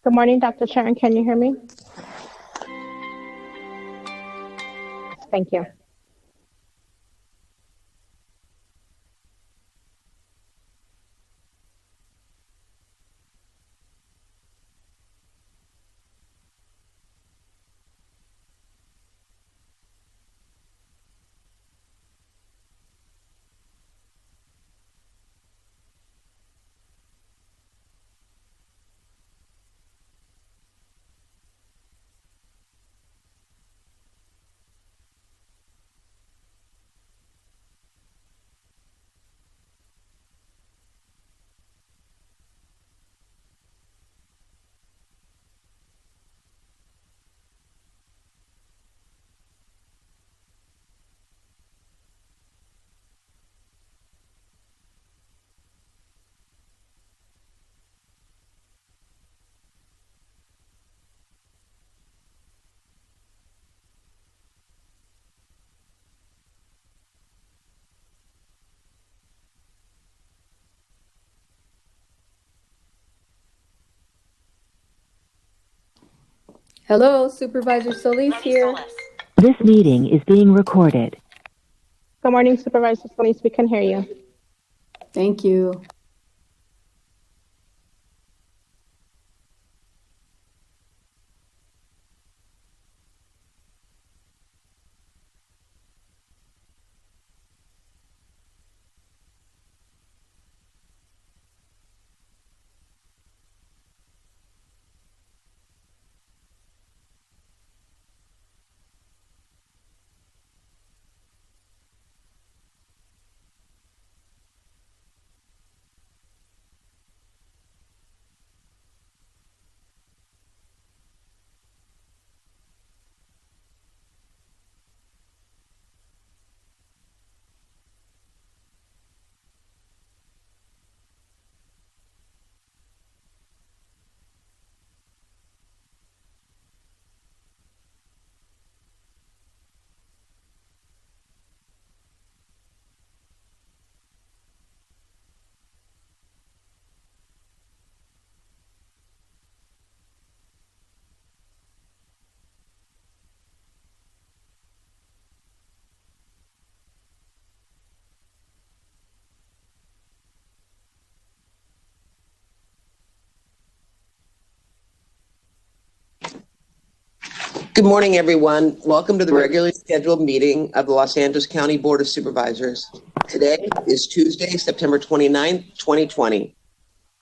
Good morning, Dr. Sharon. Can you hear me? Thank you. Hello, Supervisor Solis here. This meeting is being recorded. Good morning, Supervisor Solis. We can hear you. Thank you. Good morning, everyone. Welcome to the regularly scheduled meeting of the Los Angeles County Board of Supervisors. Today is Tuesday, September 29th, 2020.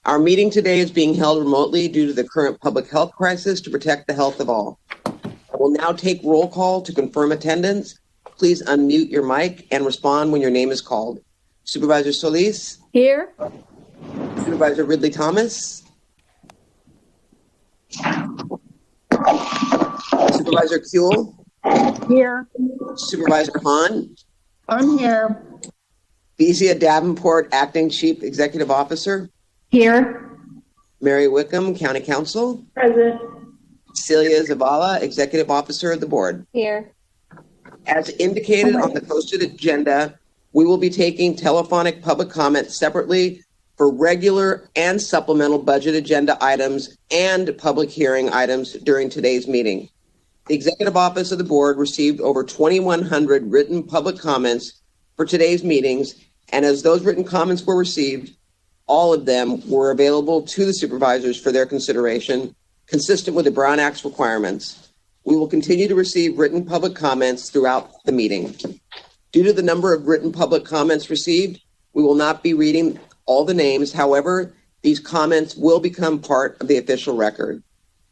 Our meeting today is being held remotely due to the current public health crisis to protect the health of all. I will now take roll call to confirm attendance. Please unmute your mic and respond when your name is called. Supervisor Solis? Here. Supervisor Ridley Thomas? Supervisor Kuehl? Here. Supervisor Hahn? I'm here. Vezia Davenport, Acting Chief Executive Officer. Here. Mary Wickham, County Counsel. Present. Celia Zavala, Executive Officer of the Board. Here. As indicated on the posted agenda, we will be taking telephonic public comments separately for regular and supplemental budget agenda items and public hearing items during today's meeting. The Executive Office of the Board received over 2,100 written public comments for today's meetings, and as those written comments were received, all of them were available to the supervisors for their consideration, consistent with the Brown Act's requirements. We will continue to receive written public comments throughout the meeting. Due to the number of written public comments received, we will not be reading all the names. However, these comments will become part of the official record.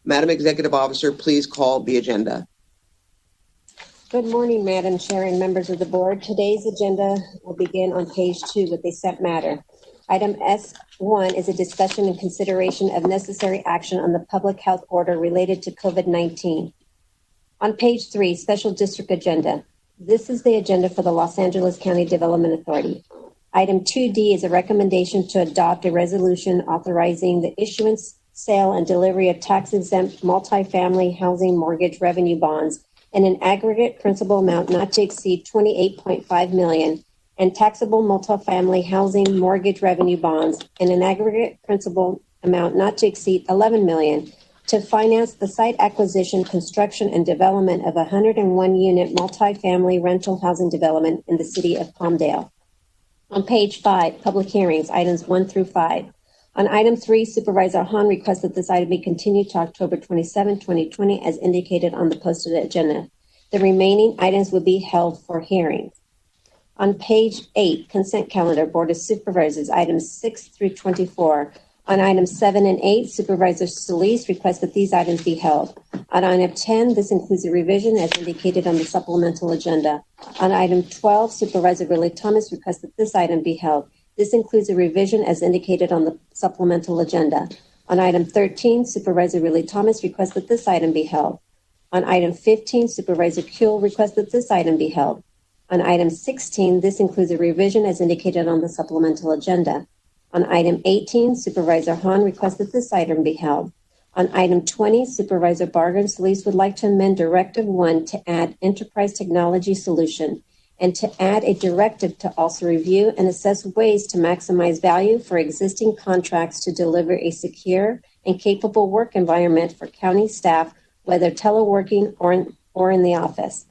Madam Executive Officer, please call the agenda. Good morning, Madam Chair and members of the board. Today's agenda will begin on page 2 with a set matter. Item S1 is a discussion and consideration of necessary action on the public health order related to COVID-19. On page 3, special district agenda. This is the agenda for the Los Angeles County Development Authority. Item 2D is a recommendation to adopt a resolution authorizing the issuance, sale, and delivery of tax-exempt multifamily housing mortgage revenue bonds in an aggregate principal amount not to exceed $28.5 million and taxable multifamily housing mortgage revenue bonds in an aggregate principal amount not to exceed $11 million to finance the site acquisition, construction, and development of a 101-unit multifamily rental housing development in the city of Palmdale. On page 5, public hearings, items 1 through 5. On item 3, Supervisor Hahn requests that this item be continued to October 27, 2020, as indicated on the posted agenda. The remaining items will be held for hearings. On page 8, consent calendar, Board of Supervisors, items 6 through 24. On items 7 and 8, Supervisor Solis requests that these items be held. On item 10, this includes a revision as indicated on the supplemental agenda. On item 12, Supervisor Riley Thomas requests that this item be held. This includes a revision as indicated on the supplemental agenda. On item 13, Supervisor Riley Thomas requests that this item be held. On item 15, Supervisor Kuehl requests that this item be held. On item 16, this includes a revision as indicated on the supplemental agenda. On item 18, Supervisor Hahn requests that this item be held. On item 20, Supervisor Bargain Solis would like to amend Directive 1 to add Enterprise Technology Solution and to add a directive to also review and assess ways to maximize value for existing contracts to deliver a secure and capable work environment for county staff, whether teleworking or in the office.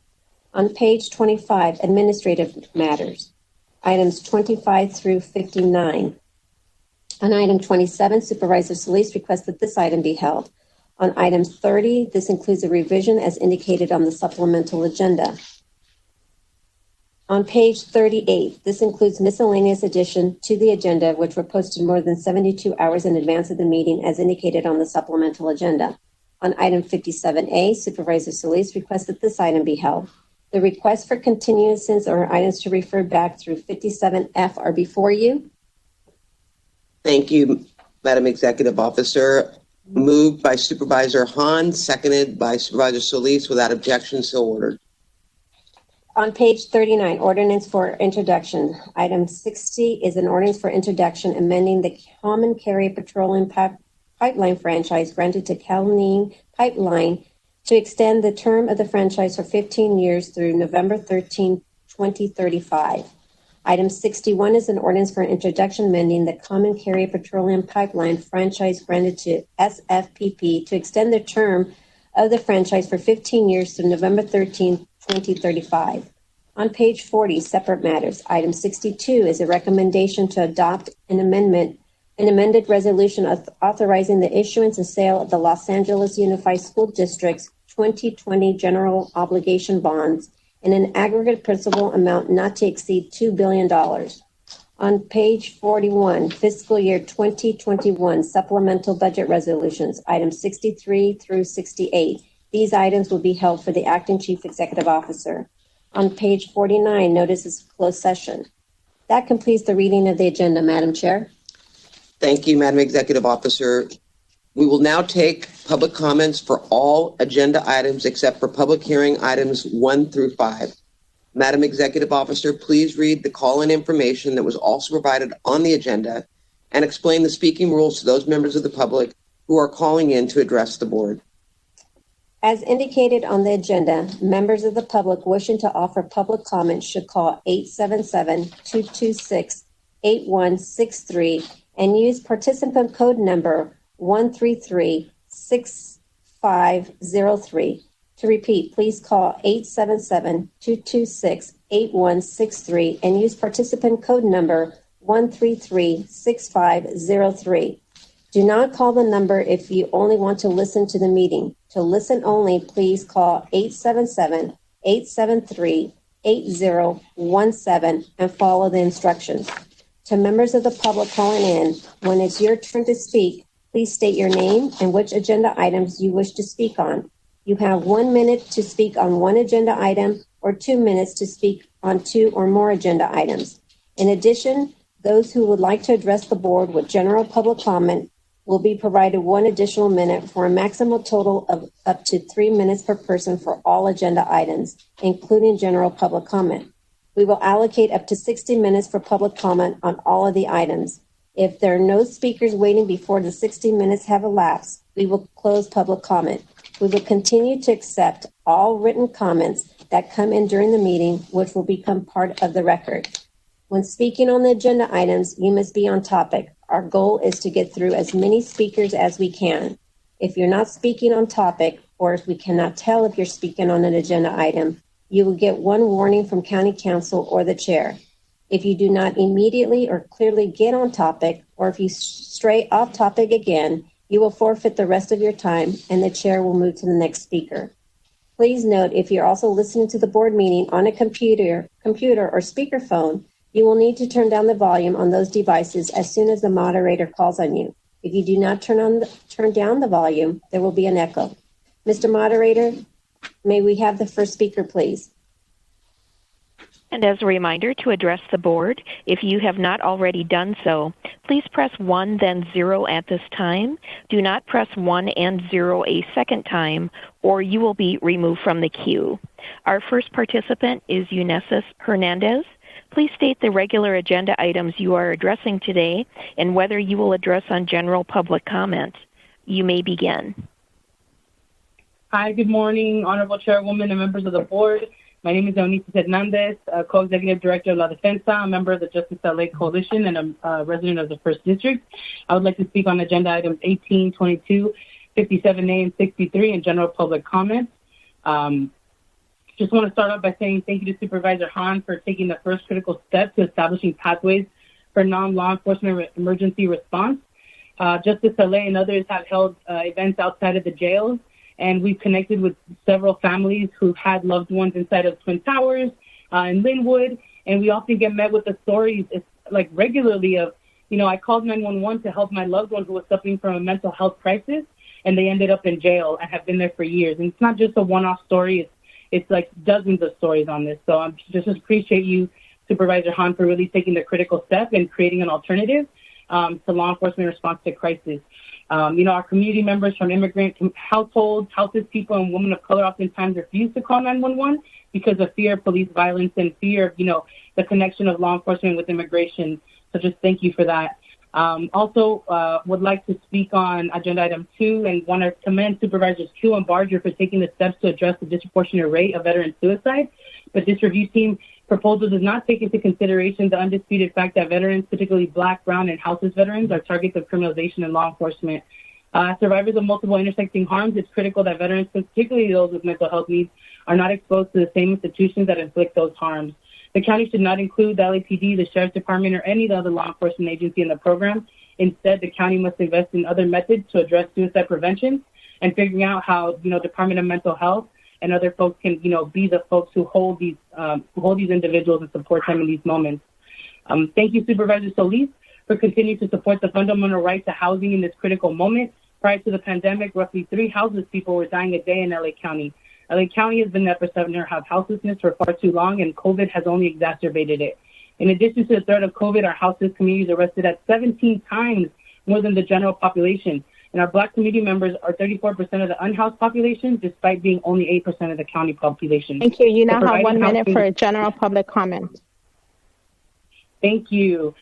On page 25, Administrative Matters, items 25 through 59. On item 27, Supervisor Solis requests that this item be held. On item 30, this includes a revision as indicated on the supplemental agenda. On page 38, this includes miscellaneous addition to the agenda, which were posted more than 72 hours in advance of the meeting as indicated on the supplemental agenda. On item 57A, Supervisor Solis requests that this item be held. The requests for continuances or items to refer back through 57F are before you. Thank you, Madam Executive Officer. Moved by Supervisor Hahn, seconded by Supervisor Solis. Without objection, so ordered. On page 39, ordinance for introduction. Item 60 is an ordinance for introduction amending the common carrier petroleum pipeline franchise granted to Caline Pipeline to extend the term of the franchise for 15 years through November 13, 2035. Item 61 is an ordinance for introduction amending the common carrier petroleum pipeline franchise granted to SFPP to extend the term of the franchise for 15 years through November 13, 2035. On page 40, separate matters. Item 62 is a recommendation to adopt an amended resolution authorizing the issuance and sale of the Los Angeles Unified School District's 2020 general obligation bonds in an aggregate principal amount not to exceed $2 billion. On page 41, fiscal year 2021 supplemental budget resolutions, items 63 through 68. These items will be held for the acting chief executive officer. On page 49, notices of closed session. That completes the reading of the agenda, Madam Chair. Thank you, Madam Executive Officer. We will now take public comments for all agenda items except for public hearing items 1 through 5. Madam Executive Officer, please read the call-in information that was also provided on the agenda and explain the speaking rules to those members of the public who are calling in to address the board. As indicated on the agenda, members of the public wishing to offer public comment should call 877-226-8163 and use participant code number 133-6503. To repeat, please call 877-226-8163 and use participant code number 133-6503. Do not call the number if you only want to listen to the meeting. To listen only, please call 877-873-8017 and follow the instructions. To members of the public calling in, when it's your turn to speak, please state your name and which agenda items you wish to speak on. You have 1 minute to speak on one agenda item or 2 minutes to speak on 2 or more agenda items. In addition, those who would like to address the board with general public comment will be provided 1 additional minute for a maximum total of up to 3 minutes per person for all agenda items, including general public comment. We will allocate up to 60 minutes for public comment on all of the items. If there are no speakers waiting before the 60 minutes have elapsed, we will close public comment. We will continue to accept all written comments that come in during the meeting, which will become part of the record. When speaking on the agenda items, you must be on topic. Our goal is to get through as many speakers as we can. If you're not speaking on topic, or if we cannot tell if you're speaking on an agenda item, you will get one warning from County Council or the chair. If you do not immediately or clearly get on topic, or if you stray off topic again, you will forfeit the rest of your time and the chair will move to the next speaker. Please note, if you're also listening to the board meeting on a computer or speakerphone, you will need to turn down the volume on those devices as soon as the moderator calls on you. If you do not turn down the volume, there will be an echo. Mr. Moderator, may we have the first speaker, please? And as a reminder, to address the board, if you have not already done so, please press 1 then 0 at this time. Do not press 1 and 0 a second time, or you will be removed from the queue. Our first participant is Unesis Hernandez. Please state the regular agenda items you are addressing today and whether you will address on general public comment. You may begin. Hi, good morning, Honorable Chairwoman and members of the board. My name is Unesis Hernandez, Co-Executive Director of La Defensa, a member of the Justice LA Coalition, and a resident of the 1st District. I would like to speak on agenda items 18, 22, 57A, and 63 in general public comments. Just want to start off by saying thank you to Supervisor Hahn for taking the first critical step to establishing pathways for non-law enforcement emergency response. Justice LA and others have held events outside of the jails, and we've connected with several families who've had loved ones inside of Twin Towers and Linwood, and we often get met with the stories like regularly of, I called 911 to help my loved one who was suffering from a mental health crisis, and they ended up in jail and have been there for years. And it's not just a one-off story, it's like dozens of stories on this. So I just appreciate you, Supervisor Hahn, for really taking the critical step and creating an alternative to law enforcement response to crisis. Our community members from immigrant households, houseless people, and women of color oftentimes refuse to call 911 because of fear of police violence and fear of, the connection of law enforcement with immigration. So just thank you for that. Also, would like to speak on agenda item 2 and want to commend Supervisors Q and Barger for taking the steps to address the disproportionate rate of veteran suicide. But this review team proposal does not take into consideration the undisputed fact that veterans, particularly Black, Brown, and houseless veterans, are targets of criminalization in law enforcement. Survivors of multiple intersecting harms, it's critical that veterans, particularly those with mental health needs, are not exposed to the same institutions that inflict those harms. The county should not include the LAPD, the Sheriff's Department, or any other law enforcement agency in the program. Instead, the county must invest in other methods to address suicide prevention and figuring out how, Department of Mental Health and other folks can, be the folks who hold these individuals and support them in these moments. Thank you, Supervisor Solis, for continuing to support the fundamental right to housing in this critical moment. Prior to the pandemic, roughly 3 houseless people were dying a day in LA County. LA County has been the epicenter of houselessness for far too long, and COVID has only exacerbated it. In addition to the threat of COVID, our houseless communities are arrested at 17 times more than the general population. And our Black community members are 34% of the unhoused population, despite being only 8% of the county population. Thank you. You now have 1 minute for a general public comment. Thank you.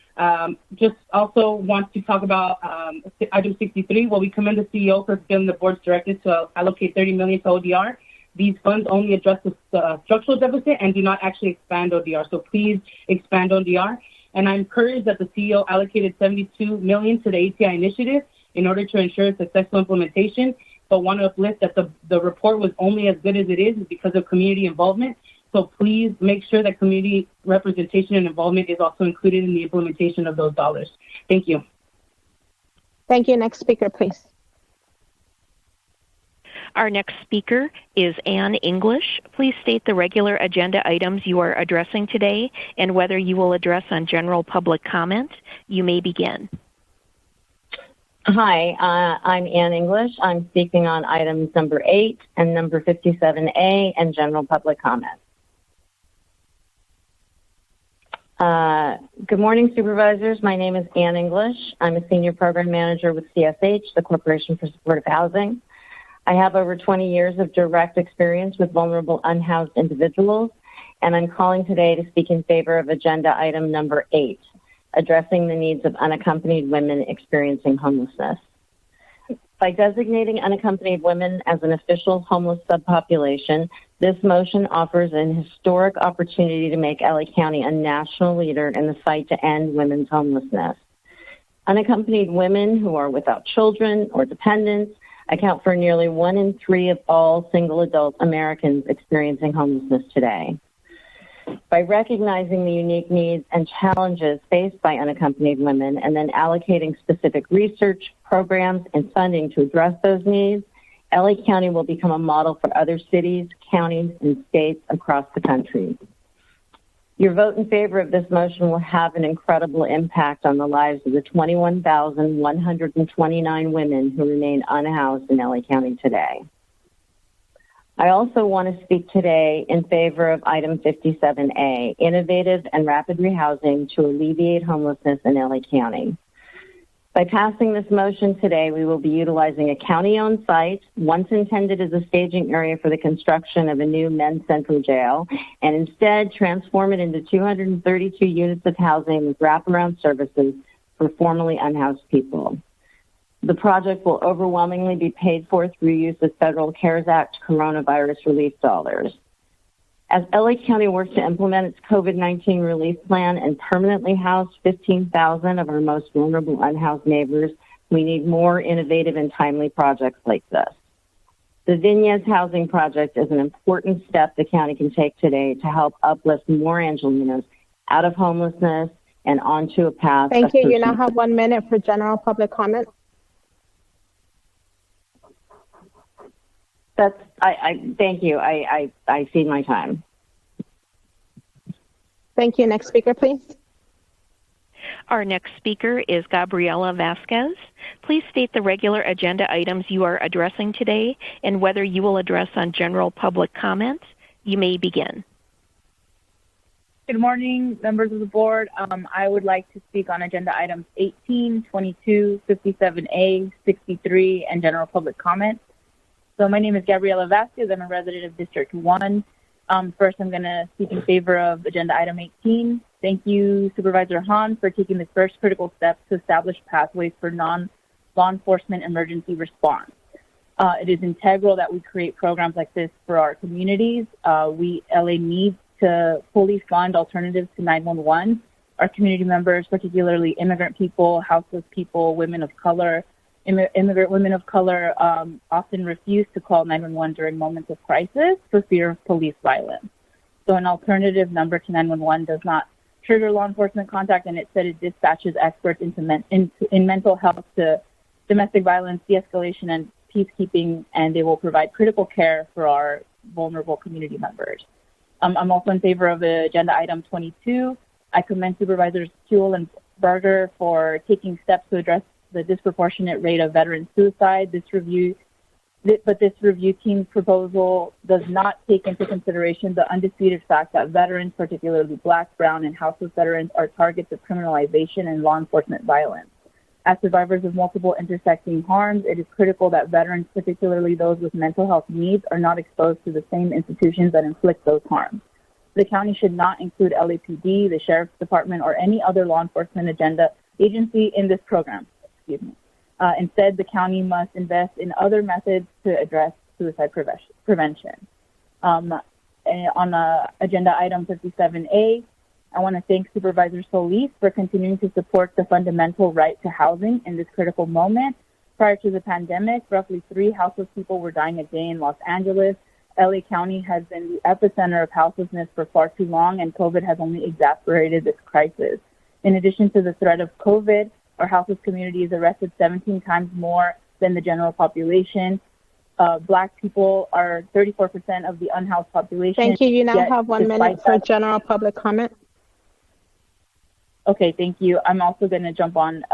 Just also want to talk about item 63. Well, we commend the CEO for fulfilling the board's directive to allocate $30 million to ODR. These funds only address the structural deficit and do not actually expand ODR. So please expand ODR. And I'm encouraged that the CEO allocated $72 million to the ATI initiative in order to ensure successful implementation. But want to uplift that the report was only as good as it is because of community involvement. So please make sure that community representation and involvement is also included in the implementation of those dollars. Thank you. Thank you. Next speaker, please. Our next speaker is Ann English. Please state the regular agenda items you are addressing today and whether you will address on general public comment. You may begin. Hi, I'm Ann English. I'm speaking on items number 8 and number 57A and general public comment. Good morning, Supervisors. My name is Ann English. I'm a Senior Program Manager with CSH, the Corporation for Supportive Housing. I have over 20 years of direct experience with vulnerable unhoused individuals, and I'm calling today to speak in favor of agenda item number 8, addressing the needs of unaccompanied women experiencing homelessness. By designating unaccompanied women as an official homeless subpopulation, this motion offers an historic opportunity to make LA County a national leader in the fight to end women's homelessness. Unaccompanied women who are without children or dependents account for nearly 1 in 3 of all single adult Americans experiencing homelessness today. By recognizing the unique needs and challenges faced by unaccompanied women and then allocating specific research, programs, and funding to address those needs, LA County will become a model for other cities, counties, and states across the country. Your vote in favor of this motion will have an incredible impact on the lives of the 21,129 women who remain unhoused in LA County today. I also want to speak today in favor of item 57A, innovative and rapid rehousing to alleviate homelessness in LA County. By passing this motion today, we will be utilizing a county-owned site, once intended as a staging area for the construction of a new men's central jail, and instead transform it into 232 units of housing with wraparound services for formerly unhoused people. The project will overwhelmingly be paid for through use of federal CARES Act coronavirus relief dollars. As LA County works to implement its COVID-19 relief plan and permanently house 15,000 of our most vulnerable unhoused neighbors, we need more innovative and timely projects like this. The Viñez Housing Project is an important step the county can take today to help uplift more Angelinos out of homelessness and onto a path. Thank you. You now have 1 minute for general public comment. Thank you. I cede my time. Thank you. Next speaker, please. Our next speaker is Gabriela Vasquez. Please state the regular agenda items you are addressing today and whether you will address on general public comment. You may begin. Good morning, members of the board. I would like to speak on agenda items 18, 22, 57A, 63, and general public comment. So my name is Gabriela Vasquez. I'm a resident of District 1. First, I'm going to speak in favor of agenda item 18. Thank you, Supervisor Hahn, for taking the first critical steps to establish pathways for non-law enforcement emergency response. It is integral that we create programs like this for our communities. LA needs to fully fund alternatives to 911. Our community members, particularly immigrant people, houseless people, women of color, immigrant women of color often refuse to call 911 during moments of crisis for fear of police violence. So an alternative number to 911 does not trigger law enforcement contact, and it said it dispatches experts in mental health to domestic violence, de-escalation, and peacekeeping, and they will provide critical care for our vulnerable community members. I'm also in favor of agenda item 22. I commend Supervisors Kuehl and Berger for taking steps to address the disproportionate rate of veteran suicide. This review team's proposal does not take into consideration the undisputed fact that veterans, particularly Black, Brown, and houseless veterans, are targets of criminalization and law enforcement violence. As survivors of multiple intersecting harms, it is critical that veterans, particularly those with mental health needs, are not exposed to the same institutions that inflict those harms. The county should not include LAPD, the Sheriff's Department, or any other law enforcement agency in this program. Instead, the county must invest in other methods to address suicide prevention. On agenda item 57A, I want to thank Supervisor Solis for continuing to support the fundamental right to housing in this critical moment. Prior to the pandemic, roughly 3 houseless people were dying a day in Los Angeles. LA County has been the epicenter of houselessness for far too long, and COVID has only exacerbated this crisis. In addition to the threat of COVID, our houseless community is arrested 17 times more than the general population. Black people are 34% of the unhoused population. Thank you. You now have 1 minute for general public comment. Okay, thank you. I'm also going to jump on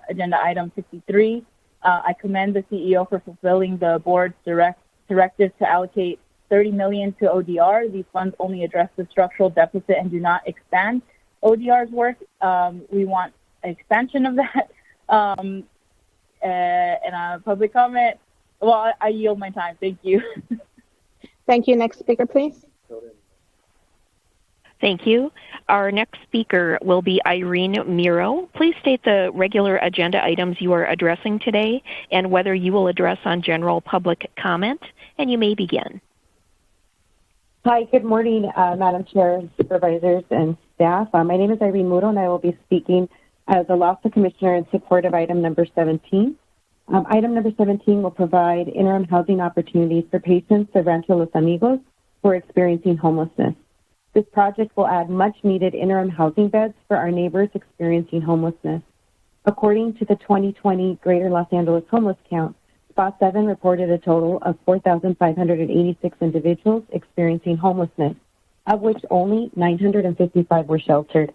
agenda item 63. I commend the CEO for fulfilling the board's directive to allocate $30 million to ODR. These funds only address the structural deficit and do not expand ODR's work. We want expansion of that. And public comment. Well, I yield my time. Thank you. Thank you. Next speaker, please. Thank you. Our next speaker will be Irene Miro. Please state the regular agenda items you are addressing today and whether you will address on general public comment, and you may begin. Hi, good morning, Madam Chair, supervisors, and staff. My name is Irene Muro, and I will be speaking as the LAFTA Commissioner in support of item number 17. Item number 17 will provide interim housing opportunities for patients of Rancho Los Amigos who are experiencing homelessness. This project will add much-needed interim housing beds for our neighbors experiencing homelessness. According to the 2020 Greater Los Angeles Homeless Count, Spot 7 reported a total of 4,586 individuals experiencing homelessness, of which only 955 were sheltered.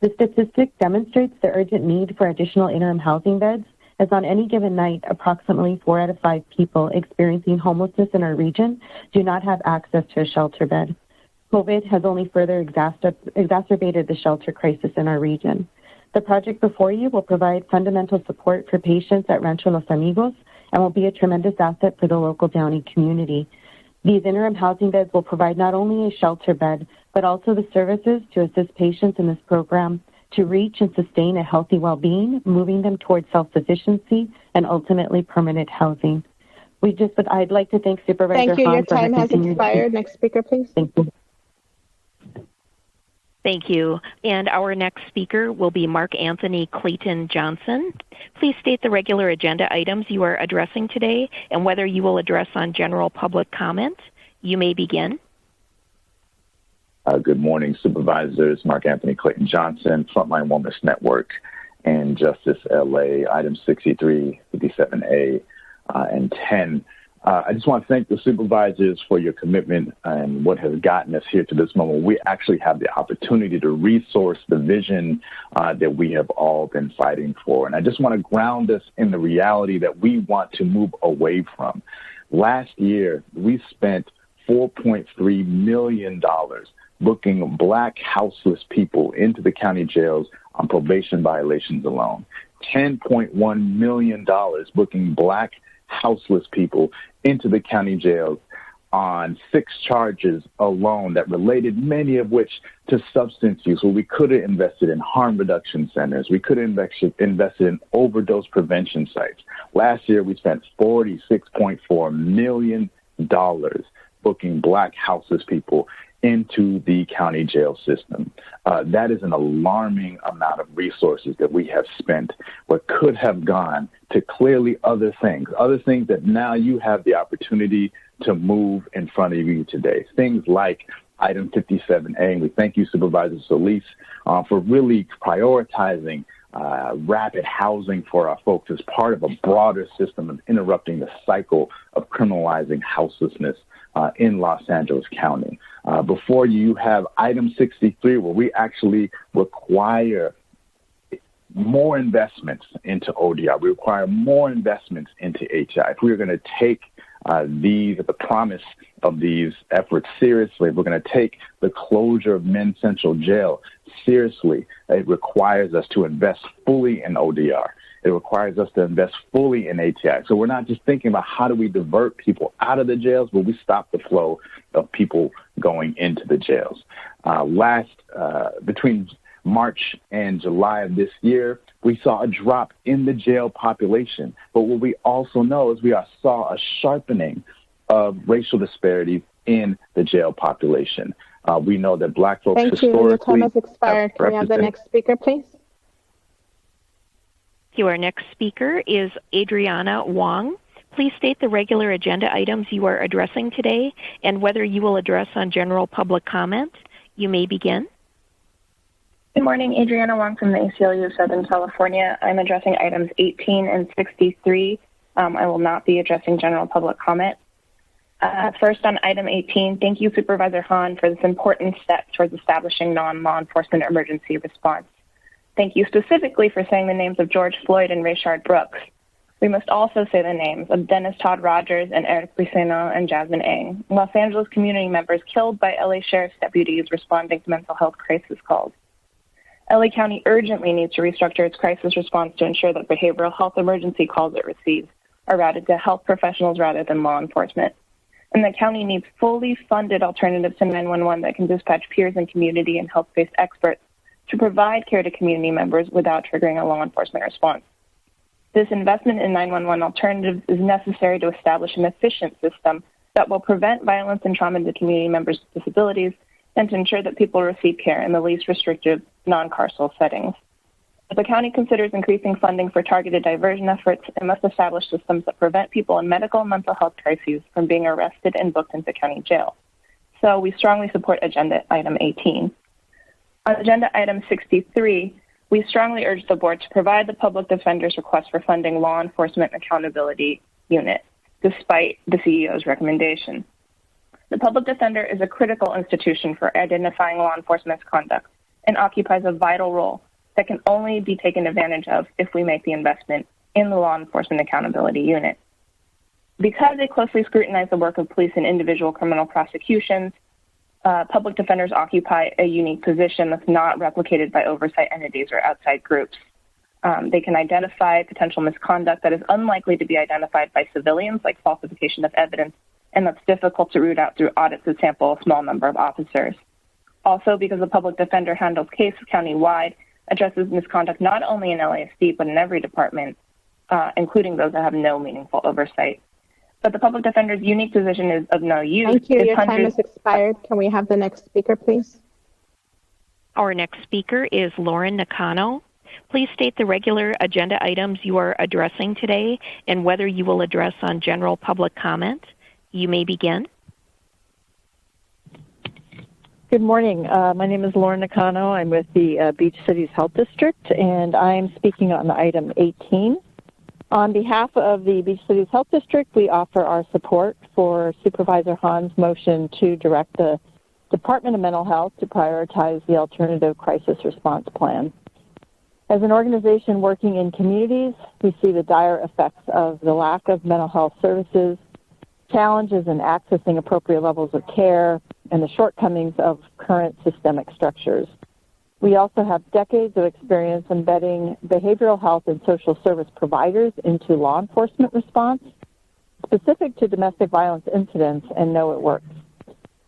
The statistic demonstrates the urgent need for additional interim housing beds, as on any given night, approximately 4 out of 5 people experiencing homelessness in our region do not have access to a shelter bed. COVID has only further exacerbated the shelter crisis in our region. The project before you will provide fundamental support for patients at Rancho Los Amigos and will be a tremendous asset for the local Downey community. These interim housing beds will provide not only a shelter bed, but also the services to assist patients in this program to reach and sustain a healthy well-being, moving them towards self-sufficiency and ultimately permanent housing. I'd like to thank Supervisor Thank you. Hahn Your for her time has continued- expired. Next speaker, please. Thank you. Thank you. And our next speaker will be Mark Anthony Clayton Johnson. Please state the regular agenda items you are addressing today and whether you will address on general public comment. You may begin. Good morning, Supervisors. Mark Anthony Clayton Johnson, Frontline Wellness Network, and Justice LA, items 63, 57A, and 10. I just want to thank the supervisors for your commitment and what has gotten us here to this moment. We actually have the opportunity to resource the vision that we have all been fighting for. And I just want to ground us in the reality that we want to move away from. Last year, we spent $4.3 million booking Black houseless people into the county jails on probation violations alone. $10.1 million booking Black houseless people into the county jails on 6 charges alone that related, many of which to substance use, where we could have invested in harm reduction centers. We could have invested in overdose prevention sites. Last year, we spent $46.4 million booking Black houseless people into the county jail system. That is an alarming amount of resources that we have spent, what could have gone to clearly other things that now you have the opportunity to move in front of you today. Things like item 57A, and we thank you, Supervisor Solis, for really prioritizing rapid housing for our folks as part of a broader system of interrupting the cycle of criminalizing houselessness in Los Angeles County. Before you have item 63, where we actually require more investments into ODR. We require more investments into HI. If we are going to take the promise of these efforts seriously, if we're going to take the closure of Men's Central Jail seriously, it requires us to invest fully in ODR. It requires us to invest fully in ATI. So we're not just thinking about how do we divert people out of the jails, but we stop the flow of people going into the jails. Between March and July of this year, we saw a drop in the jail population. But what we also know is we saw a sharpening of racial disparities in the jail population. We know that Black folks historically... Thank you. Your time has expired. Can we have the next speaker, please? Our next speaker is Adriana Wong. Please state the regular agenda items you are addressing today and whether you will address on general public comment. You may begin. Good morning, Adriana Wong from the ACLU of Southern California. I'm addressing items 18 and 63. I will not be addressing general public comment. First, on item 18, thank you, Supervisor Hahn, for this important step towards establishing non-law enforcement emergency response. Thank you specifically for saying the names of George Floyd and Rayshard Brooks. We must also say the names of Dennis Todd Rogers and Eric Briseno and Jasmine Ng, Los Angeles community members killed by LA Sheriff's deputies responding to mental health crisis calls. LA County urgently needs to restructure its crisis response to ensure that behavioral health emergency calls it receives are routed to health professionals rather than law enforcement. And the county needs fully funded alternatives to 911 that can dispatch peers and community and health-based experts to provide care to community members without triggering a law enforcement response. This investment in 911 alternatives is necessary to establish an efficient system that will prevent violence and trauma to community members with disabilities and to ensure that people receive care in the least restrictive, non-carceral settings. If the county considers increasing funding for targeted diversion efforts, it must establish systems that prevent people in medical and mental health crises from being arrested and booked into county jail. So we strongly support agenda item 18. On agenda item 63, we strongly urge the board to provide the public defender's request for funding law enforcement accountability unit, despite the CEO's recommendation. The public defender is a critical institution for identifying law enforcement misconduct and occupies a vital role that can only be taken advantage of if we make the investment in the Law Enforcement Accountability Unit. Because they closely scrutinize the work of police in individual criminal prosecutions, public defenders occupy a unique position that's not replicated by oversight entities or outside groups. They can identify potential misconduct that is unlikely to be identified by civilians, like falsification of evidence, and that's difficult to root out through audits that sample a small number of officers. Also, because the public defender handles cases county-wide, addresses misconduct not only in LASD, but in every department, including those that have no meaningful oversight. But the public defender's unique position is of no use. Thank you. Your time has expired. Can we have the next speaker, please? Our next speaker is Lauren Nakano. Please state the regular agenda items you are addressing today and whether you will address on general public comment. You may begin. Good morning. My name is Lauren Nakano. I'm with the Beach Cities Health District, and I'm speaking on item 18. On behalf of the Beach Cities Health District, we offer our support for Supervisor Hahn's motion to direct the Department of Mental Health to prioritize the alternative crisis response plan. As an organization working in communities, we see the dire effects of the lack of mental health services, challenges in accessing appropriate levels of care, and the shortcomings of current systemic structures. We also have decades of experience embedding behavioral health and social service providers into law enforcement response, specific to domestic violence incidents, and know it works.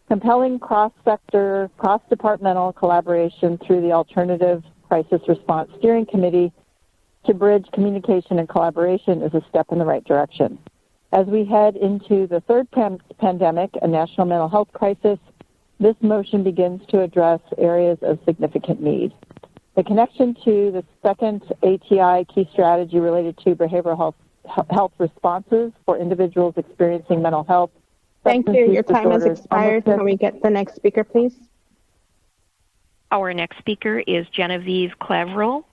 Compelling cross-sector, cross-departmental collaboration through the Alternative Crisis Response Steering Committee to bridge communication and collaboration is a step in the right direction. As we head into the third pandemic, a national mental health crisis, this motion begins to address areas of significant need. The connection to the second ATI key strategy related to behavioral health responses for individuals experiencing mental health. Thank you. Your time has expired. Can we get the next speaker, please? Our next speaker is Genevieve Clavero.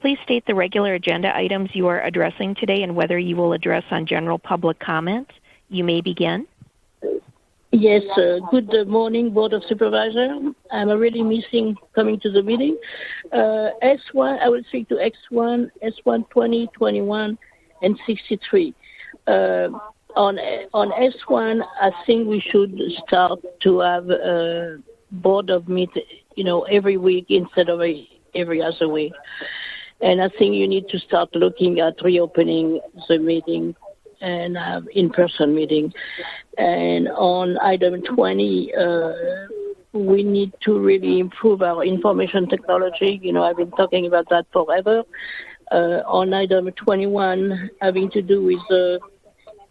Please state the regular agenda items you are addressing today and whether you will address on general public comment. You may begin. Yes, good morning, Board of Supervisors. I'm really missing coming to the meeting. S1, I will speak to X1, S1, 20, 21, and 63. On S1, I think we should start to have a board of meeting, every week instead of every other week. And I think you need to start looking at reopening the meeting and have in-person meeting. And on item 20, we need to really improve our information technology. I've been talking about that forever. On item 21, having to do with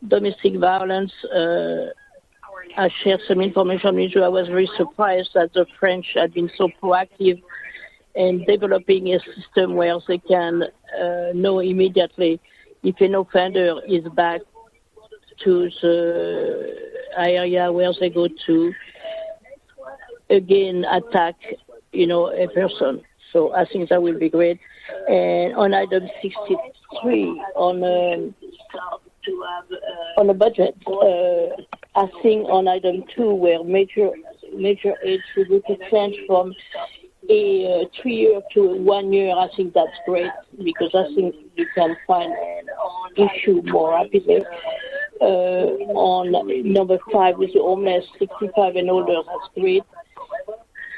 domestic violence, I shared some information with you. I was very surprised that the French had been so proactive in developing a system where they can know immediately if an offender is back to the area where they go to again attack, a person. So I think that will be great. And on item 63, on the budget, I think on item 2, where major aid should be changed from a 3-year to a 1 year, I think that's great because I think you can find an issue more rapidly. On number 5 with the homeless, 65 and older, that's great.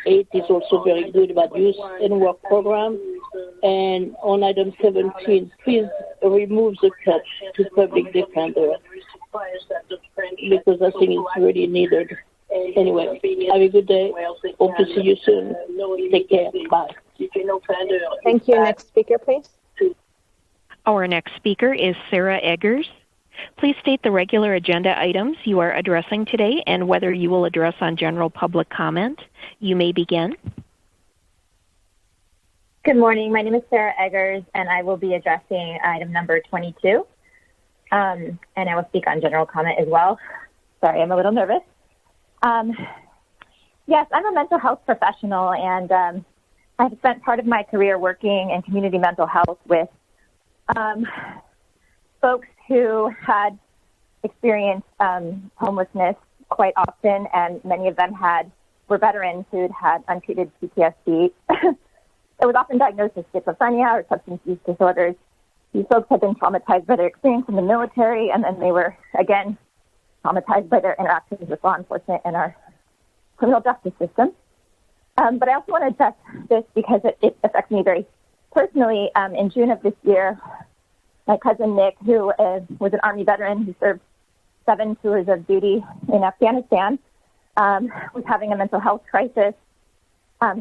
8 is also very good about youth and work program. And on item 17, please remove the cut to public defender because I think it's really needed. Anyway, have a good day. Hope to see you soon. Take care. Bye. Thank you. Next speaker, please. Our next speaker is Sarah Eggers. Please state the regular agenda items you are addressing today and whether you will address on general public comment. You may begin. Good morning. My name is Sarah Eggers, and I will be addressing item number 22. And I will speak on general comment as well. Sorry, I'm a little nervous. Yes, I'm a mental health professional, and I've spent part of my career working in community mental health with folks who had experienced homelessness quite often, and many of them were veterans who'd had untreated PTSD. It was often diagnosed as schizophrenia or substance use disorders. These folks had been traumatized by their experience in the military, and then they were, again, traumatized by their interactions with law enforcement and our criminal justice system. But I also want to address this because it affects me very personally. In June of this year, my cousin Nick, who was an Army veteran who served 7 tours of duty in Afghanistan, was having a mental health crisis.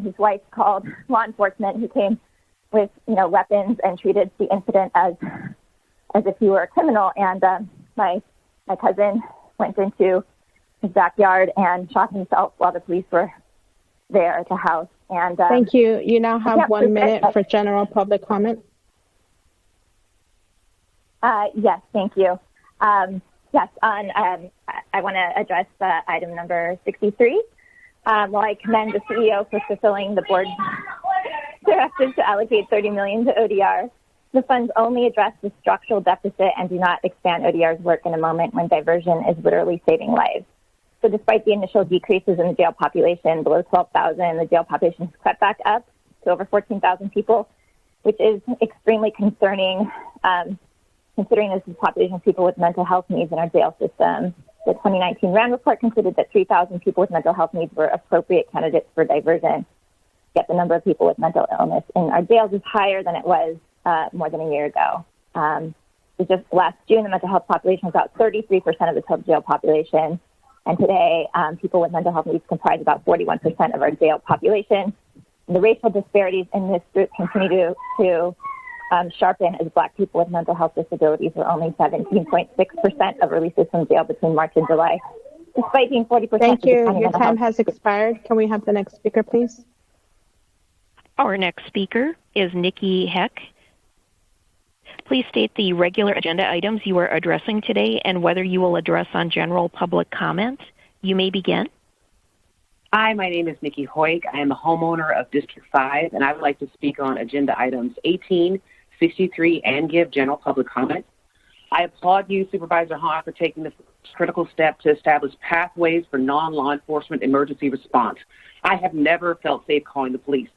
His wife called law enforcement, who came with, weapons and treated the incident as if he were a criminal. And my cousin went into his backyard and shot himself while the police were there at the house. And thank you. You now have 1 minute for general public comment. Yes, thank you. Yes, I want to address item number 63. Well, I commend the CEO for fulfilling the board's directive to allocate $30 million to ODR. The funds only address the structural deficit and do not expand ODR's work in a moment when diversion is literally saving lives. So despite the initial decreases in the jail population below 12,000, the jail population has crept back up to over 14,000 people, which is extremely concerning, considering this is a population of people with mental health needs in our jail system. The 2019 RAND report concluded that 3,000 people with mental health needs were appropriate candidates for diversion, yet the number of people with mental illness in our jails is higher than it was more than a year ago. So just last June, the mental health population was about 33% of the total jail population, and today people with mental health needs comprise about 41% of our jail population. And the racial disparities in this group continue to sharpen as Black people with mental health disabilities were only 17.6% of releases from jail between March and July, despite being 40%. Thank you. Your time has expired. Can we have the next speaker, please? Our next speaker is Nikki Heck. Please state the regular agenda items you are addressing today and whether you will address on general public comment. You may begin. Hi, my name is Nikki Hoyk. I am a homeowner of District 5, and I would like to speak on agenda items 18, 63, and give general public comment. I applaud you, Supervisor Hahn, for taking this critical step to establish pathways for non-law enforcement emergency response. I have never felt safe calling the police.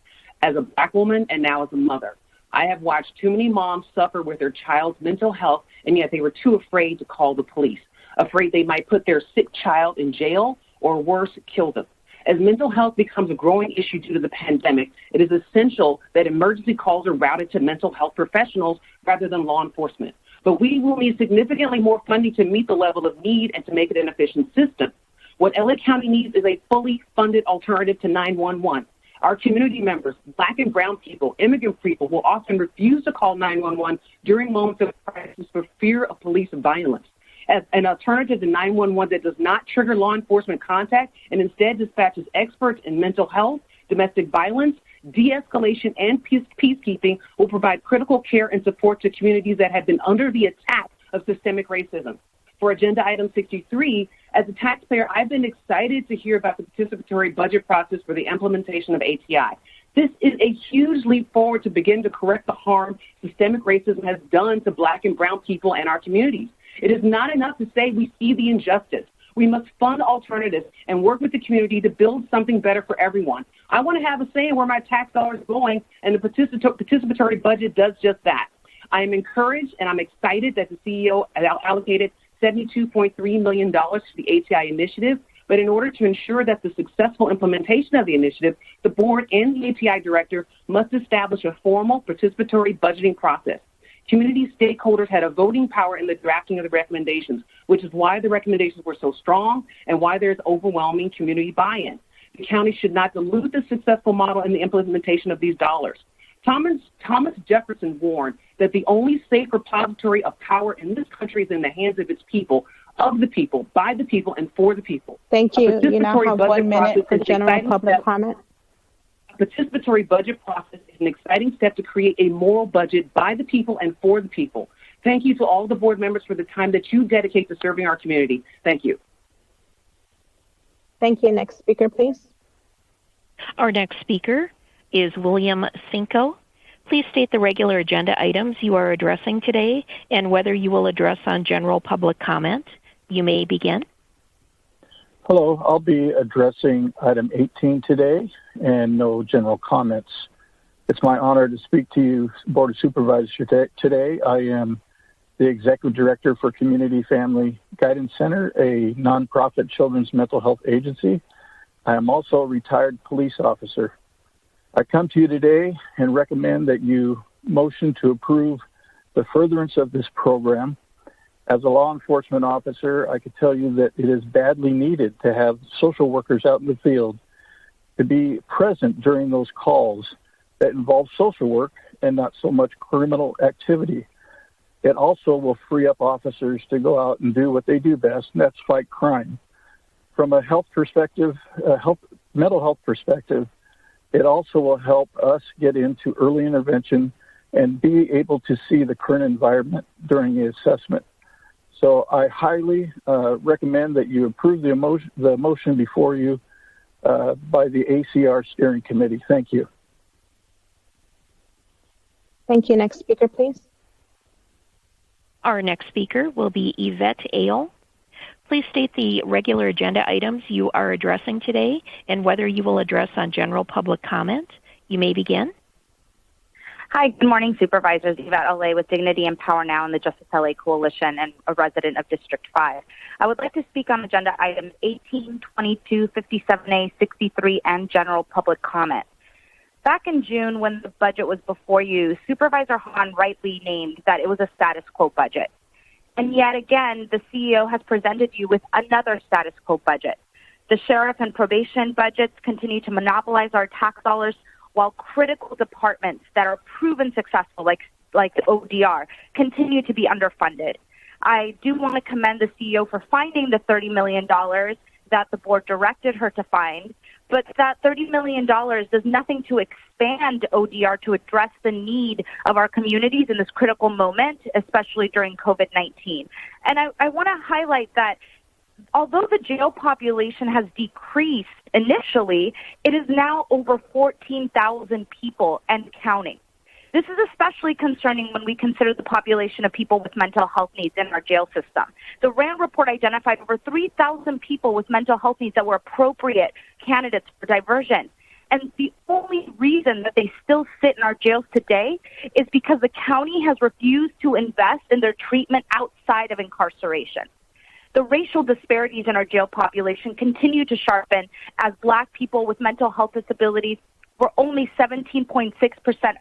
As a Black woman and now as a mother, I have watched too many moms suffer with their child's mental health, and yet they were too afraid to call the police, afraid they might put their sick child in jail or worse, kill them. As mental health becomes a growing issue due to the pandemic, it is essential that emergency calls are routed to mental health professionals rather than law enforcement. But we will need significantly more funding to meet the level of need and to make it an efficient system. What LA County needs is a fully funded alternative to 911. Our community members, Black and brown people, immigrant people, will often refuse to call 911 during moments of crisis for fear of police violence. As an alternative to 911 that does not trigger law enforcement contact and instead dispatches experts in mental health, domestic violence, de-escalation, and peacekeeping will provide critical care and support to communities that have been under the attack of systemic racism. For agenda item 63, as a taxpayer, I've been excited to hear about the participatory budget process for the implementation of ATI. This is a huge leap forward to begin to correct the harm systemic racism has done to Black and brown people and our communities. It is not enough to say we see the injustice. We must fund alternatives and work with the community to build something better for everyone. I want to have a say in where my tax dollars are going, and the participatory budget does just that. I am encouraged and I'm excited that the CEO allocated $72.3 million to the ATI initiative, but in order to ensure that the successful implementation of the initiative, the board and the ATI director must establish a formal participatory budgeting process. Community stakeholders had a voting power in the drafting of the recommendations, which is why the recommendations were so strong and why there's overwhelming community buy-in. The county should not dilute the successful model in the implementation of these dollars. Thomas Jefferson warned that the only safe repository of power in this country is in the hands of its people, of the people, by the people, and for the people. Thank you. You now have 1 minute for general public comment. A participatory budget process is an exciting step to create a moral budget by the people and for the people. Thank you to all the board members for the time that you dedicate to serving our community. Thank you. Thank you. Next speaker, please. Our next speaker is William Cinco. Please state the regular agenda items you are addressing today and whether you will address on general public comment. You may begin. Hello, I'll be addressing item 18 today and no general comments. It's my honor to speak to you, Board of Supervisors, today. I am the Executive Director for Community Family Guidance Center, a nonprofit children's mental health agency. I am also a retired police officer. I come to you today and recommend that you motion to approve the furtherance of this program. As a law enforcement officer, I can tell you that it is badly needed to have social workers out in the field to be present during those calls that involve social work and not so much criminal activity. It also will free up officers to go out and do what they do best, and that's fight crime. From a health perspective, mental health perspective, it also will help us get into early intervention and be able to see the current environment during the assessment. So I highly recommend that you approve the motion before you by the ACR Steering Committee. Thank you. Thank you. Next speaker, please. Our next speaker will be Yvette Ale. Please state the regular agenda items you are addressing today and whether you will address on general public comment. You may begin. Hi, good morning, Supervisors. Yvette LA with Dignity and Power Now and the Justice LA Coalition and a resident of District 5. I would like to speak on agenda items 18, 22, 57A, 63, and general public comment. Back in June, when the budget was before you, Supervisor Hahn rightly named that it was a status quo budget. And yet again, the CEO has presented you with another status quo budget. The sheriff and probation budgets continue to monopolize our tax dollars, while critical departments that are proven successful, like the ODR, continue to be underfunded. I do want to commend the CEO for finding the $30 million that the board directed her to find, but that $30 million does nothing to expand ODR to address the need of our communities in this critical moment, especially during COVID-19. And I want to highlight that although the jail population has decreased initially, it is now over 14,000 people and counting. This is especially concerning when we consider the population of people with mental health needs in our jail system. The RAND report identified over 3,000 people with mental health needs that were appropriate candidates for diversion. And the only reason that they still sit in our jails today is because the county has refused to invest in their treatment outside of incarceration. The racial disparities in our jail population continue to sharpen as Black people with mental health disabilities were only 17.6%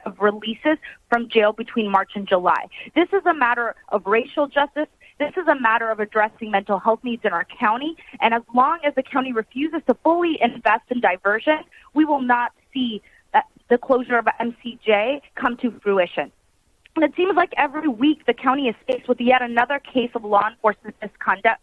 of releases from jail between March and July. This is a matter of racial justice. This is a matter of addressing mental health needs in our county. And as long as the county refuses to fully invest in diversion, we will not see the closure of MCJ come to fruition. And it seems like every week the county is faced with yet another case of law enforcement misconduct,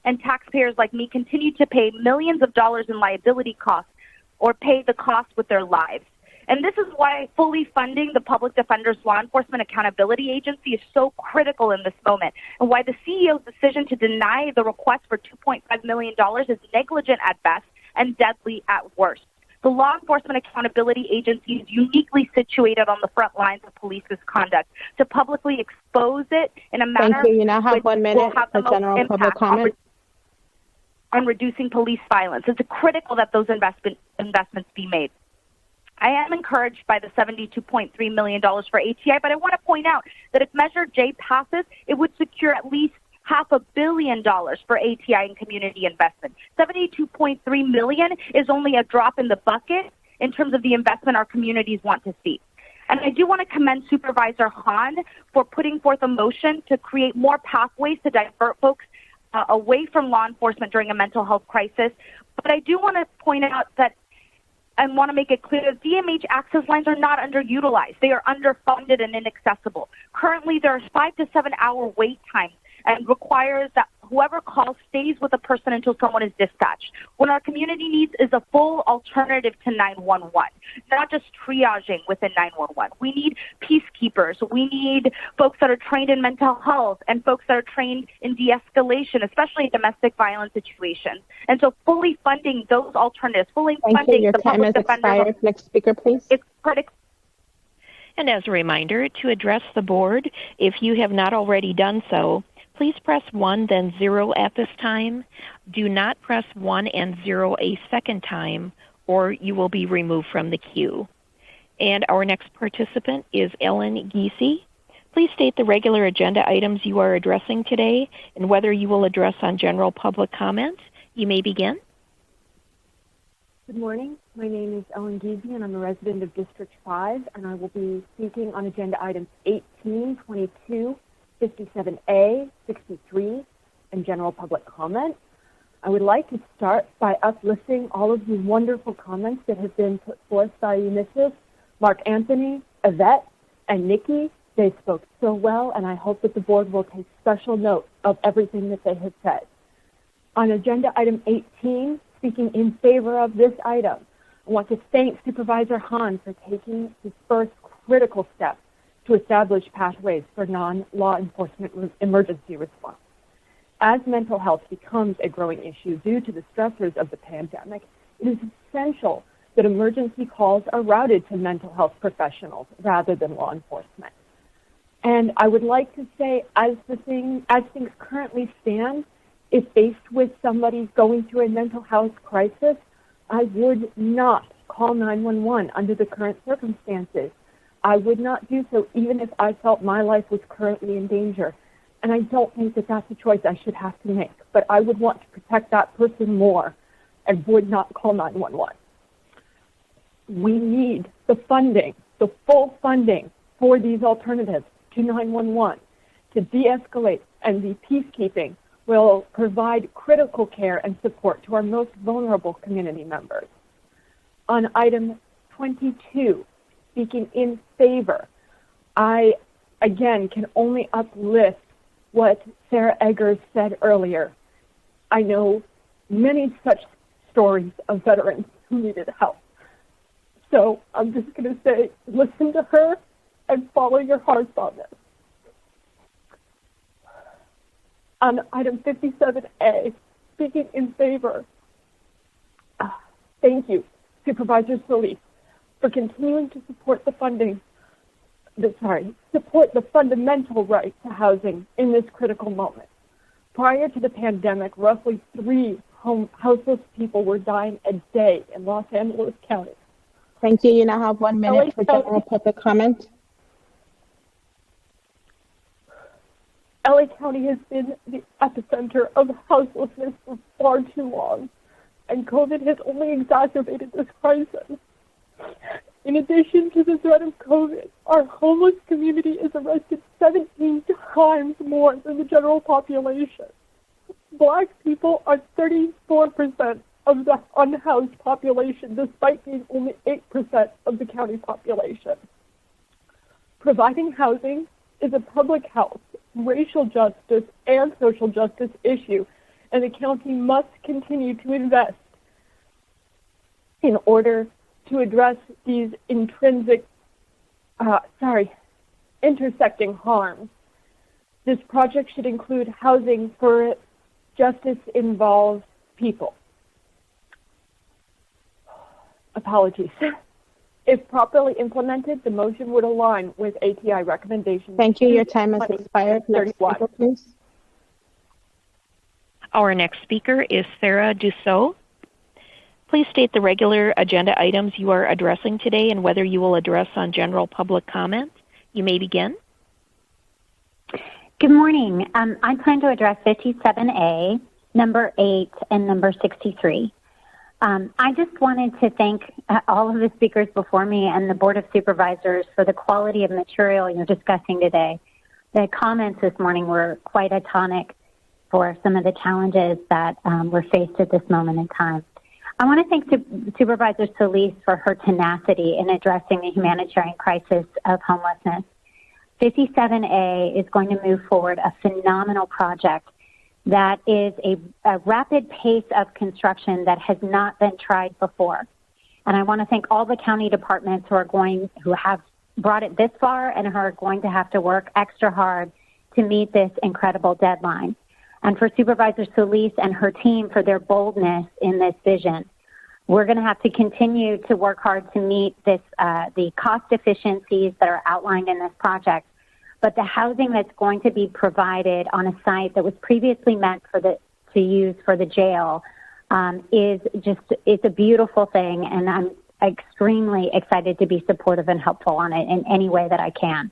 and taxpayers like me continue to pay millions of dollars in liability costs or pay the cost with their lives. And this is why fully funding the Public Defender's Law Enforcement Accountability Agency is so critical in this moment, and why the CEO's decision to deny the request for $2.5 million is negligent at best and deadly at worst. The Law Enforcement Accountability Agency is uniquely situated on the front lines of police misconduct to publicly expose it in a manner Thank you. You now have 1 minute for general public comment. On reducing police violence. It's critical that those investments be made. I am encouraged by the $72.3 million for ATI, but I want to point out that if Measure J passes, it would secure at least $500 million for ATI and community investment. $72.3 million is only a drop in the bucket in terms of the investment our communities want to see. And I do want to commend Supervisor Hahn for putting forth a motion to create more pathways to divert folks away from law enforcement during a mental health crisis. But I do want to point out that I want to make it clear that DMH access lines are not underutilized. They are underfunded and inaccessible. Currently, there are 5 to 7 hour wait times and requires that whoever calls stays with the person until someone is dispatched. What our community needs is a full alternative to 911, not just triaging within 911. We need peacekeepers. We need folks that are trained in mental health and folks that are trained in de-escalation, especially in domestic violence situations. And so fully funding those alternatives, fully funding Your the time public has defenders. expired. Next speaker, please. It's critical. And as a reminder, to address the board, if you have not already done so, please press 1 then 0 at this time. Do not press 1 and 0 a second time, or you will be removed from the queue. And our next participant is Ellen Giese. Please state the regular agenda items you are addressing today and whether you will address on general public comment. You may begin. Good morning. My name is Ellen Giese, and I'm a resident of District 5, and I will be speaking on agenda items 18, 22, 57A, 63, and general public comment. I would like to start by uplisting all of the wonderful comments that have been put forth by Mrs. Mark Anthony, Yvette, and Nikki. They spoke so well, and I hope that the board will take special note of everything that they have said. On agenda item 18, speaking in favor of this item, I want to thank Supervisor Hahn for taking his first critical step to establish pathways for non-law enforcement emergency response. As mental health becomes a growing issue due to the stressors of the pandemic, it is essential that emergency calls are routed to mental health professionals rather than law enforcement. And I would like to say, as things currently stand, if faced with somebody going through a mental health crisis, I would not call 911 under the current circumstances. I would not do so even if I felt my life was currently in danger. And I don't think that that's a choice I should have to make. But I would want to protect that person more and would not call 911. We need the funding, the full funding for these alternatives to 911 to de-escalate, and the peacekeeping will provide critical care and support to our most vulnerable community members. On item 22, speaking in favor, I, again, can only uplift what Sarah Eggers said earlier. I know many such stories of veterans who needed help. So I'm just going to say, listen to her and follow your hearts on this. On item 57A, speaking in favor, thank you, Supervisor Solis, for continuing to support the fundamental right to housing in this critical moment. Prior to the pandemic, roughly 3 houseless people were dying a day in Los Angeles County. Thank you. You now have 1 minute for general public comment. LA County has been the epicenter of houselessness for far too long, and COVID has only exacerbated this crisis. In addition to the threat of COVID, our homeless community is arrested 17 times more than the general population. Black people are 34% of the unhoused population, despite being only 8% of the county population. Providing housing is a public health, racial justice, and social justice issue, and the county must continue to invest in order to address these intersecting harms. This project should include housing for justice-involved people. Apologies. If properly implemented, the motion would align with ATI recommendations. Thank you. Your time has expired. Next speaker, please. Our next speaker is Sarah Dussault. Please state the regular agenda items you are addressing today and whether you will address on general public comment. You may begin. Good morning. I plan to address 57A, number 8, and number 63. I just wanted to thank all of the speakers before me and the Board of Supervisors for the quality of material you're discussing today. The comments this morning were quite a tonic for some of the challenges that we're faced at this moment in time. I want to thank Supervisor Solis for her tenacity in addressing the humanitarian crisis of homelessness. 57A is going to move forward a phenomenal project that is a rapid pace of construction that has not been tried before. And I want to thank all the county departments who have brought it this far and who are going to have to work extra hard to meet this incredible deadline. And for Supervisor Solis and her team for their boldness in this vision. We're going to have to continue to work hard to meet this, the cost efficiencies that are outlined in this project. But the housing that's going to be provided on a site that was previously meant to use for the jail it's a beautiful thing, and I'm extremely excited to be supportive and helpful on it in any way that I can.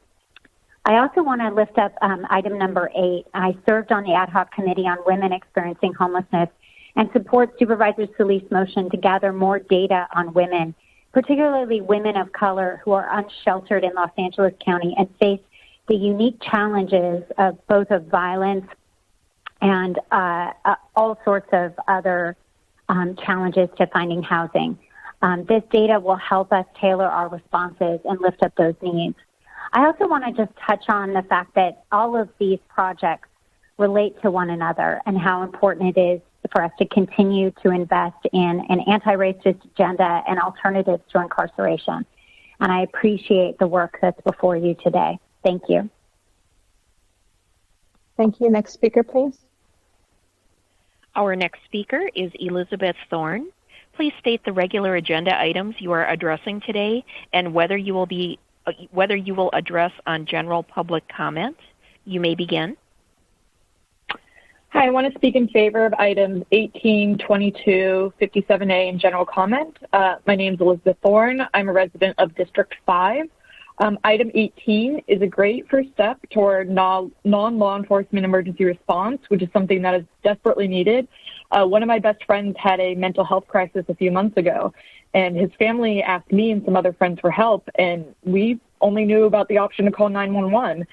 I also want to lift up item number 8. I served on the ad hoc committee on women experiencing homelessness and support Supervisor Solis' motion to gather more data on women, particularly women of color who are unsheltered in Los Angeles County and face the unique challenges of both of violence and all sorts of other challenges to finding housing. This data will help us tailor our responses and lift up those needs. I also want to just touch on the fact that all of these projects relate to one another and how important it is for us to continue to invest in an anti-racist agenda and alternatives to incarceration. And I appreciate the work that's before you today. Thank you. Thank you. Next speaker, please. Our next speaker is Elizabeth Thorne. Please state the regular agenda items you are addressing today and whether you will address on general public comment. You may begin. Hi, I want to speak in favor of items 18, 22, 57A, and general comment. My name is Elizabeth Thorne. I'm a resident of District 5. Item 18 is a great first step toward non-law enforcement emergency response, which is something that is desperately needed. One of my best friends had a mental health crisis a few months ago, and his family asked me and some other friends for help, and we only knew about the option to call 911.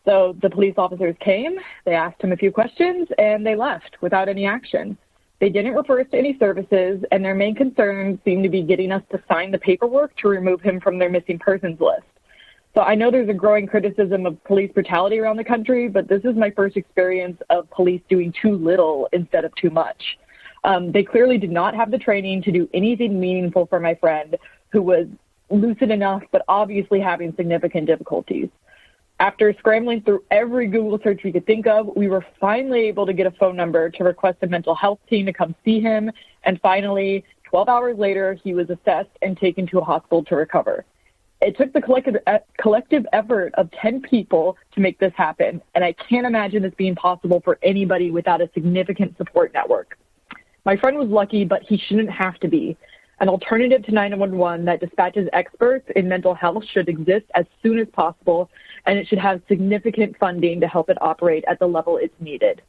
So the police officers came, they asked him a few questions, and they left without any action. They didn't refer us to any services, and their main concern seemed to be getting us to sign the paperwork to remove him from their missing persons list. So I know there's a growing criticism of police brutality around the country, but this is my first experience of police doing too little instead of too much. They clearly did not have the training to do anything meaningful for my friend, who was lucid enough, but obviously having significant difficulties. After scrambling through every Google search we could think of, we were finally able to get a phone number to request a mental health team to come see him. And finally, 12 hours later, he was assessed and taken to a hospital to recover. It took the collective effort of 10 people to make this happen. And I can't imagine this being possible for anybody without a significant support network. My friend was lucky, but he shouldn't have to be. An alternative to 911 that dispatches experts in mental health should exist as soon as possible, and it should have significant funding to help it operate at the level it's needed.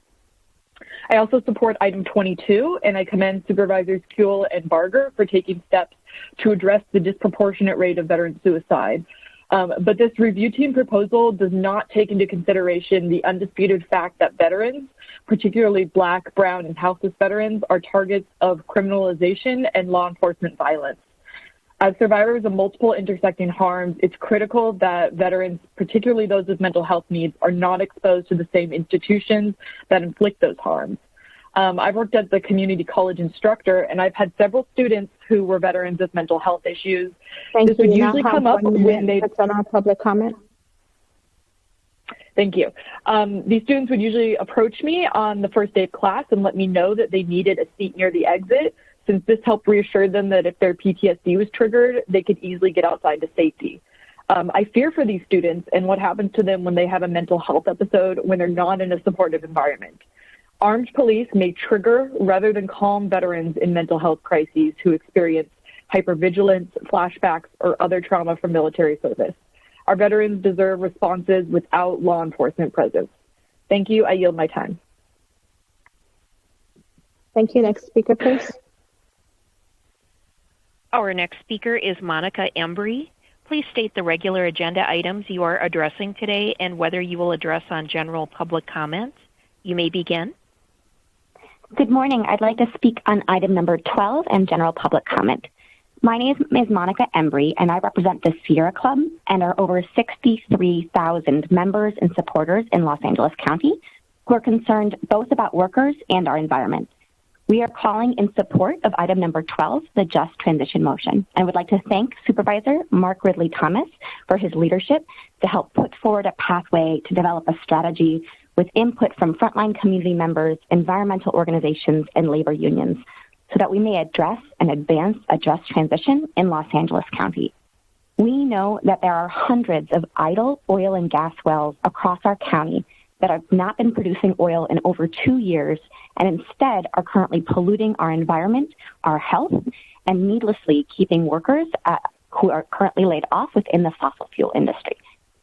I also support item 22, and I commend Supervisors Kuehl and Barger for taking steps to address the disproportionate rate of veteran suicide. But this review team proposal does not take into consideration the undisputed fact that veterans, particularly Black, Brown, and houseless veterans, are targets of criminalization and law enforcement violence. As survivors of multiple intersecting harms, it's critical that veterans, particularly those with mental health needs, are not exposed to the same institutions that inflict those harms. I've worked as a community college instructor, and I've had several students who were veterans with mental health issues. Thank this you. would You usually now come have up 1 when minute. they... That's on our public comment. Thank you. These students would usually approach me on the first day of class and let me know that they needed a seat near the exit, since this helped reassure them that if their PTSD was triggered, they could easily get outside to safety. I fear for these students and what happens to them when they have a mental health episode when they're not in a supportive environment. Armed police may trigger rather than calm veterans in mental health crises who experience hypervigilance, flashbacks, or other trauma from military service. Our veterans deserve responses without law enforcement presence. Thank you. I yield my time. Thank you. Next speaker, please. Our next speaker is Monica Embry. Please state the regular agenda items you are addressing today and whether you will address on general public comment. You may begin. Good morning. I'd like to speak on item number 12 and general public comment. My name is Monica Embry, and I represent the Sierra Club and our over 63,000 members and supporters in Los Angeles County. who are concerned both about workers and our environment. We are calling in support of item number 12, the Just Transition motion, and would like to thank Supervisor Mark Ridley Thomas for his leadership to help put forward a pathway to develop a strategy with input from frontline community members, environmental organizations, and labor unions, so that we may address and advance a just transition in Los Angeles County. We know that there are hundreds of idle oil and gas wells across our county that have not been producing oil in over 2 years and instead are currently polluting our environment, our health, and needlessly keeping workers who are currently laid off within the fossil fuel industry.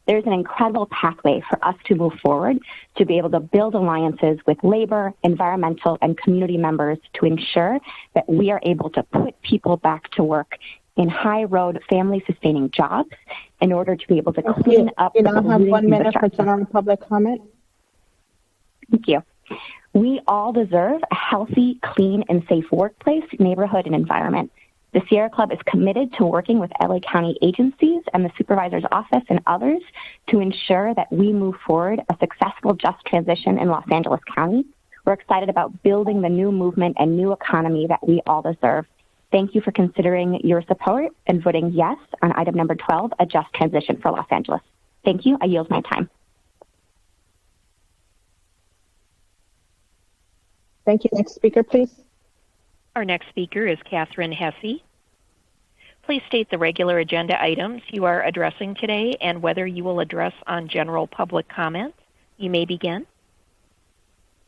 There's an incredible pathway for us to move forward to be able to build alliances with labor, environmental, and community members to ensure that we are able to put people back to work in high-road, family-sustaining jobs in order to be able to clean up You the now have polluting 1 minute for infrastructure. general public comment. Thank you. We all deserve a healthy, clean, and safe workplace, neighborhood, and environment. The Sierra Club is committed to working with LA County agencies and the Supervisor's Office and others to ensure that we move forward a successful just transition in Los Angeles County. We're excited about building the new movement and new economy that we all deserve. Thank you for considering your support and voting yes on item number 12, a just transition for Los Angeles. Thank you. I yield my time. Thank you. Next speaker, please. Our next speaker is Catherine Hesse. Please state the regular agenda items you are addressing today and whether you will address on general public comments. You may begin.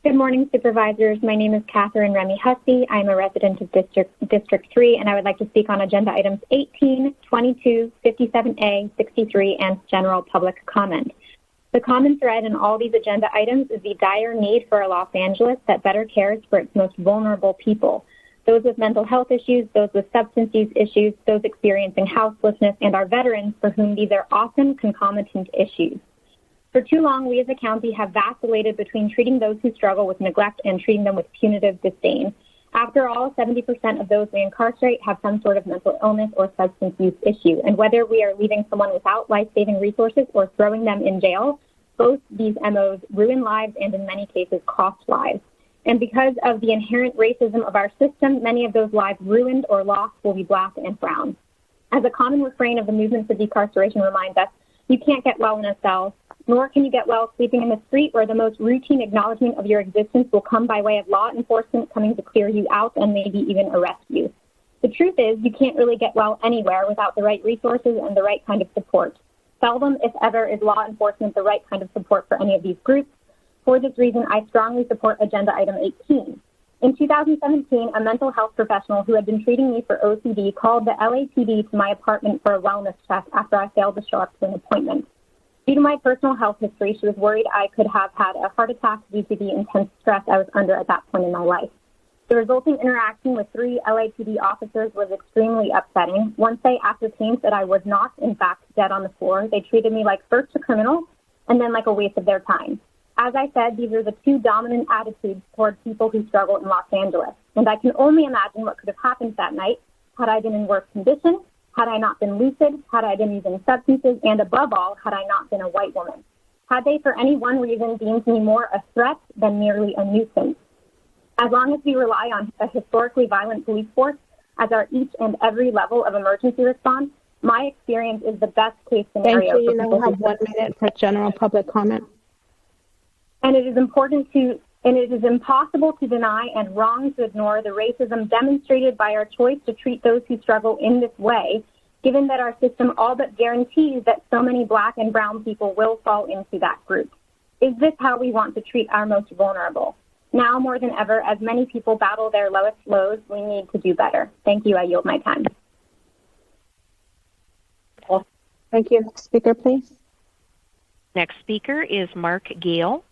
Good morning, Supervisors. My name is Catherine Remy Hussey. I'm a resident of District 3, and I would like to speak on agenda items 18, 22, 57A, 63, and general public comment. The common thread in all these agenda items is the dire need for a Los Angeles that better cares for its most vulnerable people, those with mental health issues, those with substance use issues, those experiencing houselessness, and our veterans for whom these are often concomitant issues. For too long, we as a county have vacillated between treating those who struggle with neglect and treating them with punitive disdain. After all, 70% of those we incarcerate have some sort of mental illness or substance use issue, and whether we are leaving someone without life-saving resources or throwing them in jail, both these MOs ruin lives and in many cases cost lives. And because of the inherent racism of our system, many of those lives ruined or lost will be black and brown. As a common refrain of the movement for decarceration reminds us, you can't get well in a cell, nor can you get well sleeping in the street where the most routine acknowledgement of your existence will come by way of law enforcement coming to clear you out and maybe even arrest you. The truth is, you can't really get well anywhere without the right resources and the right kind of support. Seldom, if ever, is law enforcement the right kind of support for any of these groups. For this reason, I strongly support agenda item 18. In 2017, a mental health professional who had been treating me for OCD called the LAPD to my apartment for a wellness check after I failed to show up to an appointment. Due to my personal health history, she was worried I could have had a heart attack due to the intense stress I was under at that point in my life. The resulting interaction with 3 LAPD officers was extremely upsetting. Once they ascertained that I was not, in fact, dead on the floor, they treated me like first a criminal and then like a waste of their time. As I said, these are the 2 dominant attitudes toward people who struggle in Los Angeles. And I can only imagine what could have happened that night had I been in worse condition, had I not been lucid, had I been using substances, and above all, had I not been a white woman. Had they for any one reason deemed me more a threat than merely a nuisance. As long as we rely on a historically violent police force as our each and every level of emergency response, my experience is the best case scenario. Thank you. You now have 1 minute for general public comment. And it is impossible to deny and wrong to ignore the racism demonstrated by our choice to treat those who struggle in this way, given that our system all but guarantees that so many black and brown people will fall into that group. Is this how we want to treat our most vulnerable? Now more than ever, as many people battle their lowest lows, we need to do better. Thank you. I yield my time. Thank you. Next speaker, please. Next speaker is Mark Gale.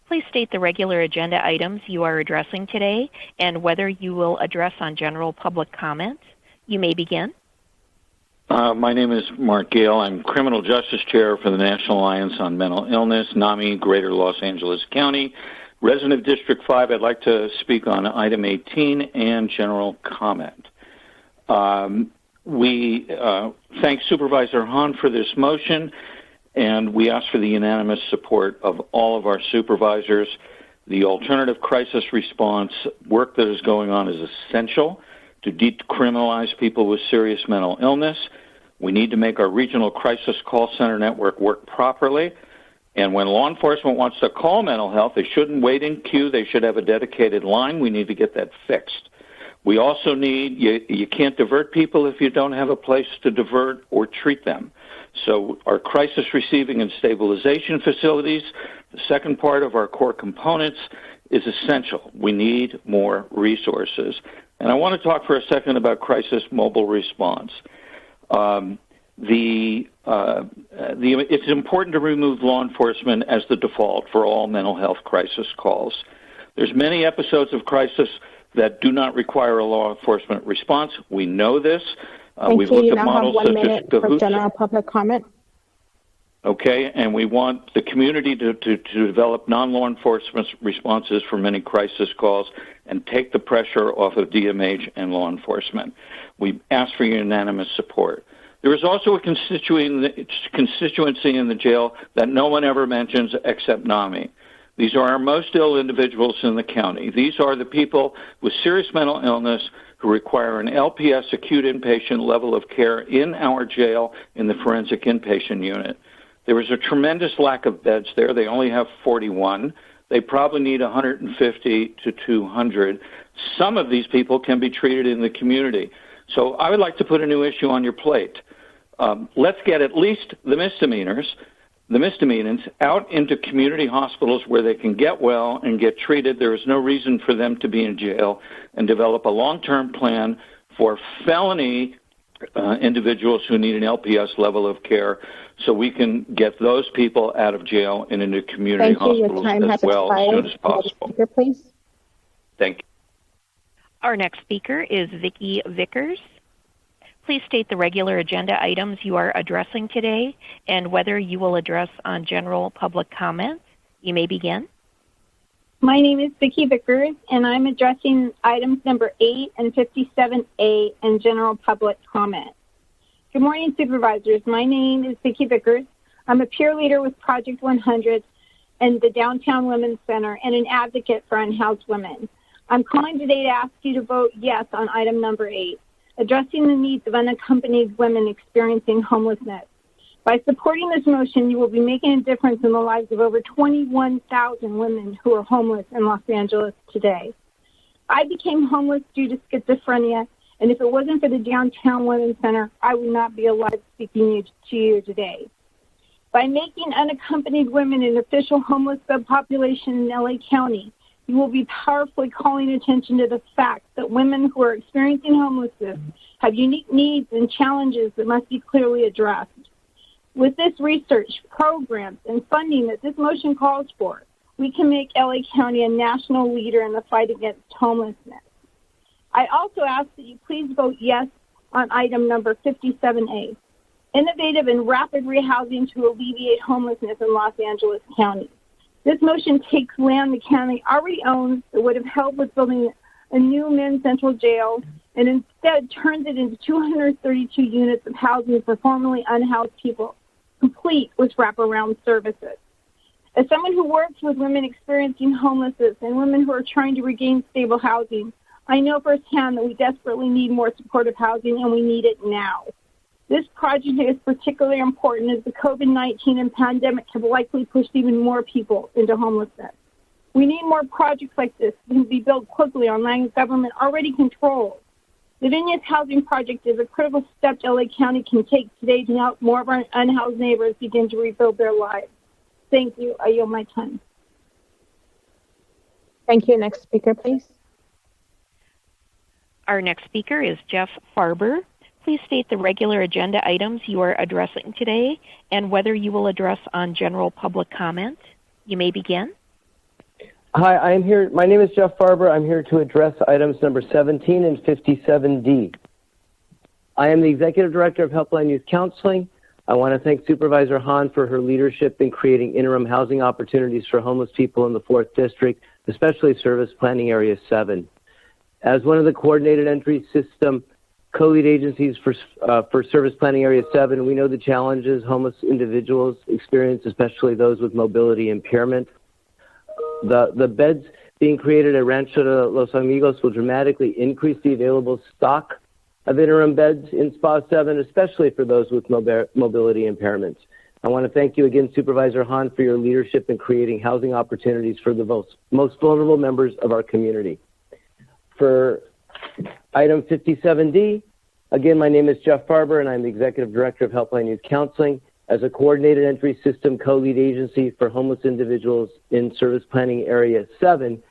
Please state the regular agenda items you are addressing today and whether you will address on general public comment. You may begin. My name is Mark Gale. I'm Criminal Justice Chair for the National Alliance on Mental Illness, NAMI, Greater Los Angeles County. Resident of District 5, I'd like to speak on item 18 and general comment. We thank Supervisor Hahn for this motion, and we ask for the unanimous support of all of our supervisors. The alternative crisis response work that is going on is essential to decriminalize people with serious mental illness. We need to make our regional crisis call center network work properly. And when law enforcement wants to call mental health, they shouldn't wait in queue. They should have a dedicated line. We need to get that fixed. We also need, you can't divert people if you don't have a place to divert or treat them. So our crisis receiving and stabilization facilities, the second part of our core components, is essential. We need more resources. And I want to talk for a second about crisis mobile response. It's important to remove law enforcement as the default for all mental health crisis calls. There's many episodes of crisis that do not require a law enforcement response. We know this. We've looked at models such as for general public comment. Okay, and we want the community to develop non-law enforcement responses for many crisis calls and take the pressure off of DMH and law enforcement. We ask for unanimous support. There is also a constituency in the jail that no one ever mentions except NAMI. These are our most ill individuals in the county. These are the people with serious mental illness who require an LPS acute inpatient level of care in our jail in the forensic inpatient unit. There is a tremendous lack of beds there. They only have 41. They probably need 150 to 200. Some of these people can be treated in the community. So I would like to put a new issue on your plate. Let's get at least the misdemeanors out into community hospitals where they can get well and get treated. There is no reason for them to be in jail, and develop a long-term plan for felony individuals who need an LPS level of care, so we can get those people out of jail and into community hospitals as well as soon as possible. Speaker, please. Thank you. Our next speaker is Vicki Vickers. Please state the regular agenda items you are addressing today and whether you will address on general public comments. You may begin. My name is Vicki Vickers, and I'm addressing items number 8 and 57A and general public comment. Good morning, supervisors. My name is Vicki Vickers. I'm a peer leader with Project 100 and the Downtown Women's Center and an advocate for unhoused women. I'm calling today to ask you to vote yes on item number 8, addressing the needs of unaccompanied women experiencing homelessness. By supporting this motion, you will be making a difference in the lives of over 21,000 women who are homeless in Los Angeles today. I became homeless due to schizophrenia, and if it wasn't for the Downtown Women's Center, I would not be alive speaking to you today. By making unaccompanied women an official homeless subpopulation in LA County, you will be powerfully calling attention to the fact that women who are experiencing homelessness have unique needs and challenges that must be clearly addressed. With this research, programs, and funding that this motion calls for, we can make LA County a national leader in the fight against homelessness. I also ask that you please vote yes on item number 57A, innovative and rapid rehousing to alleviate homelessness in Los Angeles County. This motion takes land the county already owns that would have helped with building a new men's central jail and instead turns it into 232 units of housing for formerly unhoused people, complete with wraparound services. As someone who works with women experiencing homelessness and women who are trying to regain stable housing, I know firsthand that we desperately need more supportive housing, and we need it now. This project is particularly important as the COVID-19 and pandemic have likely pushed even more people into homelessness. We need more projects like this that can be built quickly on land government already controls. The Vineyards Housing Project is a critical step LA County can take today to help more of our unhoused neighbors begin to rebuild their lives. Thank you. I yield my time. Thank you. Next speaker, please. Our next speaker is Jeff Farber. Please state the regular agenda items you are addressing today and whether you will address on general public comment. You may begin. Hi, I'm here. My name is Jeff Farber. I'm here to address items number 17 and 57D. I am the Executive Director of Helpline Youth Counseling. I want to thank Supervisor Hahn for her leadership in creating interim housing opportunities for homeless people in the 4th District, especially Service Planning Area 7. As one of the coordinated entry system co-lead agencies for Service Planning Area 7. We know the challenges homeless individuals experience, especially those with mobility impairment. The beds being created at Rancho de Los Amigos will dramatically increase the available stock of interim beds in SPA 7, especially for those with mobility impairments. I want to thank you again, Supervisor Hahn, for your leadership in creating housing opportunities for the most vulnerable members of our community. For item 57D, again, my name is Jeff Farber, and I'm the Executive Director of Helpline Youth Counseling. As a coordinated entry system co-lead agency for homeless individuals in Service Planning Area 7,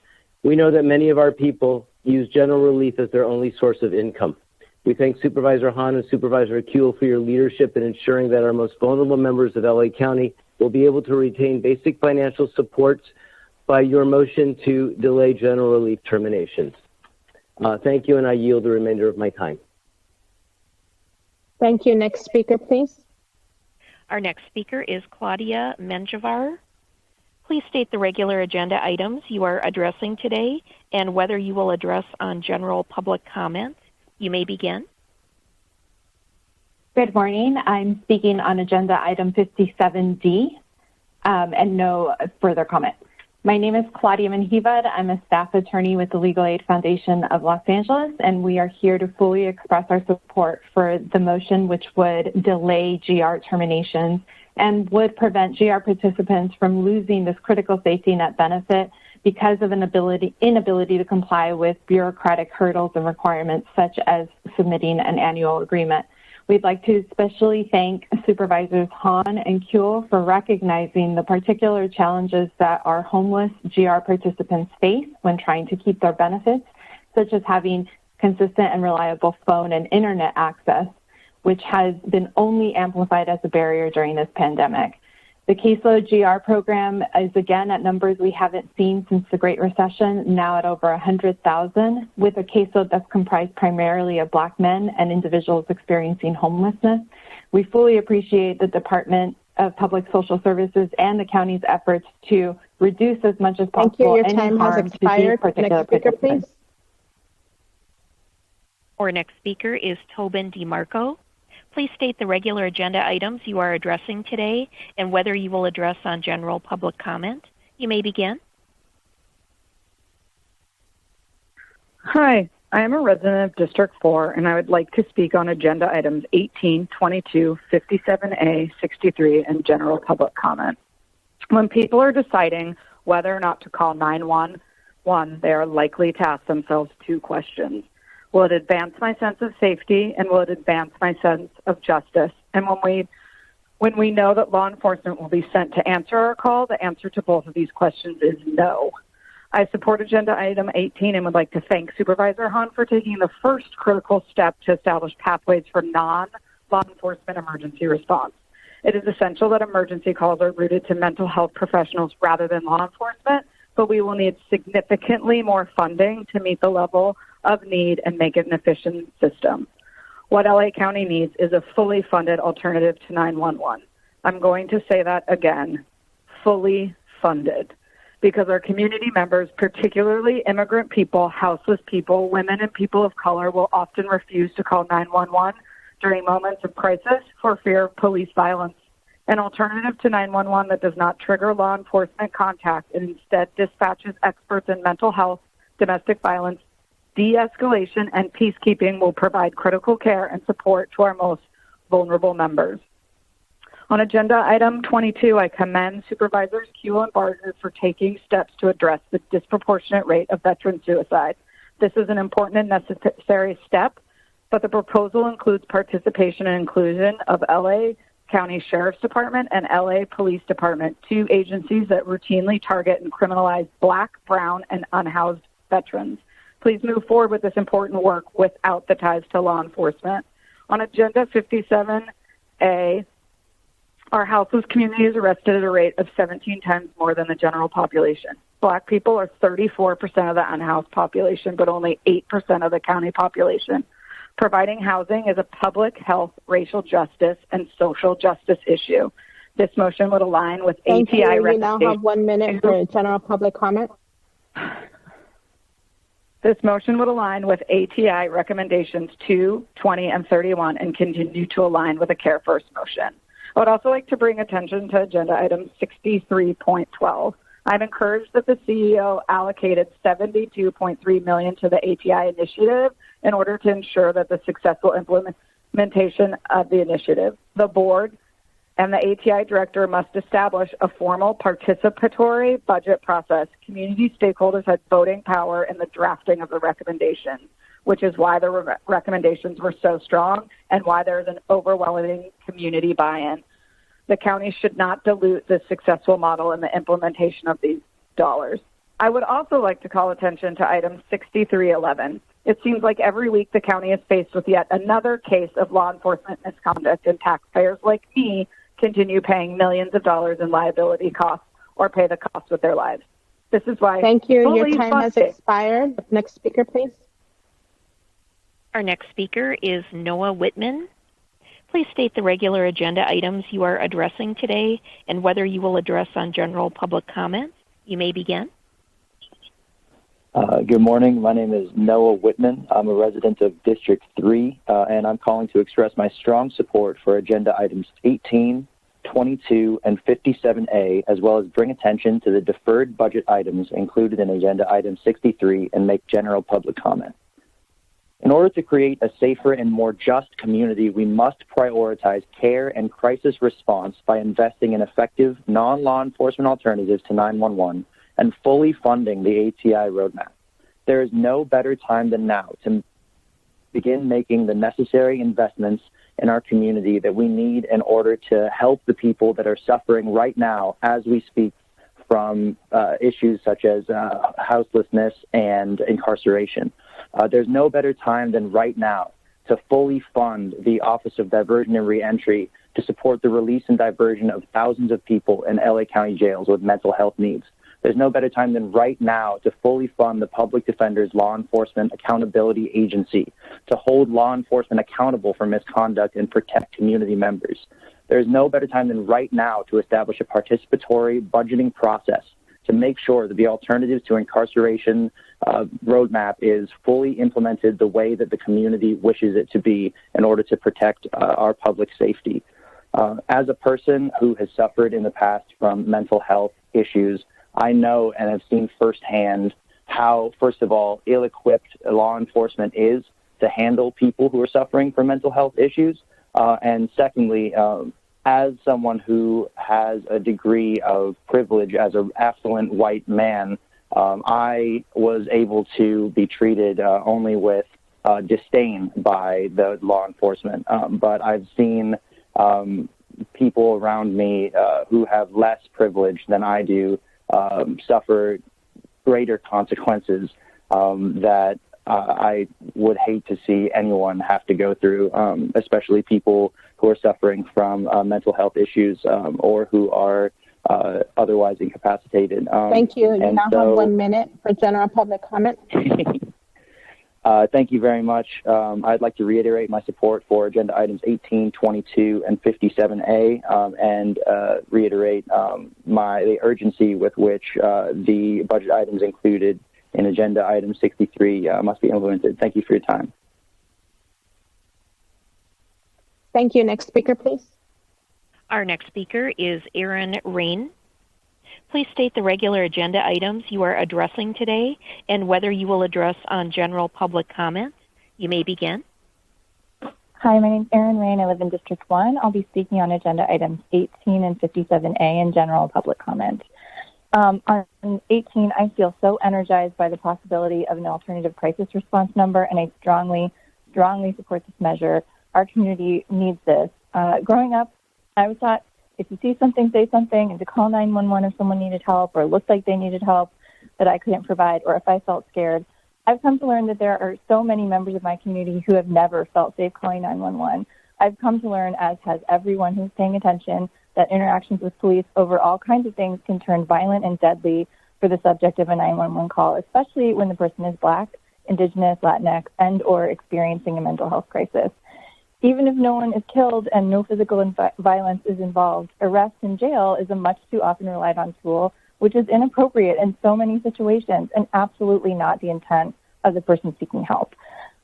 we know that many of our people use general relief as their only source of income. We thank Supervisor Hahn and Supervisor Kuehl for your leadership in ensuring that our most vulnerable members of LA County will be able to retain basic financial supports by your motion to delay general relief terminations. Thank you, and I yield the remainder of my time. Thank you. Next speaker, please. Our next speaker is Claudia Menjivar. Please state the regular agenda items you are addressing today and whether you will address on general public comment. You may begin. Good morning. I'm speaking on agenda item 57D and no further comment. My name is Claudia Menjivar. I'm a staff attorney with the Legal Aid Foundation of Los Angeles, and we are here to fully express our support for the motion which would delay GR terminations and would prevent GR participants from losing this critical safety net benefit because of an inability to comply with bureaucratic hurdles and requirements such as submitting an annual agreement. We'd like to especially thank Supervisors Hahn and Kuehl for recognizing the particular challenges that our homeless GR participants face when trying to keep their benefits, such as having consistent and reliable phone and internet access, which has been only amplified as a barrier during this pandemic. The Caseload GR program is again at numbers we haven't seen since the Great Recession, now at over 100,000, with a caseload that's comprised primarily of Black men and individuals experiencing homelessness. We fully appreciate the Department of Public Social Services and the county's efforts to reduce as much as possible Thank you. Your time has expired. Next speaker, please. Our next speaker is Tobin DeMarco. Please state the regular agenda items you are addressing today and whether you will address on general public comment. You may begin. Hi, I am a resident of District 4, and I would like to speak on agenda items 18, 22, 57A, 63, and general public comment. When people are deciding whether or not to call 911, they are likely to ask themselves two questions. Will it advance my sense of safety, and will it advance my sense of justice? And when we know that law enforcement will be sent to answer our call, the answer to both of these questions is no. I support agenda item 18 and would like to thank Supervisor Hahn for taking the first critical step to establish pathways for non-law enforcement emergency response. It is essential that emergency calls are routed to mental health professionals rather than law enforcement, but we will need significantly more funding to meet the level of need and make it an efficient system. What LA County needs is a fully funded alternative to 911. I'm going to say that again, fully funded, because our community members, particularly immigrant people, houseless people, women, and people of color, will often refuse to call 911 during moments of crisis for fear of police violence. An alternative to 911 that does not trigger law enforcement contact and instead dispatches experts in mental health, domestic violence, de-escalation, and peacekeeping will provide critical care and support to our most vulnerable members. On agenda item 22, I commend Supervisors Kuehl and Barger for taking steps to address the disproportionate rate of veteran suicide. This is an important and necessary step, but the proposal includes participation and inclusion of LA County Sheriff's Department and LA Police Department, two agencies that routinely target and criminalize Black, brown, and unhoused veterans. Please move forward with this important work without the ties to law enforcement. On agenda 57A, our houseless community is arrested at a rate of 17 times more than the general population. Black people are 34% of the unhoused population, but only 8% of the county population. Providing housing is a public health, racial justice, and social justice issue. This motion would align with Thank ATI you. We now have 1 minute for general public comment. This motion would align with ATI recommendations 2, 20, and 31 and continue to align with the Care First motion. I would also like to bring attention to agenda item 63.12. I'm encouraged that the CEO allocated $72.3 million to the ATI initiative in order to ensure that the successful implementation of the initiative. The board and the ATI director must establish a formal participatory budget process. Community stakeholders had voting power in the drafting of the recommendations, which is why the recommendations were so strong and why there is an overwhelming community buy-in. The county should not dilute the successful model in the implementation of these dollars. I would also like to call attention to item 6311. It seems like every week the county is faced with yet another case of law enforcement misconduct, and taxpayers like me continue paying millions of dollars in liability costs or pay the cost with their lives. This is why. Thank you. Your time has expired. Next speaker, please. Our next speaker is Noah Whitman. Please state the regular agenda items you are addressing today and whether you will address on general public comments. You may begin. Good morning. My name is Noah Whitman. I'm a resident of District 3, and I'm calling to express my strong support for agenda items 18, 22, and 57A, as well as bring attention to the deferred budget items included in agenda item 63 and make general public comment. In order to create a safer and more just community, we must prioritize care and crisis response by investing in effective non-law enforcement alternatives to 911 and fully funding the ATI roadmap. There is no better time than now to begin making the necessary investments in our community that we need in order to help the people that are suffering right now as we speak from issues such as houselessness and incarceration. There's no better time than right now to fully fund the Office of Diversion and Reentry to support the release and diversion of thousands of people in LA County jails with mental health needs. There's no better time than right now to fully fund the Public Defender's Law Enforcement Accountability Agency to hold law enforcement accountable for misconduct and protect community members. There's no better time than right now to establish a participatory budgeting process to make sure that the alternatives to incarceration roadmap is fully implemented the way that the community wishes it to be in order to protect our public safety. As a person who has suffered in the past from mental health issues, I know and have seen firsthand how, first of all, ill-equipped law enforcement is to handle people who are suffering from mental health issues. And secondly, as someone who has a degree of privilege as an affluent white man, I was able to be treated only with disdain by the law enforcement. But I've seen people around me who have less privilege than I do suffer greater consequences that I would hate to see anyone have to go through, especially people who are suffering from mental health issues or who are otherwise incapacitated. Thank you. You now have 1 minute for general public comment. Thank you very much. I'd like to reiterate my support for agenda items 18, 22, and 57A, and reiterate the urgency with which the budget items included in agenda item 63 must be implemented. Thank you for your time. Thank you. Next speaker, please. Our next speaker is Aaron Rain. Please state the regular agenda items you are addressing today and whether you will address on general public comments. You may begin. Hi, my name is Erin Rain. I live in District 1. I'll be speaking on agenda items 18 and 57A and general public comment. On 18, I feel so energized by the possibility of an alternative crisis response number, and I strongly support this measure. Our community needs this. Growing up, I was taught if you see something, say something, and to call 911 if someone needed help or looked like they needed help that I couldn't provide, or if I felt scared. I've come to learn that there are so many members of my community who have never felt safe calling 911. I've come to learn, as has everyone who's paying attention, that interactions with police over all kinds of things can turn violent and deadly for the subject of a 911 call, especially when the person is Black, Indigenous, Latinx, and or experiencing a mental health crisis. Even if no one is killed and no physical violence is involved, arrest and jail is a much too often relied on tool, which is inappropriate in so many situations and absolutely not the intent as a person seeking help.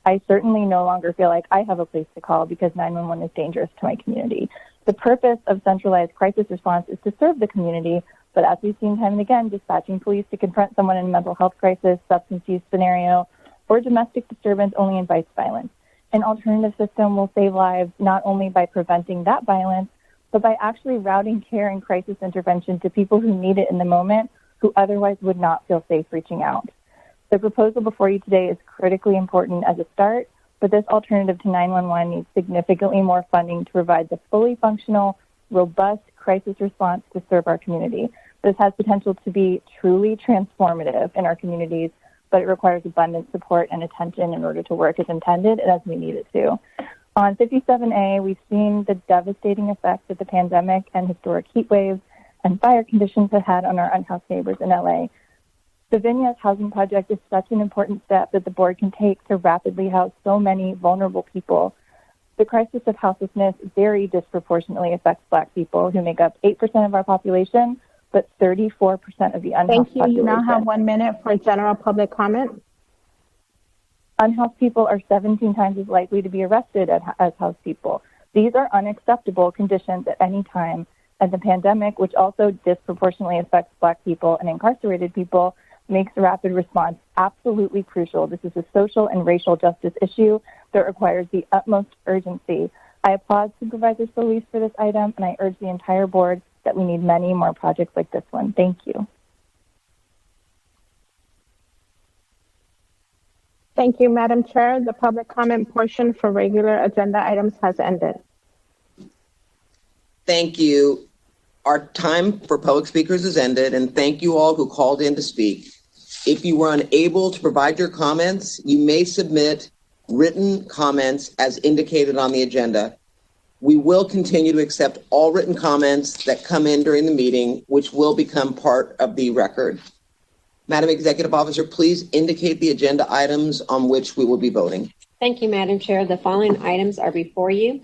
I certainly no longer feel like I have a place to call because 911 is dangerous to my community. The purpose of centralized crisis response is to serve the community, but as we've seen time and again, dispatching police to confront someone in a mental health crisis, substance use scenario, or domestic disturbance only invites violence. An alternative system will save lives not only by preventing that violence, but by actually routing care and crisis intervention to people who need it in the moment, who otherwise would not feel safe reaching out. The proposal before you today is critically important as a start, but this alternative to 911 needs significantly more funding to provide the fully functional, robust crisis response to serve our community. This has potential to be truly transformative in our communities, but it requires abundant support and attention in order to work as intended and as we need it to. On 57A, we've seen the devastating effects that the pandemic and historic heat waves and fire conditions have had on our unhoused neighbors in LA. The Vinyas Housing Project is such an important step that the board can take to rapidly house so many vulnerable people. The crisis of houselessness very disproportionately affects Black people, who make up 8% of our population, but 34% of the unhoused Thank you. population. You now have 1 minute for general public comment. Unhoused people are 17 times as likely to be arrested as housed people. These are unacceptable conditions at any time, and the pandemic, which also disproportionately affects Black people and incarcerated people, makes a rapid response absolutely crucial. This is a social and racial justice issue that requires the utmost urgency. I applaud Supervisor Solis for this item, and I urge the entire board that we need many more projects like this one. Thank you. Thank you, Madam Chair. The public comment portion for regular agenda items has ended. Thank you. Our time for public speakers has ended, and thank you all who called in to speak. If you were unable to provide your comments, you may submit written comments as indicated on the agenda. We will continue to accept all written comments that come in during the meeting, which will become part of the record. Madam Executive Officer, please indicate the agenda items on which we will be voting. Thank you, Madam Chair. The following items are before you.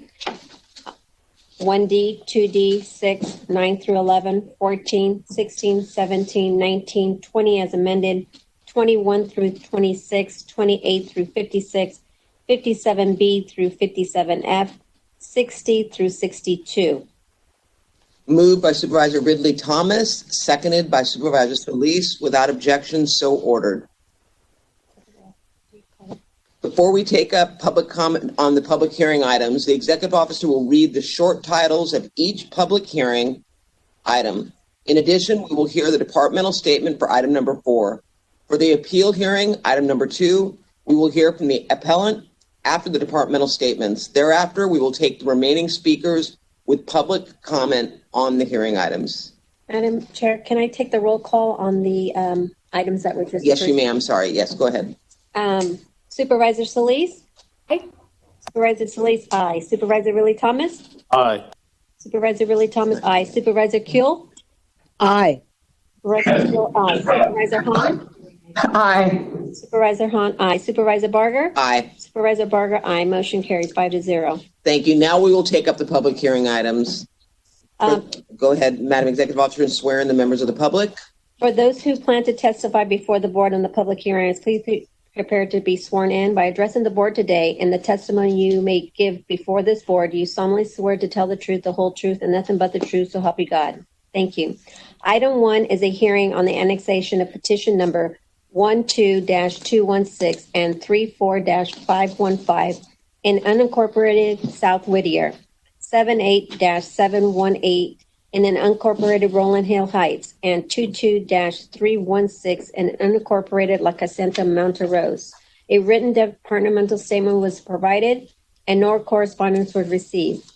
1D, 2D, 6, 9 through 11, 14, 16, 17, 19, 20 as amended, 21 through 26, 28 through 56, 57B through 57F, 60 through 62. Moved by Supervisor Ridley Thomas, seconded by Supervisor Solis. Without objection, so ordered. Before we take up public comment on the public hearing items, the executive officer will read the short titles of each public hearing item. In addition, we will hear the departmental statement for item number 4. For the appeal hearing, item number 2, we will hear from the appellant after the departmental statements. Thereafter, we will take the remaining speakers with public comment on the hearing items. Madam Chair, can I take the roll call on the items that were just Yes, you may. I'm sorry. Yes, go ahead. Supervisor Solis? Aye. Supervisor Solis, aye. Supervisor Ridley Thomas? Aye. Supervisor Ridley Thomas, aye. Supervisor Kuehl? Aye. Supervisor Kuehl, aye. Supervisor Hahn? Aye. Supervisor Hahn, aye. Supervisor Barger? Aye. Supervisor Barger, aye. Motion carries 5-0. Thank you. Now we will take up the public hearing items. Go ahead, Madam Executive Officer, and swear in the members of the public. For those who plan to testify before the board on the public hearings, please be prepared to be sworn in. By addressing the board today and the testimony you may give before this board, you solemnly swear to tell the truth, the whole truth, and nothing but the truth, so help you God. Thank you. Item 1 is a hearing on the annexation of petition number 12-216 and 34-515 in unincorporated South Whittier, 78-718 in an unincorporated Rolling Hill Heights, and 22-316 in unincorporated La Casenta Monterose. A written departmental statement was provided and no correspondence was received.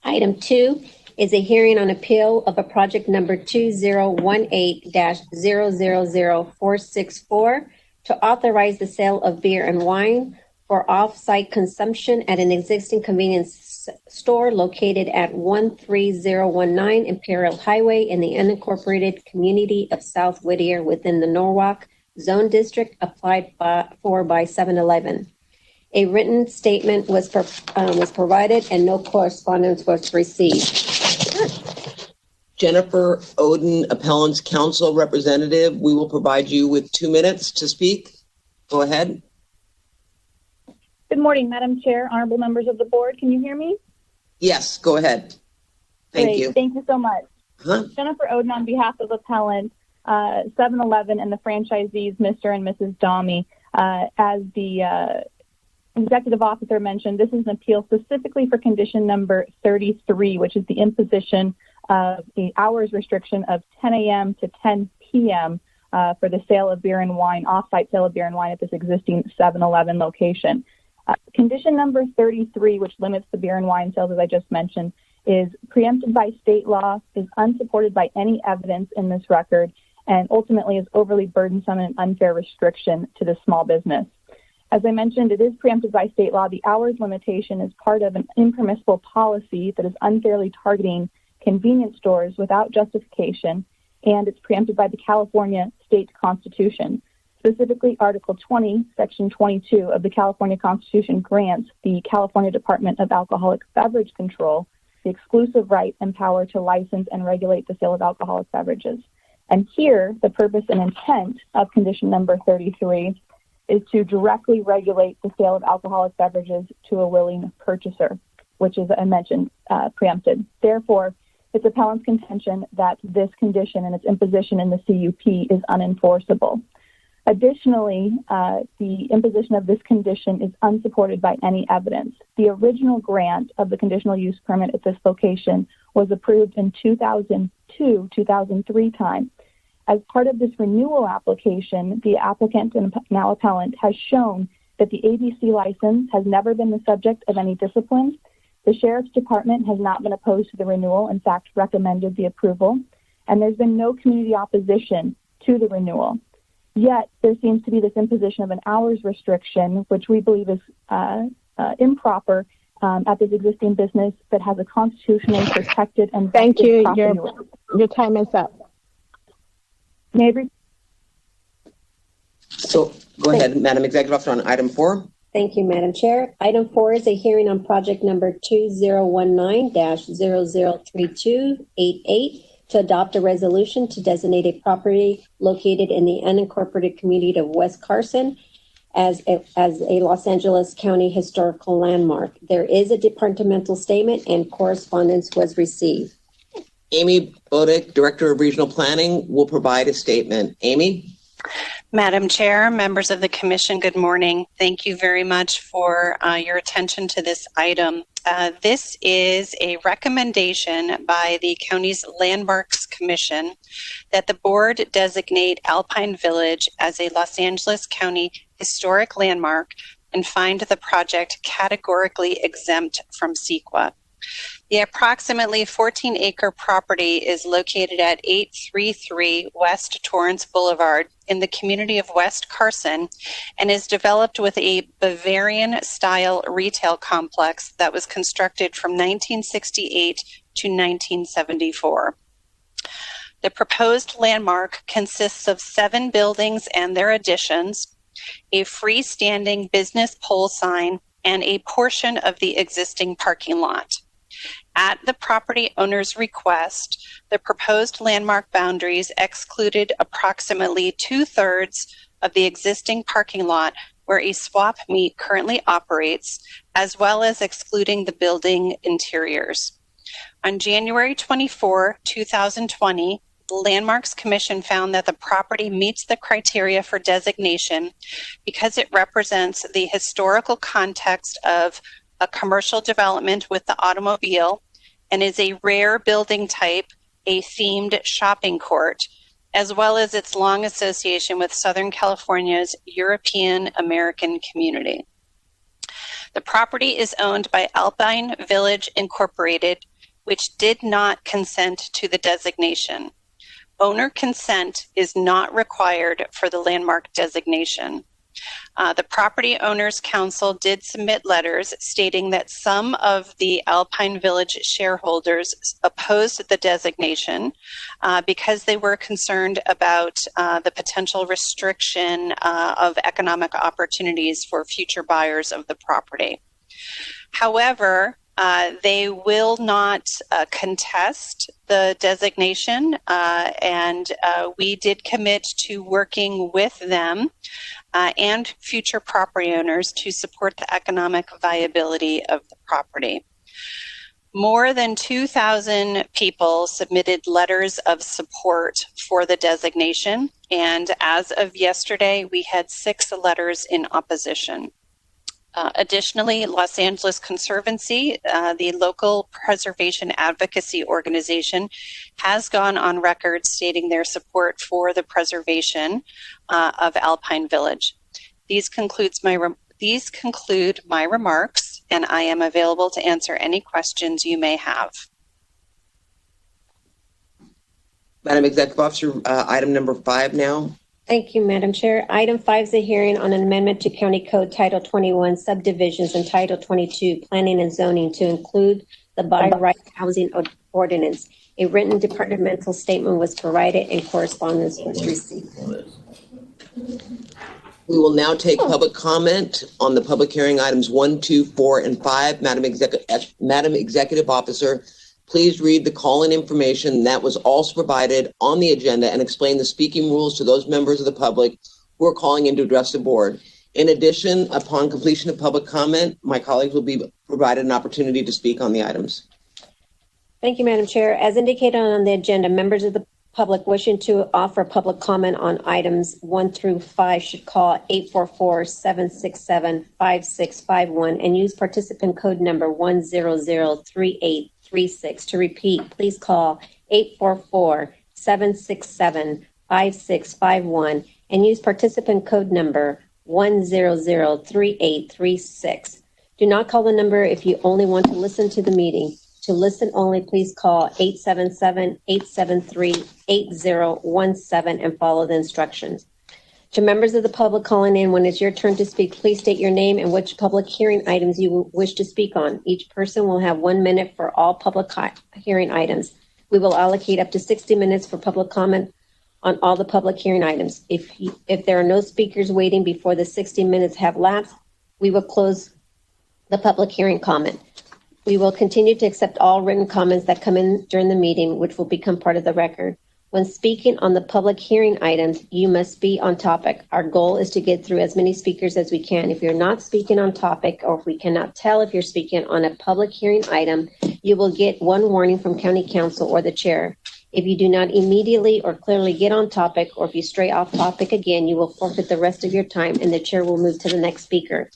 Item 2 is a hearing on appeal of a project number 2018-000464 to authorize the sale of beer and wine for off-site consumption at an existing convenience store located at 13019 Imperial Highway in the unincorporated community of South Whittier within the Norwalk Zone District, applied for by 7-Eleven. A written statement was provided and no correspondence was received. Jennifer Oden, Appellant's Counsel Representative, we will provide you with 2 minutes to speak. Go ahead. Good morning, Madam Chair, honorable members of the board. Can you hear me? Yes, go ahead. Thank Great. you. Thank you so much. Huh? Jennifer Oden on behalf of appellant 7-Eleven and the franchisees, Mr. and Mrs. Dahmy. As the executive officer mentioned, this is an appeal specifically for condition number 33, which is the imposition of the hours restriction of 10 a.m. to 10 p.m. For the sale of beer and wine, off-site sale of beer and wine at this existing 7-Eleven location. Condition number 33, which limits the beer and wine sales, as I just mentioned, is preempted by state law, is unsupported by any evidence in this record, and ultimately is overly burdensome and an unfair restriction to the small business. As I mentioned, it is preempted by state law. The hours limitation is part of an impermissible policy that is unfairly targeting convenience stores without justification, and it's preempted by the California state constitution. Specifically, Article 20, Section 22 of the California Constitution grants the California Department of Alcoholic Beverage Control the exclusive right and power to license and regulate the sale of alcoholic beverages. And here, the purpose and intent of condition number 33 is to directly regulate the sale of alcoholic beverages to a willing purchaser, which is, I mentioned, preempted. Therefore, it's appellant's contention that this condition and its imposition in the CUP is unenforceable. Additionally, the imposition of this condition is unsupported by any evidence. The original grant of the conditional use permit at this location was approved in 2002-2003 time. As part of this renewal application, the applicant and now appellant has shown that the ABC license has never been the subject of any discipline. The Sheriff's Department has not been opposed to the renewal, in fact, recommended the approval, and there's been no community opposition to the renewal. Yet, there seems to be this imposition of an hours restriction, which we believe is improper at this existing business that has a constitutionally protected and Thank you. Your time is up. So, go ahead, Madam Executive Officer, on item 4. Thank you, Madam Chair. Item 4 is a hearing on project number 2019-003288 to adopt a resolution to designate a property located in the unincorporated community of West Carson as a Los Angeles County historical landmark. There is a departmental statement and correspondence was received. Amy Bodick, Director of Regional Planning, will provide a statement. Amy? Madam Chair, members of the Commission, good morning. Thank you very much for your attention to this item. This is a recommendation by the county's Landmarks Commission that the board designate Alpine Village as a Los Angeles County historic landmark and find the project categorically exempt from CEQA. The approximately 14-acre property is located at 833 West Torrance Boulevard in the community of West Carson and is developed with a Bavarian-style retail complex that was constructed from 1968 to 1974. The proposed landmark consists of 7 buildings and their additions, a freestanding business pole sign, and a portion of the existing parking lot. At the property owner's request, the proposed landmark boundaries excluded approximately 2/3 of the existing parking lot where a swap meet currently operates, as well as excluding the building interiors. On January 24, 2020, the Landmarks Commission found that the property meets the criteria for designation because it represents the historical context of a commercial development with the automobile, and is a rare building type, a themed shopping court, as well as its long association with Southern California's European American community. The property is owned by Alpine Village Incorporated, which did not consent to the designation. Owner consent is not required for the landmark designation. The Property Owners Council did submit letters stating that some of the Alpine Village shareholders opposed the designation because they were concerned about the potential restriction of economic opportunities for future buyers of the property. However, They will not contest the designation, and we did commit to working with them and future property owners to support the economic viability of the property. More than 2,000 people submitted letters of support for the designation, and as of yesterday, we had 6 letters in opposition. Additionally, Los Angeles Conservancy, the local preservation advocacy organization, has gone on record stating their support for the preservation of Alpine Village. These conclude my remarks, and I am available to answer any questions you may have. Madam Executive Officer, item number 5 now. Thank you, Madam Chair. Item 5 is a hearing on an amendment to County Code Title 21 subdivisions and Title 22 planning and zoning to include the by right housing ordinance. A written departmental statement was provided and correspondence was received. We will now take public comment on the public hearing items 1, 2, 4, and 5. Madam Executive Officer, please read the call-in information that was also provided on the agenda and explain the speaking rules to those members of the public who are calling in to address the board. In addition, upon completion of public comment, my colleagues will be provided an opportunity to speak on the items. Thank you, Madam Chair. As indicated on the agenda, members of the public wishing to offer public comment on items 1 through 5 should call 844-767-5651 and use participant code number 1003836. To repeat, please call 844-767-5651 and use participant code number 1003836. Do not call the number if you only want to listen to the meeting. To listen only, please call 877-873-8017 and follow the instructions. To members of the public calling in, when it's your turn to speak, please state your name and which public hearing items you wish to speak on. Each person will have 1 minute for all public hearing items. We will allocate up to 60 minutes for public comment on all the public hearing items. If there are no speakers waiting before the 60 minutes have lapsed, we will close the public hearing comment. We will continue to accept all written comments that come in during the meeting, which will become part of the record. When speaking on the public hearing items, you must be on topic. Our goal is to get through as many speakers as we can. If you're not speaking on topic, or if we cannot tell if you're speaking on a public hearing item, you will get 1 warning from County Council or the chair. If you do not immediately or clearly get on topic, or if you stray off topic again, you will forfeit the rest of your time and the chair will move to the next speaker.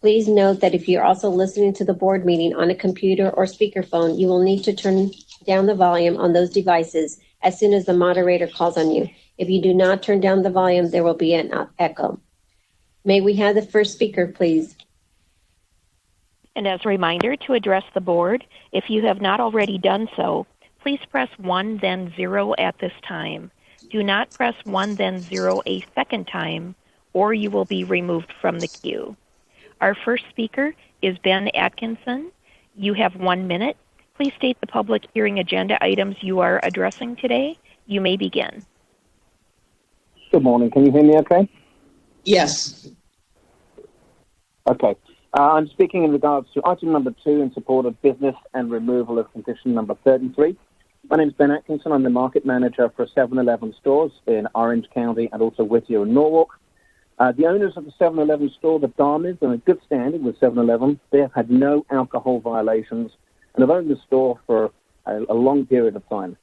Please note that if you're also listening to the board meeting on a computer or speakerphone, you will need to turn down the volume on those devices as soon as the moderator calls on you. If you do not turn down the volume, there will be an echo. May we have the first speaker, please? And as a reminder, to address the board, if you have not already done so, please press 1 then 0 at this time. Do not press 1 then 0 a second time, or you will be removed from the queue. Our first speaker is Ben Atkinson. You have 1 minute. Please state the public hearing agenda items you are addressing today. You may begin. Good morning. Can you hear me okay? Yes. Okay. I'm speaking in regards to item number 2 in support of business and removal of condition number 33. My name is Ben Atkinson. I'm the market manager for 7-Eleven stores in Orange County and also Whittier and Norwalk. The owners of the 7-Eleven store, the Dharmas, are in good standing with 7-Eleven. They have had no alcohol violations and have owned the store for a long period of time.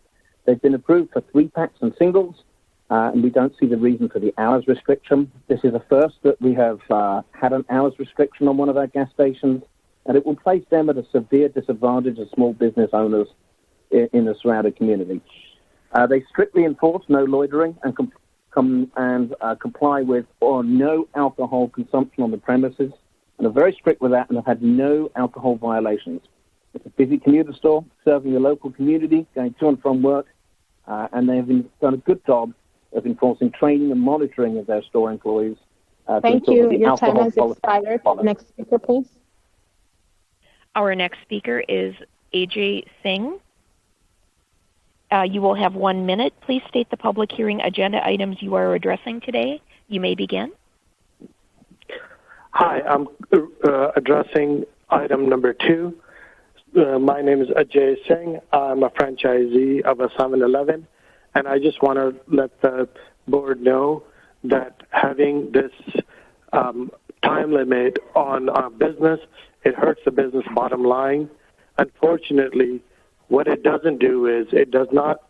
They've been approved for 3-packs and singles, and we don't see the reason for the hours restriction. This is a first that we have had an hours restriction on one of our gas stations, and it will place them at a severe disadvantage as small business owners in the surrounding community. They strictly enforce no loitering and comply with or no alcohol consumption on the premises, and are very strict with that and have had no alcohol violations. It's a busy commuter store serving the local community, going to and from work, and they have done a good job of enforcing training and monitoring of their store employees. Thank you. Your time has expired. Next speaker, please. Our next speaker is AJ Singh. You will have 1 minute. Please state the public hearing agenda items you are addressing today. You may begin. Hi, I'm addressing item number 2, My name is Ajay Singh. I'm a franchisee of a 7-Eleven, and I just want to let the board know that having this time limit on our business, it hurts the business bottom line. Unfortunately, what it doesn't do is it does not,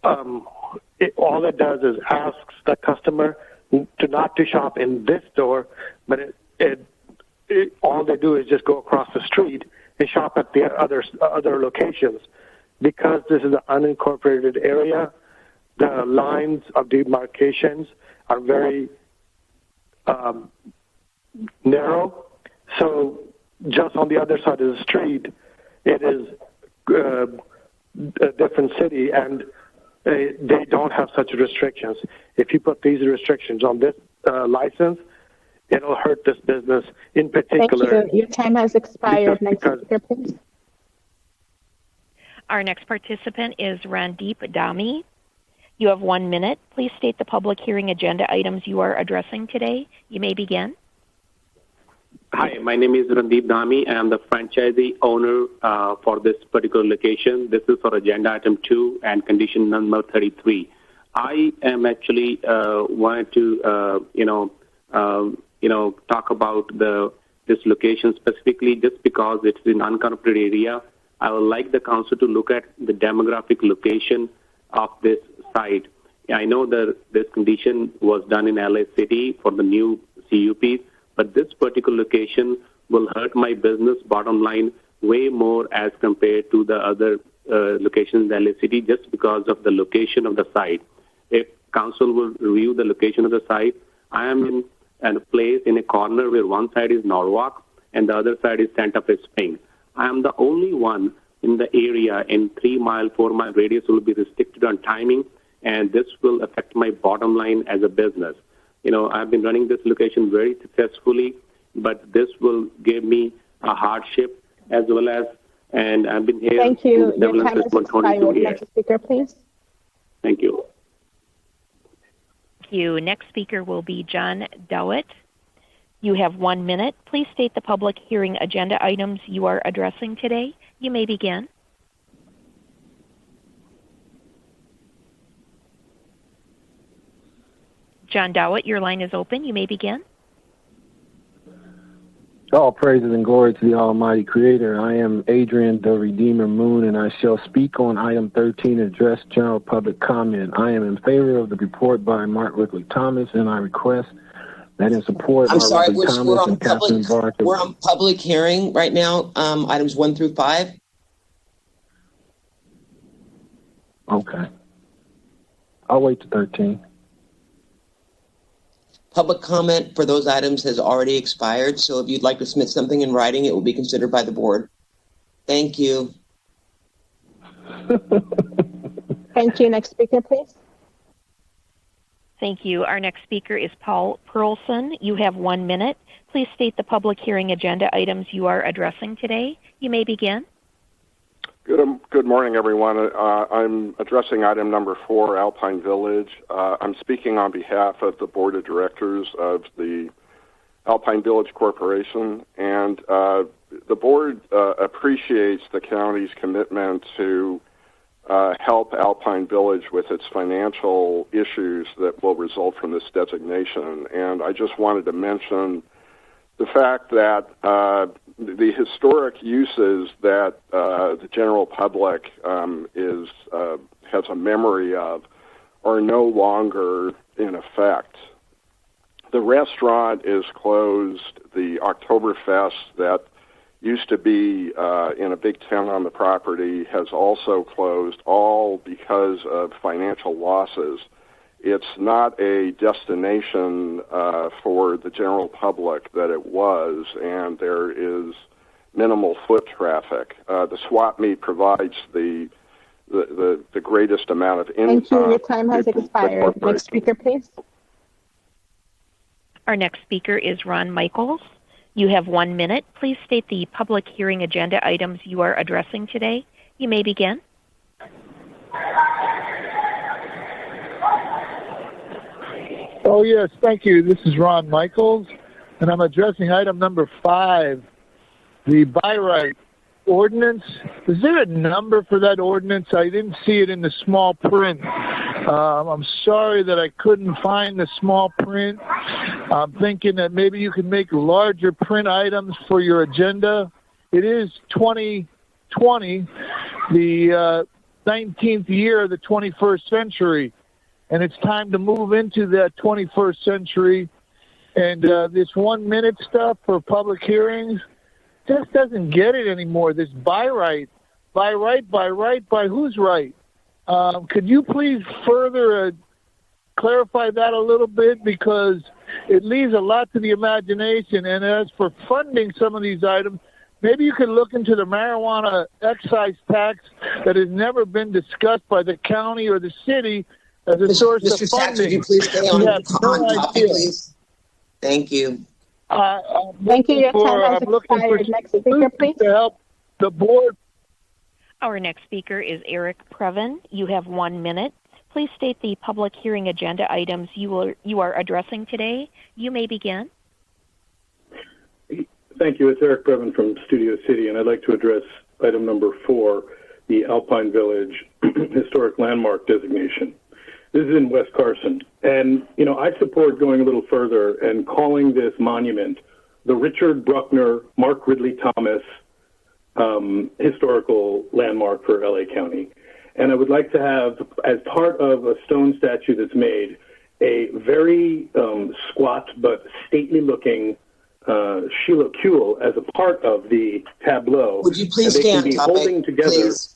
all it does is asks the customer not to shop in this store, but all they do is just go across the street and shop at the other locations. Because this is an unincorporated area, the lines of demarcations are very narrow. So just on the other side of the street, it is a different city, and they don't have such restrictions. If you put these restrictions on this license, it'll hurt this business in particular. Thank you. Your time has expired. Next speaker, please. Our next participant is Randeep Dami. You have 1 minute. Please state the public hearing agenda items you are addressing today. You may begin. Hi, my name is Randeep Dami. I am the franchisee owner for this particular location. This is for agenda item 2 and condition number 33. I am actually wanted to, talk about this location specifically just because it's in unincorporated area. I would like the council to look at the demographic location of this site. I know that this condition was done in LA City for the new CUP, but this particular location will hurt my business bottom line way more as compared to the other locations in LA City just because of the location of the site. If council will review the location of the site, I am in a place in a corner where one side is Norwalk and the other side is Santa Fe Springs. I am the only one in the area in 3 mile, 4 mile radius will be restricted on timing, and this will affect my bottom line as a business. I've been running this location very successfully, but this will give me a hardship as well as, and I've been here. Thank you. Your time has expired. Next speaker, please. Thank you. Thank you. Next speaker will be John Dowett. You have 1 minute. Please state the public hearing agenda items you are addressing today. You may begin. John Dowett, your line is open. You may begin. All praises and glory to the Almighty Creator. I am Adrian the Redeemer Moon, and I shall speak on item 13, address general public comment. I am in favor of the report by Mark Wickley Thomas, and I request that in support I'm of sorry, Wickley Thomas and Catherine Barker. we're on public hearing right now, items 1 through 5. Okay. I'll wait to 13. Public comment for those items has already expired, so if you'd like to submit something in writing, it will be considered by the board. Thank you. Thank you. Next speaker, please. Thank you. Our next speaker is Paul Perlson. You have 1 minute. Please state the public hearing agenda items you are addressing today. You may begin. Good morning, everyone. I'm addressing item number 4, Alpine Village. I'm speaking on behalf of the board of directors of the Alpine Village Corporation, and the board appreciates the county's commitment to help Alpine Village with its financial issues that will result from this designation. And I just wanted to mention the fact that the historic uses that the general public has a memory of are no longer in effect. The restaurant is closed. The Oktoberfest that used to be in a big tent on the property has also closed, all because of financial losses. It's not a destination for the general public that it was, and there is minimal foot traffic. The swap meet provides the greatest amount of income. Thank you. Your time has expired. Next speaker, please. Our next speaker is Ron Michaels. You have 1 minute. Please state the public hearing agenda items you are addressing today. You may begin. Oh, yes, thank you. This is Ron Michaels, and I'm addressing item number 5, the by right ordinance. Is there a number for that ordinance? I didn't see it in the small print. I'm sorry that I couldn't find the small print. I'm thinking that maybe you can make larger print items for your agenda. It is 2020, the 19th year of the 21st century, and it's time to move into that 21st century. And this 1 minute stuff for public hearings just doesn't get it anymore. This by right, by who's right? Could you please further clarify that a little bit, because it leaves a lot to the imagination. And as for funding some of these items, maybe you could look into the marijuana excise tax that has never been discussed by the county or the city as a source Mr. of Sachs, funding. would you please stay on topic, please? Thank you. Thank you. Your time has expired. Next speaker, please. To help the board. Our next speaker is Eric Previn. You have 1 minute. Please state the public hearing agenda items you are addressing today. You may begin. Thank you. It's Eric Previn from Studio City, and I'd like to address item number 4, the Alpine Village Historic Landmark designation. This is in West Carson. And, I support going a little further and calling this monument the Richard Bruckner, Mark Ridley Thomas historical landmark for LA County. And I would like to have, as part of a stone statue that's made, a very squat but stately-looking Sheila Kuehl as a part of the tableau. Would you please and they stay can on be topic, holding together. please?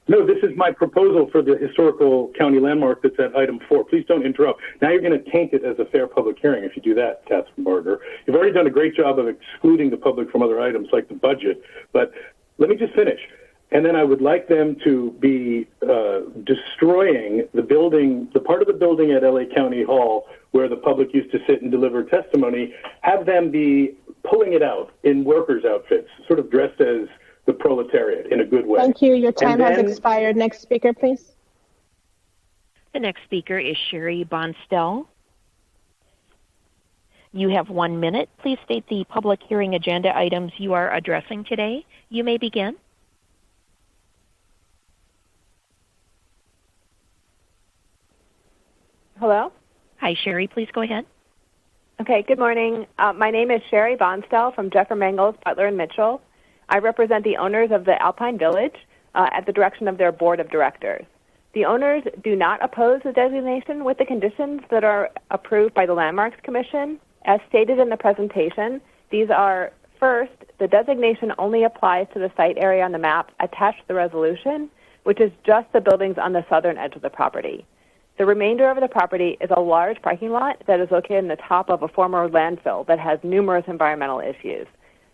No, this is my proposal for the historical county landmark that's at item 4. Please don't interrupt. Now you're going to taint it as a fair public hearing if you do that, Catherine Barger. You've already done a great job of excluding the public from other items like the budget. But let me just finish. And then I would like them to be destroying the building, the part of the building at LA County Hall where the public used to sit and deliver testimony, have them be pulling it out in workers' outfits, sort of dressed as the proletariat in a good way. Thank you. Your time has expired. Next speaker, please. The next speaker is Sherry Bonstell. You have 1 minute. Please state the public hearing agenda items you are addressing today. You may begin. Hello? Hi, Sherry. Please go ahead. Okay, good morning. My name is Sherry Bonstell from Jeffer Mangels, Butler, and Mitchell. I represent the owners of the Alpine Village at the direction of their board of directors. The owners do not oppose the designation with the conditions that are approved by the Landmarks Commission. As stated in the presentation, these are, first, the designation only applies to the site area on the map attached to the resolution, which is just the buildings on the southern edge of the property. The remainder of the property is a large parking lot that is located in the top of a former landfill that has numerous environmental issues.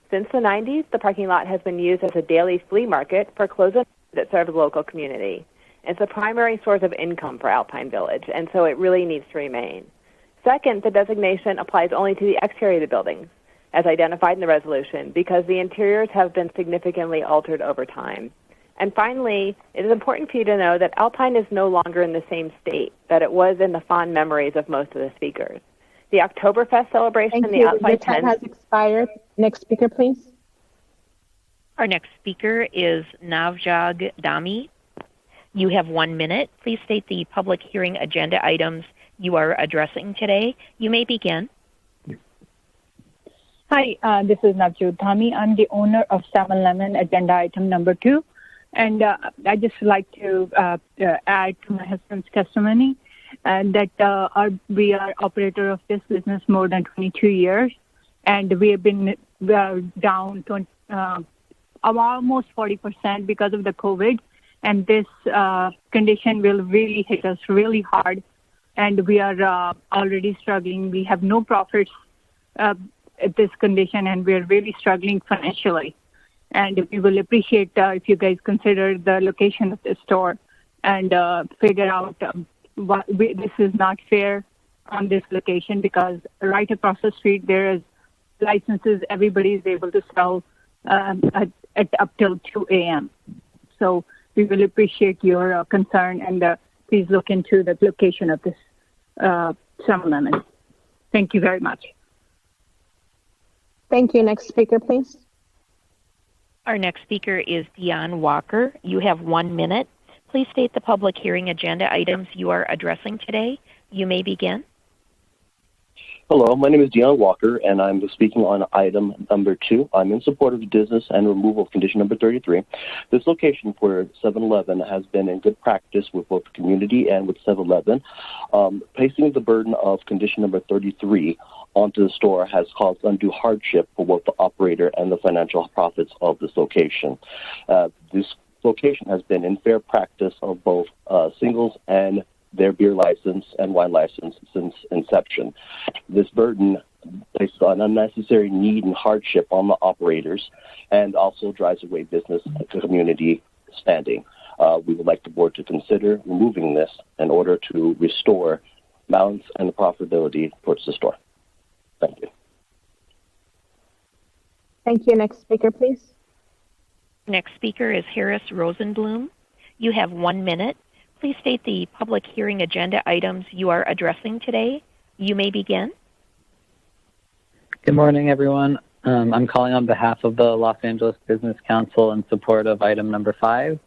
Since the 90s, the parking lot has been used as a daily flea market for clothes that serve the local community. It's a primary source of income for Alpine Village, and so it really needs to remain. Second, the designation applies only to the exterior of the buildings, as identified in the resolution, because the interiors have been significantly altered over time. And finally, it is important for you to know that Alpine is no longer in the same state that it was in the fond memories of most of the speakers. The Oktoberfest celebration Thank and the you. outside Your time tent. has expired. Next speaker, please. Our next speaker is Navjag Dami. You have 1 minute. Please state the public hearing agenda items you are addressing today. You may begin. Hi, this is Navjot Dhami. I'm the owner of Salmon Lemon, agenda item number 2. And I just like to add to my husband's testimony that we are operator of this business more than 22 years. And we have been down to almost 40% because of the COVID. And this condition will really hit us really hard. And we are already struggling. We have no profits at this condition, and we're really struggling financially. And we will appreciate if you guys consider the location of the store and figure out this is not fair on this location, because right across the street there is licenses. Everybody is able to sell at up till 2 a.m. So we will appreciate your concern, and please look into the location of this Salmon Lemon. Thank you very much. Thank you. Next speaker, please. Our next speaker is Dion Walker. You have 1 minute. Please state the public hearing agenda items you are addressing today. You may begin. Hello, my name is Dion Walker, and I'm speaking on item number 2. I'm in support of the business and removal of condition number 33. This location for 7-Eleven has been in good practice with both the community and with 7-Eleven. Placing the burden of condition number 33 onto the store has caused undue hardship for both the operator and the financial profits of this location. This location has been in fair practice of both singles and their beer license and wine license since inception. This burden places an unnecessary need and hardship on the operators and also drives away business and community standing. We would like the board to consider removing this in order to restore balance and profitability towards the store. Thank you. Thank you. Next speaker, please. Next speaker is Harris Rosenblum. You have 1 minute. Please state the public hearing agenda items you are addressing today. You may begin. Good morning, everyone. I'm calling on behalf of the Los Angeles Business Council in support of item number 5.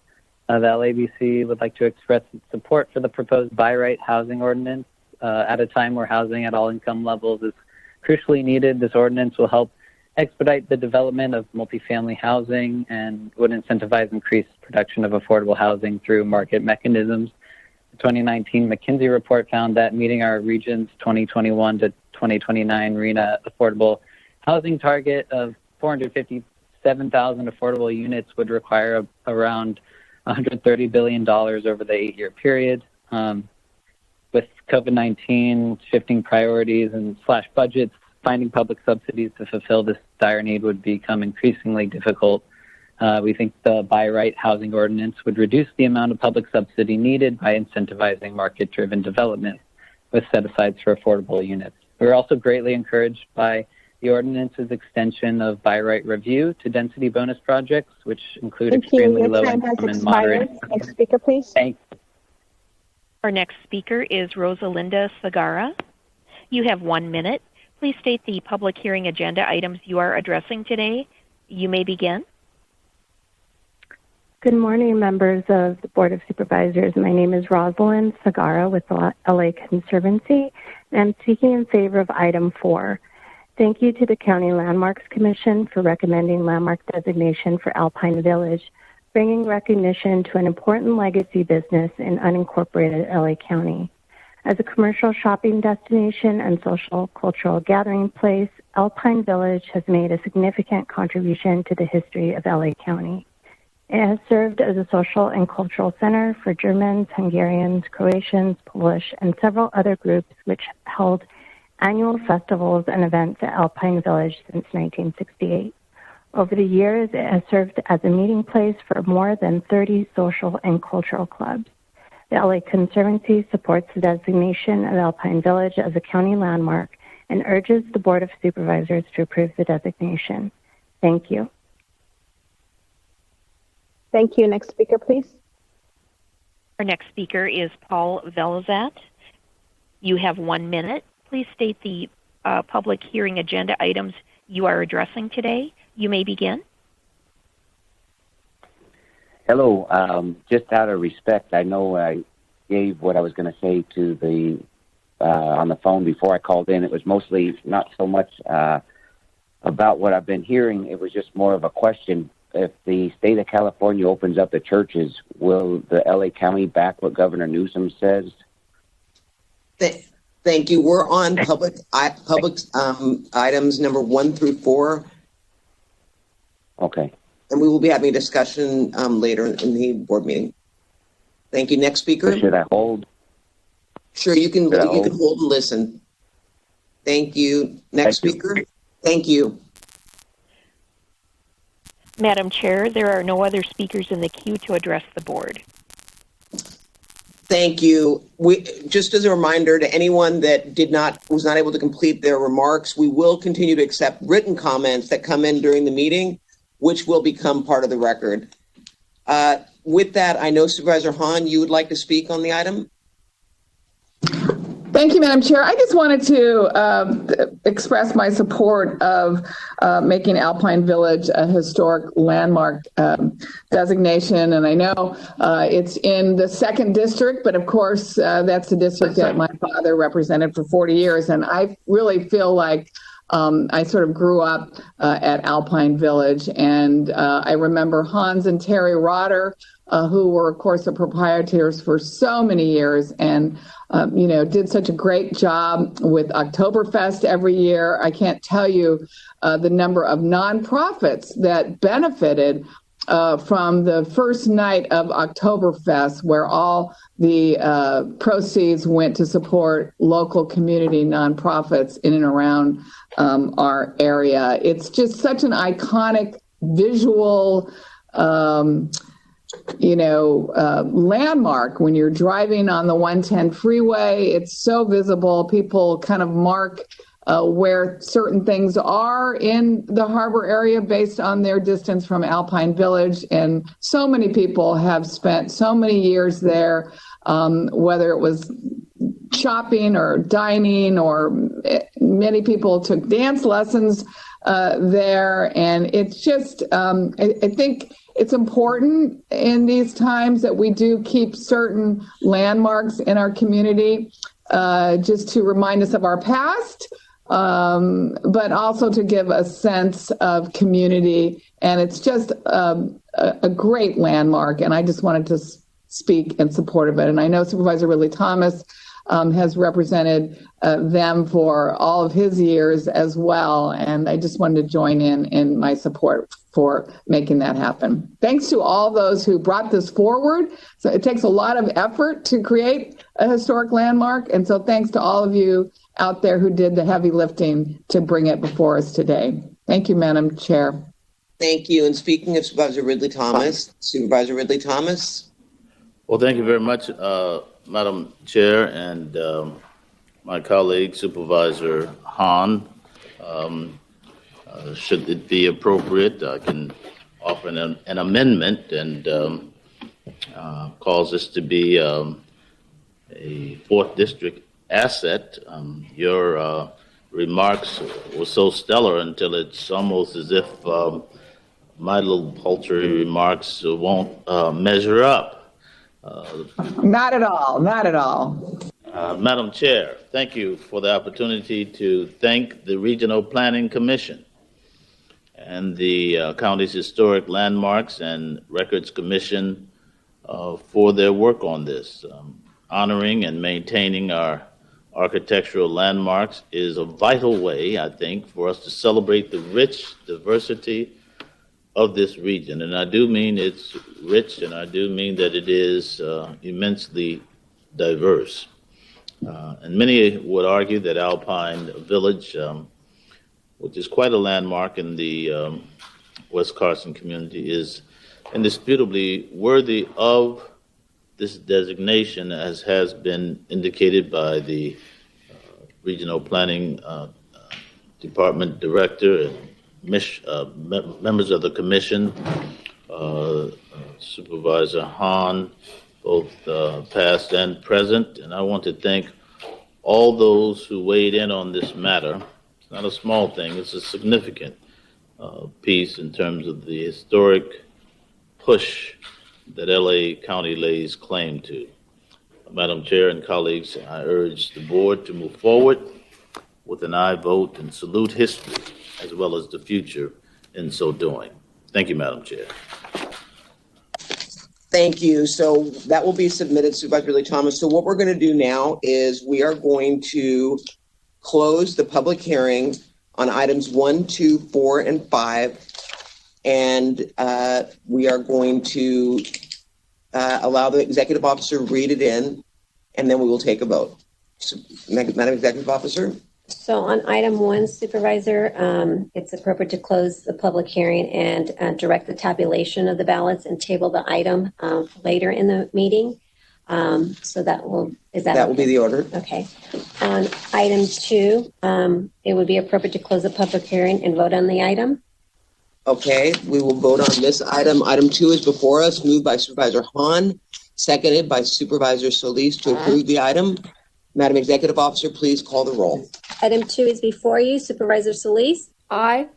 The LABC would like to express its support for the proposed buy-right housing ordinance. At a time where housing at all income levels is crucially needed, this ordinance will help expedite the development of multifamily housing and would incentivize increased production of affordable housing through market mechanisms. The 2019 McKinsey report found that meeting our region's 2021 to 2029 RENA affordable housing target of 457,000 affordable units would require around $130 billion over the 8-year period. With COVID-19 shifting priorities and slash budgets, finding public subsidies to fulfill this dire need would become increasingly difficult. We think the buy-right housing ordinance would reduce the amount of public subsidy needed by incentivizing market-driven development with set-asides for affordable units. We're also greatly encouraged by the ordinance's extension of buy-right review to density bonus projects, which include extremely low income and moderate. Next speaker, please. Thanks. Our next speaker is Rosalinda Sagara. You have 1 minute. Please state the public hearing agenda items you are addressing today. You may begin. Good morning, members of the Board of Supervisors. My name is Rosalind Sagara with the LA Conservancy, and I'm speaking in favor of item 4. Thank you to the County Landmarks Commission for recommending landmark designation for Alpine Village, bringing recognition to an important legacy business in unincorporated LA County. As a commercial shopping destination and social cultural gathering place, Alpine Village has made a significant contribution to the history of LA County. It has served as a social and cultural center for Germans, Hungarians, Croatians, Polish, and several other groups which held annual festivals and events at Alpine Village since 1968. Over the years, it has served as a meeting place for more than 30 social and cultural clubs. The LA Conservancy supports the designation of Alpine Village as a county landmark and urges the Board of Supervisors to approve the designation. Thank you. Thank you. Next speaker, please. Our next speaker is Paul Velazat. You have 1 minute. Please state the public hearing agenda items you are addressing today. You may begin. Hello. Just out of respect, I know I gave what I was going to say to the on the phone before I called in. It was mostly not so much about what I've been hearing. It was just more of a question. If the state of California opens up the churches, will the LA County back what Governor Newsom says? Thank you. We're on public items number 1 through 4. Okay. And we will be having a discussion later in the board meeting. Thank you. Next speaker. So should I hold? Sure, you can hold and listen. Thank you. Next speaker. Thank you. Madam Chair, there are no other speakers in the queue to address the board. Thank you. Just as a reminder to anyone that was not able to complete their remarks, we will continue to accept written comments that come in during the meeting, which will become part of the record. With that, I know Supervisor Hahn, you would like to speak on the item? Thank you, Madam Chair. I just wanted to express my support of making Alpine Village a historic landmark designation. And I know it's in the 2nd district, but of course, that's the district that my father represented for 40 years. And I really feel like I sort of grew up at Alpine Village, and I remember Hans and Terry Rotter, who were, of course, the proprietors for so many years, and did such a great job with Oktoberfest every year. I can't tell you the number of nonprofits that benefited from the first night of Oktoberfest, where all the proceeds went to support local community nonprofits in and around our area. It's just such an iconic visual landmark when you're driving on the 110 freeway. It's so visible. People kind of mark where certain things are in the harbor area based on their distance from Alpine Village. And so many people have spent so many years there, whether it was shopping or dining, or many people took dance lessons there. And it's just, I think it's important in these times that we do keep certain landmarks in our community, just to remind us of our past, but also to give a sense of community. And it's just a great landmark. And I just wanted to speak in support of it. And I know Supervisor Ridley Thomas has represented them for all of his years as well. And I just wanted to join in my support for making that happen. Thanks to all those who brought this forward. So it takes a lot of effort to create a historic landmark. And so thanks to all of you out there who did the heavy lifting to bring it before us today. Thank you, Madam Chair. Thank you. And speaking of Supervisor Ridley Thomas, Supervisor Ridley Thomas. Well, thank you very much, Madam Chair, and my colleague, Supervisor Hahn. Should it be appropriate, I can offer an amendment and cause this to be a 4th District asset. Your remarks were so stellar until it's almost as if my little paltry remarks won't measure up. Not at all, not at all. Madam Chair, thank you for the opportunity to thank the Regional Planning Commission and the county's Historic Landmarks and Records Commission for their work on this. Honoring and maintaining our architectural landmarks is a vital way, I think, for us to celebrate the rich diversity of this region. And I do mean it's rich, and I do mean that it is immensely diverse. And many would argue that Alpine Village, which is quite a landmark in the West Carson community, is indisputably worthy of this designation, as has been indicated by the Regional Planning Department Director and members of the Commission, Supervisor Hahn, both past and present. And I want to thank all those who weighed in on this matter. It's not a small thing, it's a significant piece in terms of the historic push that LA County lays claim to. Madam Chair and colleagues, I urge the board to move forward with an aye vote and salute history as well as the future in so doing. Thank you, Madam Chair. Thank you. So that will be submitted, Supervisor Ridley Thomas. So what we're going to do now is we are going to close the public hearing on items 1, 2, 4, and 5. And we are going to allow the executive officer to read it in, and then we will take a vote. So, Madam Executive Officer. So on item 1, Supervisor, it's appropriate to close the public hearing and direct the tabulation of the ballots and table the item later in the meeting. So that will, that will be the order. Okay. On item 2, it would be appropriate to close the public hearing and vote on the item. Okay, we will vote on this item. Item 2 is before us, moved by Supervisor Hahn, seconded by Supervisor Solis to approve the item. Madam Executive Officer, please call the roll. Item 2 is before you. Supervisor Solis? Aye.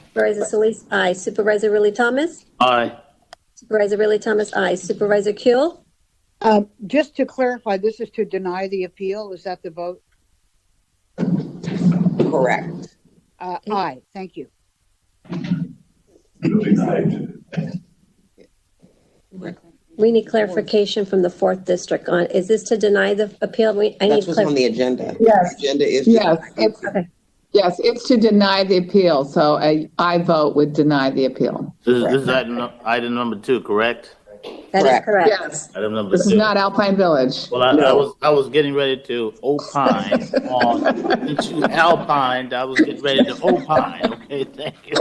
Supervisor Solis? Aye. Supervisor Ridley Thomas? Aye. Supervisor Ridley Thomas? Aye. Supervisor Kuehl? Just to clarify, this is to deny the appeal. Is that the vote? Correct. Aye. Thank you. We need clarification from the 4th District on, is this to deny the appeal? That's what's on the agenda. Yes. The agenda is Yes, it's to deny the appeal. So I vote would deny the appeal. This is item number 2, correct? That is correct. Yes. Item number This 2. is not Alpine Village. Well, I was getting ready to opine on since you alpined. I was getting ready to opine. Okay, thank you.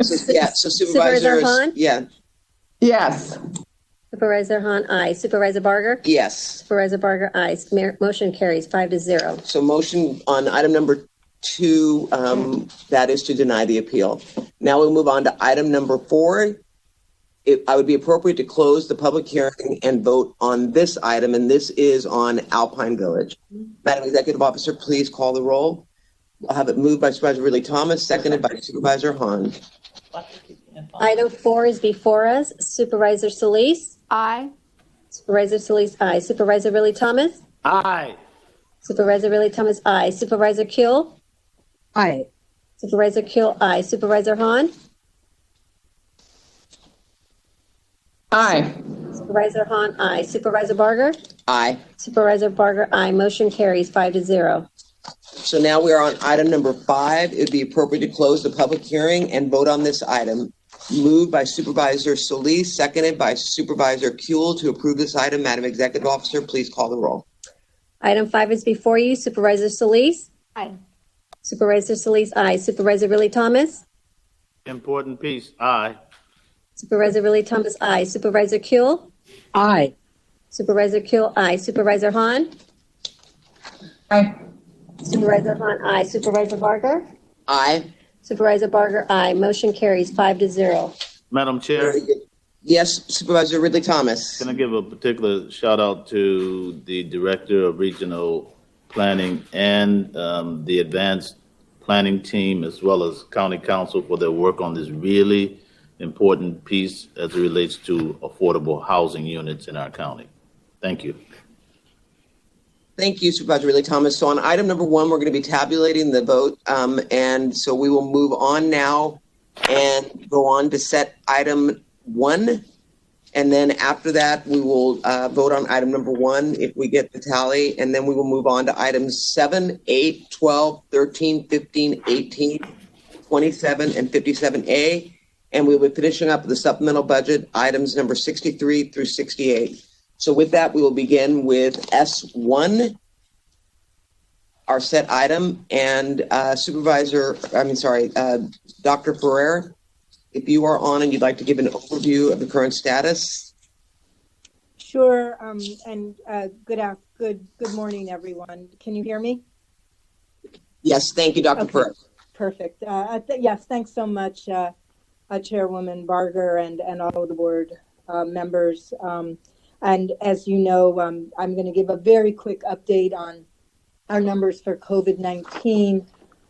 So supervisors. Hahn? Yeah. Yes. Supervisor Hahn? Aye. Supervisor Barger? Yes. Supervisor Barger? Aye. Motion carries 5-0. So motion on item number 2, that is to deny the appeal. Now we'll move on to item number 4. I would be appropriate to close the public hearing and vote on this item, and this is on Alpine Village. Madam Executive Officer, please call the roll. I'll have it moved by Supervisor Ridley Thomas, seconded by Supervisor Hahn. Item 4 is before us. Supervisor Solis? Aye. Supervisor Solis? Aye. Supervisor Ridley Thomas? Aye. Supervisor Ridley Thomas? Aye. Supervisor Kuehl? Aye. Supervisor Kuehl? Aye. Supervisor Hahn? Aye. Supervisor Hahn? Aye. Supervisor Barger? Aye. Supervisor Barger? Aye. Motion carries 5-0. So now we are on item number 5. It would be appropriate to close the public hearing and vote on this item. Moved by Supervisor Solis, seconded by Supervisor Kuehl to approve this item. Madam Executive Officer, please call the roll. Item 5 is before you. Supervisor Solis? Aye. Supervisor Solis? Aye. Supervisor Ridley Thomas? Important piece. Aye. Supervisor Ridley Thomas? Aye. Supervisor Kuehl? Aye. Supervisor Kuehl? Aye. Supervisor Hahn? Aye. Supervisor Hahn? Aye. Supervisor Barger? Aye. Supervisor Barger? Aye. Motion carries 5-0. Madam Chair, Yes, Supervisor Ridley Thomas. can I give a particular shout out to the Director of Regional Planning and the Advanced Planning Team, as well as County Council, for their work on this really important piece as it relates to affordable housing units in our county. Thank you. Thank you, Supervisor Ridley Thomas. So on item number 1, we're going to be tabulating the vote. And so we will move on now and go on to set item 1. And then after that, we will vote on item number 1 if we get the tally. And then we will move on to items 7, 8, 12, 13, 15, 18, 27, and 57A. And we'll be finishing up the supplemental budget items number 63 through 68. So with that, we will begin with S1, our set item, and Dr. Ferrer, if you are on and you'd like to give an overview of the current status. Sure, and good morning, everyone. Can you hear me? Yes, thank you, Dr. Ferrer. Perfect. Yes, thanks so much, Chairwoman Barger and all of the board members. And as you know, I'm going to give a very quick update on our numbers for COVID-19,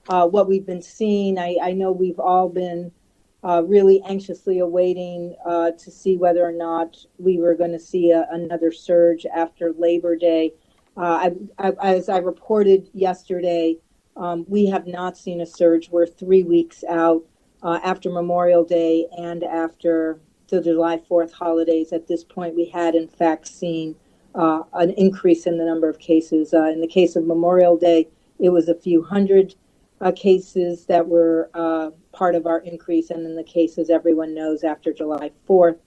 what we've been seeing. I know we've all been really anxiously awaiting to see whether or not we were going to see another surge after Labor Day. As I reported yesterday, we have not seen a surge. We're 3 weeks out after Memorial Day and after the July 4th holidays. At this point, we had in fact seen an increase in the number of cases. In the case of Memorial Day, it was a few hundred cases that were part of our increase. And in the cases everyone knows after July 4th,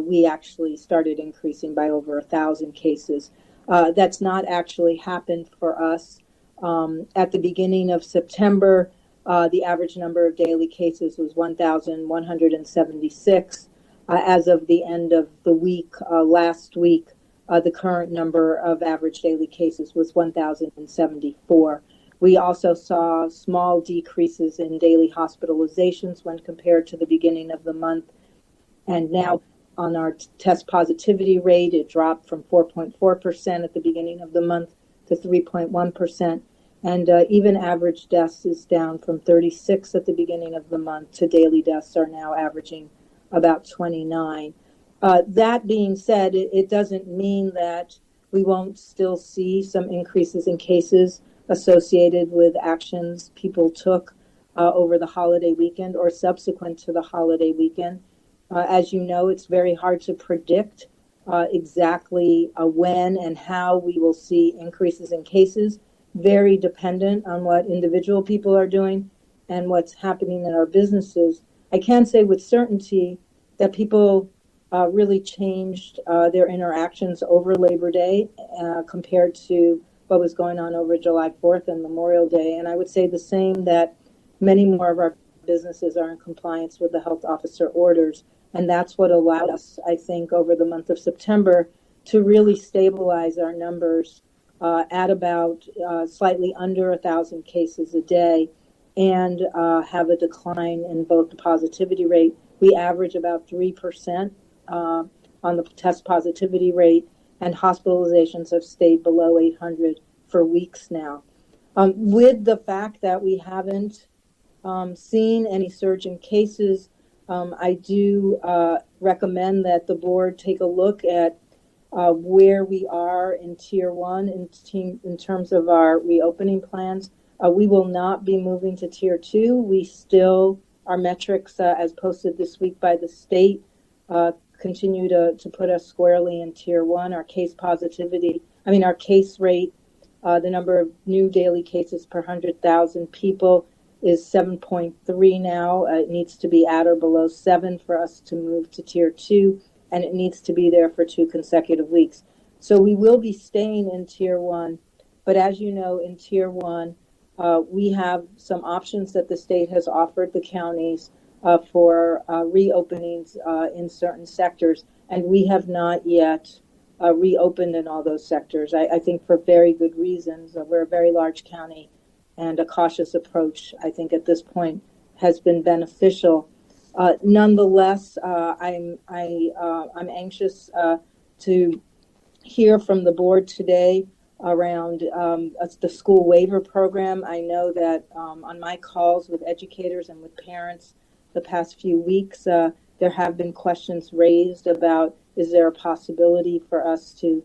we actually started increasing by over 1,000 cases. That's not actually happened for us. At the beginning of September, the average number of daily cases was 1,176. As of the end of the week, last week, the current number of average daily cases was 1,074. We also saw small decreases in daily hospitalizations when compared to the beginning of the month. And now on our test positivity rate, it dropped from 4.4% at the beginning of the month to 3.1%. And even average deaths is down from 36 at the beginning of the month to daily deaths are now averaging about 29. That being said, it doesn't mean that we won't still see some increases in cases associated with actions people took over the holiday weekend or subsequent to the holiday weekend. As you know, it's very hard to predict exactly when and how we will see increases in cases, very dependent on what individual people are doing and what's happening in our businesses. I can say with certainty that people really changed their interactions over Labor Day compared to what was going on over July 4th and Memorial Day. And I would say the same that many more of our businesses are in compliance with the health officer orders. And that's what allowed us, I think, over the month of September to really stabilize our numbers at about slightly under 1,000 cases a day and have a decline in both the positivity rate. We average about 3% on the test positivity rate, and hospitalizations have stayed below 800 for weeks now. With the fact that we haven't seen any surge in cases, I do recommend that the board take a look at where we are in Tier 1 in terms of our reopening plans. We will not be moving to Tier 2. We still, our metrics as posted this week by the state, continue to put us squarely in Tier 1. Our case rate, the number of new daily cases per 100,000 people is 7.3 now. It needs to be at or below 7 for us to move to Tier 2, and it needs to be there for 2 consecutive weeks. So we will be staying in Tier 1, but as you know, in Tier 1, we have some options that the state has offered the counties for reopenings in certain sectors, and we have not yet reopened in all those sectors. I think for very good reasons. We're a very large county, and a cautious approach, I think, at this point has been beneficial. Nonetheless, I'm anxious to hear from the board today around the school waiver program. I know that on my calls with educators and with parents the past few weeks, there have been questions raised about, is there a possibility for us to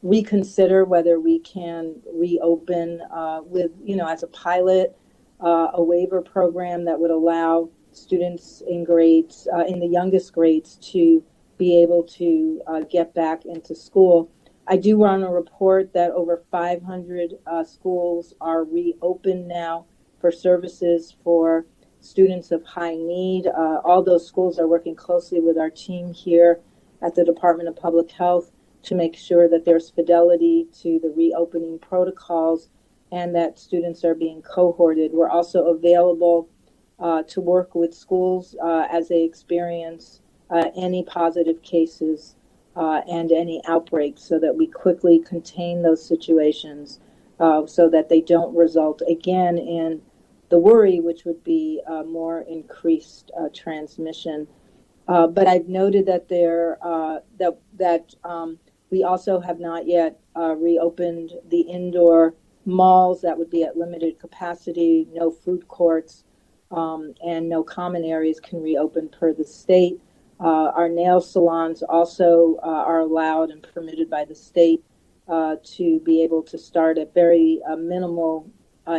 reconsider whether we can reopen with, as a pilot, a waiver program that would allow students in grades, in the youngest grades, to be able to get back into school. I do want to report that over 500 schools are reopened now for services for students of high need. All those schools are working closely with our team here at the Department of Public Health to make sure that there's fidelity to the reopening protocols and that students are being cohorted. We're also available to work with schools as they experience any positive cases and any outbreaks so that we quickly contain those situations so that they don't result again in the worry, which would be more increased transmission. But I've noted that we also have not yet reopened the indoor malls that would be at limited capacity. No food courts and no common areas can reopen per the state. Our nail salons also are allowed and permitted by the state to be able to start at very minimal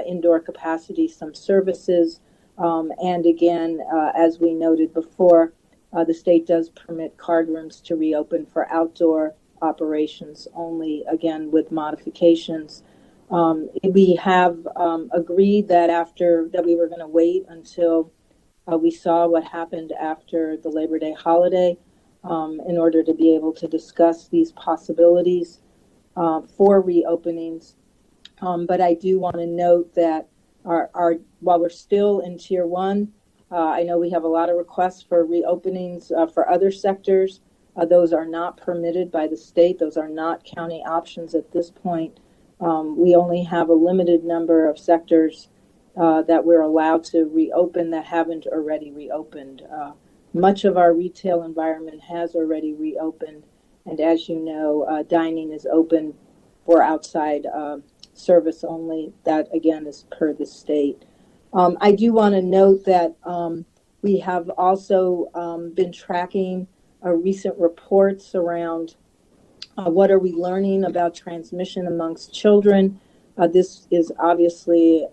indoor capacity, some services. And again, as we noted before, the state does permit card rooms to reopen for outdoor operations only, again, with modifications. We have agreed that we were going to wait until we saw what happened after the Labor Day holiday in order to be able to discuss these possibilities for reopenings. But I do want to note that while we're still in Tier 1, I know we have a lot of requests for reopenings for other sectors. Those are not permitted by the state. Those are not county options at this point. We only have a limited number of sectors that we're allowed to reopen that haven't already reopened. Much of our retail environment has already reopened. And as you know, dining is open for outside service only. That, again, is per the state. I do want to note that we have also been tracking recent reports around what are we learning about transmission amongst children. This is obviously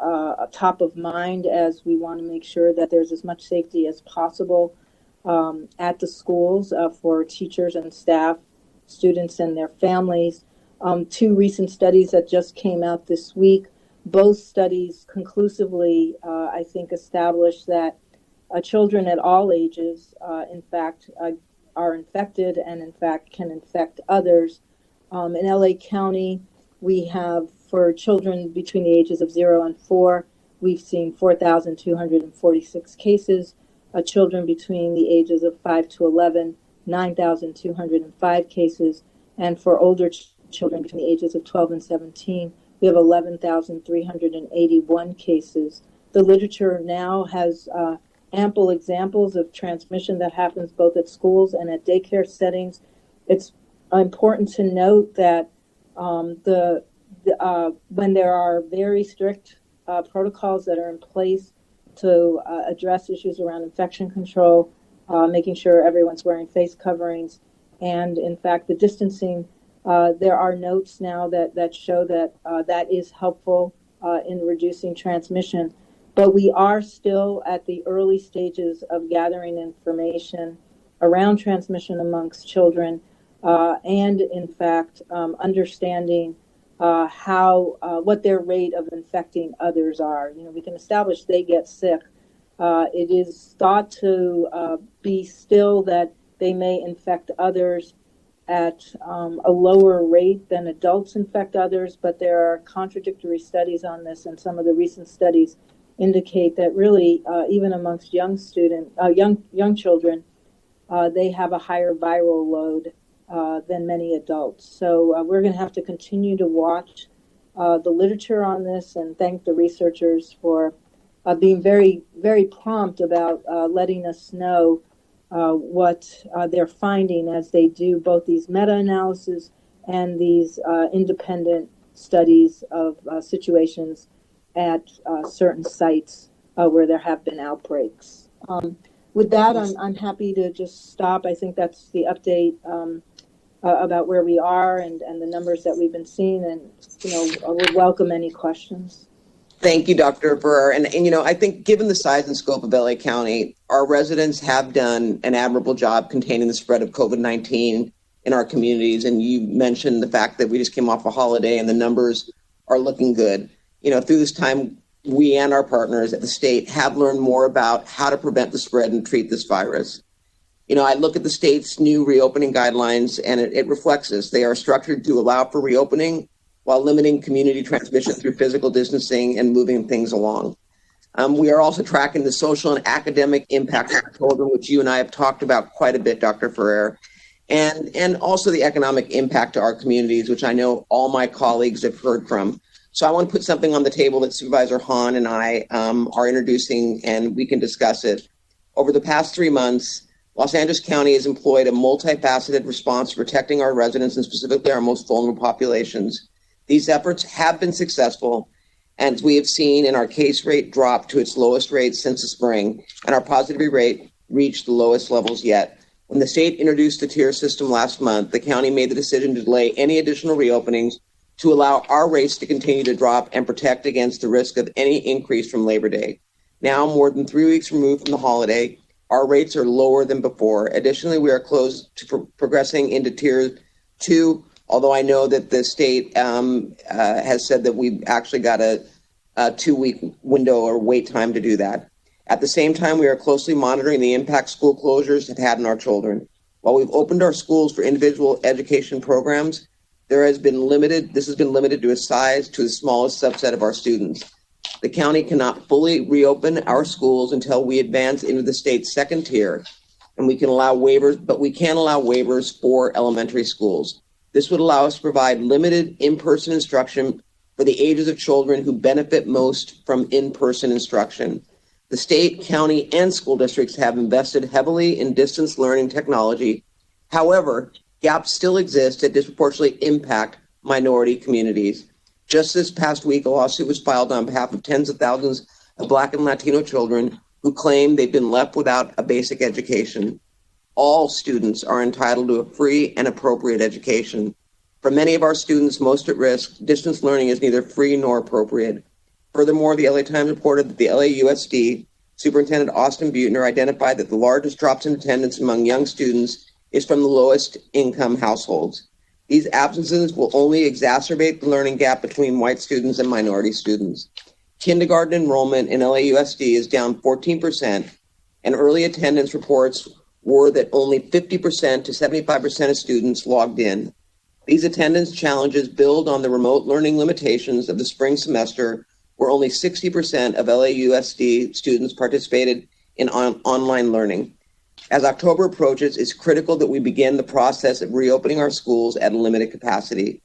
top of mind as we want to make sure that there's as much safety as possible at the schools for teachers and staff, students and their families. Two recent studies that just came out this week, both studies conclusively, I think, established that children at all ages, in fact, are infected and, in fact, can infect others. In LA County, we have, for children between the ages of 0 and 4, we've seen 4,246 cases. Children between the ages of 5 to 11, 9,205 cases. And for older children between the ages of 12 and 17, we have 11,381 cases. The literature now has ample examples of transmission that happens both at schools and at daycare settings. It's important to note that when there are very strict protocols that are in place to address issues around infection control, making sure everyone's wearing face coverings, and in fact the distancing, there are notes now that show that that is helpful in reducing transmission. But we are still at the early stages of gathering information around transmission amongst children, and in fact understanding what their rate of infecting others are. You know, we can establish they get sick. It is thought to be still that they may infect others at a lower rate than adults infect others, but there are contradictory studies on this, and some of the recent studies indicate that really even amongst young children, they have a higher viral load than many adults. So we're going to have to continue to watch the literature on this and thank the researchers for being very, very prompt about letting us know what they're finding as they do both these meta-analyses and these independent studies of situations at certain sites where there have been outbreaks. With that, I'm happy to just stop. I think that's the update about where we are and the numbers that we've been seeing, and I would welcome any questions. Thank you, Dr. Burr. And I think given the size and scope of LA County, our residents have done an admirable job containing the spread of COVID-19 in our communities. And you mentioned the fact that we just came off a holiday and the numbers are looking good. Through this time, we and our partners at the state have learned more about how to prevent the spread and treat this virus. I look at the state's new reopening guidelines and it reflects this. They are structured to allow for reopening while limiting community transmission through physical distancing and moving things along. We are also tracking the social and academic impact of children, which you and I have talked about quite a bit, Dr. Ferrer, and also the economic impact to our communities, which I know all my colleagues have heard from. So I want to put something on the table that Supervisor Hahn and I are introducing, and we can discuss it. Over the past 3 months, Los Angeles County has employed a multifaceted response to protecting our residents and specifically our most vulnerable populations. These efforts have been successful, and as we have seen in our case rate drop to its lowest rate since the spring, and our positivity rate reached the lowest levels yet. When the state introduced the tier system last month, the county made the decision to delay any additional reopenings to allow our rates to continue to drop and protect against the risk of any increase from Labor Day. Now, more than 3 weeks removed from the holiday, our rates are lower than before. Additionally, we are close to progressing into tier 2, although I know that the state has said that we've actually got a 2-week window or wait time to do that. At the same time, we are closely monitoring the impact school closures have had on our children. While we've opened our schools for individual education programs, this has been limited to a smallest subset of our students. The county cannot fully reopen our schools until we advance into the state's second tier, and we can allow waivers, but we can allow waivers for elementary schools. This would allow us to provide limited in-person instruction for the ages of children who benefit most from in-person instruction. The state, county, and school districts have invested heavily in distance learning technology. However, gaps still exist that disproportionately impact minority communities. Just this past week, a lawsuit was filed on behalf of tens of thousands of Black and Latino children who claim they've been left without a basic education. All students are entitled to a free and appropriate education. For many of our students most at risk, distance learning is neither free nor appropriate. Furthermore, the LA Times reported that the LAUSD Superintendent Austin Butner identified that the largest drops in attendance among young students is from the lowest income households. These absences will only exacerbate the learning gap between white students and minority students. Kindergarten enrollment in LAUSD is down 14%, and early attendance reports were that only 50% to 75% of students logged in. These attendance challenges build on the remote learning limitations of the spring semester, where only 60% of LAUSD students participated in online learning. As October approaches, it's critical that we begin the process of reopening our schools at a limited capacity.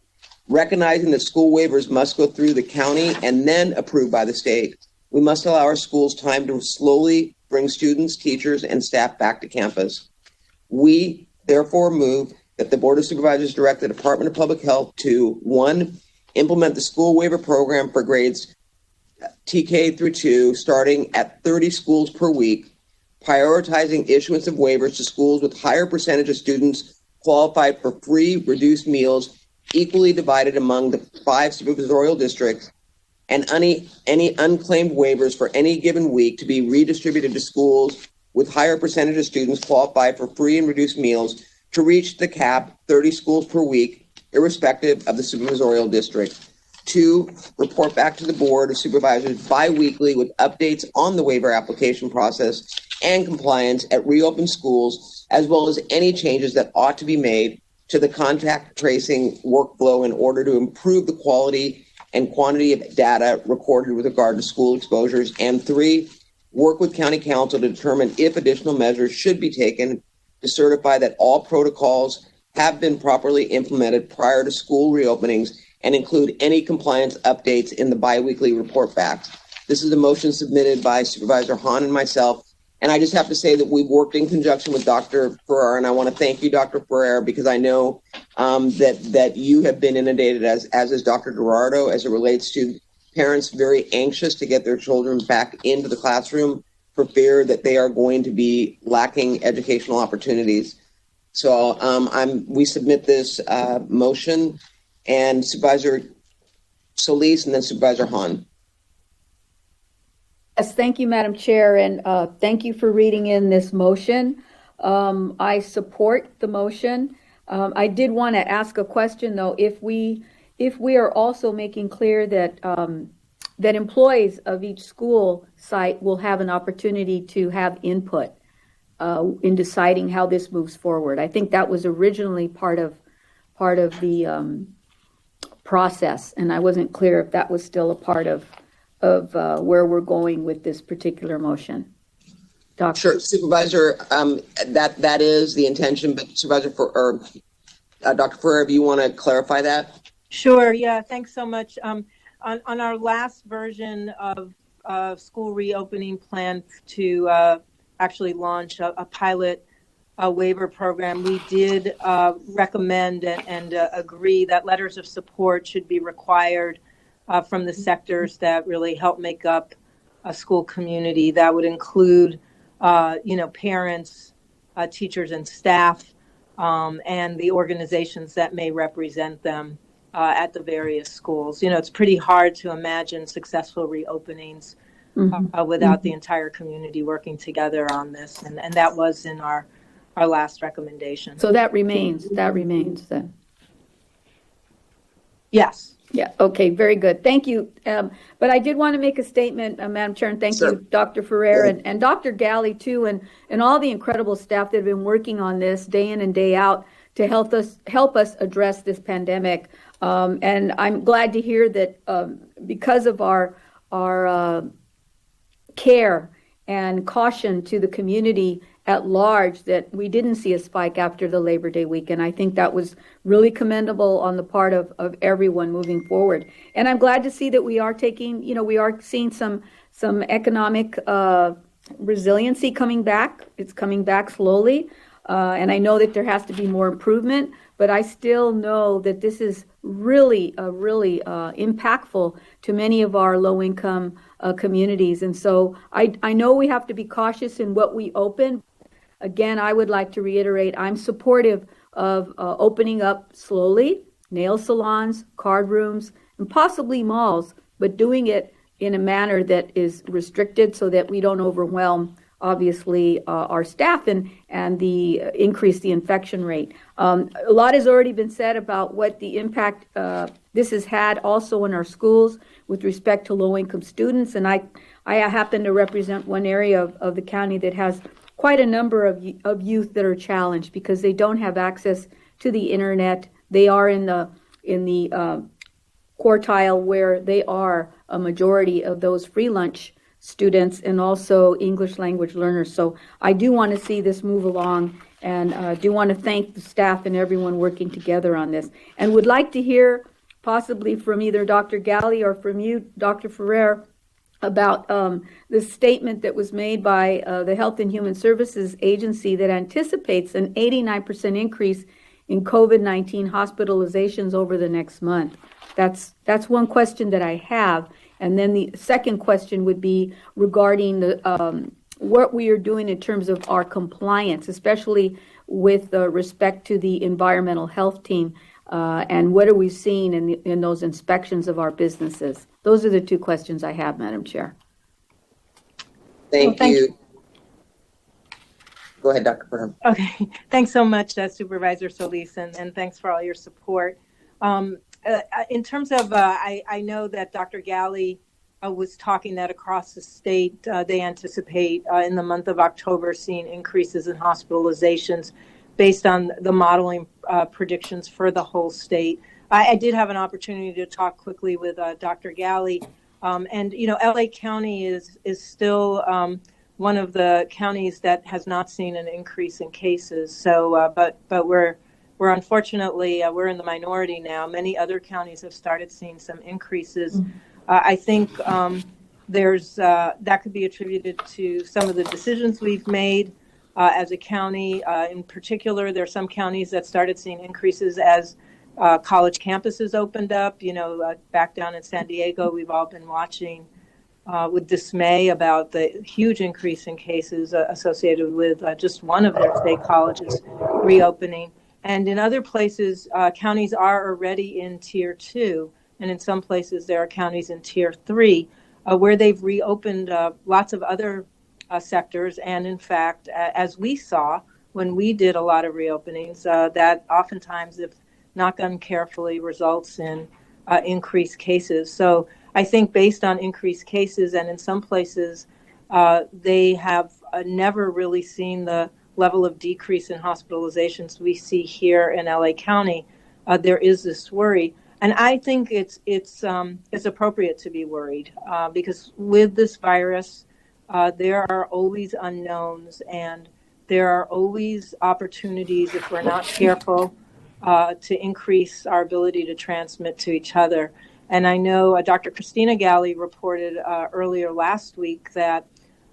Recognizing that school waivers must go through the county and then approved by the state, we must allow our schools time to slowly bring students, teachers, and staff back to campus. We therefore move that the Board of Supervisors direct the Department of Public Health to, 1, implement the school waiver program for grades TK through 2, starting at 30 schools per week, prioritizing issuance of waivers to schools with higher percentage of students qualified for free reduced meals, equally divided among the 5 supervisorial districts, and any unclaimed waivers for any given week to be redistributed to schools with higher percentage of students qualified for free and reduced meals to reach the cap, 30 schools per week, irrespective of the supervisorial district. 2, report back to the Board of Supervisors bi-weekly with updates on the waiver application process and compliance at reopened schools, as well as any changes that ought to be made to the contact tracing workflow in order to improve the quality and quantity of data recorded with regard to school exposures. And 3, work with County Council to determine if additional measures should be taken to certify that all protocols have been properly implemented prior to school reopenings and include any compliance updates in the biweekly report backs. This is a motion submitted by Supervisor Hahn and myself. And I just have to say that we've worked in conjunction with Dr. Ferrer, and I want to thank you, Dr. Ferrer, because I know that you have been inundated, as is Dr. Gerardo, as it relates to parents very anxious to get their children back into the classroom for fear that they are going to be lacking educational opportunities. So we submit this motion, and Supervisor Solis and then Supervisor Hahn. Yes, thank you, Madam Chair, and thank you for reading in this motion. I support the motion. I did want to ask a question, though. If we are also making clear that that employees of each school site will have an opportunity to have input in deciding how this moves forward. I think that was originally part of the process, and I wasn't clear if that was still a part of where we're going with this particular motion. Doctor. Sure, Supervisor, that is the intention, but Supervisor Dr. Ferrer, if you want to clarify that? Sure, yeah, thanks so much. On our last version of school reopening plan to actually launch a pilot waiver program, we did recommend and agree that letters of support should be required from the sectors that really help make up a school community. That would include, parents, teachers and staff, and the organizations that may represent them at the various schools. It's pretty hard to imagine successful reopenings without the entire community working together on this. And that was in our last recommendation. So that remains then? Yes. Yeah, okay, very good. Thank you. But I did want to make a statement, Madam Chair, and thank you, Dr. Ferrer, and Dr. Galley, too, and all the incredible staff that have been working on this day in and day out to help us address this pandemic. And I'm glad to hear that because of our care and caution to the community at large, that we didn't see a spike after the Labor Day weekend. I think that was really commendable on the part of everyone moving forward. And I'm glad to see that we are seeing some economic resiliency coming back. It's coming back slowly. And I know that there has to be more improvement, but I still know that this is really, really impactful to many of our low-income communities. And so I know we have to be cautious in what we open. Again, I would like to reiterate, I'm supportive of opening up slowly, nail salons, card rooms, and possibly malls, but doing it in a manner that is restricted so that we don't overwhelm, obviously, our staff and increase the infection rate. A lot has already been said about what the impact this has had also in our schools with respect to low-income students, and I happen to represent one area of the county that has quite a number of youth that are challenged because they don't have access to the internet. They are in the quartile where they are a majority of those free lunch students and also English language learners. So I do want to see this move along, and do want to thank the staff and everyone working together on this, and would like to hear possibly from either Dr. Galley or from you, Dr. Ferrer, about the statement that was made by the Health and Human Services Agency that anticipates an 89% increase in COVID-19 hospitalizations over the next month. That's one question that I have. And then the second question would be regarding the what we are doing in terms of our compliance, especially with respect to the environmental health team, and what are we seeing in those inspections of our businesses? Those are the two questions I have, Madam Chair. Thank you. Go ahead, Dr. Burnham. Okay, thanks so much, Supervisor Solis, and thanks for all your support. In terms of, I know that Dr. Galley was talking that across the state, they anticipate in the month of October seeing increases in hospitalizations based on the modeling predictions for the whole state. I did have an opportunity to talk quickly with Dr. Galley, and LA County is still one of the counties that has not seen an increase in cases. So, but we're unfortunately we're in the minority now. Many other counties have started seeing some increases. I think there's that could be attributed to some of the decisions we've made as a county. In particular, there are some counties that started seeing increases as college campuses opened up. Back down in San Diego, we've all been watching with dismay about the huge increase in cases associated with just one of their state colleges reopening. And in other places, counties are already in Tier 2, and in some places there are counties in Tier 3 where they've reopened lots of other sectors. And in fact, as we saw when we did a lot of reopenings, that oftentimes, if not done carefully, results in increased cases. So I think based on increased cases, and in some places, they have never really seen the level of decrease in hospitalizations we see here in LA County. There is this worry, and I think it's appropriate to be worried because with this virus, there are always unknowns, and there are always opportunities, if we're not careful, to increase our ability to transmit to each other. And I know Dr. Christina Galley reported earlier last week that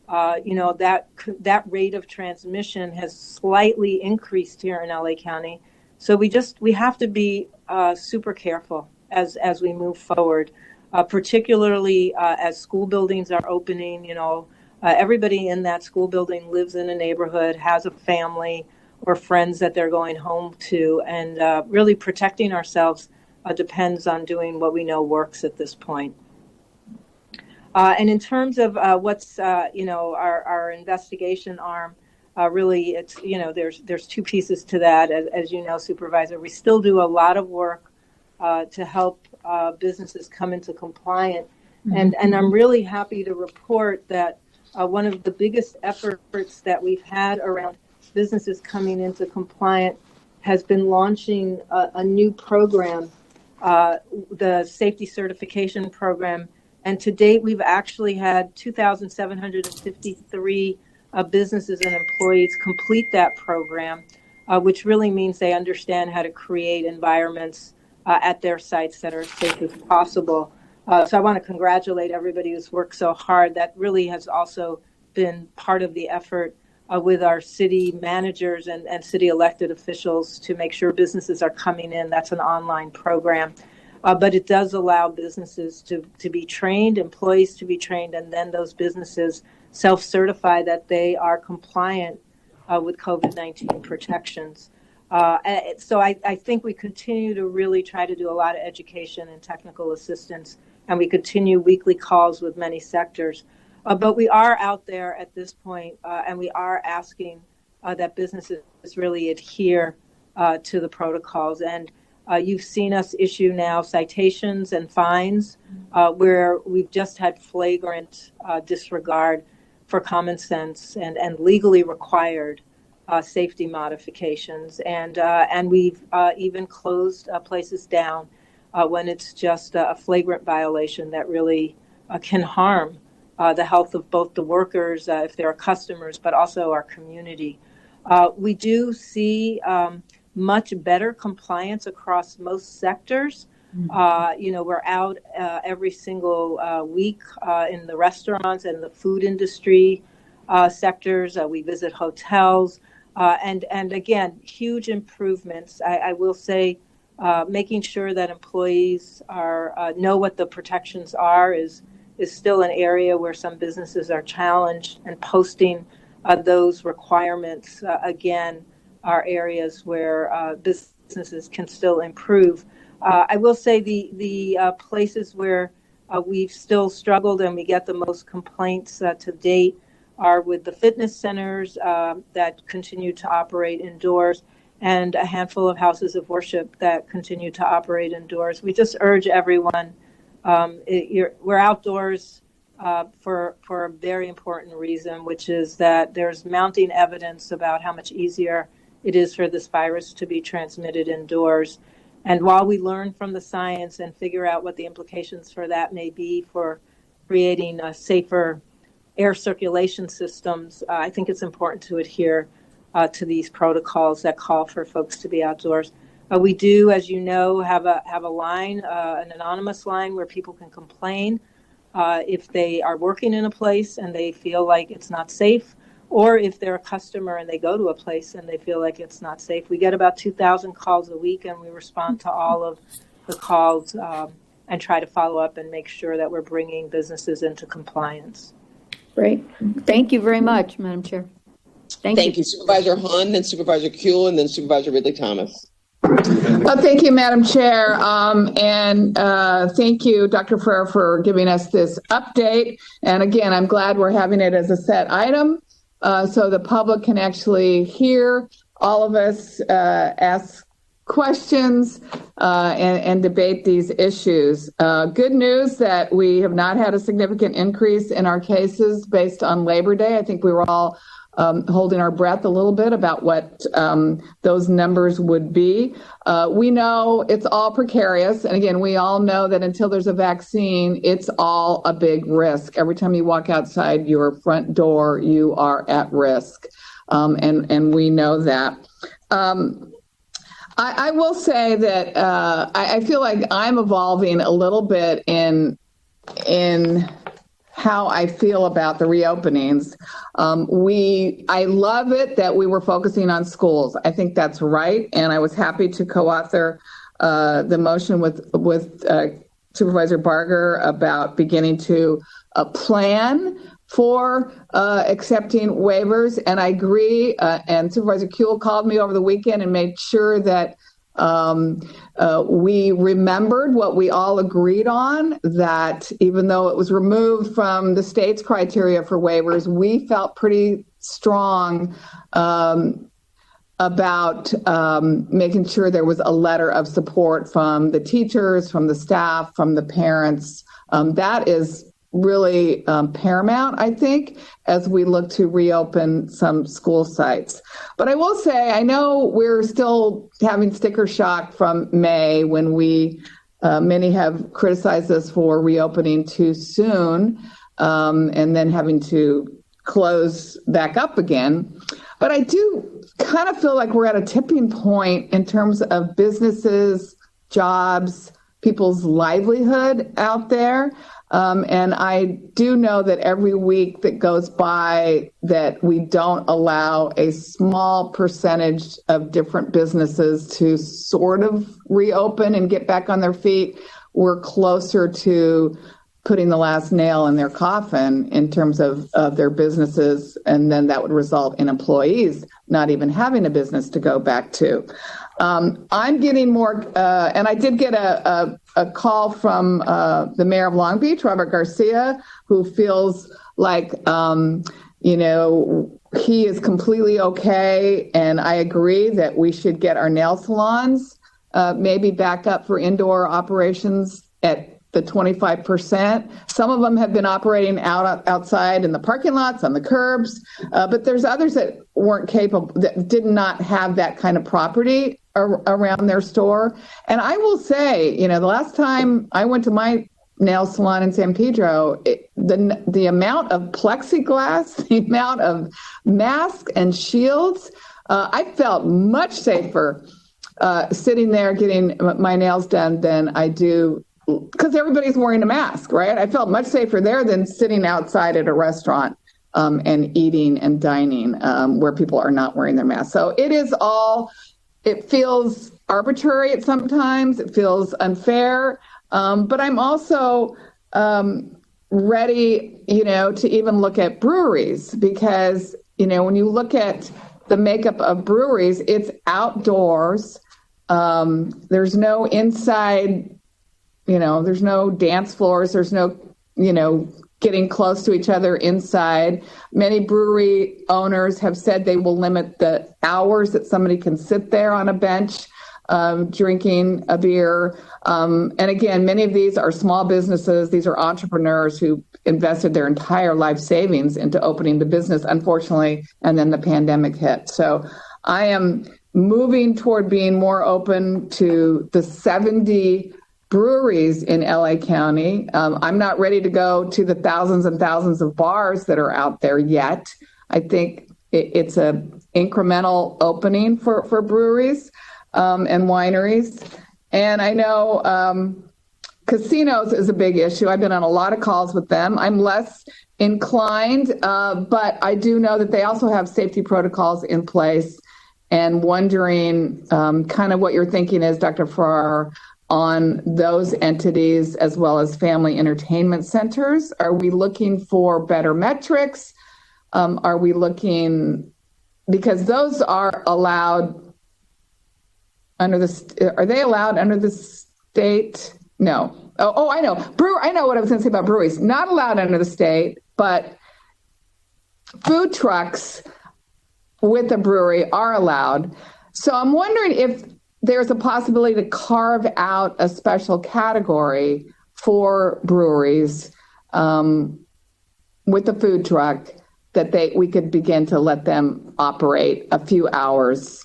that rate of transmission has slightly increased here in LA County. So we have to be super careful as we move forward, particularly as school buildings are opening. Everybody in that school building lives in a neighborhood, has a family or friends that they're going home to, and really protecting ourselves depends on doing what we know works at this point. And in terms of what's our investigation arm, really it's there's two pieces to that. As you know, Supervisor, we still do a lot of work to help businesses come into compliance, and I'm really happy to report that one of the biggest efforts that we've had around businesses coming into compliance has been launching a new program, the safety certification program. And to date, we've actually had 2,753 businesses and employees complete that program, which really means they understand how to create environments at their sites that are as safe as possible. So I want to congratulate everybody who's worked so hard. That really has also been part of the effort with our city managers and city elected officials to make sure businesses are coming in. That's an online program. But it does allow businesses to be trained, employees to be trained, and then those businesses self-certify that they are compliant with COVID-19 protections. So I think we continue to really try to do a lot of education and technical assistance, and we continue weekly calls with many sectors. But we are out there at this point, and we are asking that businesses really adhere to the protocols. And you've seen us issue now citations and fines where we've just had flagrant disregard for common sense and legally required safety modifications. And we've even closed places down when it's just a flagrant violation that really can harm the health of both the workers, if they're customers, but also our community. We do see much better compliance across most sectors. We're out every single week in the restaurants and the food industry sectors. We visit hotels. And again, huge improvements. I will say making sure that employees know what the protections are is still an area where some businesses are challenged, and posting those requirements, again, are areas where businesses can still improve. I will say the places where we've still struggled and we get the most complaints to date are with the fitness centers that continue to operate indoors, and a handful of houses of worship that continue to operate indoors. We just urge everyone, we're outdoors for a very important reason, which is that there's mounting evidence about how much easier it is for this virus to be transmitted indoors. And while we learn from the science and figure out what the implications for that may be for creating a safer air circulation systems, I think it's important to adhere to these protocols that call for folks to be outdoors. We do, as you know, have a line, an anonymous line where people can complain if they are working in a place and they feel like it's not safe, or if they're a customer and they go to a place and they feel like it's not safe. We get about 2,000 calls a week, and we respond to all of the calls and try to follow up and make sure that we're bringing businesses into compliance. Great. Thank you very much, Madam Chair. Thank you. Supervisor Hahn, then Supervisor Kuehl, and then Supervisor Ridley Thomas. Thank you, Madam Chair. And thank you, Dr. Ferrer, for giving us this update. And again, I'm glad we're having it as a set item so the public can actually hear all of us ask questions and debate these issues. Good news that we have not had a significant increase in our cases based on Labor Day. I think we were all holding our breath a little bit about what those numbers would be. We know it's all precarious. And again, we all know that until there's a vaccine, it's all a big risk. Every time you walk outside your front door, you are at risk. And we know that. I will say that I feel like I'm evolving a little bit in how I feel about the reopenings. I love it that we were focusing on schools. I think that's right, and I was happy to co-author the motion with Supervisor Barger about beginning to plan for accepting waivers. And I agree, and Supervisor Kuehl called me over the weekend and made sure that we remembered what we all agreed on, that even though it was removed from the state's criteria for waivers, we felt pretty strong about making sure there was a letter of support from the teachers, from the staff, from the parents. That is really paramount, I think, as we look to reopen some school sites. But I will say, I know we're still having sticker shock from May when many have criticized us for reopening too soon and then having to close back up again. But I do kind of feel like we're at a tipping point in terms of businesses, jobs, people's livelihood out there. And I do know that every week that goes by that we don't allow a small percentage of different businesses to sort of reopen and get back on their feet, we're closer to putting the last nail in their coffin in terms of their businesses. And then that would result in employees not even having a business to go back to. I'm getting more, and I did get a call from the mayor of Long Beach, Robert Garcia, who feels like, he is completely okay. And I agree that we should get our nail salons maybe back up for indoor operations at the 25%. Some of them have been operating outside in the parking lots, on the curbs, but there's others that weren't capable, that did not have that kind of property around their store. And I will say, the last time I went to my nail salon in San Pedro, the amount of plexiglass, the amount of masks and shields, I felt much safer sitting there getting my nails done than I do, because everybody's wearing a mask, right? I felt much safer there than sitting outside at a restaurant and eating and dining where people are not wearing their masks. So it feels arbitrary at sometimes, it feels unfair, but I'm also ready, to even look at breweries, because, when you look at the makeup of breweries, it's outdoors. There's no inside, there's no dance floors. There's no, getting close to each other inside. Many brewery owners have said they will limit the hours that somebody can sit there on a bench drinking a beer. And again, many of these are small businesses. These are entrepreneurs who invested their entire life savings into opening the business, unfortunately, and then the pandemic hit. So I am moving toward being more open to the 70 breweries in LA County. I'm not ready to go to the thousands and thousands of bars that are out there yet. I think it's a incremental opening for breweries and wineries. And I know casinos is a big issue. I've been on a lot of calls with them. I'm less inclined, but I do know that they also have safety protocols in place, and wondering kind of what your thinking is, Dr. Farrar, on those entities as well as family entertainment centers. Are we looking for better metrics? Are we looking, because those are allowed under are they allowed under the state? No. Oh, I know. I know what I was going to say about breweries. Not allowed under the state, but food trucks with a brewery are allowed. So I'm wondering if there's a possibility to carve out a special category for breweries with a food truck that we could begin to let them operate a few hours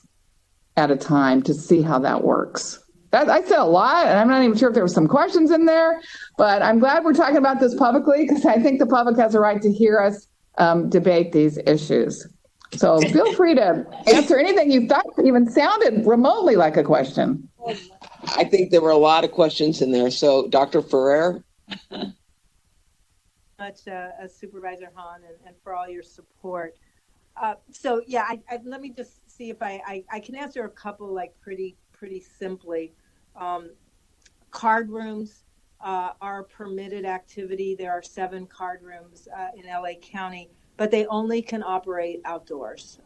at a time to see how that works. I said a lot, and I'm not even sure if there were some questions in there, but I'm glad we're talking about this publicly, because I think the public has a right to hear us debate these issues. So feel free to answer anything you thought even sounded remotely like a question. I think there were a lot of questions in there. So Dr. Ferrer. Much, Supervisor Hahn, and for all your support. Let me just see if I can answer a couple pretty simply. Card rooms are permitted activity. There are 7 card rooms in LA County, but they only can operate outdoors.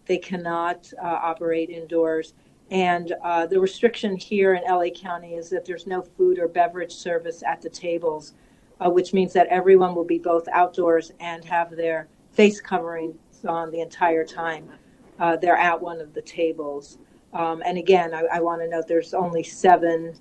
They cannot operate indoors. And the restriction here in LA County is that there's no food or beverage service at the tables, which means that everyone will be both outdoors and have their face coverings on the entire time they're at one of the tables. And again, I want to note there's only 7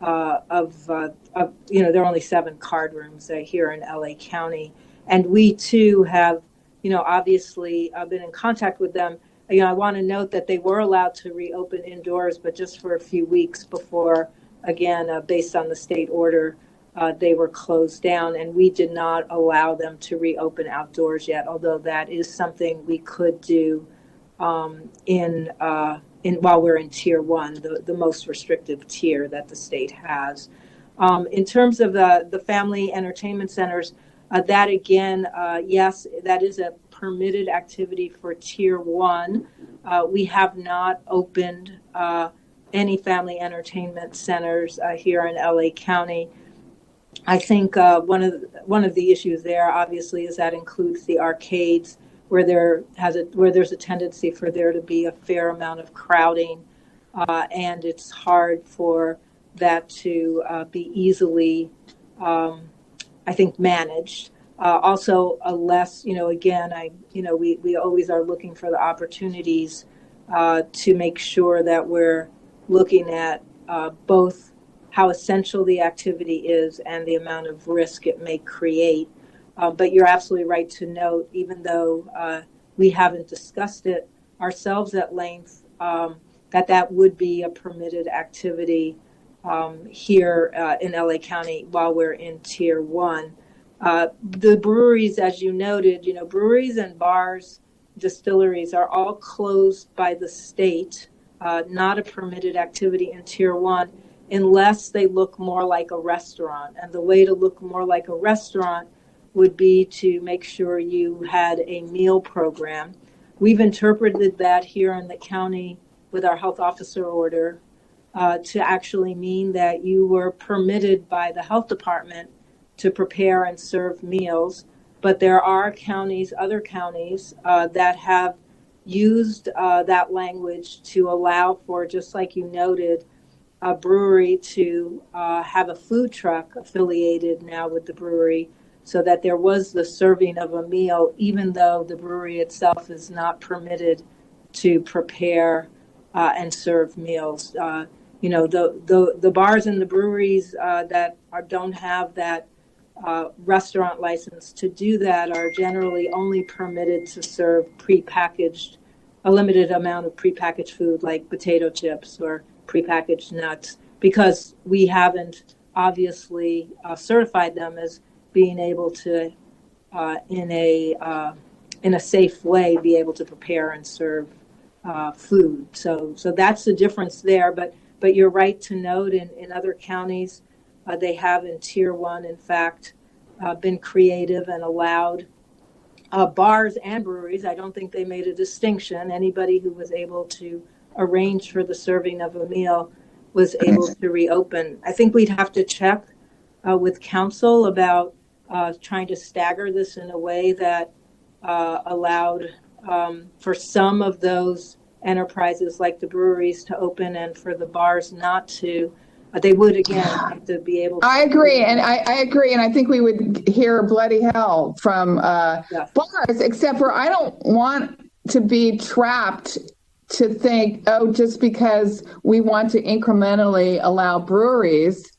there are only 7 card rooms here in LA County. And we too have, obviously been in contact with them. I want to note that they were allowed to reopen indoors, but just for a few weeks before, again, based on the state order, they were closed down, and we did not allow them to reopen outdoors yet, although that is something we could do in while we're in tier 1, the most restrictive tier that the state has. In terms of the family entertainment centers, that again, yes, that is a permitted activity for tier 1. We have not opened any family entertainment centers here in LA County. I think one of the issues there, obviously, is that includes the arcades, where there's a tendency for there to be a fair amount of crowding, and it's hard for that to be easily, I think, managed. Also, a less, again, we always are looking for the opportunities to make sure that we're looking at both how essential the activity is and the amount of risk it may create. But you're absolutely right to note, even though we haven't discussed it ourselves at length, that would be a permitted activity here in LA County while we're in tier 1. The breweries, as you noted, breweries and bars, distilleries are all closed by the state, not a permitted activity in tier 1, unless they look more like a restaurant. And the way to look more like a restaurant would be to make sure you had a meal program. We've interpreted that here in the county with our health officer order to actually mean that you were permitted by the health department to prepare and serve meals. But there are other counties that have used that language to allow for, just like you noted, a brewery to have a food truck affiliated now with the brewery, so that there was the serving of a meal, even though the brewery itself is not permitted to prepare and serve meals. The bars and the breweries that don't have that restaurant license to do that are generally only permitted to serve a limited amount of prepackaged food like potato chips or prepackaged nuts, because we haven't obviously certified them as being able to, in a safe way, be able to prepare and serve food. So that's the difference there. But you're right to note in other counties, they have in tier 1, in fact, been creative and allowed bars and breweries. I don't think they made a distinction. Anybody who was able to arrange for the serving of a meal was able to reopen. I think we'd have to check with council about trying to stagger this in a way that allowed for some of those enterprises like the breweries to open and for the bars not to. They would, again, have to be able to. I agree. And I agree. And I think we would hear bloody hell from bars, except for I don't want to be trapped to think, just because we want to incrementally allow breweries,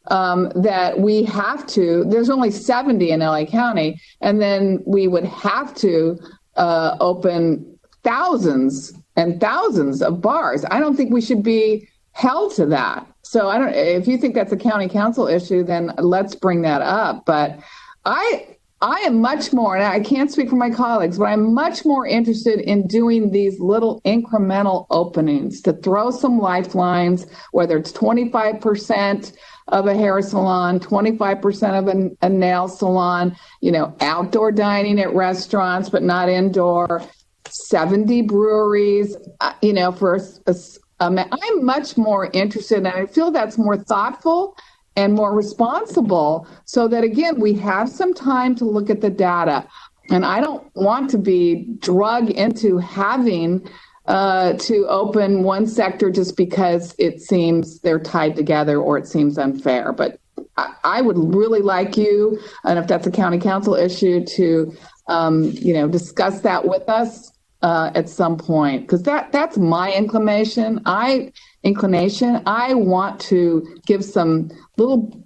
that we have to, there's only 70 in LA County, and then we would have to open thousands and thousands of bars. I don't think we should be held to that. So if you think that's a county council issue, then let's bring that up. But I am much more, and I can't speak for my colleagues, but I'm much more interested in doing these little incremental openings to throw some lifelines, whether it's 25% of a hair salon, 25% of a nail salon, outdoor dining at but not indoor, 70 breweries, I'm much more interested, and I feel that's more thoughtful and more responsible, so that, again, we have some time to look at the data. And I don't want to be drug into having to open one sector just because it seems they're tied together or it seems unfair. But I would really like you, and if that's a county council issue, to discuss that with us at some point, because that's my inclination. I want to give some little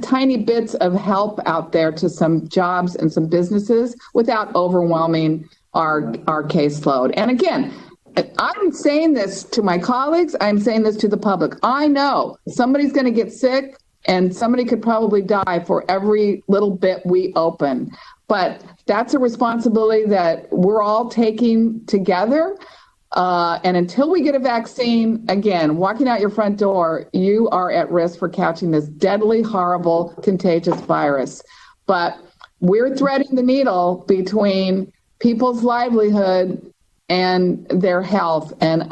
tiny bits of help out there to some jobs and some businesses without overwhelming our caseload. And again, I'm saying this to my colleagues. I'm saying this to the public. I know somebody's going to get sick and somebody could probably die for every little bit we open. But that's a responsibility that we're all taking together. And until we get a vaccine, again, walking out your front door, you are at risk for catching this deadly, horrible, contagious virus. But we're threading the needle between people's livelihood and their health. And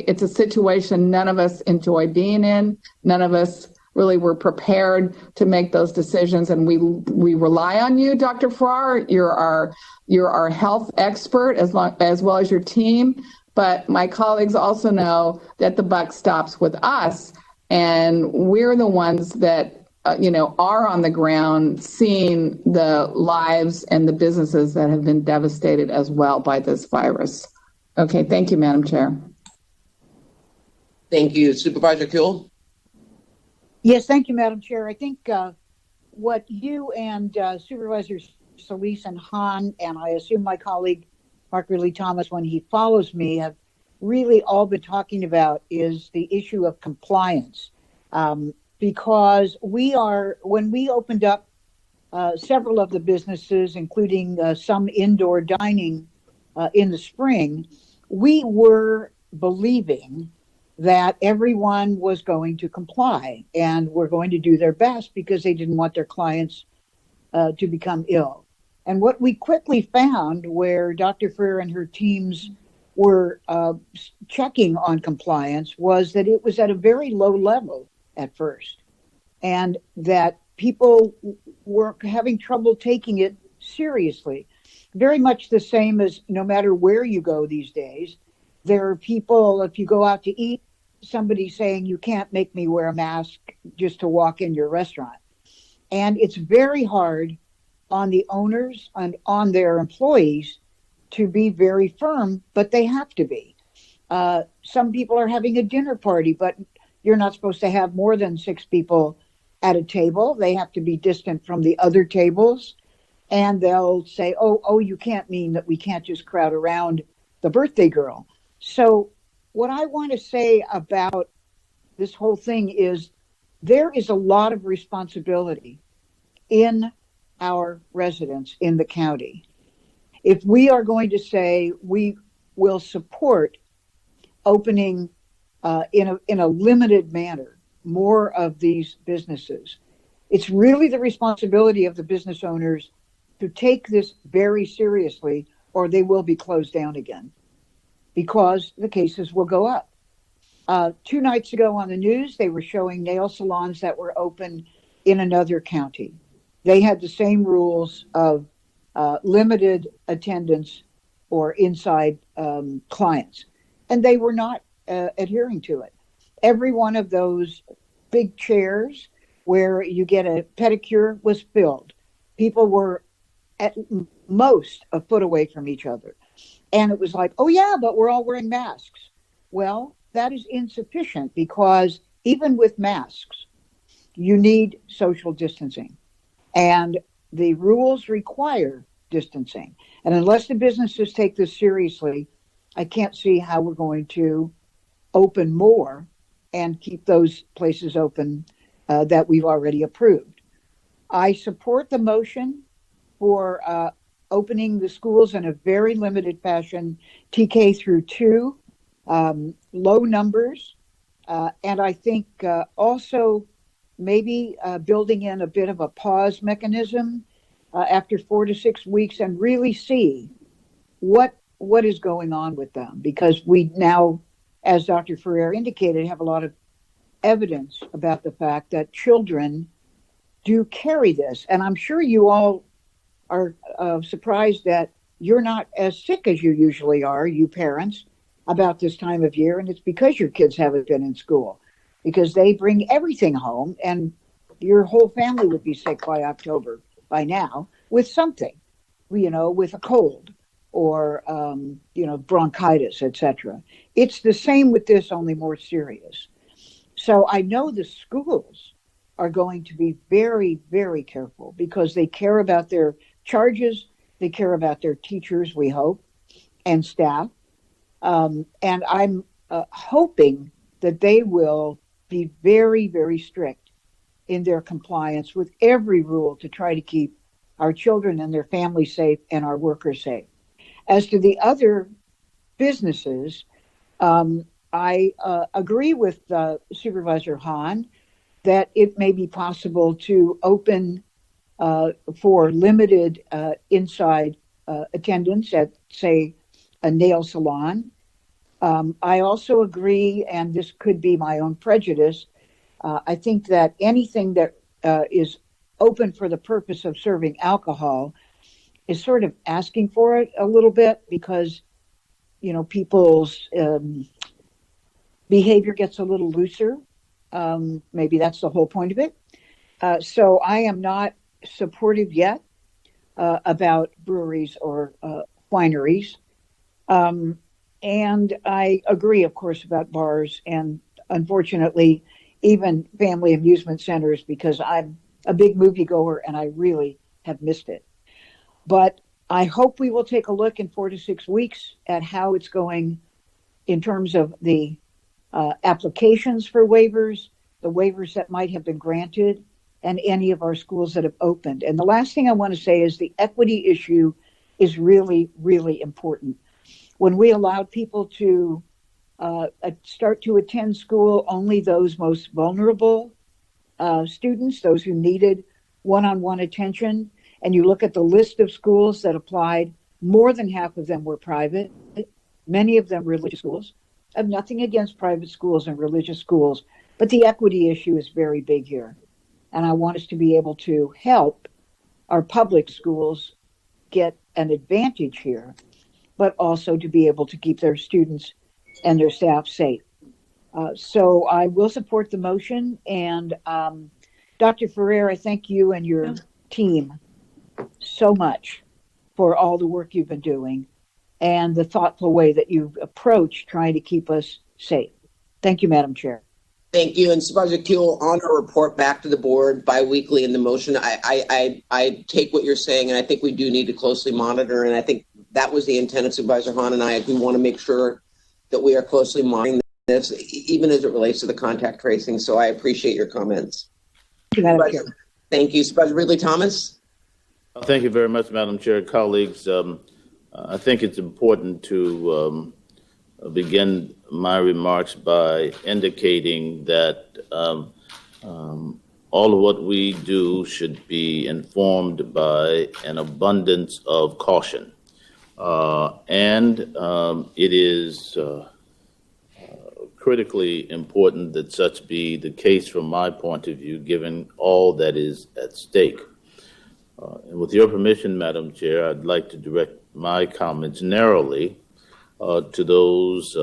it's a situation none of us enjoy being in. None of us really were prepared to make those decisions. And we rely on you, Dr. Farrar. You're our health expert as well as your team. But my colleagues also know that the buck stops with us, and we're the ones that are on the ground seeing the lives and the businesses that have been devastated as well by this virus. Okay, thank you, Madam Chair. Thank you. Supervisor Kuehl? Yes, thank you, Madam Chair. I think what you and Supervisors Solis and Hahn, and I assume my colleague Mark Ridley Thomas, when he follows me, have really all been talking about is the issue of compliance. Because when we opened up several of the businesses, including some indoor dining in the spring, we were believing that everyone was going to comply and were going to do their best because they didn't want their clients to become ill. And what we quickly found, where Dr. Freer and her teams were checking on compliance, was that it was at a very low level at first, and that people were having trouble taking it seriously. Very much the same as no matter where you go these days, there are people, if you go out to eat, somebody saying you can't make me wear a mask just to walk in your restaurant. And it's very hard on the owners and on their employees to be very firm, but they have to be. Some people are having a dinner party, but you're not supposed to have more than 6 people at a table. They have to be distant from the other tables. And they'll say, oh, you can't mean that we can't just crowd around the birthday girl. So what I want to say about this whole thing is there is a lot of responsibility in our residents in the county. If we are going to say we will support opening in a limited manner more of these businesses, it's really the responsibility of the business owners to take this very seriously, or they will be closed down again because the cases will go up. 2 nights ago on the news, they were showing nail salons that were open in another county. They had the same rules of limited attendance or inside clients, and they were not adhering to it. Every one of those big chairs where you get a pedicure was filled. People were at most a foot away from each other. And it was like, oh yeah, but we're all wearing masks. Well, that is insufficient because even with masks, you need social distancing. And the rules require distancing. And unless the businesses take this seriously, I can't see how we're going to open more and keep those places open that we've already approved. I support the motion for opening the schools in a very limited fashion, TK through 2, low numbers. And I think also maybe building in a bit of a pause mechanism after 4 to 6 weeks and really see what is going on with them. Because we now, as Dr. Ferrer indicated, have a lot of evidence about the fact that children do carry this. And I'm sure you all are surprised that you're not as sick as you usually are, you parents, about this time of year. And it's because your kids haven't been in school, because they bring everything home, and your whole family would be sick by October by now with something, with a cold or, bronchitis, etc. It's the same with this, only more serious. So I know the schools are going to be very, very careful because they care about their charges, they care about their teachers, we hope, and staff. And I'm hoping that they will be very, very strict in their compliance with every rule to try to keep our children and their families safe and our workers safe. As to the other businesses, I agree with Supervisor Hahn that it may be possible to open for limited inside attendance at, say, a nail salon. I also agree, and this could be my own prejudice, I think that anything that is open for the purpose of serving alcohol is sort of asking for it a little bit because, people's behavior gets a little looser. Maybe that's the whole point of it. So I am not supportive yet about breweries or wineries. And I agree, of course, about bars and unfortunately, even family amusement centers because I'm a big moviegoer and I really have missed it. But I hope we will take a look in 4 to 6 weeks at how it's going in terms of the applications for waivers, the waivers that might have been granted, and any of our schools that have opened. And the last thing I want to say is the equity issue is really, really important. When we allowed people to start to attend school, only those most vulnerable students, those who needed one-on-one attention, and you look at the list of schools that applied, more than half of them were private, many of them religious schools. I have nothing against private schools and religious schools, but the equity issue is very big here. And I want us to be able to help our public schools get an advantage here, but also to be able to keep their students and their staff safe. So I will support the motion. And Dr. Ferrer, thank you and your team so much for all the work you've been doing and the thoughtful way that you've approached trying to keep us safe. Thank you, Madam Chair. Thank you. And Supervisor Kuehl, on our report back to the board biweekly in the motion, I take what you're saying, and I think we do need to closely monitor. And I think that was the intent of Supervisor Hahn and I. We want to make sure that we are closely monitoring this, even as it relates to the contact tracing. So I appreciate your comments. Thank you. Supervisor Ridley-Thomas. Thank you very much, Madam Chair. Colleagues, I think it's important to begin my remarks by indicating that all of what we do should be informed by an abundance of caution. And it is critically important that such be the case from my point of view, given all that is at stake. And with your permission, Madam Chair, I'd like to direct my comments narrowly to those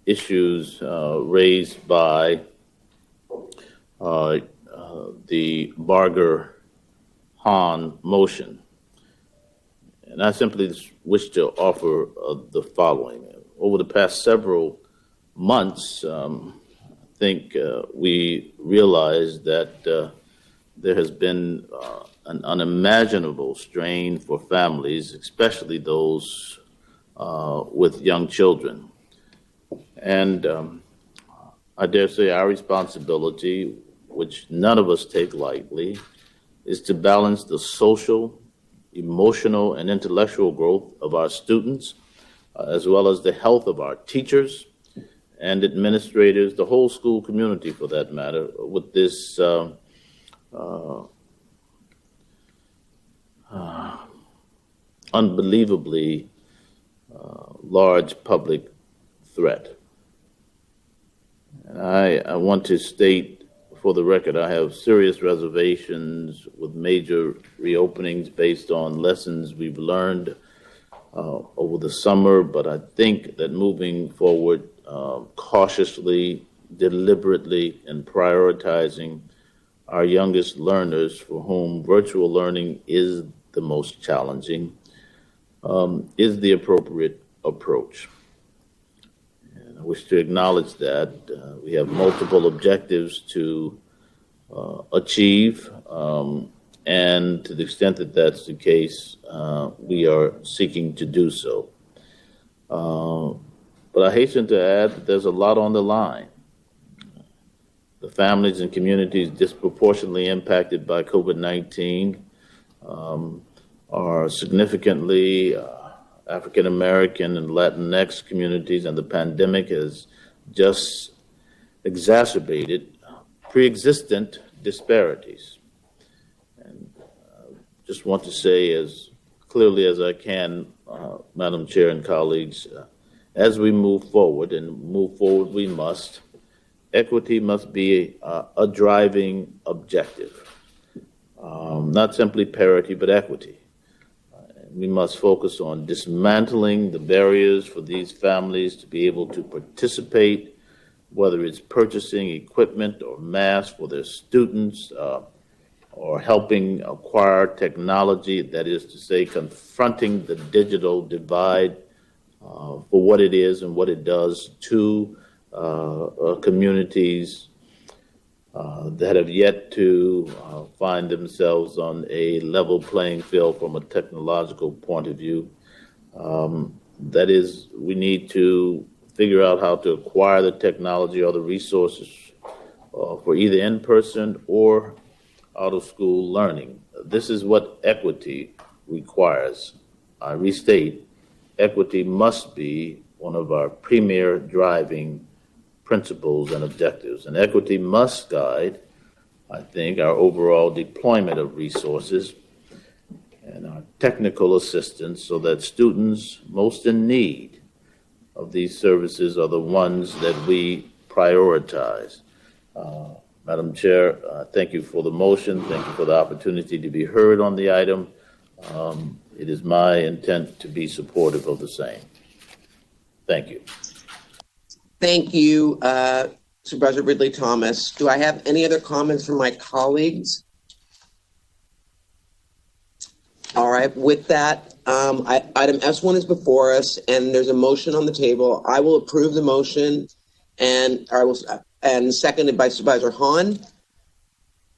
issues raised by the Barger-Hahn motion. And I simply wish to offer the following. Over the past several months, I think we realized that there has been an unimaginable strain for families, especially those with young children. And I dare say our responsibility, which none of us take lightly, is to balance the social, emotional, and intellectual growth of our students, as well as the health of our teachers and administrators, the whole school community for that matter, with this unbelievably large public threat. And I want to state for the record, I have serious reservations with major reopenings based on lessons we've learned over the summer, but I think that moving forward cautiously, deliberately, and prioritizing our youngest learners for whom virtual learning is the most challenging is the appropriate approach. And I wish to acknowledge that we have multiple objectives to achieve, and to the extent that that's the case, we are seeking to do so. But I hasten to add that there's a lot on the line. The families and communities disproportionately impacted by COVID-19 are significantly African American and Latinx communities, and the pandemic has just exacerbated pre-existent disparities. And just want to say as clearly as I can, Madam Chair and colleagues, as we move forward, and move forward we must, equity must be a driving objective. Not simply parity, but equity. We must focus on dismantling the barriers for these families to be able to participate, whether it's purchasing equipment or masks for their students, or helping acquire technology, that is to say, confronting the digital divide for what it is and what it does to communities that have yet to find themselves on a level playing field from a technological point of view. That is, we need to figure out how to acquire the technology or the resources for either in-person or out-of-school learning. This is what equity requires. I restate, equity must be one of our premier driving principles and objectives. And equity must guide, I think, our overall deployment of resources and our technical assistance so that students most in need of these services are the ones that we prioritize. Madam Chair, thank you for the motion. Thank you for the opportunity to be heard on the item. It is my intent to be supportive of the same. Thank you. Thank you, Supervisor Ridley Thomas. Do I have any other comments from my colleagues? All right, with that, item S1 is before us, and there's a motion on the table. I will approve the motion, and seconded by Supervisor Hahn.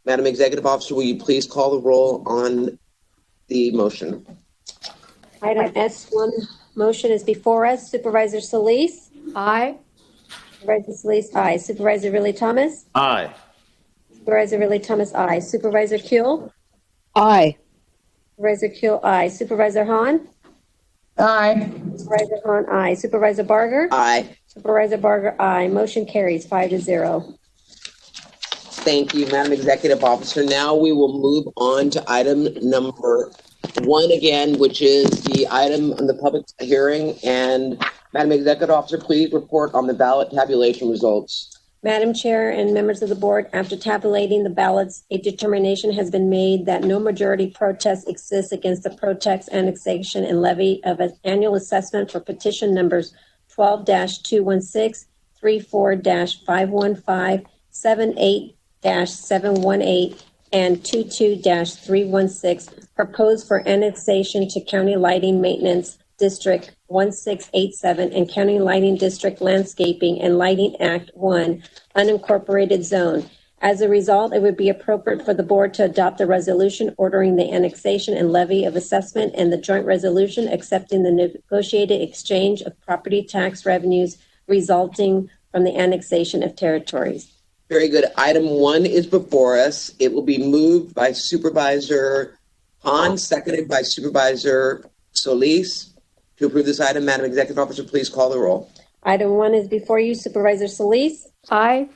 Madam Executive Officer, will you please call the roll on the motion? Item S1 motion is before us. Supervisor Solis? Aye. Supervisor Solis, aye. Supervisor Ridley Thomas? Aye. Supervisor Ridley Thomas, aye. Supervisor Kuehl? Aye. Supervisor Kuehl, aye. Supervisor Hahn? Aye. Supervisor Hahn, aye. Supervisor Barger? Aye. Supervisor Barger, aye. Motion carries 5-0. Thank you, Madam Executive Officer. Now we will move on to item number 1 again, which is the item on the public hearing. And Madam Executive Officer, please report on the ballot tabulation results. Madam Chair and members of the board, after tabulating the ballots, a determination has been made that no majority protest exists against the pro-tax annexation and levy of an annual assessment for petition numbers 12-216, 34-515, 78-718, and 22-316 proposed for annexation to County Lighting Maintenance District 1687 and County Lighting District Landscaping and Lighting Act 1 unincorporated zone. As a result, it would be appropriate for the board to adopt a resolution ordering the annexation and levy of assessment and the joint resolution accepting the negotiated exchange of property tax revenues resulting from the annexation of territories. Very good. Item 1 is before us. It will be moved by Supervisor Hahn, seconded by Supervisor Solis. To approve this item, Madam Executive Officer, please call the roll. Item 1 is before you. Supervisor Solis? Aye.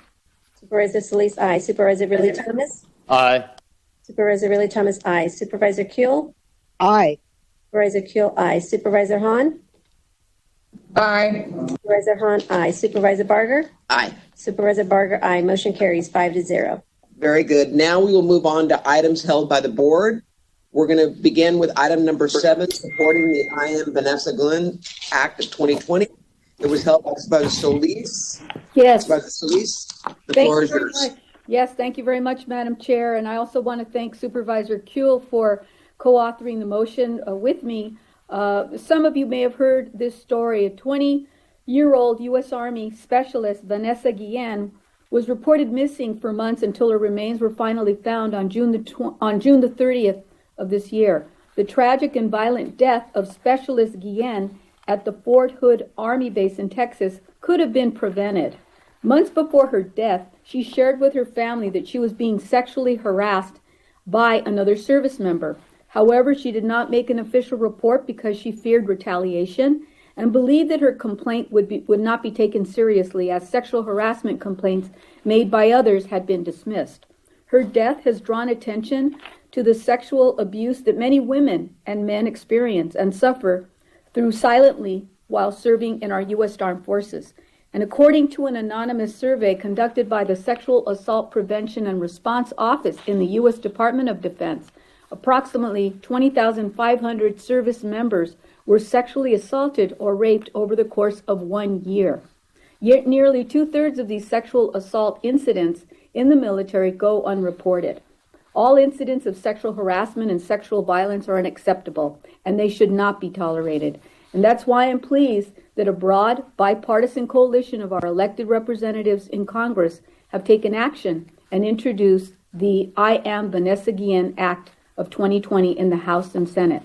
Supervisor Solis, aye. Supervisor Ridley Thomas? Aye. Supervisor Ridley Thomas, aye. Supervisor Kuehl? Aye. Supervisor Kuehl, aye. Supervisor Hahn? Aye. Supervisor Hahn, aye. Supervisor Barger? Aye. Supervisor Barger, aye. Motion carries 5-0. Very good. Now we will move on to items held by the board. We're going to begin with item number 7, supporting the I Am Vanessa Glenn Act of 2020. It was held by Supervisor Solis. Yes. Supervisor Solis, the Thank floor you is very yours. much. Yes, thank you very much, Madam Chair. And I also want to thank Supervisor Kuehl for co-authoring the motion with me. Some of you may have heard this story. A 20-year-old U.S. Army specialist, Vanessa Guillen, was reported missing for months until her remains were finally found on June the 30th of this year. The tragic and violent death of Specialist Guillen at the Fort Hood Army Base in Texas could have been prevented. Months before her death, she shared with her family that she was being sexually harassed by another service member. However, she did not make an official report because she feared retaliation and believed that her complaint would not be taken seriously, as sexual harassment complaints made by others had been dismissed. Her death has drawn attention to the sexual abuse that many women and men experience and suffer through silently while serving in our U.S. Armed Forces. And according to an anonymous survey conducted by the Sexual Assault Prevention and Response Office in the U.S. Department of Defense, approximately 20,500 service members were sexually assaulted or raped over the course of 1 year. Yet nearly 2/3 of these sexual assault incidents in the military go unreported. All incidents of sexual harassment and sexual violence are unacceptable, and they should not be tolerated. And that's why I'm pleased that a broad, bipartisan coalition of our elected representatives in Congress have taken action and introduced the I Am Vanessa Guillen Act of 2020 in the House and Senate.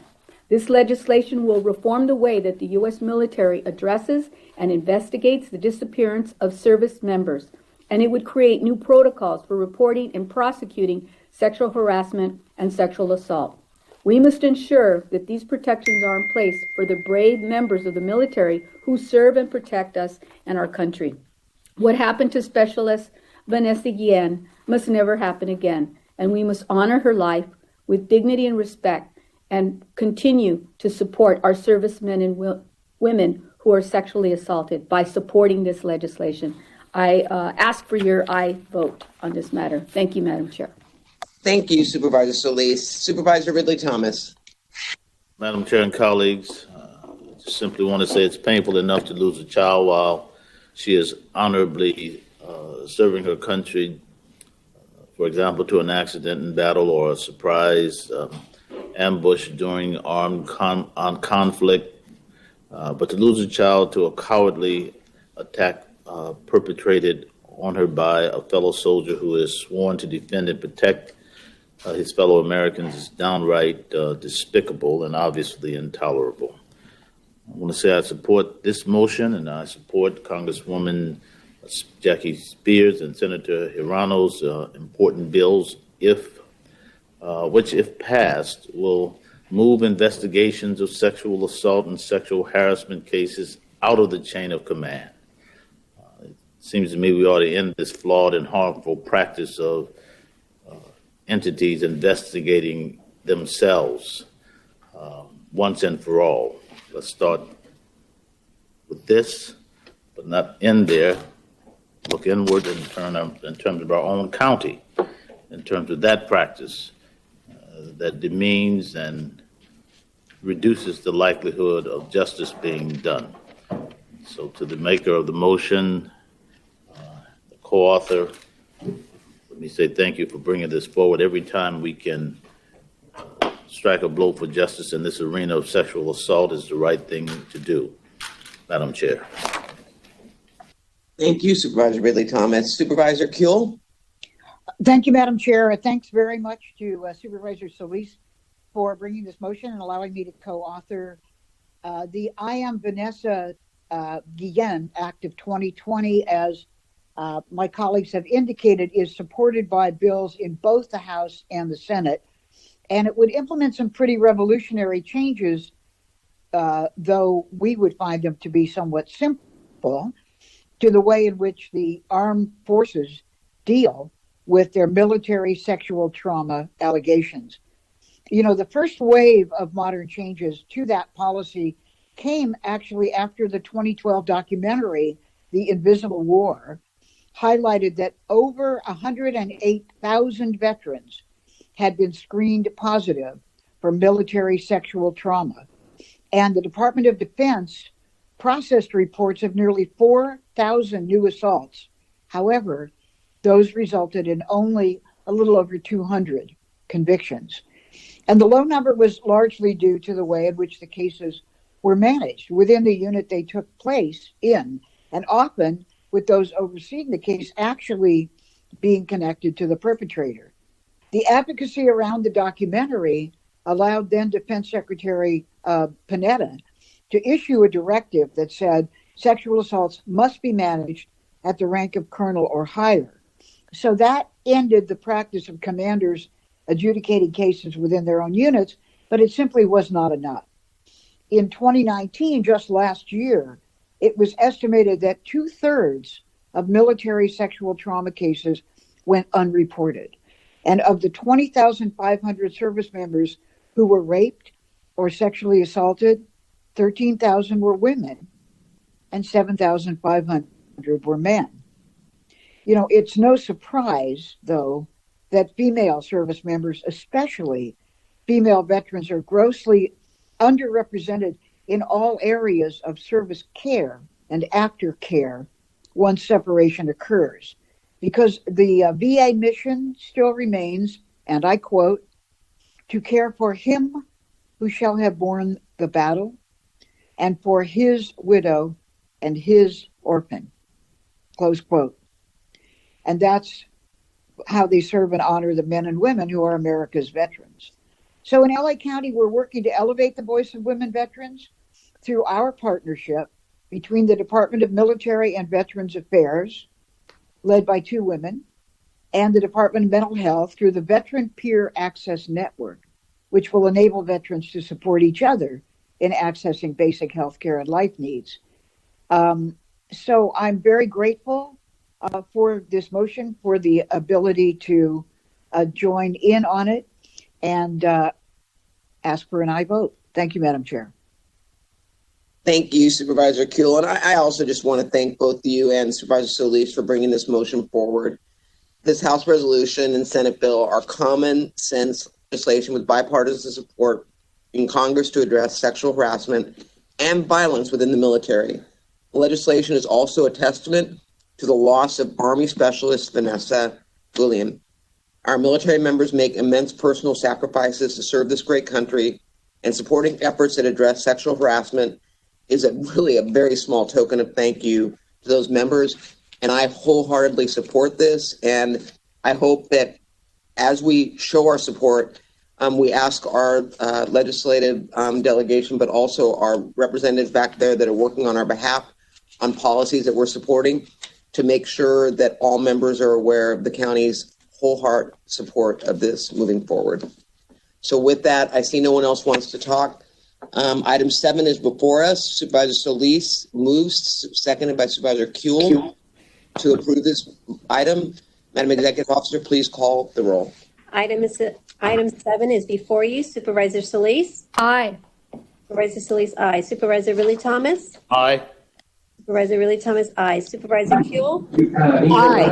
This legislation will reform the way that the U.S. military addresses and investigates the disappearance of service members, and it would create new protocols for reporting and prosecuting sexual harassment and sexual assault. We must ensure that these protections are in place for the brave members of the military who serve and protect us and our country. What happened to Specialist Vanessa Guillen must never happen again, and we must honor her life with dignity and respect and continue to support our servicemen and women who are sexually assaulted by supporting this legislation. I ask for your aye vote on this matter. Thank you, Madam Chair. Thank you, Supervisor Solis. Supervisor Ridley Thomas. Madam Chair and colleagues, just simply want to say it's painful enough to lose a child while she is honorably serving her country, for example, to an accident in battle or a surprise ambush during armed conflict. But to lose a child to a cowardly attack perpetrated on her by a fellow soldier who is sworn to defend and protect his fellow Americans is downright despicable and obviously intolerable. I want to say I support this motion, and I support Congresswoman Jackie Spears and Senator Hirano's important bills, which, if passed, will move investigations of sexual assault and sexual harassment cases out of the chain of command. It seems to me we ought to end this flawed and harmful practice of entities investigating themselves once and for all. Let's start with this, but not end there. Look inward in terms of our own county, in terms of that practice that demeans and reduces the likelihood of justice being done. So to the maker of the motion, the co-author, let me say thank you for bringing this forward. Every time we can strike a blow for justice in this arena of sexual assault is the right thing to do. Madam Chair. Thank you, Supervisor Ridley Thomas. Supervisor Kuehl. Thank you, Madam Chair. Thanks very much to Supervisor Solis for bringing this motion and allowing me to co-author the I Am Vanessa Guillen Act of 2020, as my colleagues have indicated, is supported by bills in both the House and the Senate. And it would implement some pretty revolutionary changes, though we would find them to be somewhat simple, to the way in which the armed forces deal with their military sexual trauma allegations. You know, the first wave of modern changes to that policy came actually after the 2012 documentary, The Invisible War, highlighted that over 108,000 veterans had been screened positive for military sexual trauma. And the Department of Defense processed reports of nearly 4,000 new assaults. However, those resulted in only a little over 200 convictions. And the low number was largely due to the way in which the cases were managed within the unit they took place in, and often with those overseeing the case actually being connected to the perpetrator. The advocacy around the documentary allowed then Defense Secretary Panetta to issue a directive that said sexual assaults must be managed at the rank of colonel or higher. So that ended the practice of commanders adjudicating cases within their own units but it simply was not enough. In 2019, just last year, it was estimated that 2/3 of military sexual trauma cases went unreported. And of the 20,500 service members who were raped or sexually assaulted, 13,000 were women and 7,500 were men. You know, it's no surprise, though, that female service members, especially female veterans, are grossly underrepresented in all areas of service care and aftercare once separation occurs. Because the VA mission still remains, and I quote, to care for him who shall have borne the battle, and for his widow and his orphan, close quote. And that's how they serve and honor the men and women who are America's veterans. So in LA County, we're working to elevate the voice of women veterans through our partnership between the Department of Military and Veterans Affairs, led by 2 women, and the Department of Mental Health through the Veteran Peer Access Network, which will enable veterans to support each other in accessing basic health care and life needs. So I'm very grateful for this motion, for the ability to join in on it and ask for an aye vote. Thank you, Madam Chair. Thank you, Supervisor Kuehl. And I also just want to thank both you and Supervisor Solis for bringing this motion forward. This House resolution and Senate bill are common sense legislation with bipartisan support in Congress to address sexual harassment and violence within the military. The legislation is also a testament to the loss of Army Specialist Vanessa William. Our military members make immense personal sacrifices to serve this great country, and supporting efforts that address sexual harassment is really a very small token of thank you to those members. And I wholeheartedly support this. And I hope that as we show our support, we ask our legislative delegation, but also our representatives back there that are working on our behalf on policies that we're supporting, to make sure that all members are aware of the county's wholehearted support of this moving forward. So with that, I see no one else wants to talk. Item 7 is before us. Supervisor Solis moves, seconded by Supervisor Kuehl, to approve this item. Madam Executive Officer, please call the roll. Item 7 is before you. Supervisor Solis? Aye. Supervisor Solis, aye. Supervisor Ridley Thomas? Aye. Supervisor Ridley Thomas, aye. Supervisor Kuehl? Aye.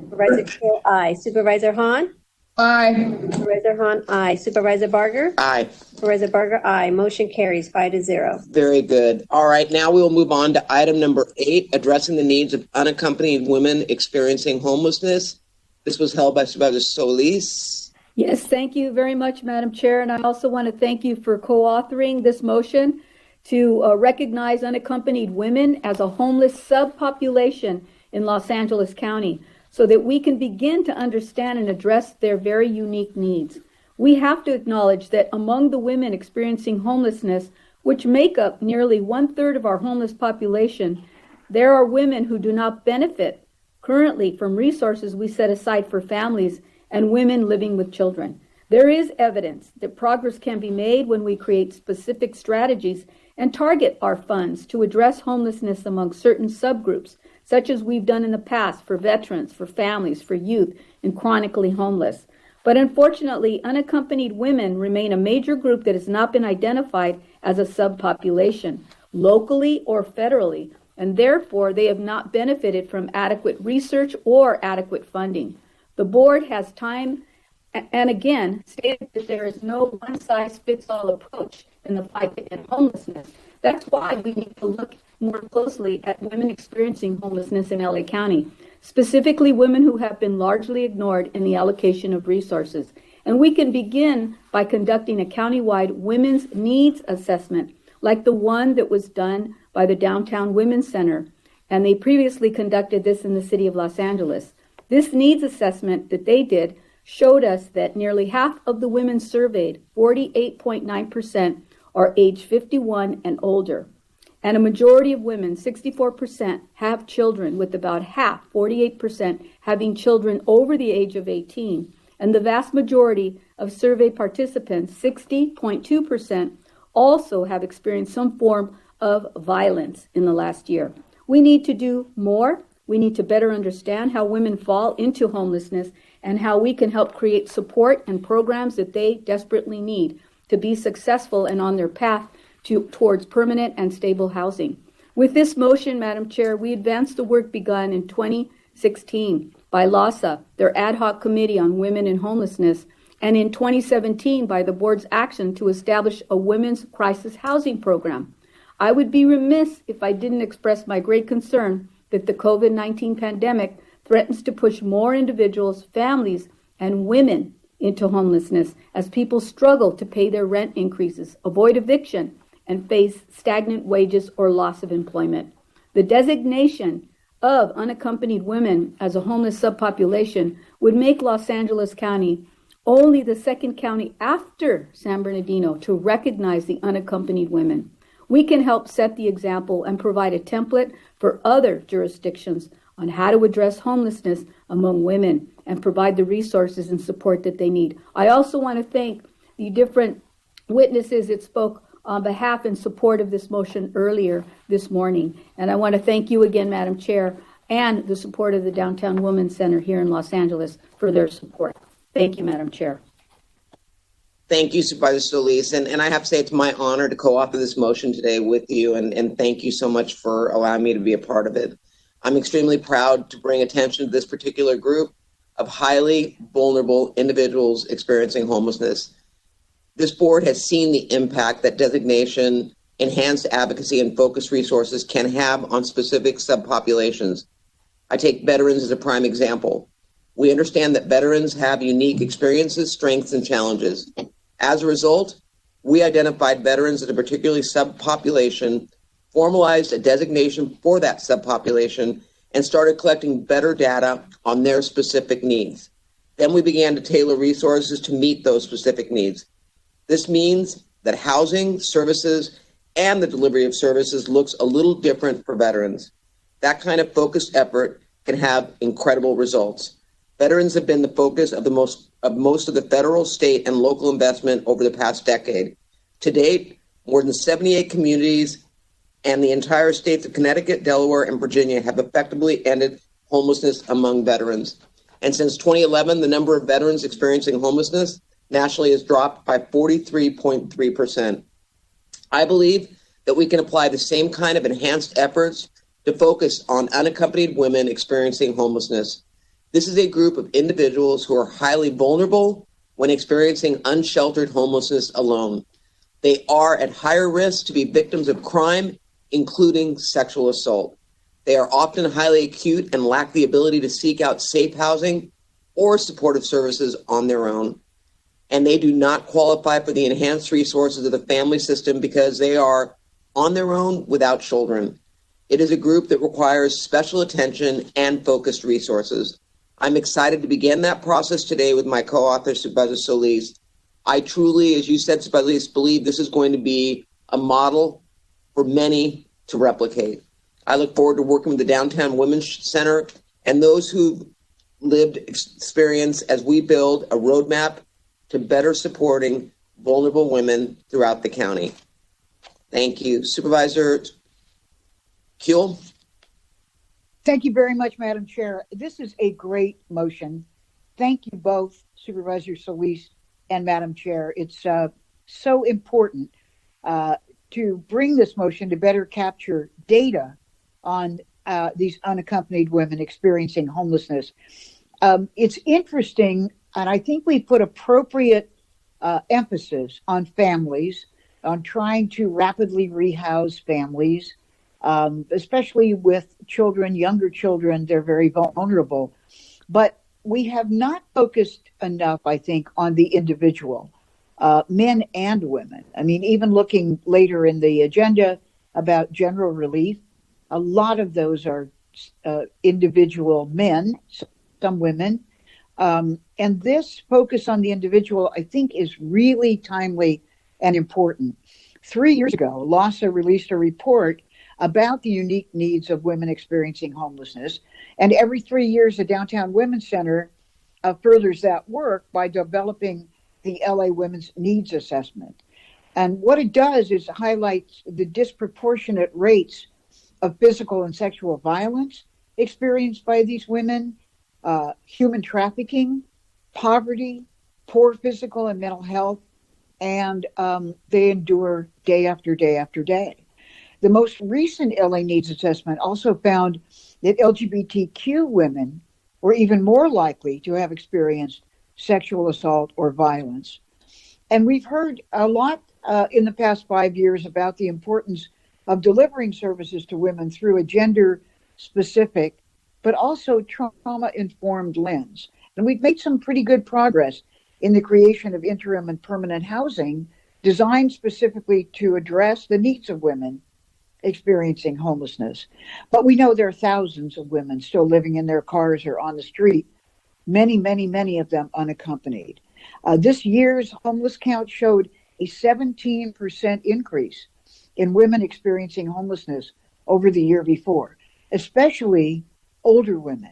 Supervisor Kuehl, aye. Supervisor Hahn? Aye. Supervisor Hahn, aye. Supervisor Barger? Aye. Supervisor Barger, aye. Motion carries 5-0. Very good. All right, now we will move on to item number 8, addressing the needs of unaccompanied women experiencing homelessness. This was held by Supervisor Solis. Yes, thank you very much, Madam Chair. And I also want to thank you for co-authoring this motion to recognize unaccompanied women as a homeless subpopulation in Los Angeles County, so that we can begin to understand and address their very unique needs. We have to acknowledge that among the women experiencing homelessness, which make up nearly 1/3 of our homeless population, there are women who do not benefit currently from resources we set aside for families and women living with children. There is evidence that progress can be made when we create specific strategies and target our funds to address homelessness among certain subgroups, such as we've done in the past for veterans, for families, for youth, and chronically homeless. But unfortunately, unaccompanied women remain a major group that has not been identified as a subpopulation, locally or federally, and therefore they have not benefited from adequate research or adequate funding. The board has time and again stated that there is no one-size-fits-all approach in the fight against homelessness. That's why we need to look more closely at women experiencing homelessness in LA County, specifically women who have been largely ignored in the allocation of resources. And we can begin by conducting a countywide women's needs assessment, like the one that was done by the Downtown Women's Center. And they previously conducted this in the city of Los Angeles. This needs assessment that they did showed us that nearly half of the women surveyed, 48.9%, are age 51 and older. And a majority of women, 64%, have children, with about half, 48%, having children over the age of 18. and the vast majority of survey participants, 60.2%, also have experienced some form of violence in the last year. We need to do more. We need to better understand how women fall into homelessness and how we can help create support and programs that they desperately need to be successful and on their path towards permanent and stable housing. With this motion, Madam Chair, we advance the work begun in 2016 by LASA, their ad hoc committee on women and homelessness, and in 2017 by the board's action to establish a women's crisis housing program. I would be remiss if I didn't express my great concern that the COVID-19 pandemic threatens to push more individuals, families, and women into homelessness as people struggle to pay their rent increases, avoid eviction, and face stagnant wages or loss of employment. The designation of unaccompanied women as a homeless subpopulation would make Los Angeles County only the second county after San Bernardino to recognize the unaccompanied women. We can help set the example and provide a template for other jurisdictions on how to address homelessness among women and provide the resources and support that they need. I also want to thank the different witnesses that spoke on behalf and support of this motion earlier this morning. And I want to thank you again, Madam Chair, and the support of the Downtown Women's Center here in Los Angeles for their support. Thank you, Madam Chair. Thank you, Supervisor Solis. And I have to say it's my honor to co-author this motion today with you, and thank you so much for allowing me to be a part of it. I'm extremely proud to bring attention to this particular group of highly vulnerable individuals experiencing homelessness. This board has seen the impact that designation, enhanced advocacy, and focused resources can have on specific subpopulations. I take veterans as a prime example. We understand that veterans have unique experiences, strengths, and challenges. As a result, we identified veterans as a particularly subpopulation, formalized a designation for that subpopulation, and started collecting better data on their specific needs. Then we began to tailor resources to meet those specific needs. This means that housing, services, and the delivery of services looks a little different for veterans. That kind of focused effort can have incredible results. Veterans have been the focus of most of the federal, state, and local investment over the past decade. To date, more than 78 communities and the entire states of Connecticut, Delaware, and Virginia have effectively ended homelessness among veterans. And since 2011, the number of veterans experiencing homelessness nationally has dropped by 43.3%. I believe that we can apply the same kind of enhanced efforts to focus on unaccompanied women experiencing homelessness. This is a group of individuals who are highly vulnerable when experiencing unsheltered homelessness alone. They are at higher risk to be victims of crime, including sexual assault. They are often highly acute and lack the ability to seek out safe housing or supportive services on their own. And they do not qualify for the enhanced resources of the family system because they are on their own without children. It is a group that requires special attention and focused resources. I'm excited to begin that process today with my co-author, Supervisor Solis. I truly, as you said, Supervisor Solis, believe this is going to be a model for many to replicate. I look forward to working with the Downtown Women's Center and those who've lived experience as we build a roadmap to better supporting vulnerable women throughout the county. Thank you. Supervisor Kuehl? Thank you very much, Madam Chair. This is a great motion. Thank you both, Supervisor Solis and Madam Chair. It's so important to bring this motion to better capture data on these unaccompanied women experiencing homelessness. It's interesting, and I think we put appropriate emphasis on families, on trying to rapidly rehouse families, especially with children, younger children. They're very vulnerable. But we have not focused enough, I think, on the individual, men and women. I mean, even looking later in the agenda about general relief, a lot of those are individual men, some women. And this focus on the individual, I think, is really timely and important. 3 years ago, LASA released a report about the unique needs of women experiencing homelessness. And every 3 years, the Downtown Women's Center furthers that work by developing the LA Women's Needs Assessment. And what it does is highlights the disproportionate rates of physical and sexual violence experienced by these women, human trafficking, poverty, poor physical and mental health, and they endure day after day after day. The most recent LA Needs Assessment also found that LGBTQ women were even more likely to have experienced sexual assault or violence. And we've heard a lot in the past 5 years about the importance of delivering services to women through a gender-specific, but also trauma-informed lens. And we've made some pretty good progress in the creation of interim and permanent housing designed specifically to address the needs of women experiencing homelessness. But we know there are thousands of women still living in their cars or on the street, many of them unaccompanied. This year's homeless count showed a 17% increase in women experiencing homelessness over the year before, especially older women.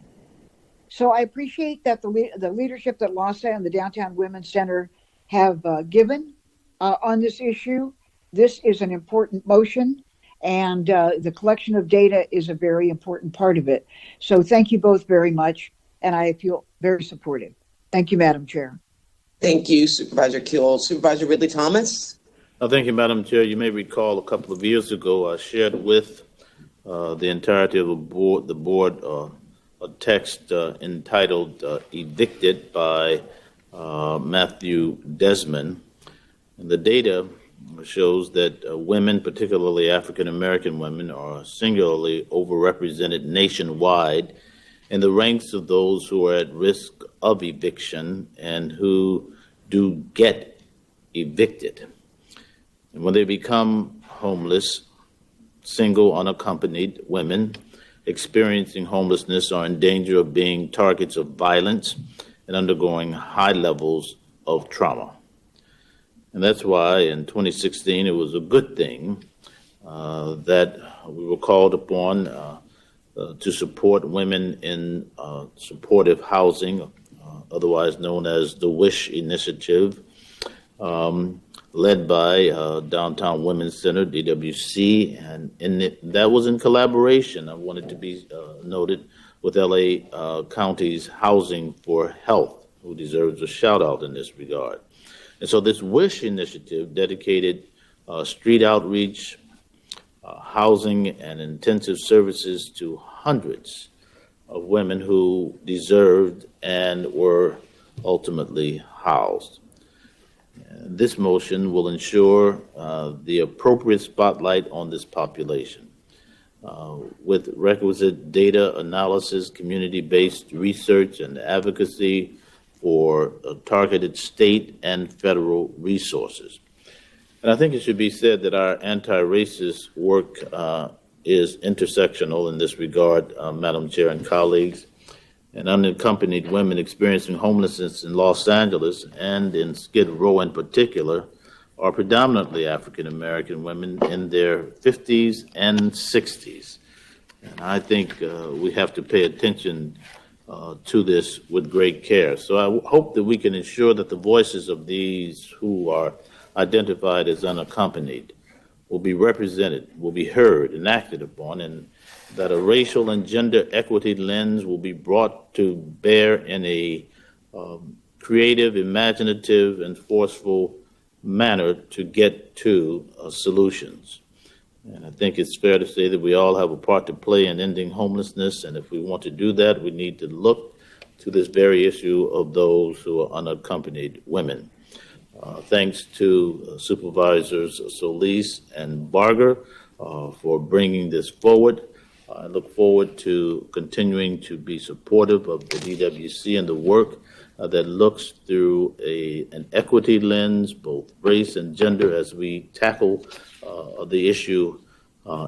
So I appreciate that the leadership that LASA and the Downtown Women's Center have given on this issue. This is an important motion, and the collection of data is a very important part of it. So thank you both very much, and I feel very supportive. Thank you, Madam Chair. Thank you, Supervisor Kuehl. Supervisor Ridley Thomas? Thank you, Madam Chair. You may recall a couple of years ago I shared with the entirety of the board a text entitled Evicted by Matthew Desmond. And the data shows that women, particularly African American women, are singularly overrepresented nationwide in the ranks of those who are at risk of eviction and who do get evicted. And when they become homeless, single, unaccompanied women experiencing homelessness are in danger of being targets of violence and undergoing high levels of trauma. And that's why in 2016 it was a good thing that we were called upon to support women in supportive housing, otherwise known as the WISH initiative, led by Downtown Women's Center, DWC, and that was in collaboration, I wanted to be noted, with LA County's Housing for Health, who deserves a shout out in this regard. And so this WISH initiative dedicated street outreach, housing, and intensive services to hundreds of women who deserved and were ultimately housed. This motion will ensure the appropriate spotlight on this population with requisite data analysis, community-based research, and advocacy for targeted state and federal resources. And I think it should be said that our anti-racist work is intersectional in this regard, Madam Chair and colleagues. And unaccompanied women experiencing homelessness in Los Angeles and in Skid Row in particular are predominantly African American women in their 50s and 60s. And I think we have to pay attention to this with great care. So I hope that we can ensure that the voices of these who are identified as unaccompanied will be represented, will be heard and acted upon, and that a racial and gender equity lens will be brought to bear in a creative, imaginative, and forceful manner to get to solutions. And I think it's fair to say that we all have a part to play in ending homelessness, and if we want to do that, we need to look to this very issue of those who are unaccompanied women. Thanks to Supervisors Solis and Barger for bringing this forward. I look forward to continuing to be supportive of the DWC and the work that looks through an equity lens, both race and gender, as we tackle the issue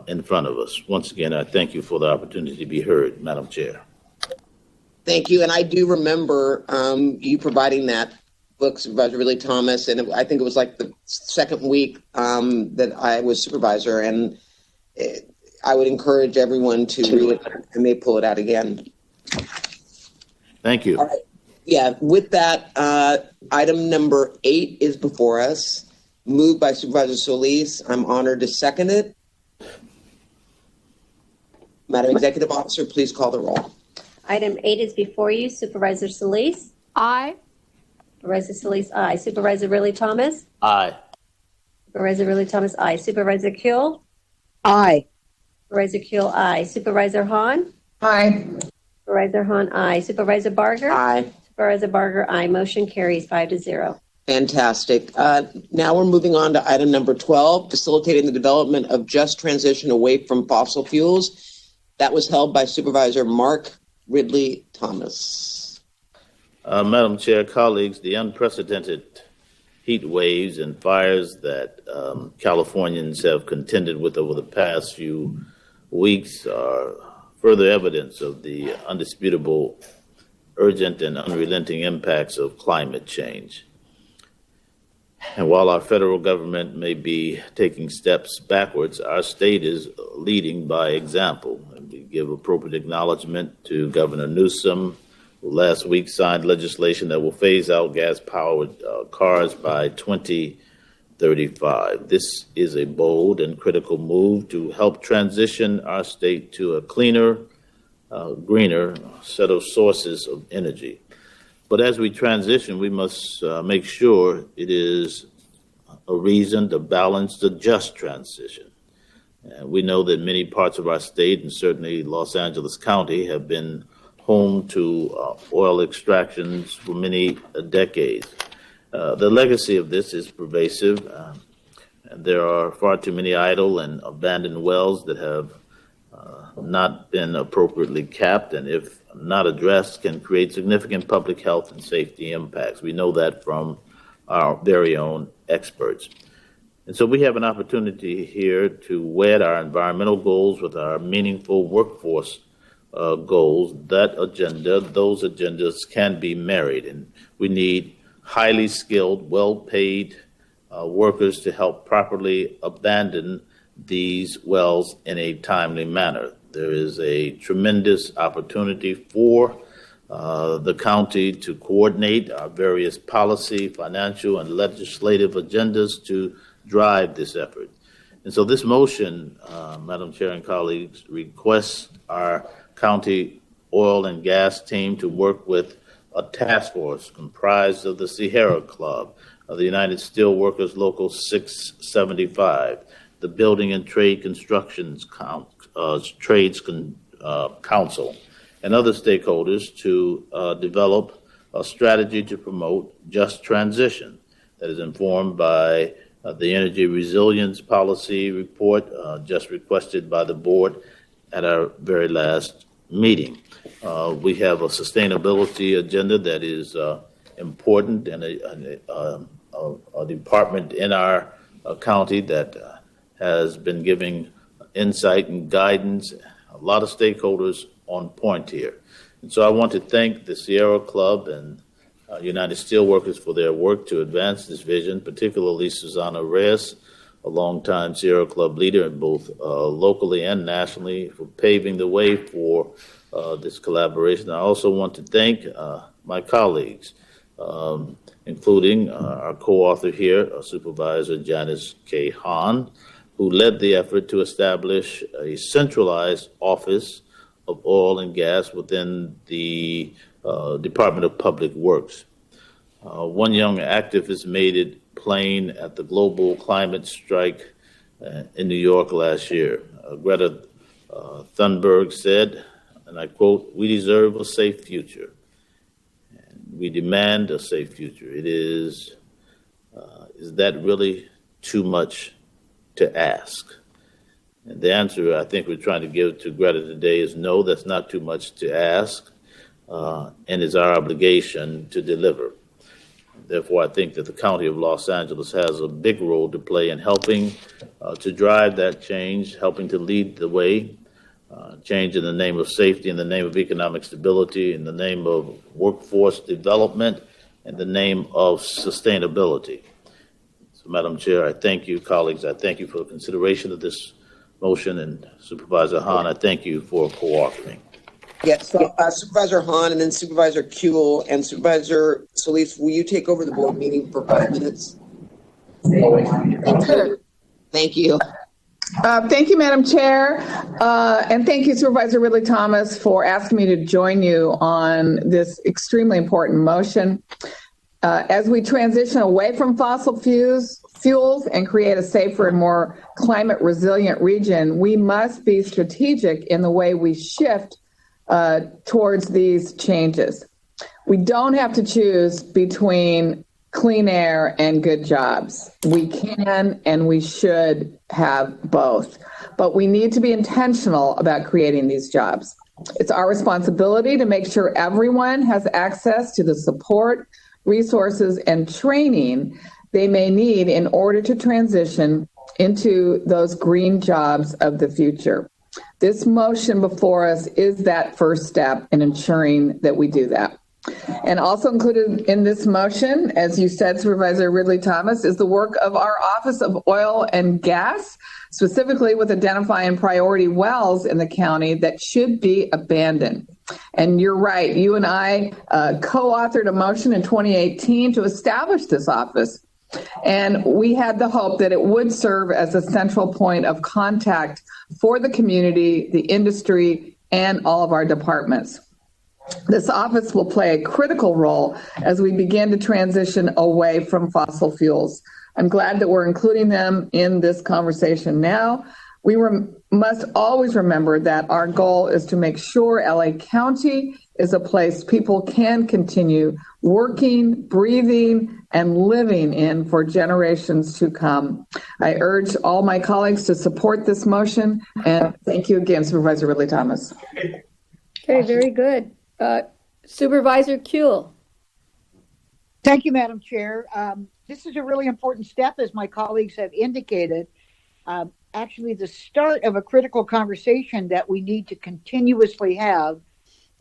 in front of us. Once again, I thank you for the opportunity to be heard, Madam Chair. Thank you. And I do remember you providing that book, Supervisor Ridley Thomas, and I think it was like the second week that I was supervisor, and I would encourage everyone to read it and may pull it out again. Thank you. All right. Yeah, with that, item number 8 is before us. Moved by Supervisor Solis. I'm honored to second it. Madam Executive Officer, please call the roll. Item 8 is before you. Supervisor Solis? Aye. Supervisor Solis, aye. Supervisor Ridley Thomas? Aye. Supervisor Ridley Thomas, aye. Supervisor Kuehl? Aye. Supervisor Kuehl, aye. Supervisor Hahn? Aye. Supervisor Hahn, aye. Supervisor Barger? Aye. Supervisor Barger, aye. Motion carries 5-0. Fantastic. Now we're moving on to item number 12, facilitating the development of just transition away from fossil fuels. That was held by Supervisor Mark Ridley Thomas. Madam Chair, colleagues, the unprecedented heat waves and fires that Californians have contended with over the past few weeks are further evidence of the undisputable, urgent, and unrelenting impacts of climate change. And while our federal government may be taking steps backwards, our state is leading by example. And we give appropriate acknowledgement to Governor Newsom, who last week signed legislation that will phase out gas-powered cars by 2035. This is a bold and critical move to help transition our state to a cleaner, greener set of sources of energy. But as we transition, we must make sure it is a reasoned, a balanced, a just transition. We know that many parts of our state, and certainly Los Angeles County, have been home to oil extractions for many decades. The legacy of this is pervasive. And there are far too many idle and abandoned wells that have not been appropriately capped, and if not addressed, can create significant public health and safety impacts. We know that from our very own experts. And so we have an opportunity here to wed our environmental goals with our meaningful workforce goals. Those agendas can be married, and we need highly skilled, well-paid workers to help properly abandon these wells in a timely manner. There is a tremendous opportunity for the county to coordinate our various policy, financial, and legislative agendas to drive this effort. And so this motion, Madam Chair and colleagues, requests our county oil and gas team to work with a task force comprised of the Sierra Club, of the United Steelworkers Local 675, the Building and Trade Constructions Trades Council, and other stakeholders to develop a strategy to promote just transition that is informed by the Energy Resilience Policy Report just requested by the board at our very last meeting. We have a sustainability agenda that is important, and a department in our county that has been giving insight and guidance, a lot of stakeholders on point here. And so I want to thank the Sierra Club and United Steelworkers for their work to advance this vision, particularly Susana Reyes, a longtime Sierra Club leader, both locally and nationally, for paving the way for this collaboration. I also want to thank my colleagues, including our co-author here, Supervisor Janice K. Hahn, who led the effort to establish a centralized office of oil and gas within the Department of Public Works. One young activist made it plain at the global climate strike in New York last year. Greta Thunberg said, and I quote, "We deserve a safe future. And we demand a safe future." Is that really too much to ask? And the answer I think we're trying to give to Greta today is no, that's not too much to ask, and it's our obligation to deliver. Therefore, I think that the County of Los Angeles has a big role to play in helping to drive that change, helping to lead the way, change in the name of safety, in the name of economic stability, in the name of workforce development, in the name of sustainability. So, Madam Chair, I thank you, colleagues. I thank you for the consideration of this motion, and Supervisor Hahn, I thank you for co-authoring. Yes. Supervisor Hahn and then Supervisor Kuehl and Supervisor Solis, will you take over the board meeting for 5 minutes? Sure. Thank you. Thank you, Madam Chair. And thank you, Supervisor Ridley Thomas, for asking me to join you on this extremely important motion. As we transition away from fossil fuels and create a safer and more climate resilient region, we must be strategic in the way we shift towards these changes. We don't have to choose between clean air and good jobs. We can and we should have both, but we need to be intentional about creating these jobs. It's our responsibility to make sure everyone has access to the support, resources, and training they may need in order to transition into those green jobs of the future. This motion before us is that first step in ensuring that we do that. And also included in this motion, as you said, Supervisor Ridley Thomas, is the work of our Office of Oil and Gas, specifically with identifying priority wells in the county that should be abandoned. And you're right, you and I co-authored a motion in 2018 to establish this office. And we had the hope that it would serve as a central point of contact for the community, the industry, and all of our departments. This office will play a critical role as we begin to transition away from fossil fuels. I'm glad that we're including them in this conversation now. We must always remember that our goal is to make sure LA County is a place people can continue working, breathing, and living in for generations to come. I urge all my colleagues to support this motion, and thank you again, Supervisor Ridley Thomas. Okay, very good. Supervisor Kuehl. Thank you, Madam Chair. This is a really important step, as my colleagues have indicated. Actually, the start of a critical conversation that we need to continuously have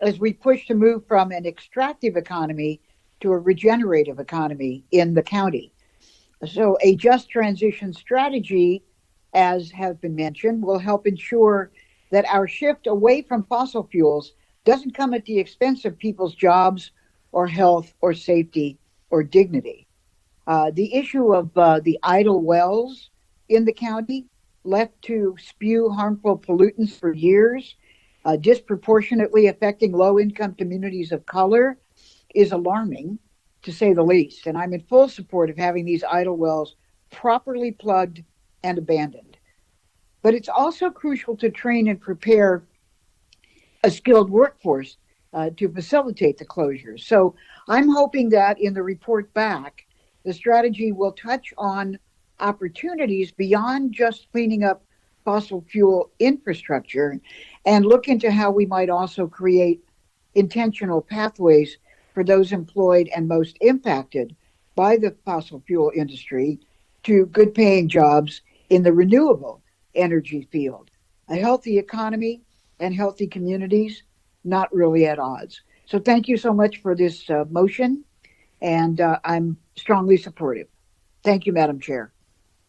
as we push to move from an extractive economy to a regenerative economy in the county. So a just transition strategy, as has been mentioned, will help ensure that our shift away from fossil fuels doesn't come at the expense of people's jobs or health or safety or dignity. The issue of the idle wells in the county left to spew harmful pollutants for years, disproportionately affecting low-income communities of color, is alarming, to say the least. And I'm in full support of having these idle wells properly plugged and abandoned. But it's also crucial to train and prepare a skilled workforce to facilitate the closures. So I'm hoping that in the report back, the strategy will touch on opportunities beyond just cleaning up fossil fuel infrastructure and look into how we might also create intentional pathways for those employed and most impacted by the fossil fuel industry to good paying jobs in the renewable energy field. A healthy economy and healthy communities, not really at odds. So thank you so much for this motion, and I'm strongly supportive. Thank you, Madam Chair.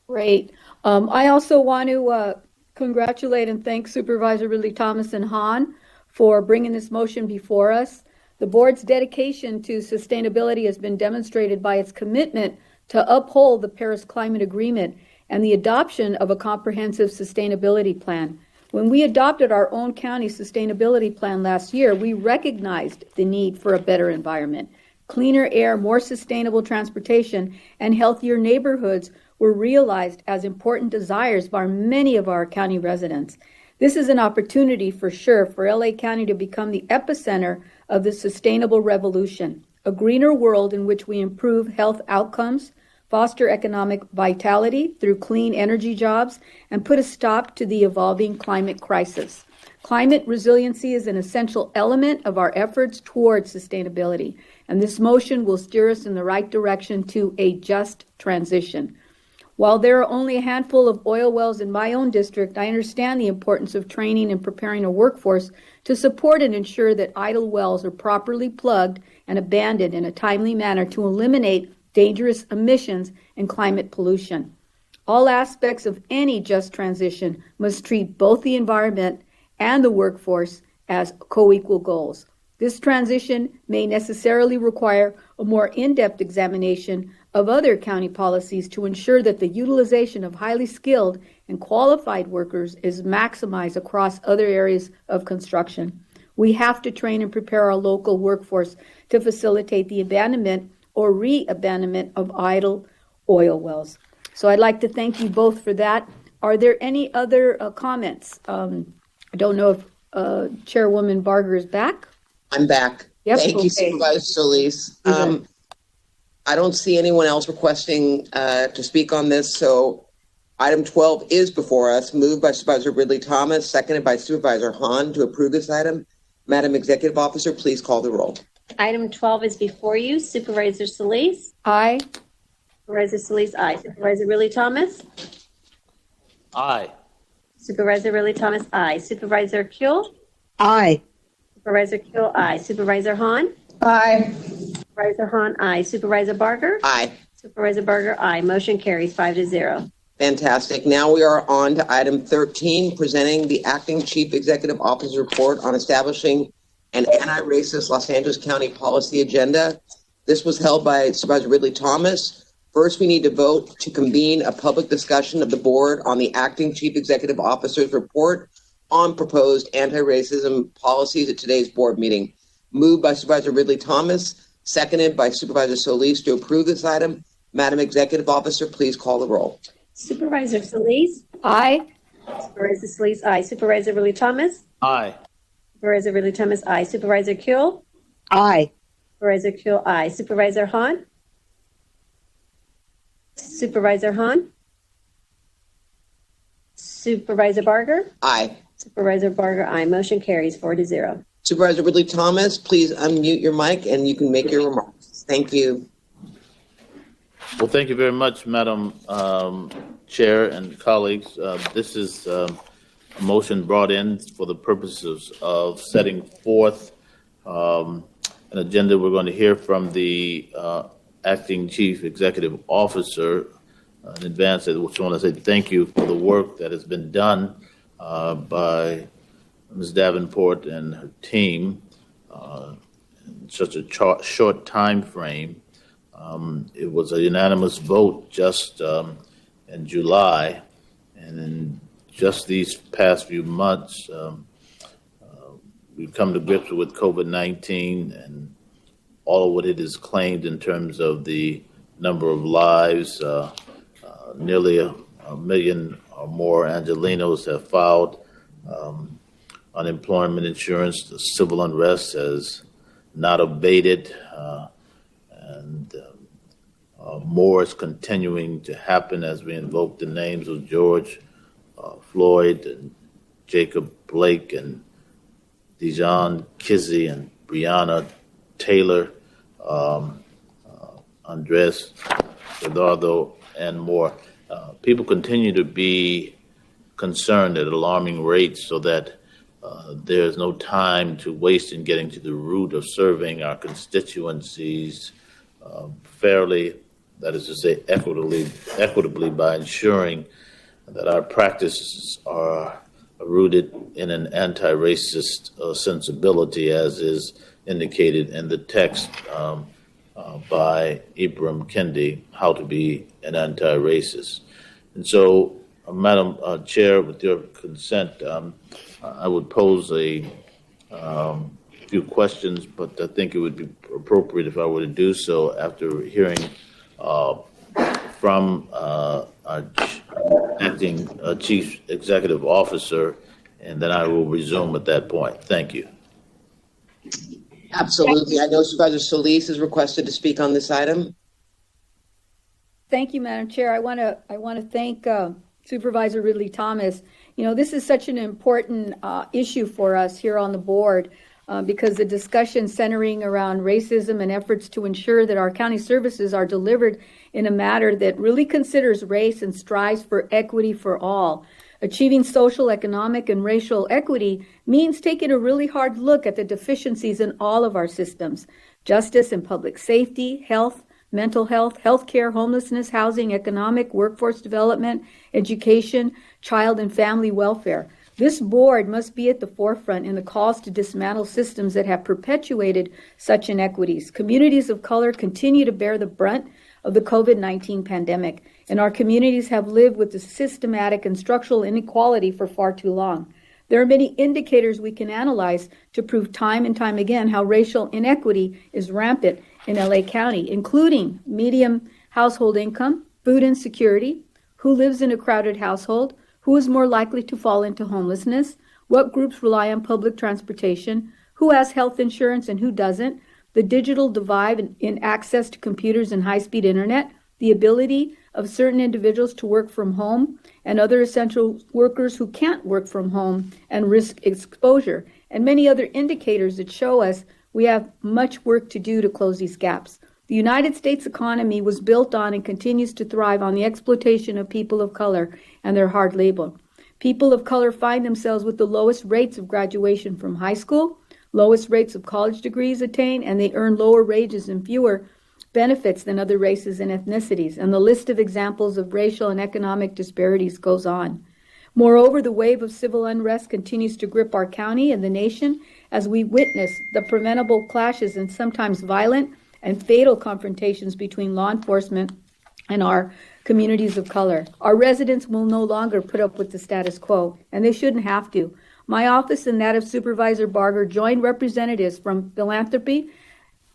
Great. I also want to congratulate and thank Supervisor Ridley Thomas and Hahn for bringing this motion before us. The board's dedication to sustainability has been demonstrated by its commitment to uphold the Paris Climate Agreement and the adoption of a comprehensive sustainability plan. When we adopted our own county sustainability plan last year, we recognized the need for a better environment. Cleaner air, more sustainable transportation, and healthier neighborhoods were realized as important desires by many of our county residents. This is an opportunity for sure for LA County to become the epicenter of the sustainable revolution, a greener world in which we improve health outcomes, foster economic vitality through clean energy jobs, and put a stop to the evolving climate crisis. Climate resiliency is an essential element of our efforts towards sustainability, and this motion will steer us in the right direction to a just transition. While there are only a handful of oil wells in my own district, I understand the importance of training and preparing a workforce to support and ensure that idle wells are properly plugged and abandoned in a timely manner to eliminate dangerous emissions and climate pollution. All aspects of any just transition must treat both the environment and the workforce as co-equal goals. This transition may necessarily require a more in-depth examination of other county policies to ensure that the utilization of highly skilled and qualified workers is maximized across other areas of construction. We have to train and prepare our local workforce to facilitate the abandonment or re-abandonment of idle oil wells. So I'd like to thank you both for that. Are there any other comments? I don't know if Chairwoman Barger is back. I'm back. Yep, Thank you, Supervisor Solis. I don't see anyone else requesting to speak on this, so item 12 is before us, moved by Supervisor Ridley Thomas, seconded by Supervisor Hahn to approve this item. Madam Executive Officer, please call the roll. Item 12 is before you. Supervisor Solis? Aye. Supervisor Solis, aye. Supervisor Ridley Thomas? Aye. Supervisor Ridley Thomas, aye. Supervisor Kuehl? Aye. Supervisor Kuehl, aye. Supervisor Hahn? Aye. Supervisor Hahn, aye. Supervisor Barger? Aye. Supervisor Barger, aye. Motion carries 5-0. Fantastic. Now we are on to item 13, presenting the Acting Chief Executive Officer's report on establishing an anti-racist Los Angeles County policy agenda. This was held by Supervisor Ridley Thomas. First, we need to vote to convene a public discussion of the board on the Acting Chief Executive Officer's report on proposed anti-racism policies at today's board meeting. Moved by Supervisor Ridley Thomas, seconded by Supervisor Solis to approve this item. Madam Executive Officer, please call the roll. Supervisor Solis? Aye. Supervisor Solis, aye. Supervisor Ridley Thomas? Aye. Supervisor Ridley Thomas, aye. Supervisor Kuehl? Aye. Supervisor Kuehl, aye. Supervisor Hahn? Supervisor Hahn? Supervisor Barger? Aye. Supervisor Barger, aye. Motion carries 4-0. Supervisor Ridley Thomas, please unmute your mic and you can make your remarks. Thank you. Well, thank you very much, Madam Chair and colleagues. This is a motion brought in for the purposes of setting forth an agenda. We're going to hear from the Acting Chief Executive Officer in advance. I just want to say thank you for the work that has been done by Ms. Davenport and her team in such a short time frame. It was a unanimous vote just in July, and in just these past few months, we've come to grips with COVID-19 and all of what it has claimed in terms of the number of lives. Nearly a million or more Angelenos have filed unemployment insurance. The civil unrest has not abated, and more is continuing to happen as we invoke the names of George Floyd and Jacob Blake and Dijon Kizzee and Breonna Taylor, Andres Eduardo, and more. People continue to be concerned at alarming rates, so that there's no time to waste in getting to the root of serving our constituencies fairly, that is to say, equitably by ensuring that our practices are rooted in an anti-racist sensibility, as is indicated in the text by Ibram Kendi, How to Be an Anti-Racist. And so, Madam Chair, with your consent, I would pose a few questions, but I think it would be appropriate if I were to do so after hearing from our Acting Chief Executive Officer, and then I will resume at that point. Thank you. Absolutely. I know Supervisor Solis is requested to speak on this item. Thank you, Madam Chair. I want to thank Supervisor Ridley Thomas. You know, this is such an important issue for us here on the board because the discussion centering around racism and efforts to ensure that our county services are delivered in a manner that really considers race and strives for equity for all. Achieving social, economic, and racial equity means taking a really hard look at the deficiencies in all of our systems: justice and public safety, health, mental health, healthcare, homelessness, housing, economic, workforce development, education, child and family welfare. This board must be at the forefront in the calls to dismantle systems that have perpetuated such inequities. Communities of color continue to bear the brunt of the COVID-19 pandemic, and our communities have lived with the systematic and structural inequality for far too long. There are many indicators we can analyze to prove time and time again how racial inequity is rampant in LA County, including median household income, food insecurity, who lives in a crowded household, who is more likely to fall into homelessness, what groups rely on public transportation, who has health insurance and who doesn't, the digital divide in access to computers and high-speed internet, the ability of certain individuals to work from home and other essential workers who can't work from home and risk exposure, and many other indicators that show us we have much work to do to close these gaps. The United States economy was built on and continues to thrive on the exploitation of people of color and their hard labor. People of color find themselves with the lowest rates of graduation from high school, lowest rates of college degrees attained, and they earn lower wages and fewer benefits than other races and ethnicities. And the list of examples of racial and economic disparities goes on. Moreover, the wave of civil unrest continues to grip our county and the nation as we witness the preventable clashes and sometimes violent and fatal confrontations between law enforcement and our communities of color. Our residents will no longer put up with the status quo, and they shouldn't have to. My office and that of Supervisor Barger joined representatives from philanthropy,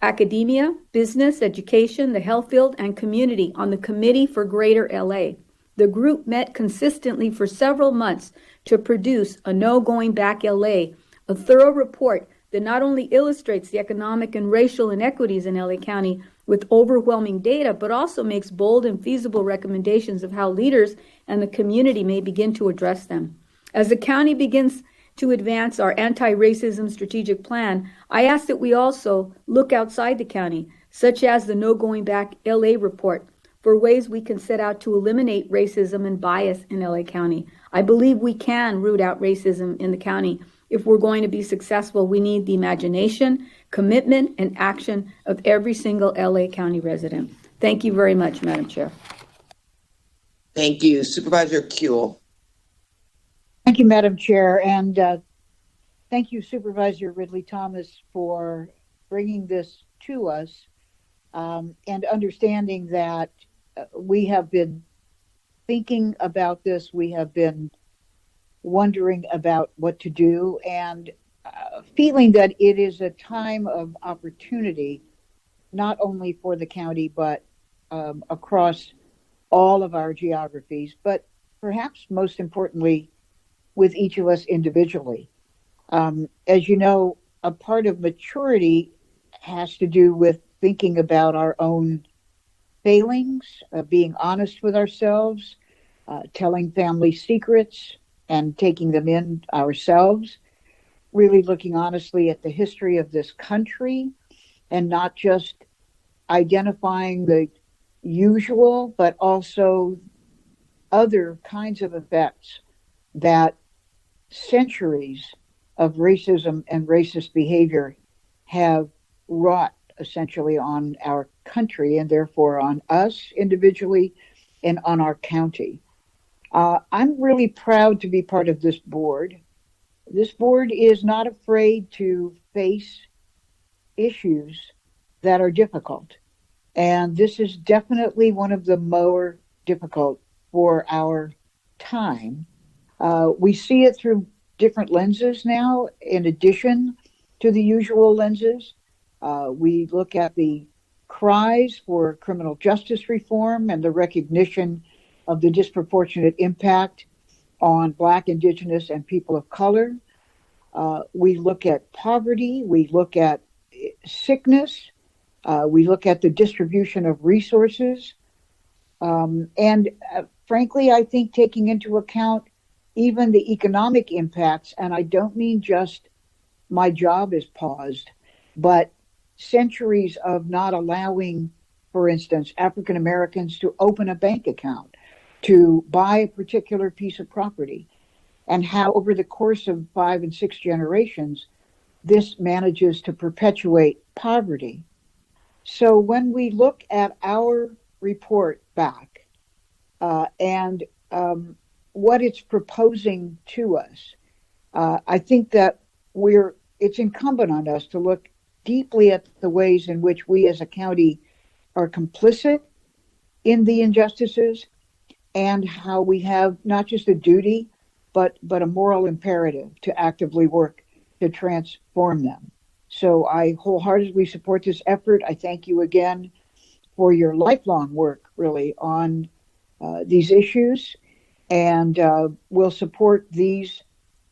academia, business, education, the health field, and community on the Committee for Greater LA. The group met consistently for several months to produce a No Going Back LA, a thorough report that not only illustrates the economic and racial inequities in LA County with overwhelming data, but also makes bold and feasible recommendations of how leaders and the community may begin to address them. As the county begins to advance our anti-racism strategic plan, I ask that we also look outside the county, such as the No Going Back LA report, for ways we can set out to eliminate racism and bias in LA County. I believe we can root out racism in the county. If we're going to be successful, we need the imagination, commitment, and action of every single LA County resident. Thank you very much, Madam Chair. Thank you. Supervisor Kuehl. Thank you, Madam Chair, and thank you, Supervisor Ridley Thomas, for bringing this to us and understanding that we have been thinking about this, we have been wondering about what to do, and feeling that it is a time of opportunity, not only for the county, but across all of our geographies, but perhaps most importantly, with each of us individually. As you know, a part of maturity has to do with thinking about our own failings, being honest with ourselves, telling family secrets, and taking them in ourselves, really looking honestly at the history of this country and not just identifying the usual, but also other kinds of effects that centuries of racism and racist behavior have wrought essentially on our country and therefore on us individually and on our county. I'm really proud to be part of this board. This board is not afraid to face issues that are difficult. And this is definitely one of the more difficult for our time. We see it through different lenses now, in addition to the usual lenses. We look at the cries for criminal justice reform and the recognition of the disproportionate impact on Black, Indigenous, and people of color. We look at poverty. We look at sickness. We look at the distribution of resources. And frankly, I think taking into account even the economic impacts, and I don't mean just my job is paused, but centuries of not allowing, for instance, African Americans to open a bank account, to buy a particular piece of property, and how over the course of 5 and 6 generations, this manages to perpetuate poverty. So when we look at our report back and what it's proposing to us, I think that it's incumbent on us to look deeply at the ways in which we as a county are complicit in the injustices, and how we have not just a duty, but a moral imperative to actively work to transform them. So I wholeheartedly support this effort. I thank you again for your lifelong work, really, on these issues, and will support these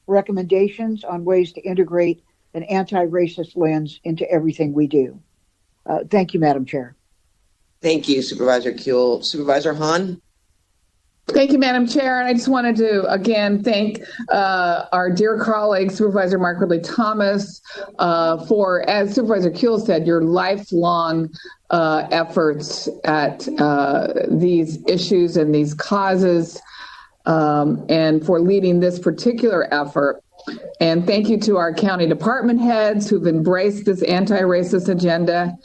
recommendations on ways to integrate an anti-racist lens into everything we do. Thank you, Madam Chair. Thank you, Supervisor Kuehl. Supervisor Hahn? Thank you, Madam Chair. And I just wanted to, again, thank our dear colleague, Supervisor Mark Ridley Thomas, for, as Supervisor Kuehl said, your lifelong efforts at these issues and these causes, and for leading this particular effort. And thank you to our county department heads who've embraced this anti-racist agenda.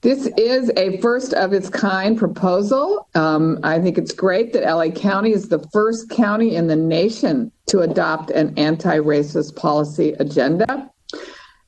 This is a first of its kind proposal. I think it's great that LA County is the first county in the nation to adopt an anti-racist policy agenda.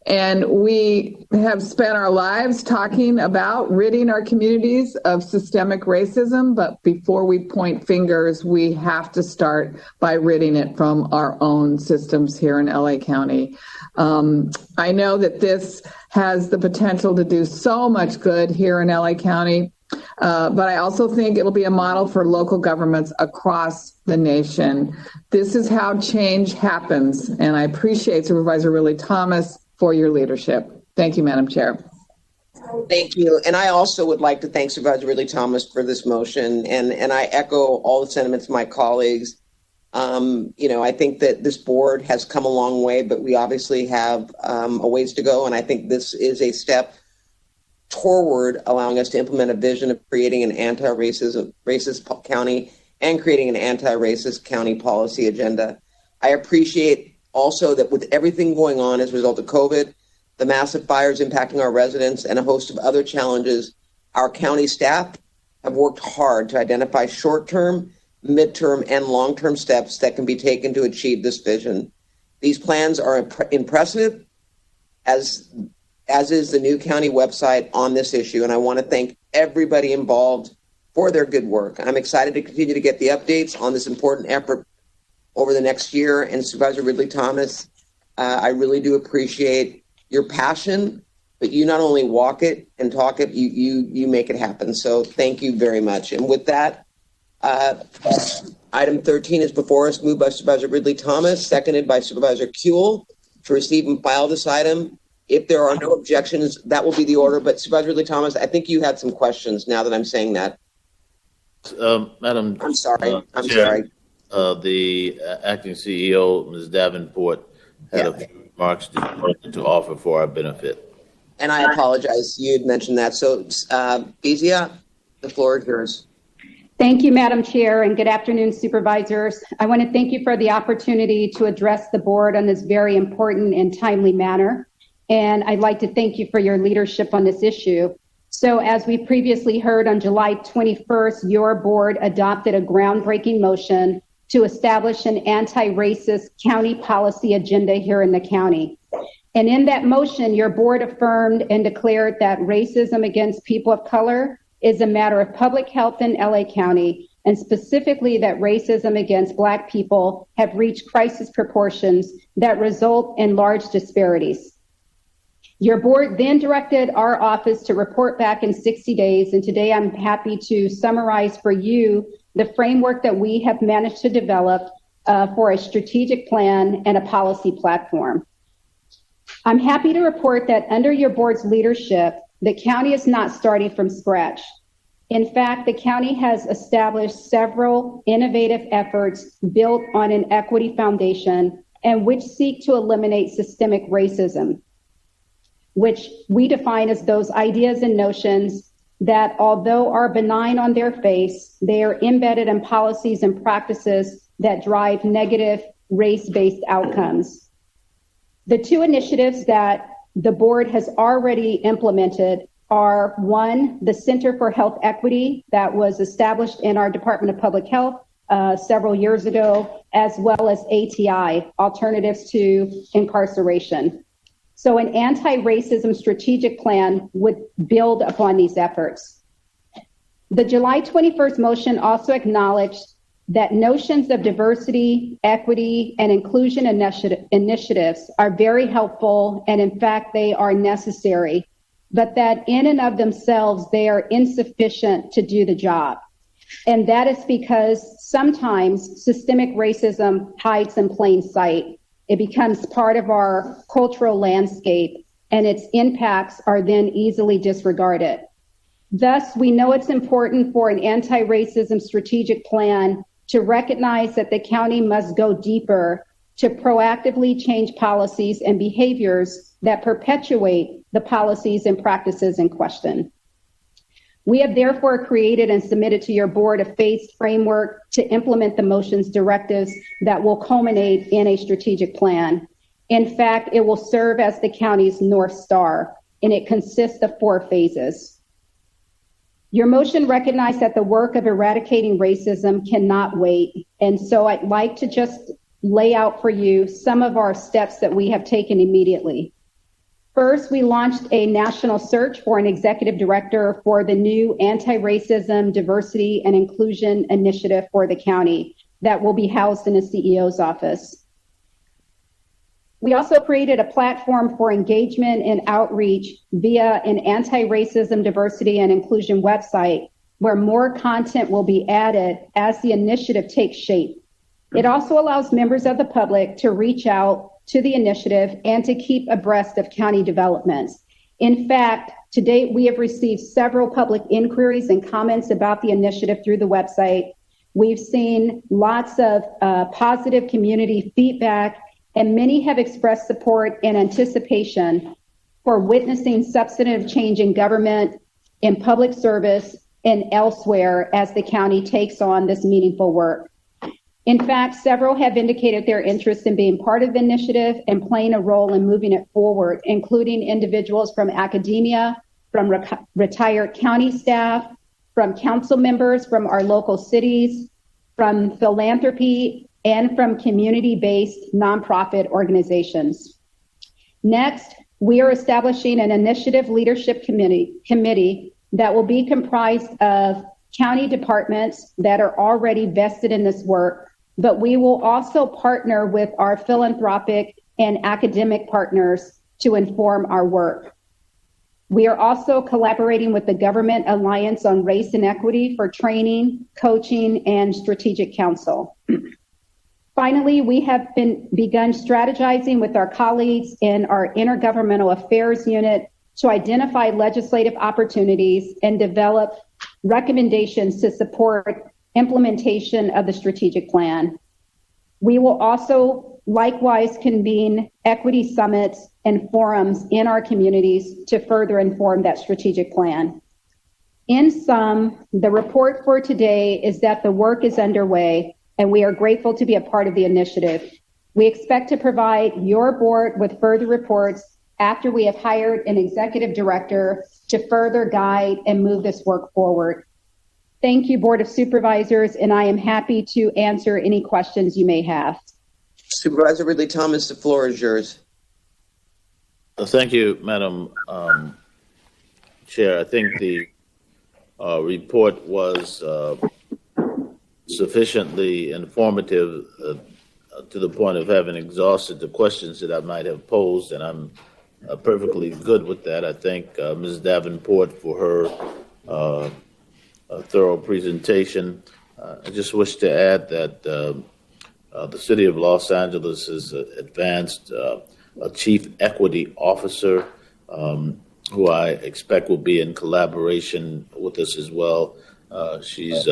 And we have spent our lives talking about ridding our communities of systemic racism. But before we point fingers, we have to start by ridding it from our own systems here in LA County. I know that this has the potential to do so much good here in LA County, but I also think it'll be a model for local governments across the nation. This is how change happens, and I appreciate Supervisor Ridley Thomas for your leadership. Thank you, Madam Chair. Thank you. And I also would like to thank Supervisor Ridley Thomas for this motion, and I echo all the sentiments of my colleagues. I think that this board has come a long way, but we obviously have a ways to go. And I think this is a step toward allowing us to implement a vision of creating an racist county and creating an anti-racist county policy agenda. I appreciate also that with everything going on as a result of COVID, the massive fires impacting our residents, and a host of other challenges, our county staff have worked hard to identify short-term, midterm, and long-term steps that can be taken to achieve this vision. These plans are impressive, as is the new county website on this issue, and I want to thank everybody involved for their good work. I'm excited to continue to get the updates on this important effort over the next year. And Supervisor Ridley Thomas, I really do appreciate your passion, but you not only walk it and talk it, you make it happen. So thank you very much. And with that, item 13 is before us, moved by Supervisor Ridley Thomas, seconded by Supervisor Kuehl, to receive and file this item. If there are no objections, that will be the order. But Supervisor Ridley Thomas, I think you had some questions now that I'm saying that. Madam, I'm sorry. Chair, the acting CEO, Ms. Davenport, had a few remarks to offer for our benefit. And I apologize. You had mentioned that. So, Bezia, the floor is yours. Thank you, Madam Chair, and good afternoon, supervisors. I want to thank you for the opportunity to address the board on this very important and timely manner. And I'd like to thank you for your leadership on this issue. So as we previously heard, on July 21st, your board adopted a groundbreaking motion to establish an anti-racist county policy agenda here in the county. And in that motion, your board affirmed and declared that racism against people of color is a matter of public health in LA County, and specifically that racism against Black people have reached crisis proportions that result in large disparities. Your board then directed our office to report back in 60 days, and today I'm happy to summarize for you the framework that we have managed to develop for a strategic plan and a policy platform. I'm happy to report that under your board's leadership, the county is not starting from scratch. In fact, the county has established several innovative efforts built on an equity foundation and which seek to eliminate systemic racism, which we define as those ideas and notions that, although are benign on their face, they are embedded in policies and practices that drive negative race-based outcomes. The two initiatives that the board has already implemented are, one, the Center for Health Equity that was established in our Department of Public Health several years ago, as well as ATI, Alternatives to Incarceration. So an anti-racism strategic plan would build upon these efforts. The July 21st motion also acknowledged that notions of diversity, equity, and inclusion initiatives are very helpful, and in fact, they are necessary, but that in and of themselves, they are insufficient to do the job. And that is because sometimes systemic racism hides in plain sight. It becomes part of our cultural landscape, and its impacts are then easily disregarded. Thus, we know it's important for an anti-racism strategic plan to recognize that the county must go deeper to proactively change policies and behaviors that perpetuate the policies and practices in question. We have therefore created and submitted to your board a phased framework to implement the motion's directives that will culminate in a strategic plan. In fact, it will serve as the county's North Star, and it consists of 4 phases. Your motion recognized that the work of eradicating racism cannot wait, and so I'd like to just lay out for you some of our steps that we have taken immediately. First, we launched a national search for an executive director for the new Anti-Racism, Diversity, and Inclusion Initiative for the county that will be housed in the CEO's office. We also created a platform for engagement and outreach via an anti-racism, diversity, and inclusion website where more content will be added as the initiative takes shape. It also allows members of the public to reach out to the initiative and to keep abreast of county developments. In fact, to date, we have received several public inquiries and comments about the initiative through the website. We've seen lots of positive community feedback, and many have expressed support and anticipation for witnessing substantive change in government, in public service, and elsewhere as the county takes on this meaningful work. In fact, several have indicated their interest in being part of the initiative and playing a role in moving it forward, including individuals from academia, from retired county staff, from council members from our local cities, from philanthropy, and from community-based nonprofit organizations. Next, we are establishing an initiative leadership committee that will be comprised of county departments that are already vested in this work, but we will also partner with our philanthropic and academic partners to inform our work. We are also collaborating with the Government Alliance on Race and Equity for training, coaching, and strategic counsel. Finally, we have begun strategizing with our colleagues in our Intergovernmental Affairs Unit to identify legislative opportunities and develop recommendations to support implementation of the strategic plan. We will also likewise convene equity summits and forums in our communities to further inform that strategic plan. In sum, the report for today is that the work is underway and we are grateful to be a part of the initiative. We expect to provide your board with further reports after we have hired an executive director to further guide and move this work forward. Thank you, Board of Supervisors, and I am happy to answer any questions you may have. Supervisor Ridley Thomas, the floor is yours. Thank you, Madam Chair. I think the report was sufficiently informative to the point of having exhausted the questions that I might have posed, and I'm perfectly good with that. I thank Ms. Davenport for her thorough presentation. I just wish to add that the City of Los Angeles has advanced a Chief Equity Officer who I expect will be in collaboration with us as well. She's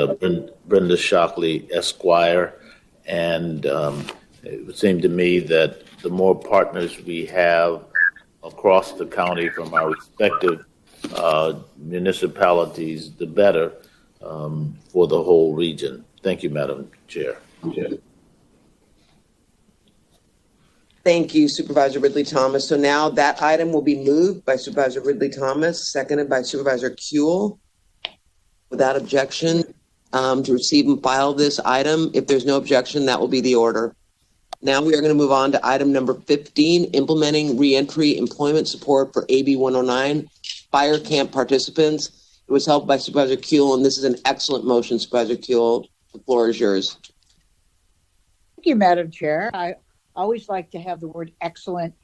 Brenda Shockley, Esquire, and it would seem to me that the more partners we have across the county from our respective municipalities, the better for the whole region. Thank you, Madam Chair. Thank you, Supervisor Ridley Thomas. So now that item will be moved by Supervisor Ridley Thomas, seconded by Supervisor Kuehl. Without objection, to receive and file this item. If there's no objection, that will be the order. Now we are going to move on to item number 15, implementing reentry employment support for AB 109, fire camp participants. It was helped by Supervisor Kuehl, and this is an excellent motion, Supervisor Kuehl. The floor is yours. Thank you, Madam Chair. I always like to have the word excellent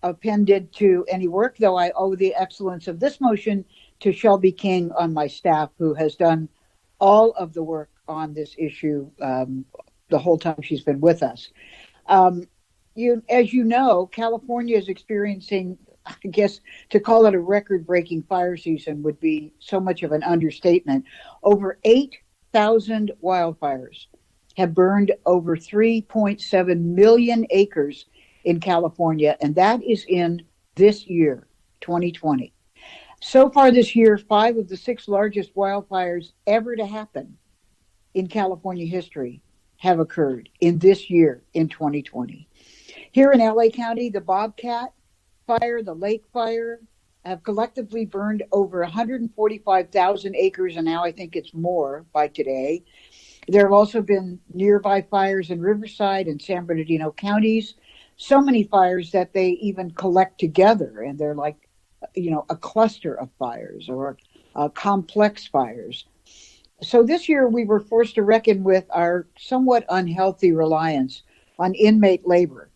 appended to any work, though I owe the excellence of this motion to Shelby King on my staff, who has done all of the work on this issue the whole time she's been with us. As you know, California is experiencing, I guess to call it a record-breaking fire season would be so much of an understatement. Over 8,000 wildfires have burned over 3.7 million acres in California, and that is in this year, 2020. So far this year, 5 of the 6 largest wildfires ever to happen in California history have occurred in this year, in 2020. Here in LA County, the Bobcat Fire, the Lake Fire, have collectively burned over 145,000 acres, and now I think it's more by today. There have also been nearby fires in Riverside and San Bernardino counties. So many fires that they even collect together, and they're like, a cluster of fires or complex fires. So this year we were forced to reckon with our somewhat unhealthy reliance on inmate labor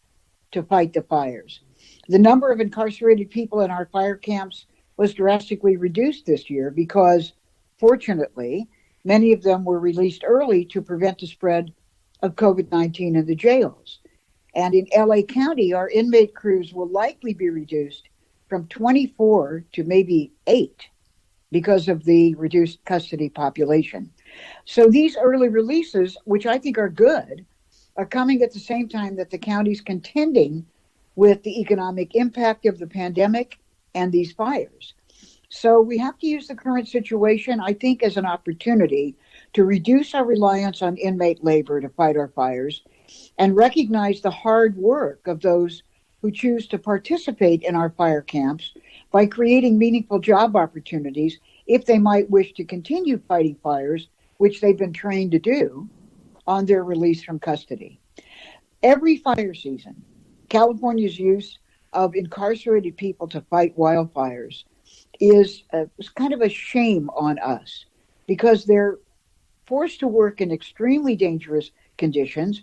to fight the fires. The number of incarcerated people in our fire camps was drastically reduced this year because, fortunately, many of them were released early to prevent the spread of COVID-19 in the jails. And in LA County, our inmate crews will likely be reduced from 24 to maybe 8 because of the reduced custody population. So these early releases, which I think are good, are coming at the same time that the county's contending with the economic impact of the pandemic and these fires. So we have to use the current situation, I think, as an opportunity to reduce our reliance on inmate labor to fight our fires and recognize the hard work of those who choose to participate in our fire camps by creating meaningful job opportunities if they might wish to continue fighting fires, which they've been trained to do, on their release from custody. Every fire season, California's use of incarcerated people to fight wildfires is kind of a shame on us because they're forced to work in extremely dangerous conditions,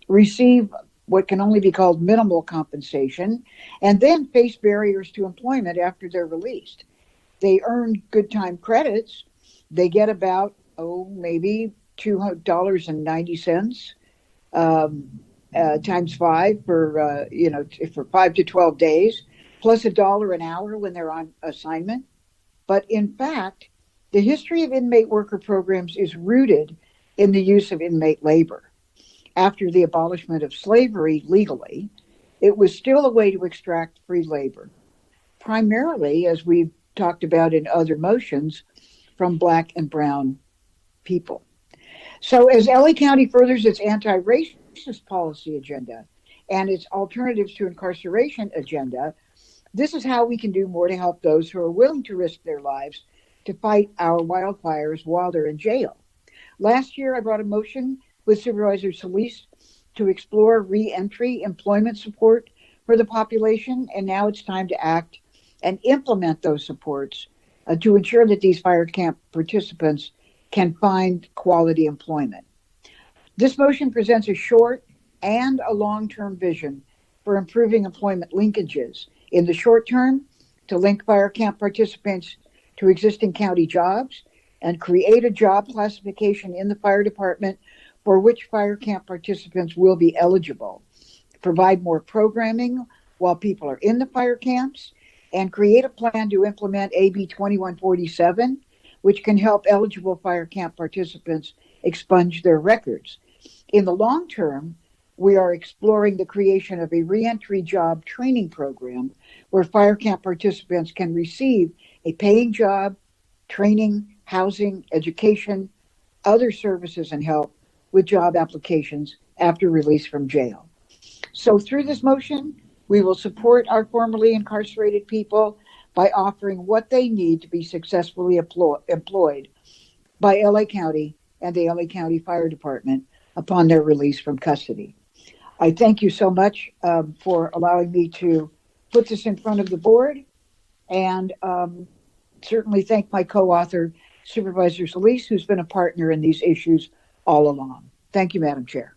receive what can only be called minimal compensation, and then face barriers to employment after they're released. They earn good time credits. They get about, maybe $2.90 times 5 for 5 to 12 days, plus $1 an hour when they're on assignment. But in fact, the history of inmate worker programs is rooted in the use of inmate labor. After the abolishment of slavery legally, it was still a way to extract free labor, primarily, as we've talked about in other motions, from Black and brown people. So as LA County furthers its anti-racist policy agenda and its alternatives to incarceration agenda, this is how we can do more to help those who are willing to risk their lives to fight our wildfires while they're in jail. Last year, I brought a motion with Supervisor Solis to explore re-entry employment support for the population, and now it's time to act and implement those supports to ensure that these fire camp participants can find quality employment. This motion presents a short and a long-term vision for improving employment linkages. In the short term, to link fire camp participants to existing county jobs and create a job classification in the fire department for which fire camp participants will be eligible, provide more programming while people are in the fire camps, and create a plan to implement AB 2147, which can help eligible fire camp participants expunge their records. In the long term, we are exploring the creation of a reentry job training program where fire camp participants can receive a paying job, training, housing, education, other services, and help with job applications after release from jail. So through this motion, we will support our formerly incarcerated people by offering what they need to be successfully employed by LA County and the LA County Fire Department upon their release from custody. I thank you so much for allowing me to put this in front of the board, and certainly thank my co-author, Supervisor Solis, who's been a partner in these issues all along. Thank you, Madam Chair.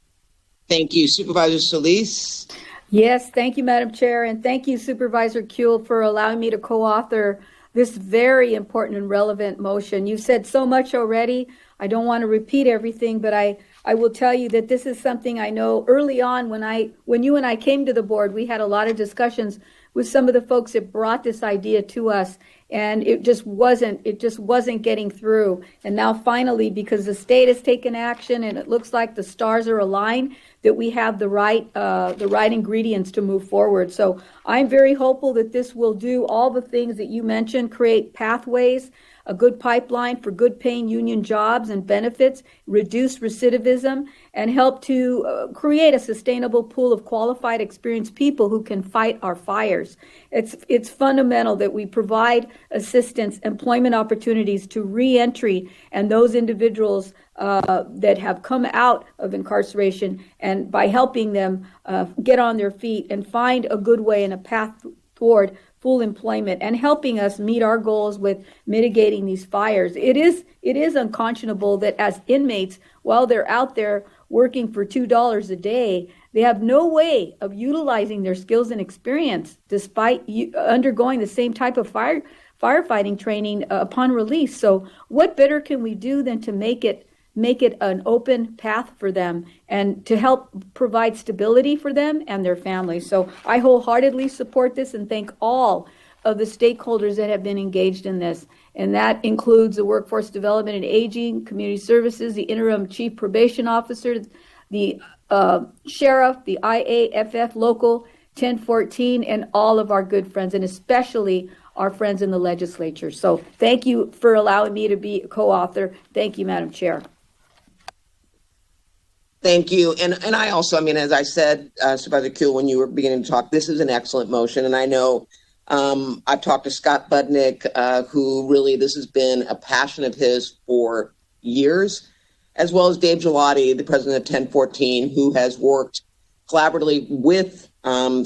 Thank you. Supervisor Solis? Yes, thank you, Madam Chair, and thank you, Supervisor Kuehl, for allowing me to co-author this very important and relevant motion. You've said so much already. I don't want to repeat everything, but I will tell you that this is something I know early on when you and I came to the board, we had a lot of discussions with some of the folks that brought this idea to us, and it just wasn't getting through. And now finally, because the state has taken action and it looks like the stars are aligned, that we have the right ingredients to move forward. So I'm very hopeful that this will do all the things that you mentioned, create pathways, a good pipeline for good paying union jobs and benefits, reduce recidivism, and help to create a sustainable pool of qualified, experienced people who can fight our fires. It's fundamental that we provide assistance, employment opportunities to reentry and those individuals that have come out of incarceration, and by helping them get on their feet and find a good way and a path toward full employment, and helping us meet our goals with mitigating these fires. It is unconscionable that as inmates, while they're out there working for $2 a day, they have no way of utilizing their skills and experience despite undergoing the same type of firefighting training upon release. So what better can we do than to make it an open path for them and to help provide stability for them and their families. So I wholeheartedly support this and thank all of the stakeholders that have been engaged in this. And that includes the Workforce Development and Aging, Community Services, the Interim Chief Probation Officer, the Sheriff, the IAFF Local 1014, and all of our good friends, and especially our friends in the legislature. So thank you for allowing me to be a co-author. Thank you, Madam Chair. Thank you. And I also, as I said, Supervisor Kuehl, when you were beginning to talk, this is an excellent motion. And I know I've talked to Scott Budnick, who really, this has been a passion of his for years, as well as Dave Gelati, the president of 1014, who has worked collaboratively with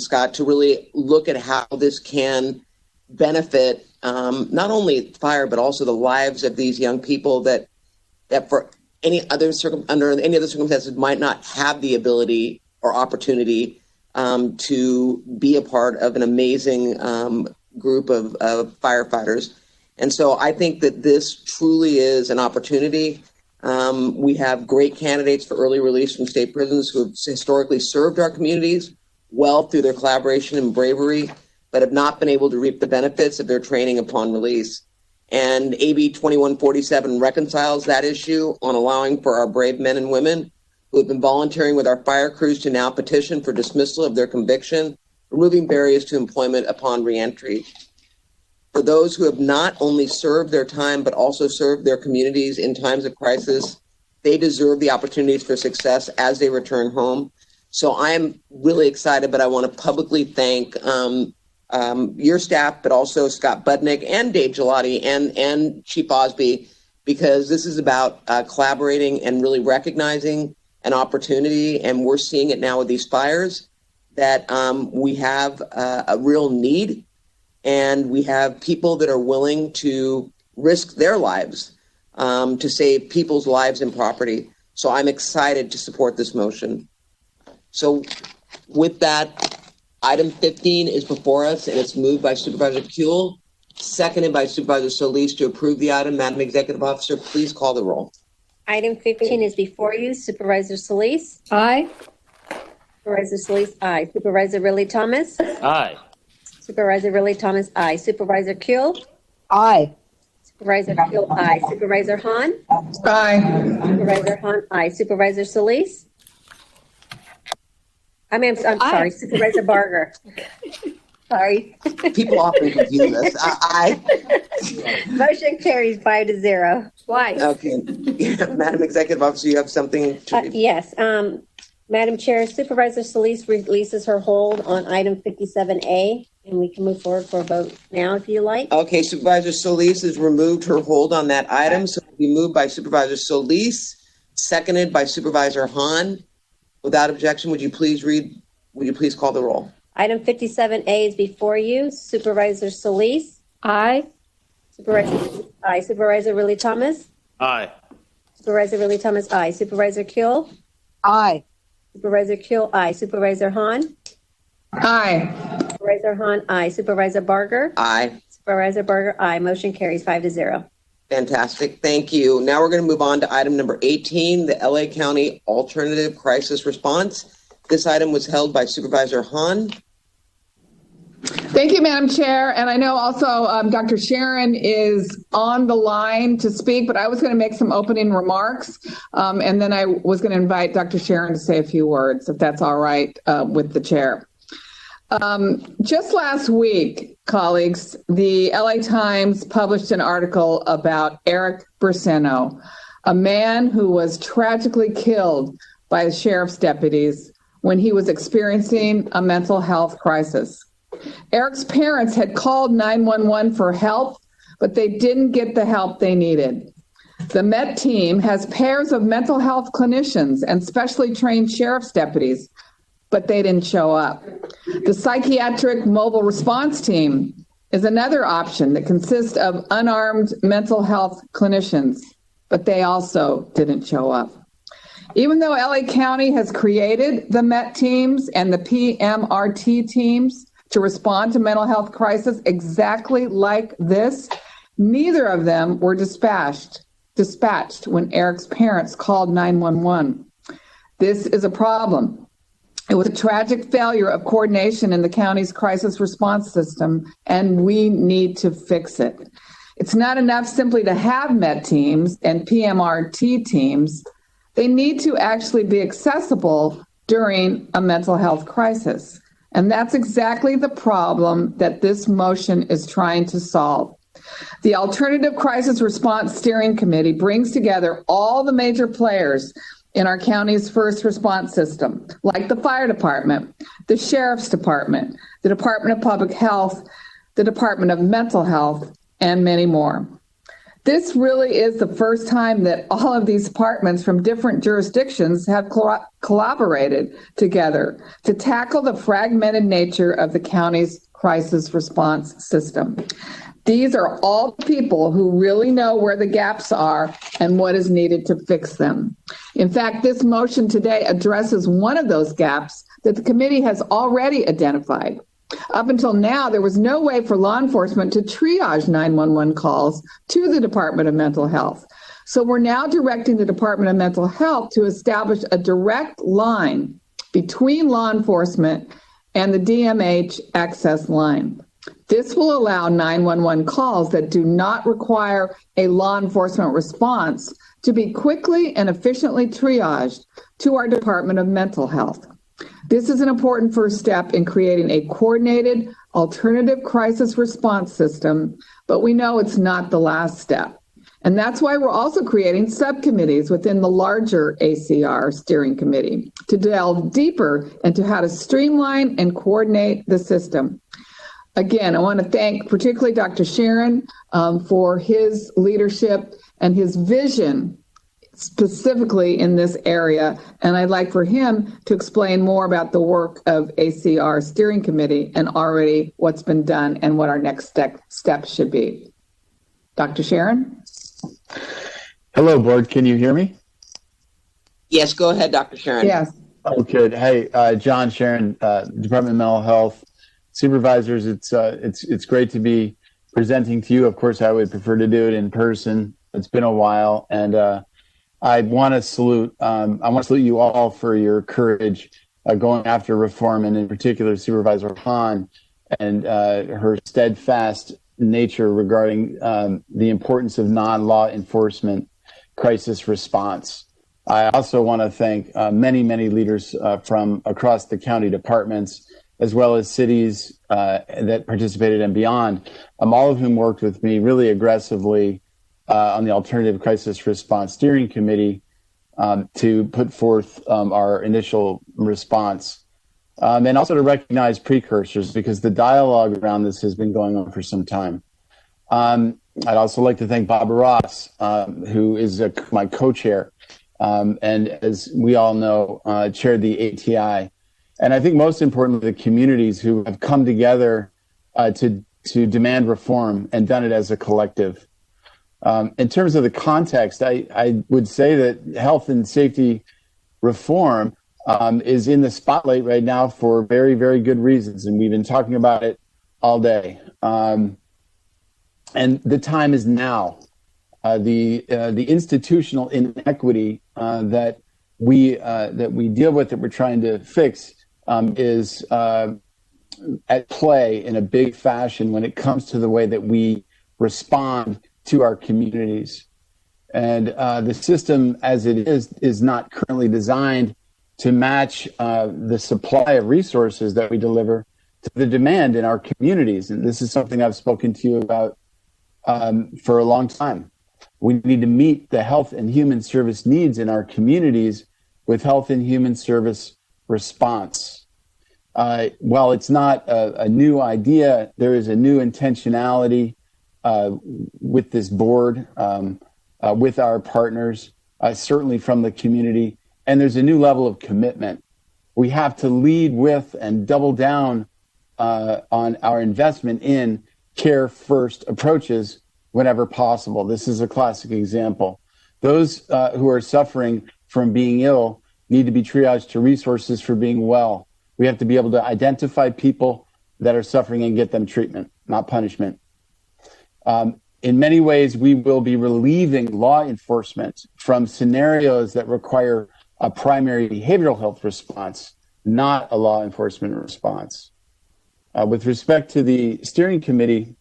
Scott to really look at how this can benefit not only fire, but also the lives of these young people that for under any other circumstances might not have the ability or opportunity to be a part of an amazing group of firefighters. And so I think that this truly is an opportunity. We have great candidates for early release from state prisons who have historically served our communities well through their collaboration and bravery, but have not been able to reap the benefits of their training upon release. And AB 2147 reconciles that issue on allowing for our brave men and women who have been volunteering with our fire crews to now petition for dismissal of their conviction, removing barriers to employment upon reentry. For those who have not only served their time, but also served their communities in times of crisis, they deserve the opportunities for success as they return home. So I am really excited, but I want to publicly thank your staff, but also Scott Budnick and Dave Gelati and Chief Osby, because this is about collaborating and really recognizing an opportunity. And we're seeing it now with these fires that we have a real need, and we have people that are willing to risk their lives to save people's lives and property. So I'm excited to support this motion. So with that, item 15 is before us, and it's moved by Supervisor Kuehl, seconded by Supervisor Solis to approve the item. Madam Executive Officer, please call the roll. Item 15 is before you. Supervisor Solis? Aye. Supervisor Solis? Aye. Supervisor Ridley Thomas? Aye. Supervisor Ridley Thomas? Aye. Supervisor Kuehl? Aye. Supervisor Kuehl? Aye. Supervisor Hahn? Aye. Supervisor Hahn? Aye. Supervisor Solis? I'm sorry, Supervisor Barger. Sorry. People often confuse us. Aye. Motion carries 5-0. Twice. Okay. Madam Executive Officer, you have something to read? Yes. Madam Chair, Supervisor Solis releases her hold on item 57A, and we can move forward for a vote now if you like. Okay, Supervisor Solis has removed her hold on that item, so we'll be moved by Supervisor Solis, seconded by Supervisor Hahn. Without objection, would you please call the roll? Item 57A is before you. Supervisor Solis? Aye. Supervisor Willie Thomas? Aye. Supervisor Willie Thomas, aye. Supervisor Kuehl? Aye. Supervisor Kuehl, aye. Supervisor Hahn? Aye. Supervisor Hahn, aye. Supervisor Barger? Aye. Supervisor Barger, aye. Motion carries 5-0. Fantastic. Thank you. Now we're going to move on to item number 18, the LA County Alternative Crisis Response. This item was held by Supervisor Hahn. Thank you, Madam Chair. And I know also Dr. Sharon is on the line to speak, but I was going to make some opening remarks. And then I was going to invite Dr. Sharon to say a few words, if that's all right with the chair. Just last week, colleagues, the LA Times published an article about Eric Berseno, a man who was tragically killed by the sheriff's deputies when he was experiencing a mental health crisis. Eric's parents had called 911 for help, but they didn't get the help they needed. The MET team has pairs of mental health clinicians and specially trained sheriff's deputies, but they didn't show up. The psychiatric mobile response team is another option that consists of unarmed mental health clinicians, but they also didn't show up. Even though LA County has created the MET teams and the PMRT teams to respond to mental health crisis exactly like this, neither of them were dispatched when Eric's parents called 911. This is a problem. It was a tragic failure of coordination in the county's crisis response system, and we need to fix it. It's not enough simply to have MET teams and PMRT teams. They need to actually be accessible during a mental health crisis. And that's exactly the problem that this motion is trying to solve. The Alternative Crisis Response Steering Committee brings together all the major players in our county's first response system, like the fire department, the sheriff's department, the Department of Public Health, the Department of Mental Health, and many more. This really is the first time that all of these departments from different jurisdictions have collaborated together to tackle the fragmented nature of the county's crisis response system. These are all people who really know where the gaps are and what is needed to fix them. In fact, this motion today addresses one of those gaps that the committee has already identified. Up until now, there was no way for law enforcement to triage 911 calls to the Department of Mental Health. So we're now directing the Department of Mental Health to establish a direct line between law enforcement and the DMH access line. This will allow 911 calls that do not require a law enforcement response to be quickly and efficiently triaged to our Department of Mental Health. This is an important first step in creating a coordinated alternative crisis response system, but we know it's not the last step. And that's why we're also creating subcommittees within the larger ACR steering committee to delve deeper into how to streamline and coordinate the system. Again, I want to thank particularly Dr. Sharon for his leadership and his vision specifically in this area. And I'd like for him to explain more about the work of ACR Steering Committee and already what's been done and what our next steps should be. Dr. Sharon? Hello, Board. Can you hear me? Yes, go ahead, Dr. Sharon. Yes. Oh, good. Hey, John Sharon, Department of Mental Health. Supervisors, it's great to be presenting to you. Of course, I would prefer to do it in person. It's been a while, and I want to salute you all for your courage going after reform, and in particular, Supervisor Hahn and her steadfast nature regarding the importance of non-law enforcement crisis response. I also want to thank many leaders from across the county departments, as well as cities that participated and beyond, all of whom worked with me really aggressively on the Alternative Crisis Response Steering Committee to put forth our initial response. And also to recognize precursors, because the dialogue around this has been going on for some time. I'd also like to thank Barbara Ross, who is my co-chair, and as we all know, chaired the ATI. And I think most importantly, the communities who have come together to demand reform and done it as a collective. In terms of the context, I would say that health and safety reform is in the spotlight right now for very, very good reasons. And we've been talking about it all day. And the time is now. The institutional inequity that we deal with, that we're trying to fix, is at play in a big fashion when it comes to the way that we respond to our communities. And the system as it is not currently designed to match the supply of resources that we deliver to the demand in our communities. And this is something I've spoken to you about for a long time. We need to meet the health and human service needs in our communities with health and human service response. While it's not a new idea, there is a new intentionality with this board, with our partners, certainly from the community, and there's a new level of commitment. We have to lead with and double down on our investment in care first approaches whenever possible. This is a classic example. Those who are suffering from being ill need to be triaged to resources for being well. We have to be able to identify people that are suffering and get them treatment, not punishment. In many ways, we will be relieving law enforcement from scenarios that require a primary behavioral health response, not a law enforcement response. With respect to the steering committee,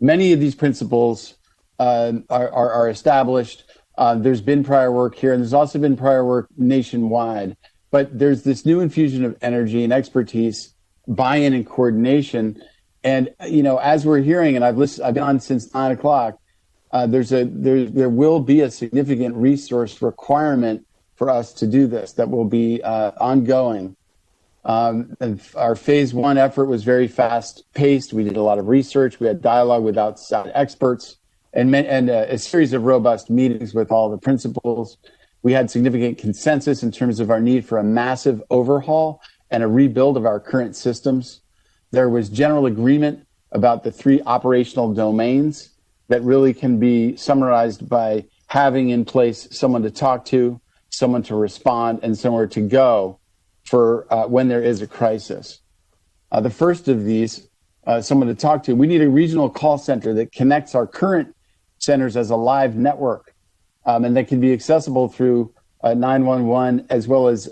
many of these principles are established. There's been prior work here, and there's also been prior work nationwide. But there's this new infusion of energy and expertise, buy-in and coordination. And, you know, as we're hearing, and I've been on since 9 o'clock, there will be a significant resource requirement for us to do this that will be ongoing. Our phase one effort was very fast paced. We did a lot of research. We had dialogue with outside experts and a series of robust meetings with all the principals. We had significant consensus in terms of our need for a massive overhaul and a rebuild of our current systems. There was general agreement about the 3 operational domains that really can be summarized by having in place someone to talk to, someone to respond, and somewhere to go for when there is a crisis. The first of these, someone to talk to, we need a regional call center that connects our current centers as a live network, and that can be accessible through 911 as well as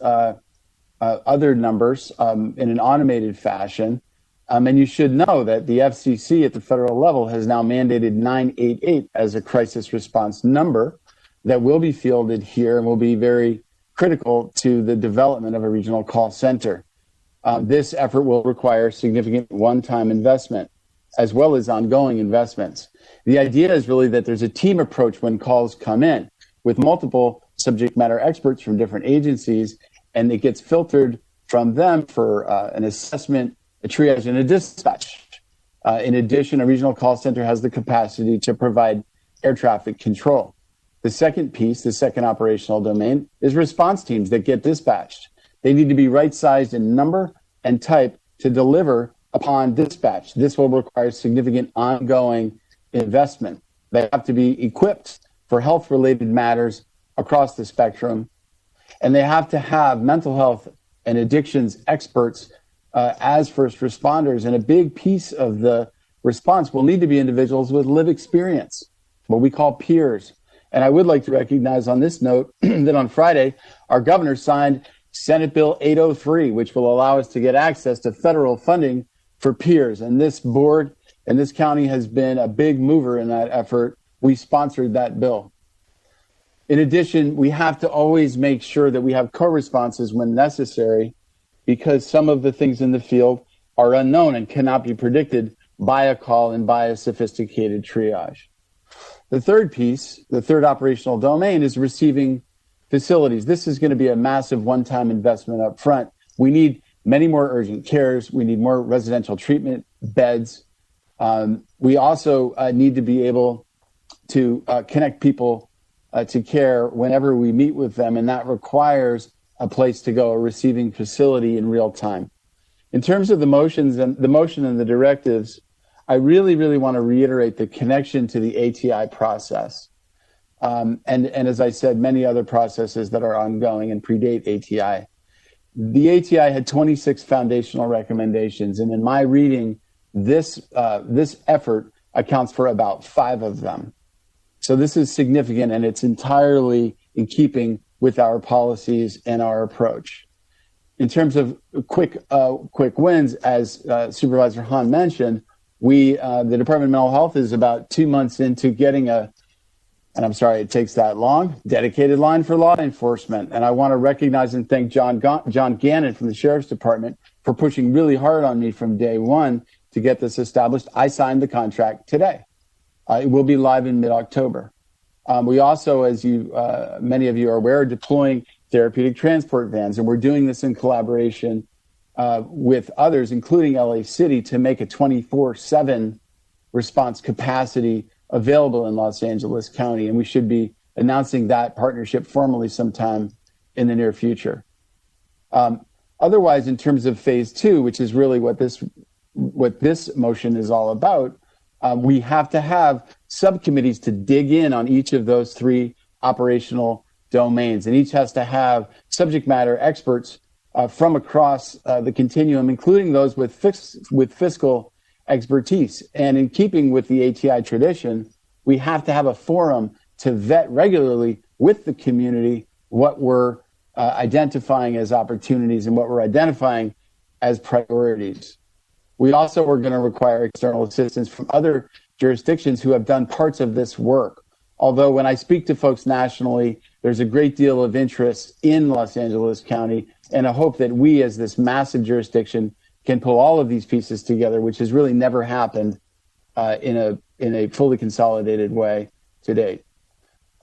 other numbers in an automated fashion. And you should know that the FCC at the federal level has now mandated 988 as a crisis response number that will be fielded here and will be very critical to the development of a regional call center. This effort will require significant one-time investment as well as ongoing investments. The idea is really that there's a team approach when calls come in with multiple subject matter experts from different agencies, and it gets filtered from them for an assessment, a triage, and a dispatch. In addition, a regional call center has the capacity to provide air traffic control. The second piece, the second operational domain, is response teams that get dispatched. They need to be right-sized in number and type to deliver upon dispatch. This will require significant ongoing investment. They have to be equipped for health-related matters across the spectrum, and they have to have mental health and addictions experts as first responders. And a big piece of the response will need to be individuals with lived experience, what we call peers. And I would like to recognize on this note that on Friday, our governor signed Senate Bill 803, which will allow us to get access to federal funding for peers. And this board and this county has been a big mover in that effort. We sponsored that bill. In addition, we have to always make sure that we have co-responses when necessary, because some of the things in the field are unknown and cannot be predicted by a call and by a sophisticated triage. The third piece, the third operational domain, is receiving facilities. This is going to be a massive one-time investment up front. We need many more urgent cares. We need more residential treatment beds. We also need to be able to connect people to care whenever we meet with them, and that requires a place to go, a receiving facility in real time. In terms of the motion and the directives, I really, really want to reiterate the connection to the ATI process. And as I said, many other processes that are ongoing and predate ATI. The ATI had 26 foundational recommendations, and in my reading, this effort accounts for about 5 of them. So this is significant, and it's entirely in keeping with our policies and our approach. In terms of quick wins, as Supervisor Hahn mentioned, the Department of Mental Health is about 2 months into getting and I'm sorry it takes that long, dedicated line for law enforcement. And I want to recognize and thank John Gannon from the Sheriff's Department for pushing really hard on me from day one to get this established. I signed the contract today. It will be live in mid-October. We also, as many of you are aware, are deploying therapeutic transport vans, and we're doing this in collaboration with others, including LA City, to make a 24/7 response capacity available in Los Angeles County. And we should be announcing that partnership formally sometime in the near future. Otherwise, in terms of phase 2, which is really what this motion is all about, we have to have subcommittees to dig in on each of those 3 operational domains, and each has to have subject matter experts from across the continuum, including those with fiscal expertise. And in keeping with the ATI tradition, we have to have a forum to vet regularly with the community what we're identifying as opportunities and what we're identifying as priorities. We also are going to require external assistance from other jurisdictions who have done parts of this work. Although when I speak to folks nationally, there's a great deal of interest in Los Angeles County and a hope that we, as this massive jurisdiction, can pull all of these pieces together, which has really never happened in a fully consolidated way to date.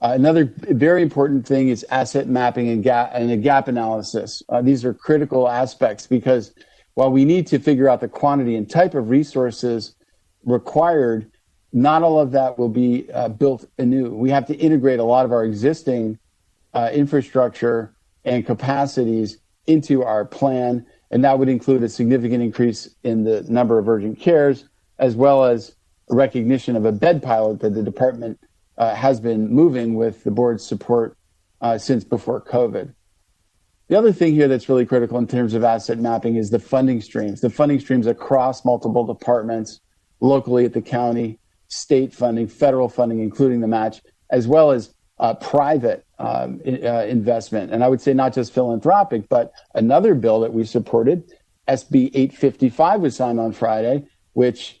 Another very important thing is asset mapping and a gap analysis. These are critical aspects because while we need to figure out the quantity and type of resources required, not all of that will be built anew. We have to integrate a lot of our existing infrastructure and capacities into our plan, and that would include a significant increase in the number of urgent cares, as well as a recognition of a bed pilot that the department has been moving with the board's support since before COVID. The other thing here that's really critical in terms of asset mapping is the funding streams. The funding streams across multiple departments, locally at the county, state funding, federal funding, including the match, as well as private investment. And I would say not just philanthropic, but another bill that we supported, SB 855, was signed on Friday, which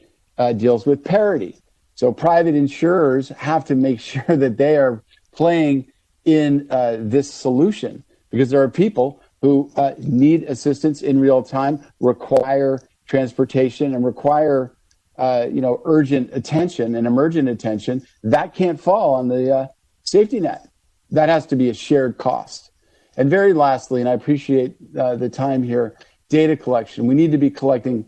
deals with parity. So private insurers have to make sure that they are playing in this solution, because there are people who need assistance in real time, require transportation, and require urgent attention and emergent attention. That can't fall on the safety net. That has to be a shared cost. And very lastly, and I appreciate the time here, data collection. We need to be collecting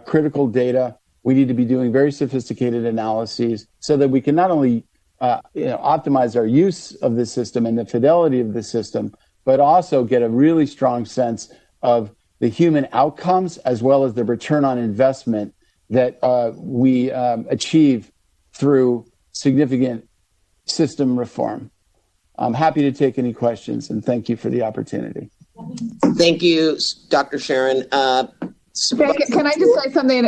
critical data. We need to be doing very sophisticated analyses so that we can not only optimize our use of the system and the fidelity of the system, but also get a really strong sense of the human outcomes as well as the return on investment that we achieve through significant system reform. I'm happy to take any questions, and thank you for the opportunity. Thank you, Dr. Sharon. Can I just say something?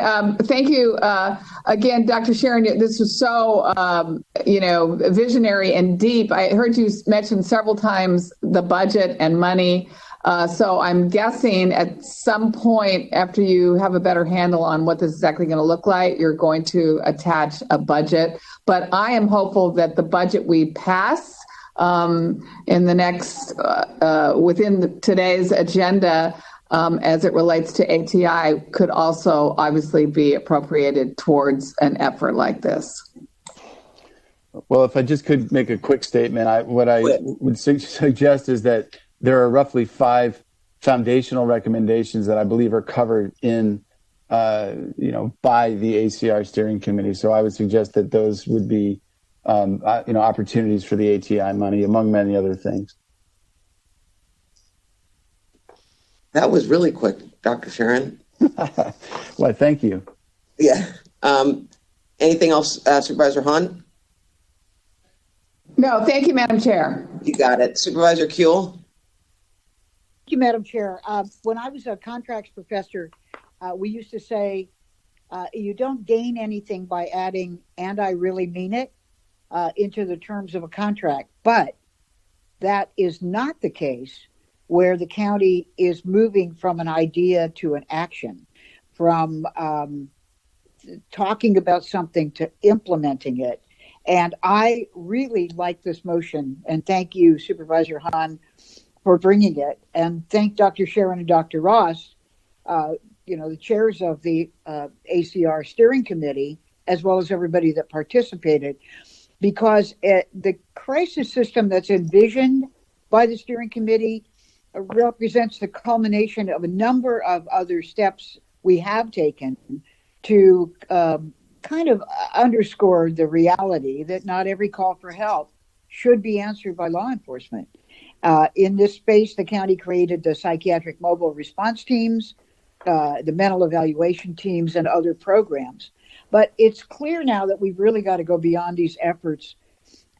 Thank you again, Dr. Sharon. This was so, visionary and deep. I heard you mention several times the budget and money. So I'm guessing at some point after you have a better handle on what this is exactly going to look like, you're going to attach a budget. But I am hopeful that the budget we pass in the next, within today's agenda, as it relates to ATI, could also obviously be appropriated towards an effort like this. Well, if I just could make a quick statement, what I would suggest is that there are roughly 5 foundational recommendations that I believe are covered in by the ACR steering committee. So I would suggest that those would be, opportunities for the ATI money, among many other things. That was really quick, Dr. Sharon. Well, thank you. Yeah. Anything else, Supervisor Hahn? No, thank you, Madam Chair. You got it. Supervisor Kuehl? Thank you, Madam Chair. When I was a contracts professor, we used to say, you don't gain anything by adding, and I really mean it, into the terms of a contract. But that is not the case where the county is moving from an idea to an action, from talking about something to implementing it. And I really like this motion, and thank you, Supervisor Hahn, for bringing it. And thank Dr. Sharon and Dr. Ross, the chairs of the ACR steering committee, as well as everybody that participated, because the crisis system that's envisioned by the steering committee represents the culmination of a number of other steps we have taken to kind of underscore the reality that not every call for help should be answered by law enforcement. In this space, the county created the psychiatric mobile response teams, the mental evaluation teams, and other programs. But it's clear now that we've really got to go beyond these efforts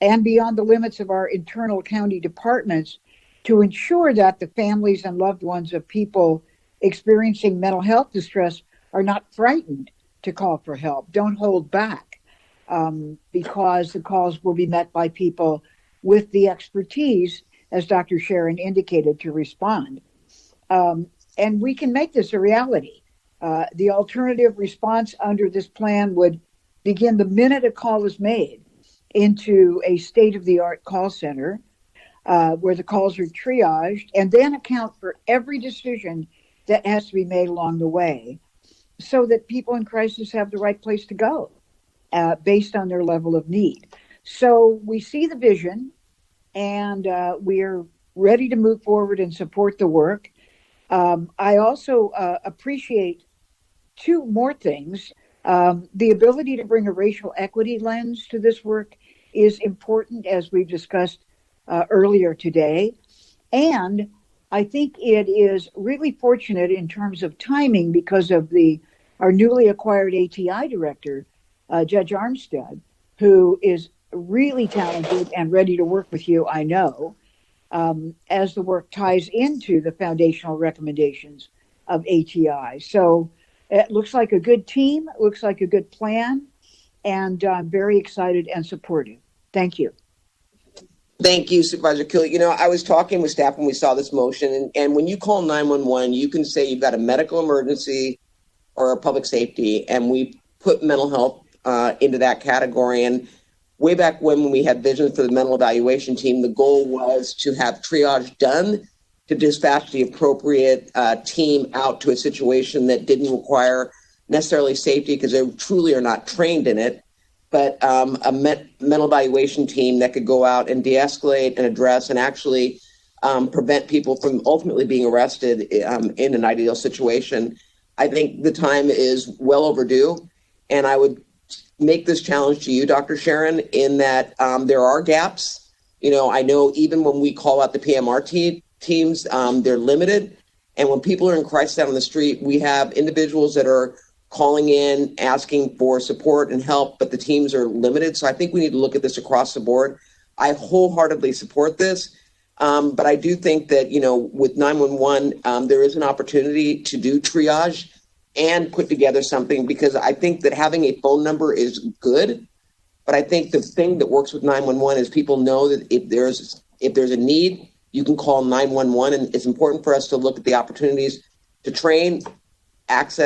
and beyond the limits of our internal county departments to ensure that the families and loved ones of people experiencing mental health distress are not frightened to call for help. Don't hold back, because the calls will be met by people with the expertise, as Dr. Sharon indicated, to respond. And we can make this a reality. The alternative response under this plan would begin the minute a call is made into a state-of-the-art call center where the calls are triaged, and then account for every decision that has to be made along the way so that people in crisis have the right place to go based on their level of need. So we see the vision, and we're ready to move forward and support the work. I also appreciate two more things. The ability to bring a racial equity lens to this work is important, as we've discussed earlier today. And I think it is really fortunate in terms of timing because of our newly acquired ATI director, Judge Armstead, who is really talented and ready to work with you, I know, as the work ties into the foundational recommendations of ATI. So it looks like a good team, it looks like a good plan, and I'm very excited and supportive. Thank you. Thank you, Supervisor Kuehl. I was talking with staff when we saw this motion, and when you call 911, you can say you've got a medical emergency or a public safety, and we put mental health into that category. And way back when we had vision for the mental evaluation team, the goal was to have triage done to dispatch the appropriate team out to a situation that didn't require necessarily safety, because they truly are not trained in it, but a mental evaluation team that could go out and de-escalate and address and actually prevent people from ultimately being arrested in an ideal situation. I think the time is well overdue, and I would make this challenge to you, Dr. Sharon, in that there are gaps. I know even when we call out the PMR teams, they're limited. And when people are in crisis out on the street, we have individuals that are calling in, asking for support and help, but the teams are limited. So I think we need to look at this across the board. I wholeheartedly support this. But I do think that, with 911, there is an opportunity to do triage and put together something, because I think that having a phone number is good. But I think the thing that works with 911 is people know that if there's a need, you can call 911. And it's important for us to look at the opportunities to train and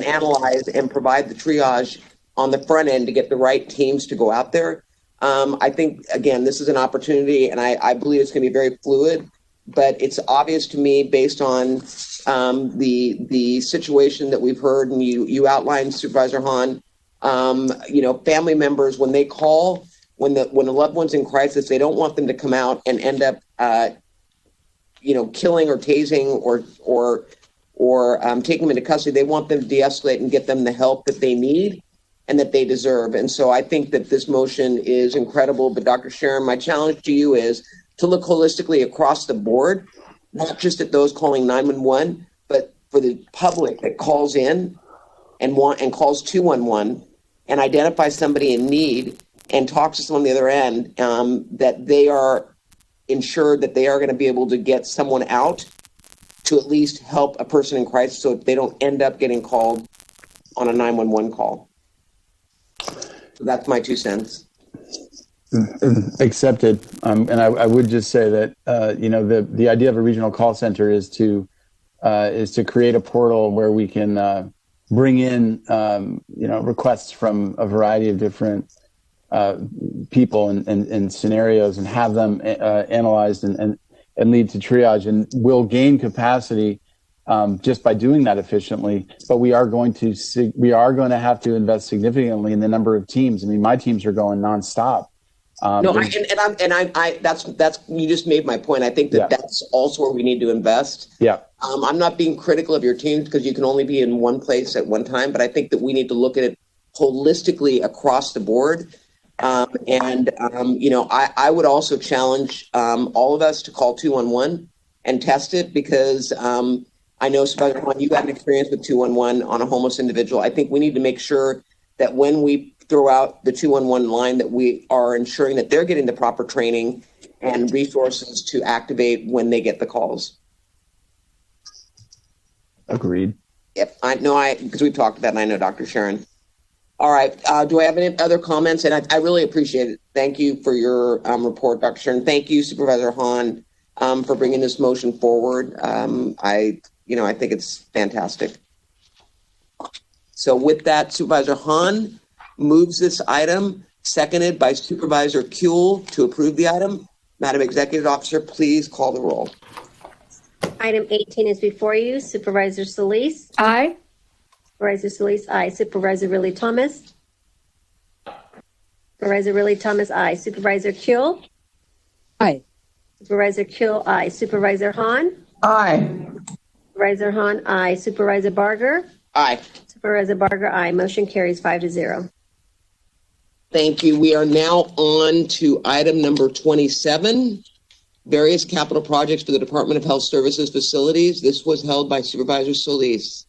analyze and provide the triage on the front end to get the right teams to go out there. I think, again, this is an opportunity, and I believe it's going to be very fluid, but it's obvious to me based on the situation that we've heard, and you outlined, Supervisor Hahn, family members, when they call, when a loved one's in crisis, they don't want them to come out and end up, killing or tasing or taking them into custody. They want them to de-escalate and get them the help that they need and that they deserve. And so I think that this motion is incredible. But Dr. Sharon, my challenge to you is to look holistically across the board, not just at those calling 911, but for the public that calls in and calls 211 and identifies somebody in need and talks to someone on the other end, that they are ensured that they are going to be able to get someone out to at least help a person in crisis so they don't end up getting called on a 911 call. So that's my 2 cents. Accepted. And I would just say that, the idea of a regional call center is to create a portal where we can bring in, requests from a variety of different people and scenarios and have them analyzed and lead to triage, and we'll gain capacity just by doing that efficiently. But we are going to have to invest significantly in the number of teams. I mean, my teams are going nonstop. That's you just made my point. I think that's also where we need to invest. Yeah. I'm not being critical of your teams because you can only be in one place at one time, but I think that we need to look at it holistically across the board. I would also challenge all of us to call 211 and test it, because I know, Supervisor Juan, you had an experience with 211 on a homeless individual. I think we need to make sure that when we throw out the 211 line, that we are ensuring that they're getting the proper training and resources to activate when they get the calls. Agreed. Yep, because we've talked about it, and I know Dr. Sharon. All right. Do I have any other comments? And I really appreciate it. Thank you for your report, Dr. Sharon. Thank you, Supervisor Hahn, for bringing this motion forward. I think it's fantastic. So with that, Supervisor Hahn moves this item, seconded by Supervisor Kuehl to approve the item. Madam Executive Officer, please call the roll. Item 18 is before you. Supervisor Solis? Aye. Supervisor Solis, aye. Supervisor Riley Thomas? Supervisor Riley Thomas, aye. Supervisor Kuehl? Aye. Supervisor Kuehl, aye. Supervisor Hahn? Aye. Supervisor Hahn, aye. Supervisor Barger? Aye. Supervisor Barger, aye. Motion carries 5-0. Thank you. We are now on to item number 27, various capital projects for the Department of Health Services facilities. This was held by Supervisor Solis.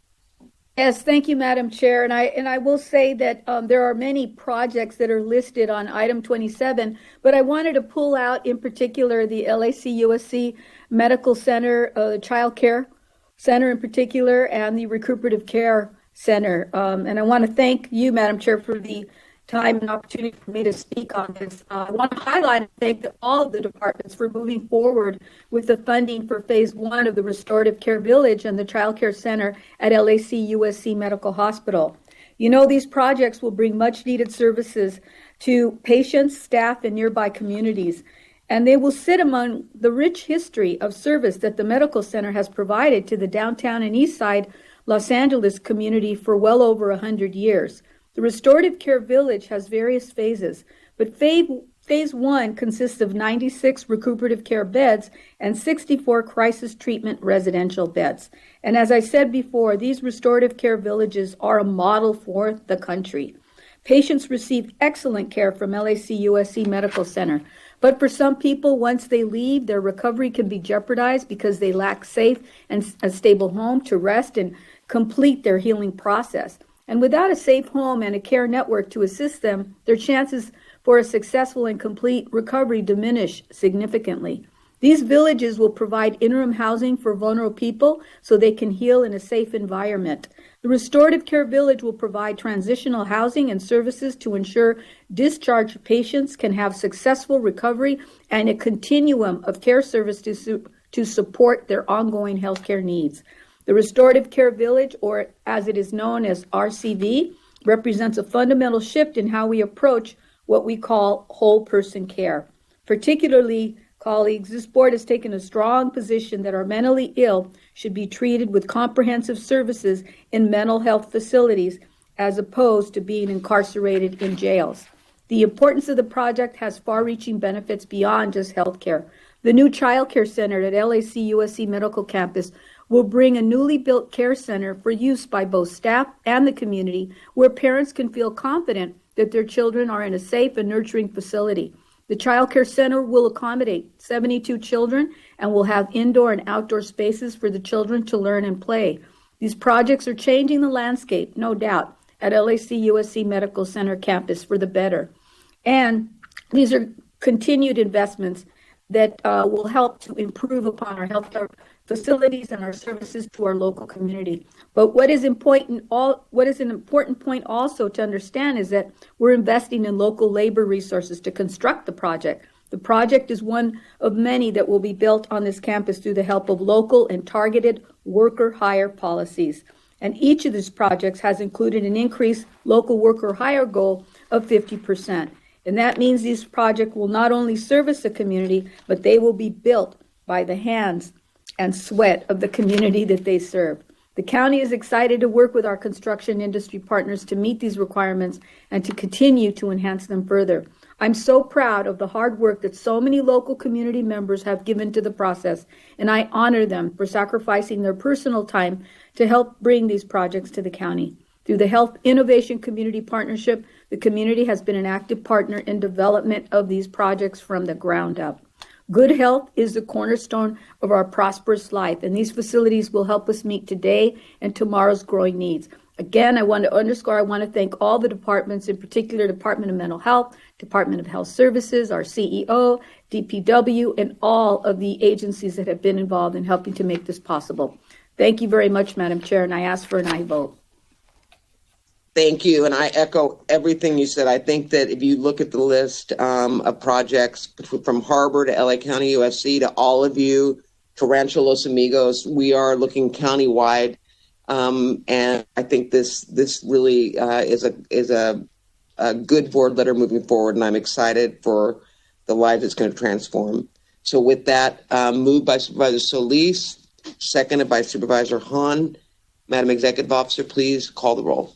Yes, thank you, Madam Chair. And I will say that there are many projects that are listed on item 27, but I wanted to pull out in particular the LAC-USC Medical Center, the Child Care Center in particular, and the Recuperative Care Center. And I want to thank you, Madam Chair, for the time and opportunity for me to speak on this. I want to highlight and thank all of the departments for moving forward with the funding for phase 1 of the Restorative Care Village and the Child Care Center at LAC-USC Medical Hospital. You know, these projects will bring much needed services to patients, staff, and nearby communities, and they will sit among the rich history of service that the medical center has provided to the downtown and east side Los Angeles community for well over 100 years. The Restorative Care Village has various phases, but phase 1 consists of 96 recuperative care beds and 64 crisis treatment residential beds. And as I said before, these restorative care villages are a model for the country. Patients receive excellent care from LAC-USC Medical Center, but for some people, once they leave, their recovery can be jeopardized because they lack safe and a stable home to rest and complete their healing process. And without a safe home and a care network to assist them, their chances for a successful and complete recovery diminish significantly. These villages will provide interim housing for vulnerable people so they can heal in a safe environment. The Restorative Care Village will provide transitional housing and services to ensure discharged patients can have successful recovery and a continuum of care service to support their ongoing healthcare needs. The Restorative Care Village, or as it is known as RCV, represents a fundamental shift in how we approach what we call whole person care. Particularly, colleagues, this board has taken a strong position that our mentally ill should be treated with comprehensive services in mental health facilities as opposed to being incarcerated in jails. The importance of the project has far-reaching benefits beyond just health care. The new child care center at LAC USC Medical Campus will bring a newly built care center for use by both staff and the community, where parents can feel confident that their children are in a safe and nurturing facility. The child care center will accommodate 72 children and will have indoor and outdoor spaces for the children to learn and play. These projects are changing the landscape, no doubt, at LAC USC Medical Center campus for the better. And these are continued investments that will help to improve upon our healthcare facilities and our services to our local community. But what is an important point also to understand is that we're investing in local labor resources to construct the project. The project is one of many that will be built on this campus through the help of local and targeted worker hire policies. And each of these projects has included an increased local worker hire goal of 50%. And that means these projects will not only service the community, but they will be built by the hands and sweat of the community that they serve. The county is excited to work with our construction industry partners to meet these requirements and to continue to enhance them further. I'm so proud of the hard work that so many local community members have given to the process, and I honor them for sacrificing their personal time to help bring these projects to the county. Through the Health Innovation Community Partnership, the community has been an active partner in development of these projects from the ground up. Good health is the cornerstone of our prosperous life, and these facilities will help us meet today and tomorrow's growing needs. Again, I want to thank all the departments, in particular Department of Mental Health, Department of Health Services, our CEO, DPW, and all of the agencies that have been involved in helping to make this possible. Thank you very much, Madam Chair, and I ask for an aye vote. Thank you, and I echo everything you said. I think that if you look at the list of projects from Harbor to LA County USC to all of you to Rancho Los Amigos, we are looking countywide, and I think this really is a good board letter moving forward, and I'm excited for the lives it's going to transform. So with that, moved by Supervisor Solis, seconded by Supervisor Hahn. Madam Executive Officer, please call the roll.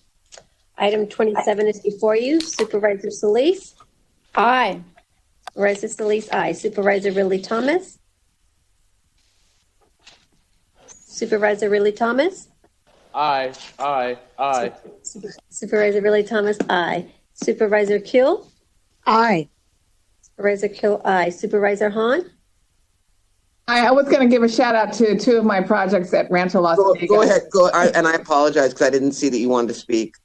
Item 27 is before you. Supervisor Solis? Aye. Supervisor Solis, aye. Supervisor Ridley Thomas? Supervisor Ridley Thomas? Aye. Supervisor Ridley Thomas, aye. Supervisor Kill? Aye. Supervisor Kill, aye. Supervisor Hahn? I was going to give a shout out to two of my projects at Rancho Los Amigos. Go ahead, and I apologize because I didn't see that you wanted to speak.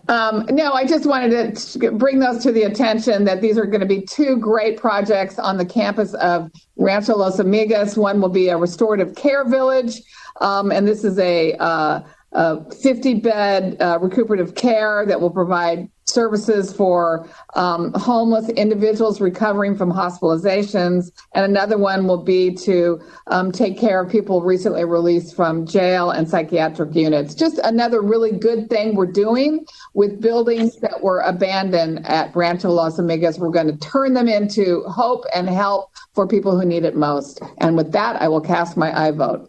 No, I just wanted to bring those to the attention that these are going to be two great projects on the campus of Rancho Los Amigos. One will be a restorative care village, and this is a 50-bed recuperative care that will provide services for homeless individuals recovering from hospitalizations. And another one will be to take care of people recently released from jail and psychiatric units. Just another really good thing we're doing with buildings that were abandoned at Rancho Los Amigos. We're going to turn them into hope and help for people who need it most. And with that, I will cast my aye vote.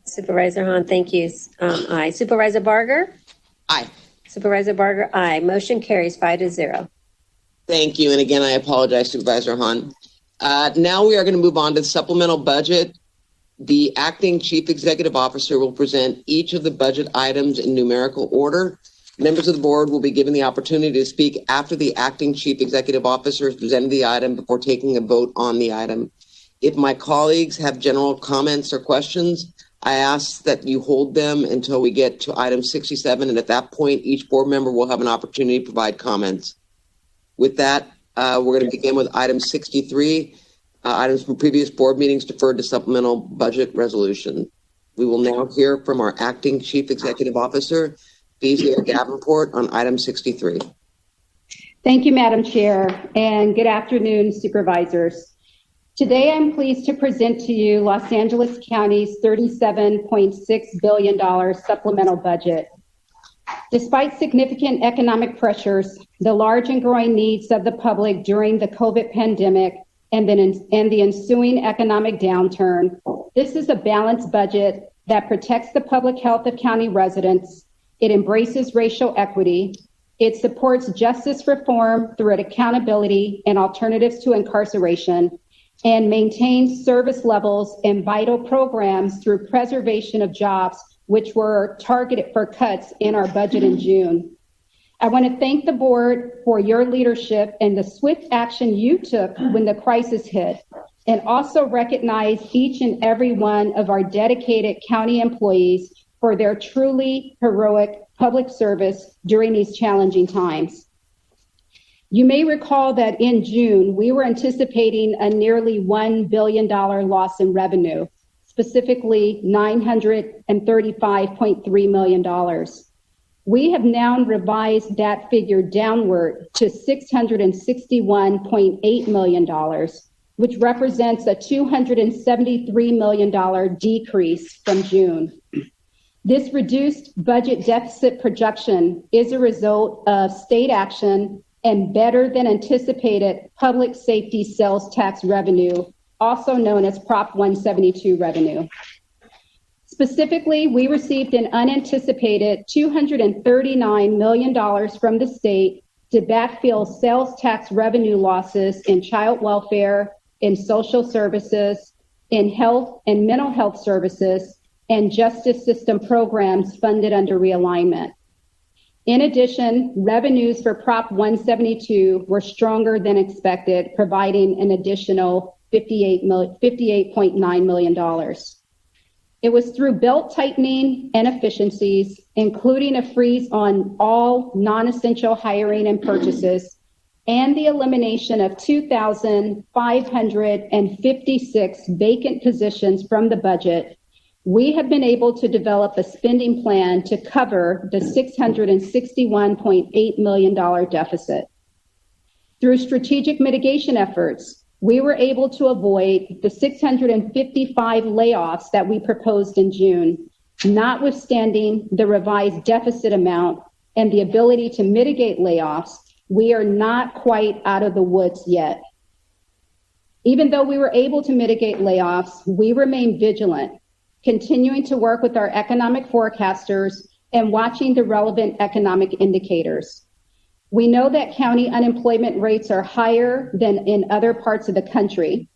Supervisor Hahn, thank you. Aye. Supervisor Barger? Aye. Supervisor Barger, aye. Motion carries 5-0. Thank you. And again, I apologize, Supervisor Hahn. Now we are going to move on to the supplemental budget. The acting chief executive officer will present each of the budget items in numerical order. Members of the board will be given the opportunity to speak after the acting chief executive officer has presented the item before taking a vote on the item. If my colleagues have general comments or questions, I ask that you hold them until we get to item 67, and at that point, each board member will have an opportunity to provide comments. With that, we're going to begin with item 63, items from previous board meetings deferred to supplemental budget resolution. We will now hear from our acting chief executive officer, Kezia Davenport, on item 63. Thank you, Madam Chair, and good afternoon, supervisors. Today, I'm pleased to present to you Los Angeles County's $37.6 billion supplemental budget. Despite significant economic pressures, the large and growing needs of the public during the COVID pandemic, and the ensuing economic downturn, this is a balanced budget that protects the public health of county residents. It embraces racial equity. It supports justice reform through accountability and alternatives to incarceration. and maintain service levels and vital programs through preservation of jobs, which were targeted for cuts in our budget in June. I want to thank the board for your leadership and the swift action you took when the crisis hit, and also recognize each and every one of our dedicated county employees for their truly heroic public service during these challenging times. You may recall that in June, we were anticipating a nearly $1 billion loss in revenue, specifically $935.3 million. We have now revised that figure downward to $661.8 million, which represents a $273 million decrease from June. This reduced budget deficit projection is a result of state action and better than anticipated public safety sales tax revenue, also known as Prop 172 revenue. Specifically, we received an unanticipated $239 million from the state to backfill sales tax revenue losses in child welfare, in social services, in health and mental health services, and justice system programs funded under realignment. In addition, revenues for Prop 172 were stronger than expected, providing an additional $58.9 million. It was through belt tightening and efficiencies, including a freeze on all non-essential hiring and purchases, and the elimination of 2,556 vacant positions from the budget, we have been able to develop a spending plan to cover the $661.8 million deficit. Through strategic mitigation efforts, we were able to avoid the 655 layoffs that we proposed in June, notwithstanding the revised deficit amount and the ability to mitigate layoffs. We are not quite out of the woods yet. Even though we were able to mitigate layoffs, we remain vigilant, continuing to work with our economic forecasters and watching the relevant economic indicators. We know that county unemployment rates are higher than in other parts of the country.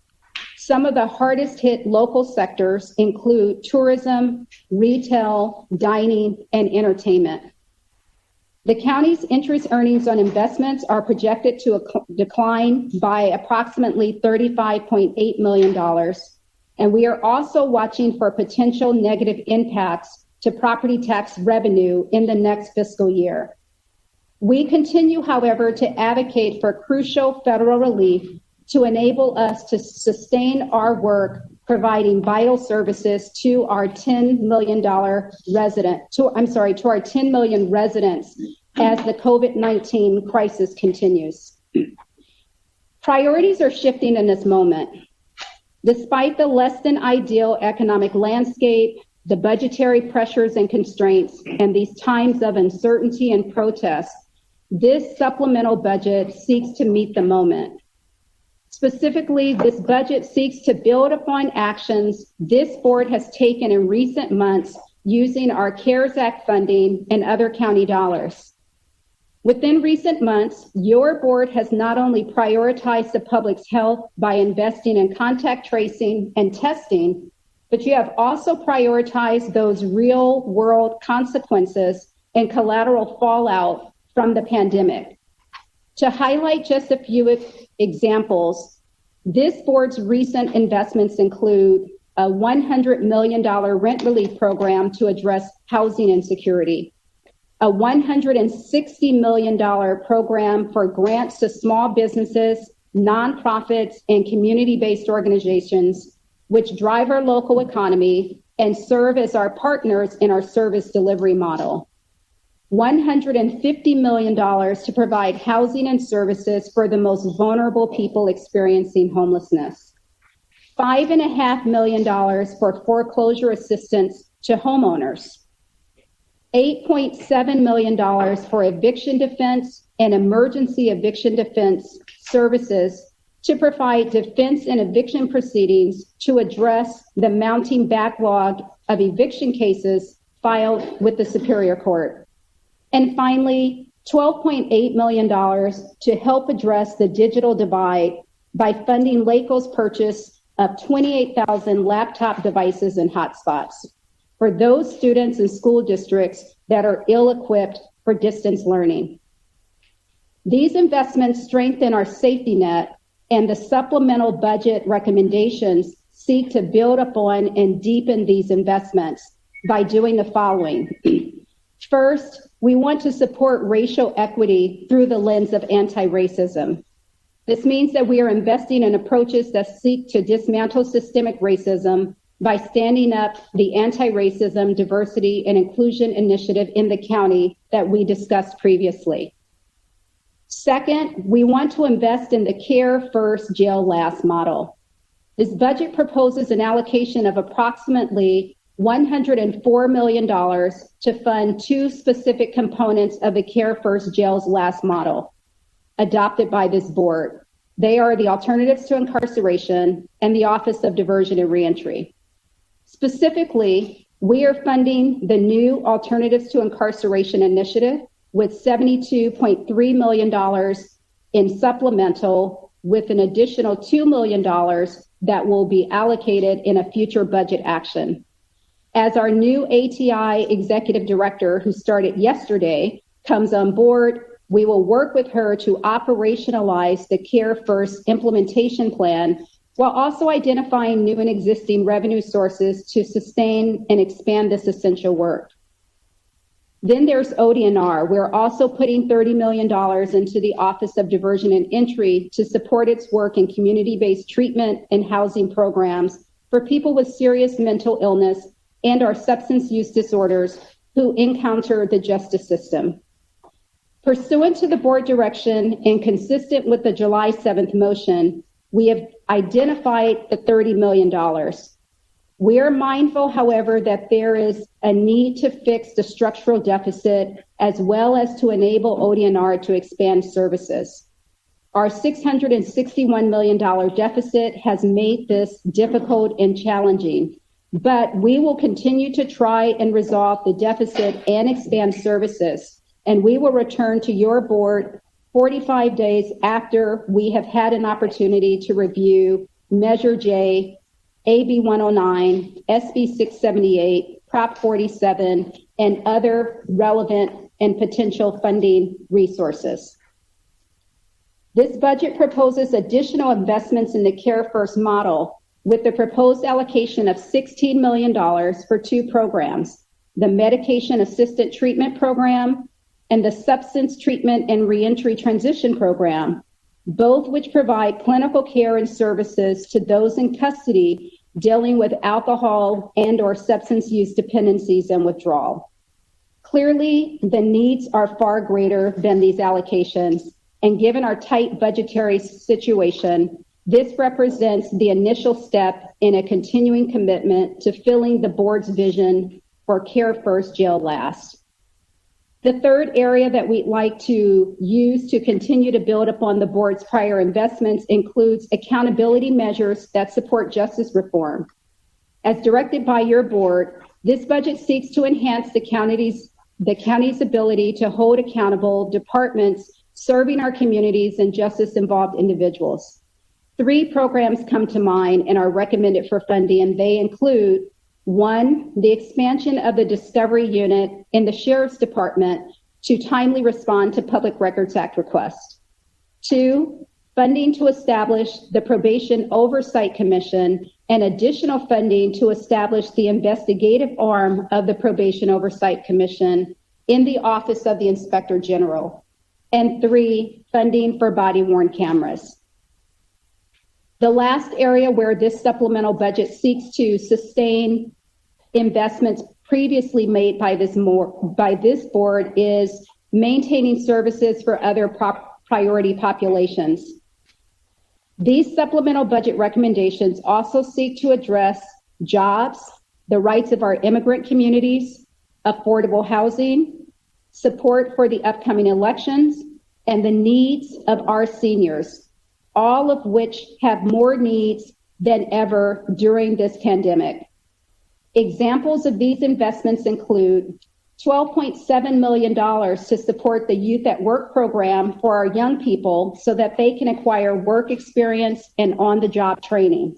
Some of the hardest hit local sectors include tourism, retail, dining, and entertainment. The county's interest earnings on investments are projected to decline by approximately $35.8 million. And we are also watching for potential negative impacts to property tax revenue in the next fiscal year. We continue, however, to advocate for crucial federal relief to enable us to sustain our work providing vital services to our 10 million residents as the COVID-19 crisis continues. Priorities are shifting in this moment. Despite the less than ideal economic landscape, the budgetary pressures and constraints, and these times of uncertainty and protest, this supplemental budget seeks to meet the moment. Specifically, this budget seeks to build upon actions this board has taken in recent months using our CARES Act funding and other county dollars. Within recent months, your board has not only prioritized the public's health by investing in contact tracing and testing, but you have also prioritized those real world consequences and collateral fallout from the pandemic. To highlight just a few examples, this board's recent investments include a $100 million rent relief program to address housing insecurity, a $160 million program for grants to small businesses, nonprofits, and community-based organizations, which drive our local economy and serve as our partners in our service delivery model. $150 million to provide housing and services for the most vulnerable people experiencing homelessness. $5.5 million for foreclosure assistance to homeowners. $8.7 million for eviction defense and emergency eviction defense services to provide defense and eviction proceedings to address the mounting backlog of eviction cases filed with the Superior Court. And finally, $12.8 million to help address the digital divide by funding LACO's purchase of 28,000 laptop devices and hotspots for those students and school districts that are ill-equipped for distance learning. These investments strengthen our safety net, and the supplemental budget recommendations seek to build upon and deepen these investments by doing the following. First, we want to support racial equity through the lens of anti-racism. This means that we are investing in approaches that seek to dismantle systemic racism by standing up the Anti-Racism, Diversity, and Inclusion Initiative in the county that we discussed previously. Second, we want to invest in the Care First, Jail Last model. This budget proposes an allocation of approximately $104 million to fund two specific components of the Care First, Jails Last model adopted by this board. They are the Alternatives to Incarceration and the Office of Diversion and Reentry. Specifically, we are funding the new Alternatives to Incarceration initiative with $72.3 million in supplemental, with an additional $2 million that will be allocated in a future budget action. As our new ATI executive director, who started yesterday, comes on board, we will work with her to operationalize the Care First implementation plan while also identifying new and existing revenue sources to sustain and expand this essential work. Then there's ODNR. We're also putting $30 million into the Office of Diversion and Entry to support its work in community-based treatment and housing programs for people with serious mental illness and or substance use disorders who encounter the justice system. Pursuant to the board direction and consistent with the July 7th motion, we have identified the $30 million. We are mindful, however, that there is a need to fix the structural deficit as well as to enable ODNR to expand services. Our $661 million deficit has made this difficult and challenging, but we will continue to try and resolve the deficit and expand services, and we will return to your board 45 days after we have had an opportunity to review Measure J, AB 109, SB 678, Prop 47, and other relevant and potential funding resources. This budget proposes additional investments in the Care First model with the proposed allocation of $16 million for two programs, the Medication Assisted Treatment Program and the Substance Treatment and Reentry Transition Program, both which provide clinical care and services to those in custody dealing with alcohol and or substance use dependencies and withdrawal. Clearly, the needs are far greater than these allocations, and given our tight budgetary situation, this represents the initial step in a continuing commitment to filling the board's vision for Care First, Jail Last. The third area that we'd like to use to continue to build upon the board's prior investments includes accountability measures that support justice reform. As directed by your board, this budget seeks to enhance the county's ability to hold accountable departments serving our communities and justice-involved individuals. 3 programs come to mind and are recommended for funding, and they include: 1, the expansion of the Discovery Unit in the Sheriff's Department to timely respond to Public Records Act requests. 2, funding to establish the Probation Oversight Commission and additional funding to establish the investigative arm of the Probation Oversight Commission in the Office of the Inspector General. And 3, funding for body-worn cameras. The last area where this supplemental budget seeks to sustain investments previously made by this board is maintaining services for other priority populations. These supplemental budget recommendations also seek to address jobs, the rights of our immigrant communities, affordable housing, support for the upcoming elections, and the needs of our seniors, all of which have more needs than ever during this pandemic. Examples of these investments include $12.7 million to support the Youth at Work program for our young people so that they can acquire work experience and on-the-job training.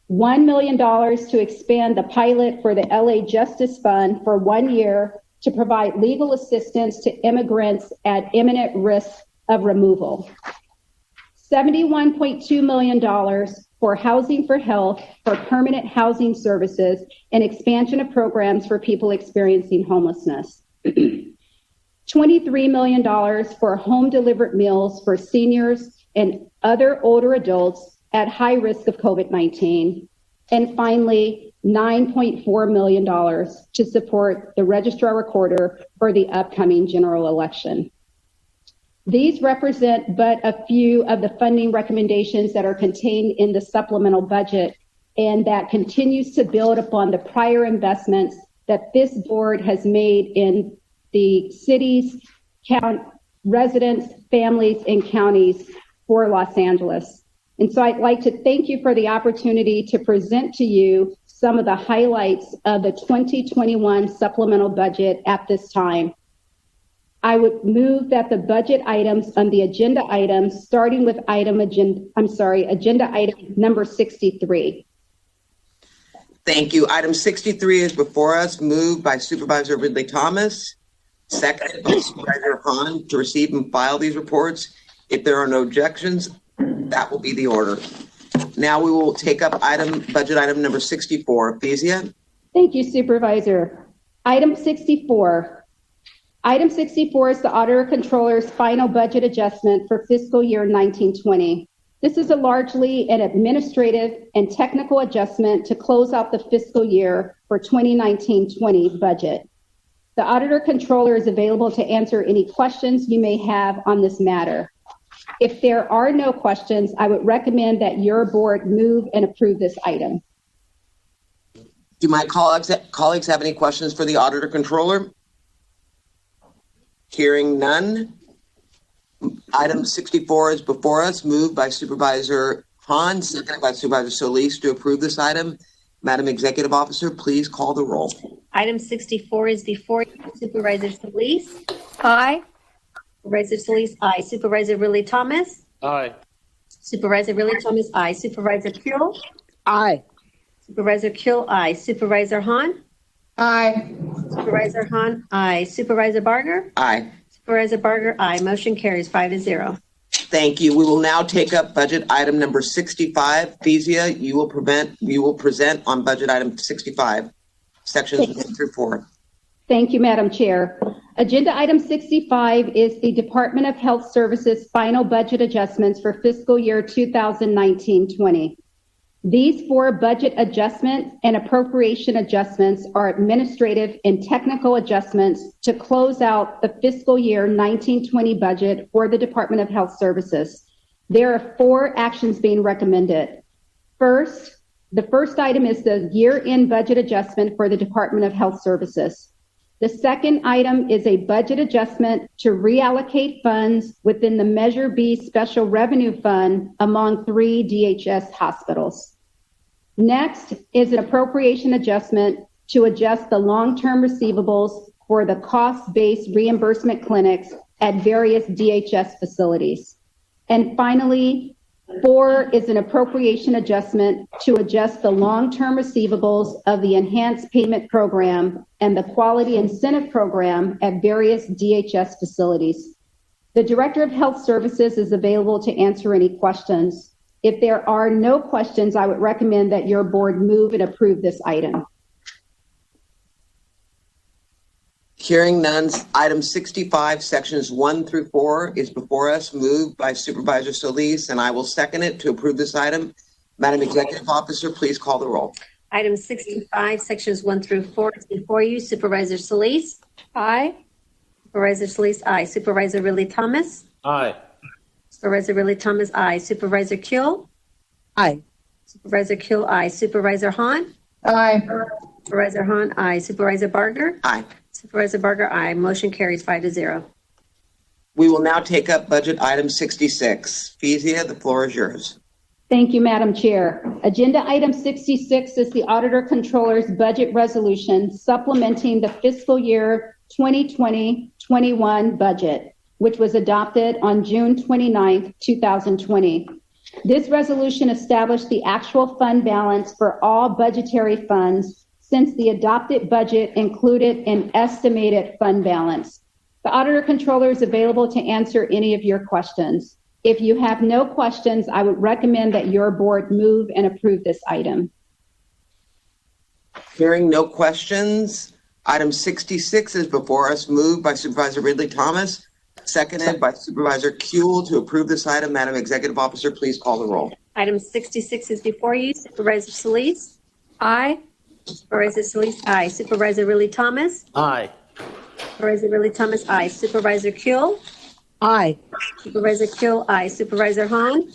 $1 million to expand the pilot for the LA Justice Fund for 1 year to provide legal assistance to immigrants at imminent risk of removal. $71.2 million for Housing for Health for permanent housing services and expansion of programs for people experiencing homelessness. $23 million for home delivered meals for seniors and other older adults at high risk of COVID-19. And finally, $9.4 million to support the registrar recorder for the upcoming general election. These represent but a few of the funding recommendations that are contained in the supplemental budget and that continues to build upon the prior investments that this board has made in the cities, residents, families, and counties for Los Angeles. And so I'd like to thank you for the opportunity to present to you some of the highlights of the 2021 supplemental budget at this time. I would move that the budget items on the agenda items, starting with agenda item number 63. Thank you. Item 63 is before us, moved by Supervisor Ridley Thomas, seconded by Supervisor Hahn to receive and file these reports. If there are no objections, that will be the order. Now we will take up budget item number 64. Kezia? Thank you, Supervisor. Item 64. Item 64 is the Auditor Controller's final budget adjustment for fiscal year 1920. This is a largely an administrative and technical adjustment to close out the fiscal year for 2019-20 budget. The Auditor Controller is available to answer any questions you may have on this matter. If there are no questions, I would recommend that your board move and approve this item. Do my colleagues have any questions for the Auditor Controller? Hearing none. Item 64 is before us, moved by Supervisor Hahn, seconded by Supervisor Solis to approve this item. Madam Executive Officer, please call the roll. Item 64 is before you. Supervisor Solis? Aye. Supervisor Solis, aye. Supervisor Ridley Thomas? Aye. Supervisor Ridley Thomas, aye. Supervisor Kuehl? Aye. Supervisor Kuehl, aye. Supervisor Hahn? Aye. Supervisor Hahn, aye. Supervisor Barger? Aye. Supervisor Barger, aye. Motion carries 5-0. Thank you. We will now take up budget item number 65. Kezia, you will present on budget item 65, sections 1 through 4. Thank you, Madam Chair. Agenda item 65 is the Department of Health Services final budget adjustments for fiscal year 2019-20. These 4 budget adjustments and appropriation adjustments are administrative and technical adjustments to close out the fiscal year 1920 budget for the Department of Health Services. There are 4 actions being recommended. First, the first item is the year-end budget adjustment for the Department of Health Services. The second item is a budget adjustment to reallocate funds within the Measure B Special Revenue Fund among 3 DHS hospitals. Next is an appropriation adjustment to adjust the long-term receivables for the cost-based reimbursement clinics at various DHS facilities. And finally, 4 is an appropriation adjustment to adjust the long-term receivables of the Enhanced Payment Program and the Quality Incentive Program at various DHS facilities. The Director of Health Services is available to answer any questions. If there are no questions, I would recommend that your board move and approve this item. Hearing none, item 65, sections 1 through 4 is before us, moved by Supervisor Solis, and I will second it to approve this item. Madam Executive Officer, please call the roll. Item 65, sections 1 through 4 is before you. Supervisor Solis? Aye. Supervisor Solis, aye. Supervisor Ridley Thomas? Aye. Supervisor Ridley Thomas, aye. Supervisor Kuehl? Aye. Supervisor Kuehl, aye. Supervisor Hahn? Aye. Supervisor Hahn, aye. Supervisor Barger? Aye. Supervisor Barger, aye. Motion carries 5-0. We will now take up budget item 66. Kezia, the floor is yours. Thank you, Madam Chair. Agenda item 66 is the Auditor Controller's Budget Resolution supplementing the fiscal year 2020-21 budget, which was adopted on June 29, 2020. This resolution established the actual fund balance for all budgetary funds since the adopted budget included an estimated fund balance. The Auditor Controller is available to answer any of your questions. If you have no questions, I would recommend that your board move and approve this item. Hearing no questions, item 66 is before us, moved by Supervisor Ridley Thomas, seconded by Supervisor Kuehl to approve this item. Madam Executive Officer, please call the roll. Item 66 is before you. Supervisor Solis? Aye. Supervisor Solis? Aye. Supervisor Ridley Thomas? Aye. Supervisor Ridley Thomas? Aye. Supervisor Kuehl? Aye. Supervisor Kuehl? Aye. Supervisor Hahn?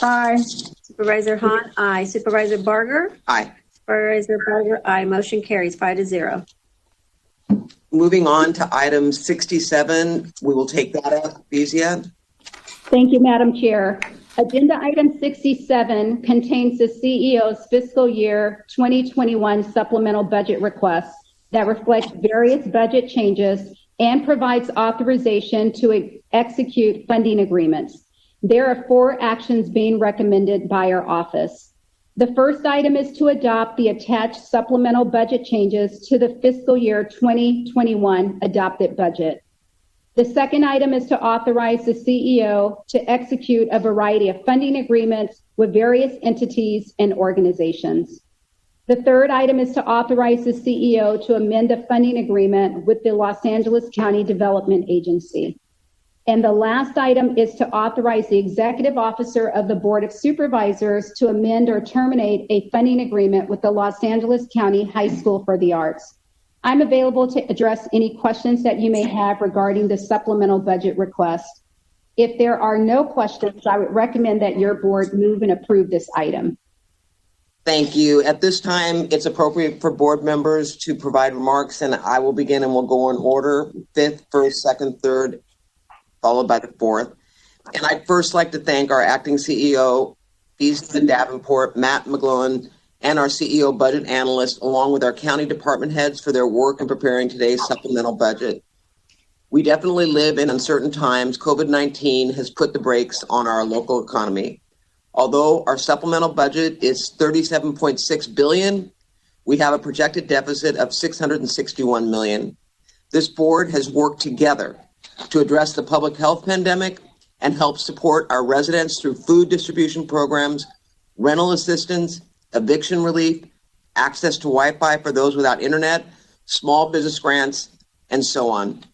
Aye. Supervisor Hahn? Aye. Supervisor Barger? Aye. Supervisor Barger? Aye. Motion carries 5-0. Moving on to item 67, we will take that up. Bezia? Thank you, Madam Chair. Agenda item 67 contains the CEO's fiscal year 2021 supplemental budget request that reflects various budget changes and provides authorization to execute funding agreements. There are 4 actions being recommended by our office. The first item is to adopt the attached supplemental budget changes to the fiscal year 2021 adopted budget. The second item is to authorize the CEO to execute a variety of funding agreements with various entities and organizations. The third item is to authorize the CEO to amend a funding agreement with the Los Angeles County Development Agency. And the last item is to authorize the executive officer of the Board of Supervisors to amend or terminate a funding agreement with the Los Angeles County High School for the Arts. I'm available to address any questions that you may have regarding the supplemental budget request. If there are no questions, I would recommend that your board move and approve this item. Thank you. At this time, it's appropriate for board members to provide remarks, and I will begin and we'll go in order, 5th, 1st, 2nd, 3rd, followed by the 4th. And I'd first like to thank our acting CEO, Beasley Davenport, Matt McGlowan, and our CEO budget analyst, along with our county department heads for their work in preparing today's supplemental budget. We definitely live in uncertain times. COVID-19 has put the brakes on our local economy. Although our supplemental budget is $37.6 billion, we have a projected deficit of $661 million. This board has worked together to address the public health pandemic and help support our residents through food distribution programs, rental assistance, eviction relief, access to Wi-Fi for those without internet, small business grants, and so on.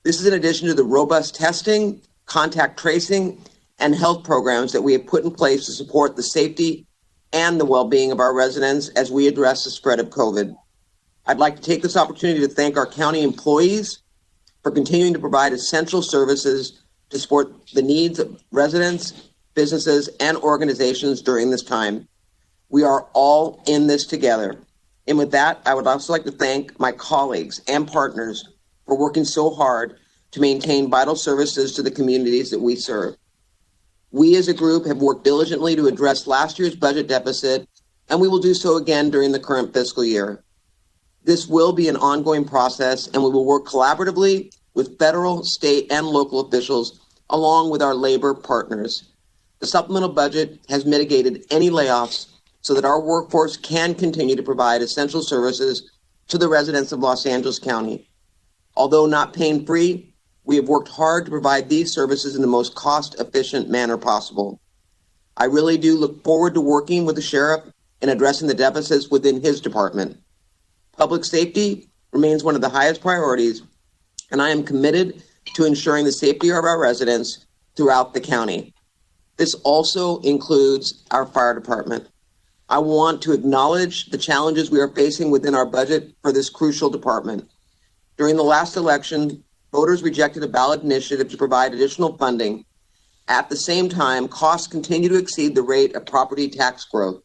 This is in addition to the robust testing, contact tracing, and health programs that we have put in place to support the safety and the well-being of our residents as we address the spread of COVID. I'd like to take this opportunity to thank our county employees for continuing to provide essential services to support the needs of residents, businesses, and organizations during this time. We are all in this together. And with that, I would also like to thank my colleagues and partners for working so hard to maintain vital services to the communities that we serve. We as a group have worked diligently to address last year's budget deficit, and we will do so again during the current fiscal year. This will be an ongoing process, and we will work collaboratively with federal, state, and local officials, along with our labor partners. The supplemental budget has mitigated any layoffs so that our workforce can continue to provide essential services to the residents of Los Angeles County. Although not pain-free, we have worked hard to provide these services in the most cost-efficient manner possible. I really do look forward to working with the sheriff in addressing the deficits within his department. Public safety remains one of the highest priorities, and I am committed to ensuring the safety of our residents throughout the county. This also includes our fire department. I want to acknowledge the challenges we are facing within our budget for this crucial department. During the last election, voters rejected a ballot initiative to provide additional funding. At the same time, costs continue to exceed the rate of property tax growth.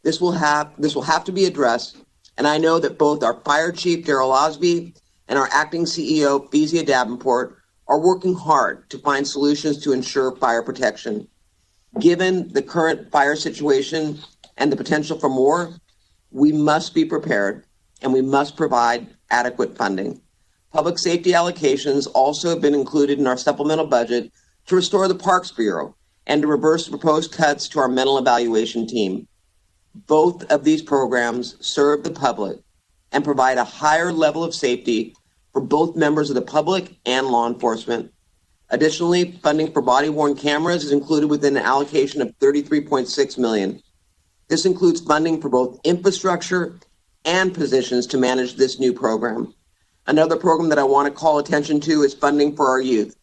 This will have to be addressed, and I know that both our fire chief, Darrell Osby, and our acting CEO, Bezia Davenport, are working hard to find solutions to ensure fire protection. Given the current fire situation and the potential for more, we must be prepared and we must provide adequate funding. Public safety allocations also have been included in our supplemental budget to restore the Parks Bureau and to reverse the proposed cuts to our mental evaluation team. Both of these programs serve the public and provide a higher level of safety for both members of the public and law enforcement. Additionally, funding for body-worn cameras is included within an allocation of $33.6 million. This includes funding for both infrastructure and positions to manage this new program. Another program that I want to call attention to is funding for our youth.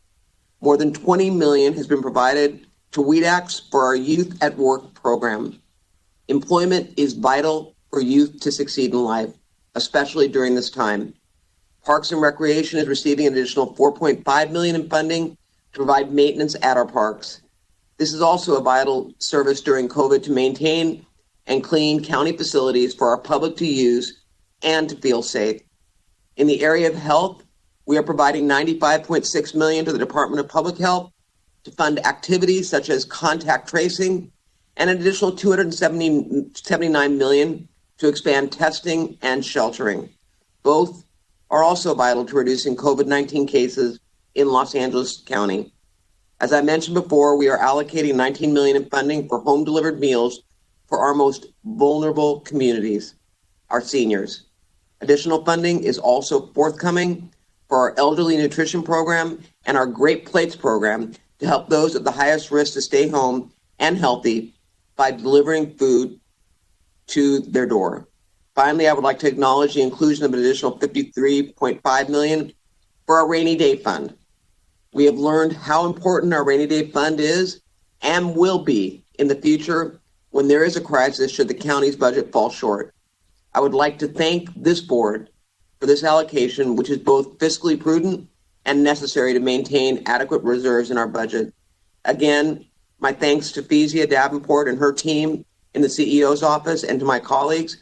More than $20 million has been provided to WEDAX for our Youth at Work program. Employment is vital for youth to succeed in life, especially during this time. Parks and Recreation is receiving an additional $4.5 million in funding to provide maintenance at our parks. This is also a vital service during COVID to maintain and clean county facilities for our public to use and to feel safe. In the area of health, we are providing $95.6 million to the Department of Public Health to fund activities such as contact tracing and an additional $279 million to expand testing and sheltering. Both are also vital to reducing COVID-19 cases in Los Angeles County. As I mentioned before, we are allocating $19 million in funding for home-delivered meals for our most vulnerable communities, our seniors. Additional funding is also forthcoming for our elderly nutrition program and our Great Plates program to help those at the highest risk to stay home and healthy by delivering food to their door. Finally, I would like to acknowledge the inclusion of an additional $53.5 million for our rainy day fund. We have learned how important our rainy day fund is and will be in the future when there is a crisis should the county's budget fall short. I would like to thank this board for this allocation, which is both fiscally prudent and necessary to maintain adequate reserves in our budget. Again, my thanks to Fezia Davenport and her team in the CEO's office and to my colleagues.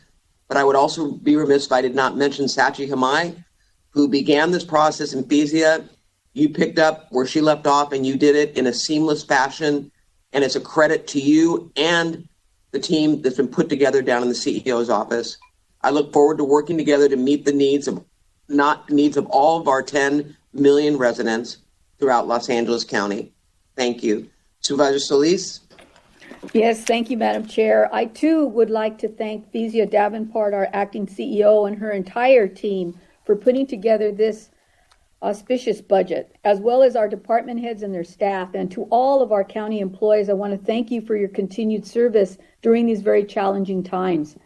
But I would also be remiss if I did not mention Sachi Hamai, who began this process in Fezia. You picked up where she left off and you did it in a seamless fashion. And it's a credit to you and the team that's been put together down in the CEO's office. I look forward to working together to meet the needs of all of our 10 million residents throughout Los Angeles County. Thank you. Supervisor Solis? Yes, thank you, Madam Chair. I too would like to thank Fezia Davenport, our acting CEO, and her entire team for putting together this auspicious budget, as well as our department heads and their staff. And to all of our county employees, I want to thank you for your continued service during these very challenging times.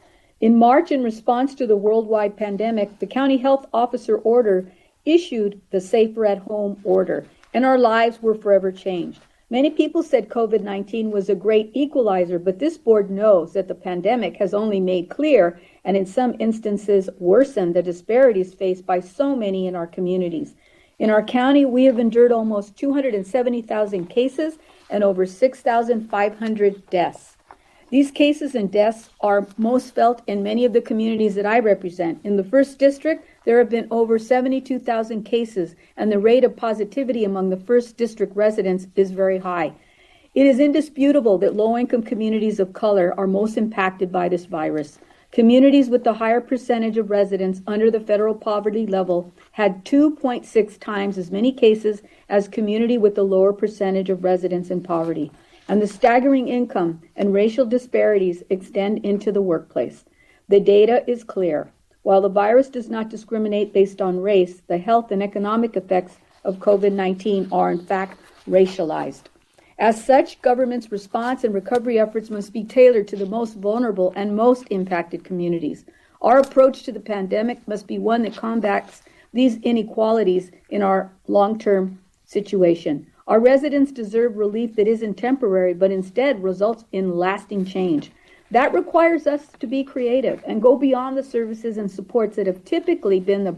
In March, in response to the worldwide pandemic, the County Health Officer Order issued the Safer at Home Order, and our lives were forever changed. Many people said COVID-19 was a great equalizer, but this board knows that the pandemic has only made clear and in some instances worsened the disparities faced by so many in our communities. In our county, we have endured almost 270,000 cases and over 6,500 deaths. These cases and deaths are most felt in many of the communities that I represent. In the 1st District, there have been over 72,000 cases, and the rate of positivity among the 1st District residents is very high. It is indisputable that low-income communities of color are most impacted by this virus. Communities with the higher percentage of residents under the federal poverty level had 2.6 times as many cases as community with the lower percentage of residents in poverty. And the staggering income and racial disparities extend into the workplace. The data is clear. While the virus does not discriminate based on race, the health and economic effects of COVID-19 are in fact racialized. As such, government's response and recovery efforts must be tailored to the most vulnerable and most impacted communities. Our approach to the pandemic must be one that combats these inequalities in our long-term situation. Our residents deserve relief that isn't temporary, but instead results in lasting change. That requires us to be creative and go beyond the services and supports that have typically been the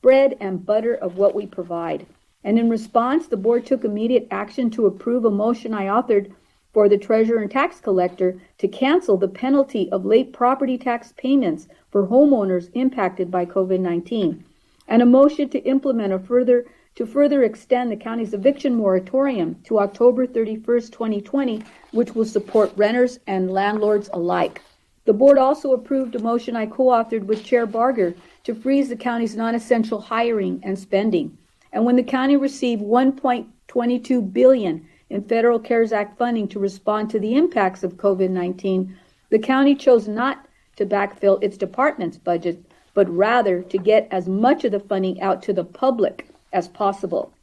bread and butter of what we provide. And in response, the board took immediate action to approve a motion I authored for the treasurer and tax collector to cancel the penalty of late property tax payments for homeowners impacted by COVID-19, and a motion to implement a further to further extend the county's eviction moratorium to October 31st, 2020, which will support renters and landlords alike. The board also approved a motion I co-authored with Chair Barger to freeze the county's non-essential hiring and spending. And when the county received $1.22 billion in federal CARES Act funding to respond to the impacts of COVID-19, the county chose not to backfill its department's budget, but rather to get as much of the funding out to the public as possible.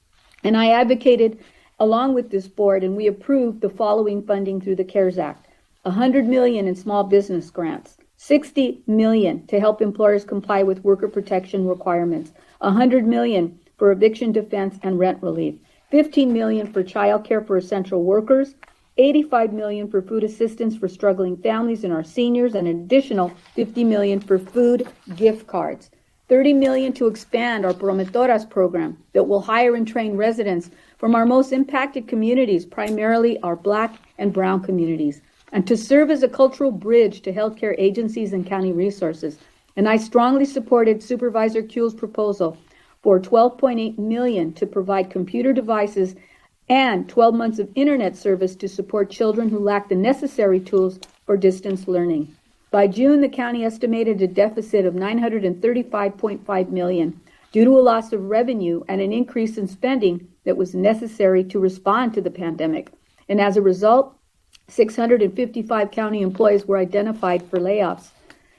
And I advocated along with this board, and we approved the following funding through the CARES Act: $100 million in small business grants, $60 million to help employers comply with worker protection requirements, $100 million for eviction defense and rent relief, $15 million for child care for essential workers, $85 million for food assistance for struggling families and our seniors, and an additional $50 million for food gift cards. $30 million to expand our Promotoras program that will hire and train residents from our most impacted communities, primarily our Black and Brown communities, and to serve as a cultural bridge to healthcare agencies and county resources. And I strongly supported Supervisor Kuehl's proposal for $12.8 million to provide computer devices and 12 months of internet service to support children who lack the necessary tools for distance learning. By June, the county estimated a deficit of $935.5 million due to a loss of revenue and an increase in spending that was necessary to respond to the pandemic. And as a result, 655 county employees were identified for layoffs.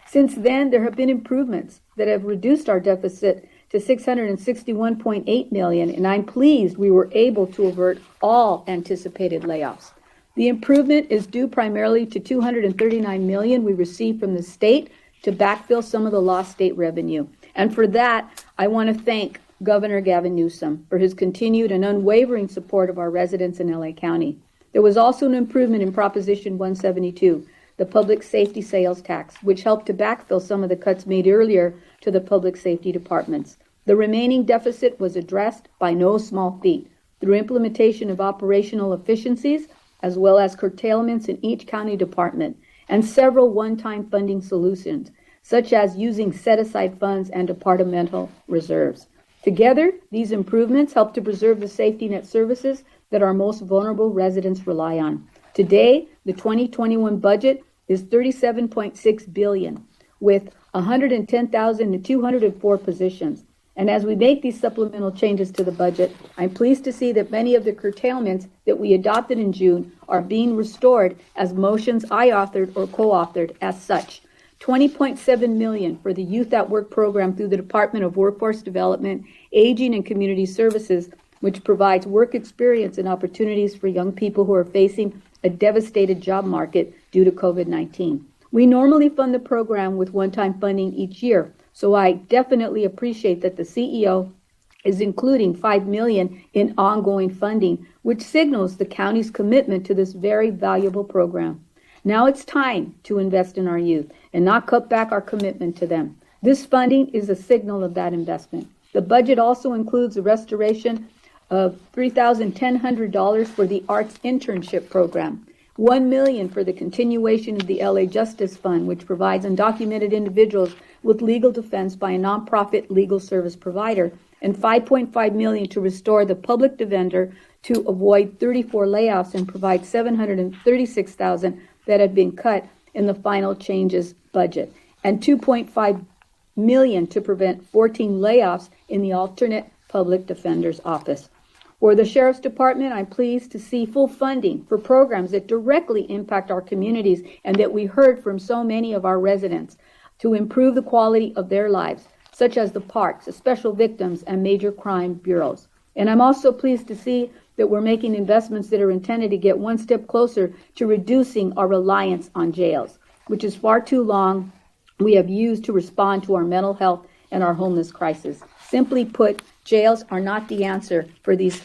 Since then, there have been improvements that have reduced our deficit to $661.8 million, and I'm pleased we were able to avert all anticipated layoffs. The improvement is due primarily to $239 million we received from the state to backfill some of the lost state revenue. And for that, I want to thank Governor Gavin Newsom for his continued and unwavering support of our residents in LA County. There was also an improvement in Proposition 172, the public safety sales tax, which helped to backfill some of the cuts made earlier to the public safety departments. The remaining deficit was addressed by no small feat through implementation of operational efficiencies, as well as curtailments in each county department, and several one-time funding solutions, such as using set-aside funds and departmental reserves. Together, these improvements help to preserve the safety net services that our most vulnerable residents rely on. Today, the 2021 budget is $37.6 billion, with 110,204 positions. And as we make these supplemental changes to the budget, I'm pleased to see that many of the curtailments that we adopted in June are being restored as motions I authored or co-authored as such. $20.7 million for the Youth at Work program through the Department of Workforce Development, Aging and Community Services, which provides work experience and opportunities for young people who are facing a devastated job market due to COVID-19. We normally fund the program with one-time funding each year, so I definitely appreciate that the CEO is including $5 million in ongoing funding, which signals the county's commitment to this very valuable program. Now it's time to invest in our youth and not cut back our commitment to them. This funding is a signal of that investment. The budget also includes the restoration of $3,100 for the Arts Internship Program, $1 million for the continuation of the LA Justice Fund, which provides undocumented individuals with legal defense by a nonprofit legal service provider, and $5.5 million to restore the public defender to avoid 34 layoffs and provide $736,000 that had been cut in the final changes budget, and $2.5 million to prevent 14 layoffs in the alternate public defender's office. For the Sheriff's Department, I'm pleased to see full funding for programs that directly impact our communities and that we heard from so many of our residents to improve the quality of their lives, such as the parks, the special victims, and major crime bureaus. And I'm also pleased to see that we're making investments that are intended to get one step closer to reducing our reliance on jails, which is far too long we have used to respond to our mental health and our homeless crisis. Simply put, jails are not the answer for these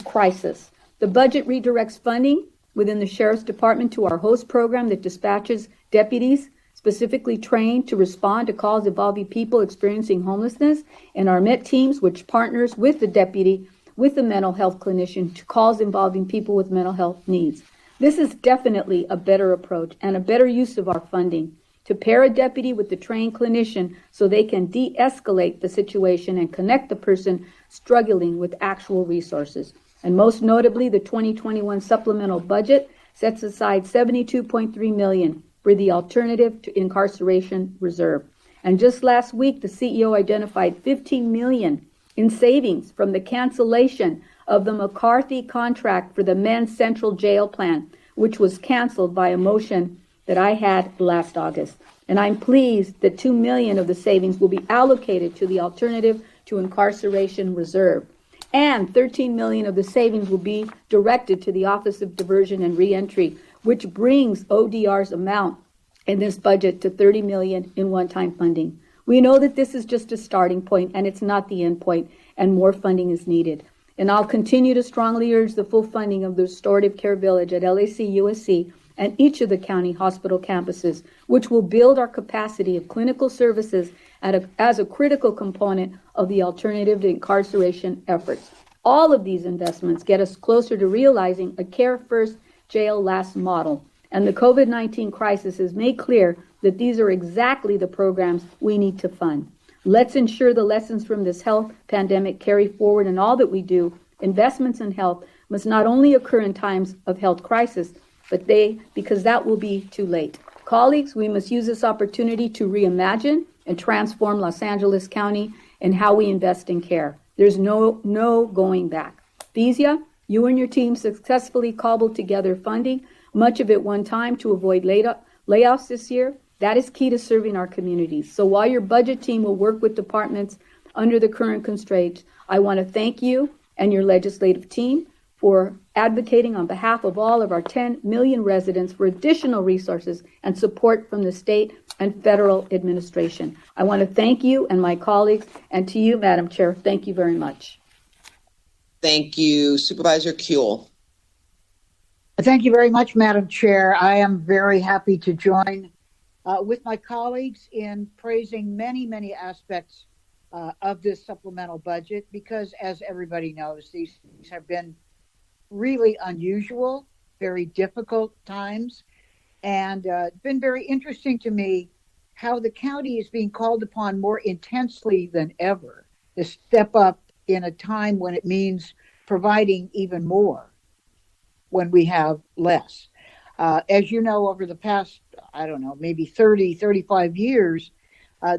crises. The budget redirects funding within the Sheriff's Department to our host program that dispatches deputies specifically trained to respond to calls involving people experiencing homelessness, and our MET teams, which partners with the deputy with the mental health clinician to calls involving people with mental health needs. This is definitely a better approach and a better use of our funding. to pair a deputy with the trained clinician so they can de-escalate the situation and connect the person struggling with actual resources. And most notably, the 2021 supplemental budget sets aside $72.3 million for the Alternative to Incarceration Reserve. And just last week, the CEO identified $15 million in savings from the cancellation of the McCarthy contract for the Men's Central Jail Plan, which was canceled by a motion that I had last August. And I'm pleased that $2 million of the savings will be allocated to the Alternative to Incarceration Reserve. And $13 million of the savings will be directed to the Office of Diversion and Reentry, which brings ODR's amount in this budget to $30 million in one-time funding. We know that this is just a starting point and it's not the end point, and more funding is needed. And I'll continue to strongly urge the full funding of the Restorative Care Village at LAC USC and each of the county hospital campuses, which will build our capacity of clinical services as a critical component of the alternative to incarceration efforts. All of these investments get us closer to realizing a care first, jail last model. And the COVID-19 crisis has made clear that these are exactly the programs we need to fund. Let's ensure the lessons from this health pandemic carry forward in all that we do. Investments in health must not only occur in times of health crisis, but because that will be too late. Colleagues, we must use this opportunity to reimagine and transform Los Angeles County and how we invest in care. There's no going back. Thesia, you and your team successfully cobbled together funding, much of it one time, to avoid layoffs this year. That is key to serving our communities. So while your budget team will work with departments under the current constraints, I want to thank you and your legislative team for advocating on behalf of all of our 10 million residents for additional resources and support from the state and federal administration. I want to thank you and my colleagues, and to you, Madam Chair, thank you very much. Thank you. Supervisor Kuehl. Thank you very much, Madam Chair. I am very happy to join with my colleagues in praising many, many aspects of this supplemental budget, because as everybody knows, these have been really unusual, very difficult times, and it's been very interesting to me how the county is being called upon more intensely than ever to step up in a time when it means providing even more when we have less. As you know, over the past, maybe 30, 35 years,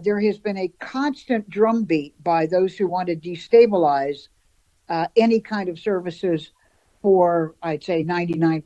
there has been a constant drumbeat by those who want to destabilize any kind of services for, I'd say, 99%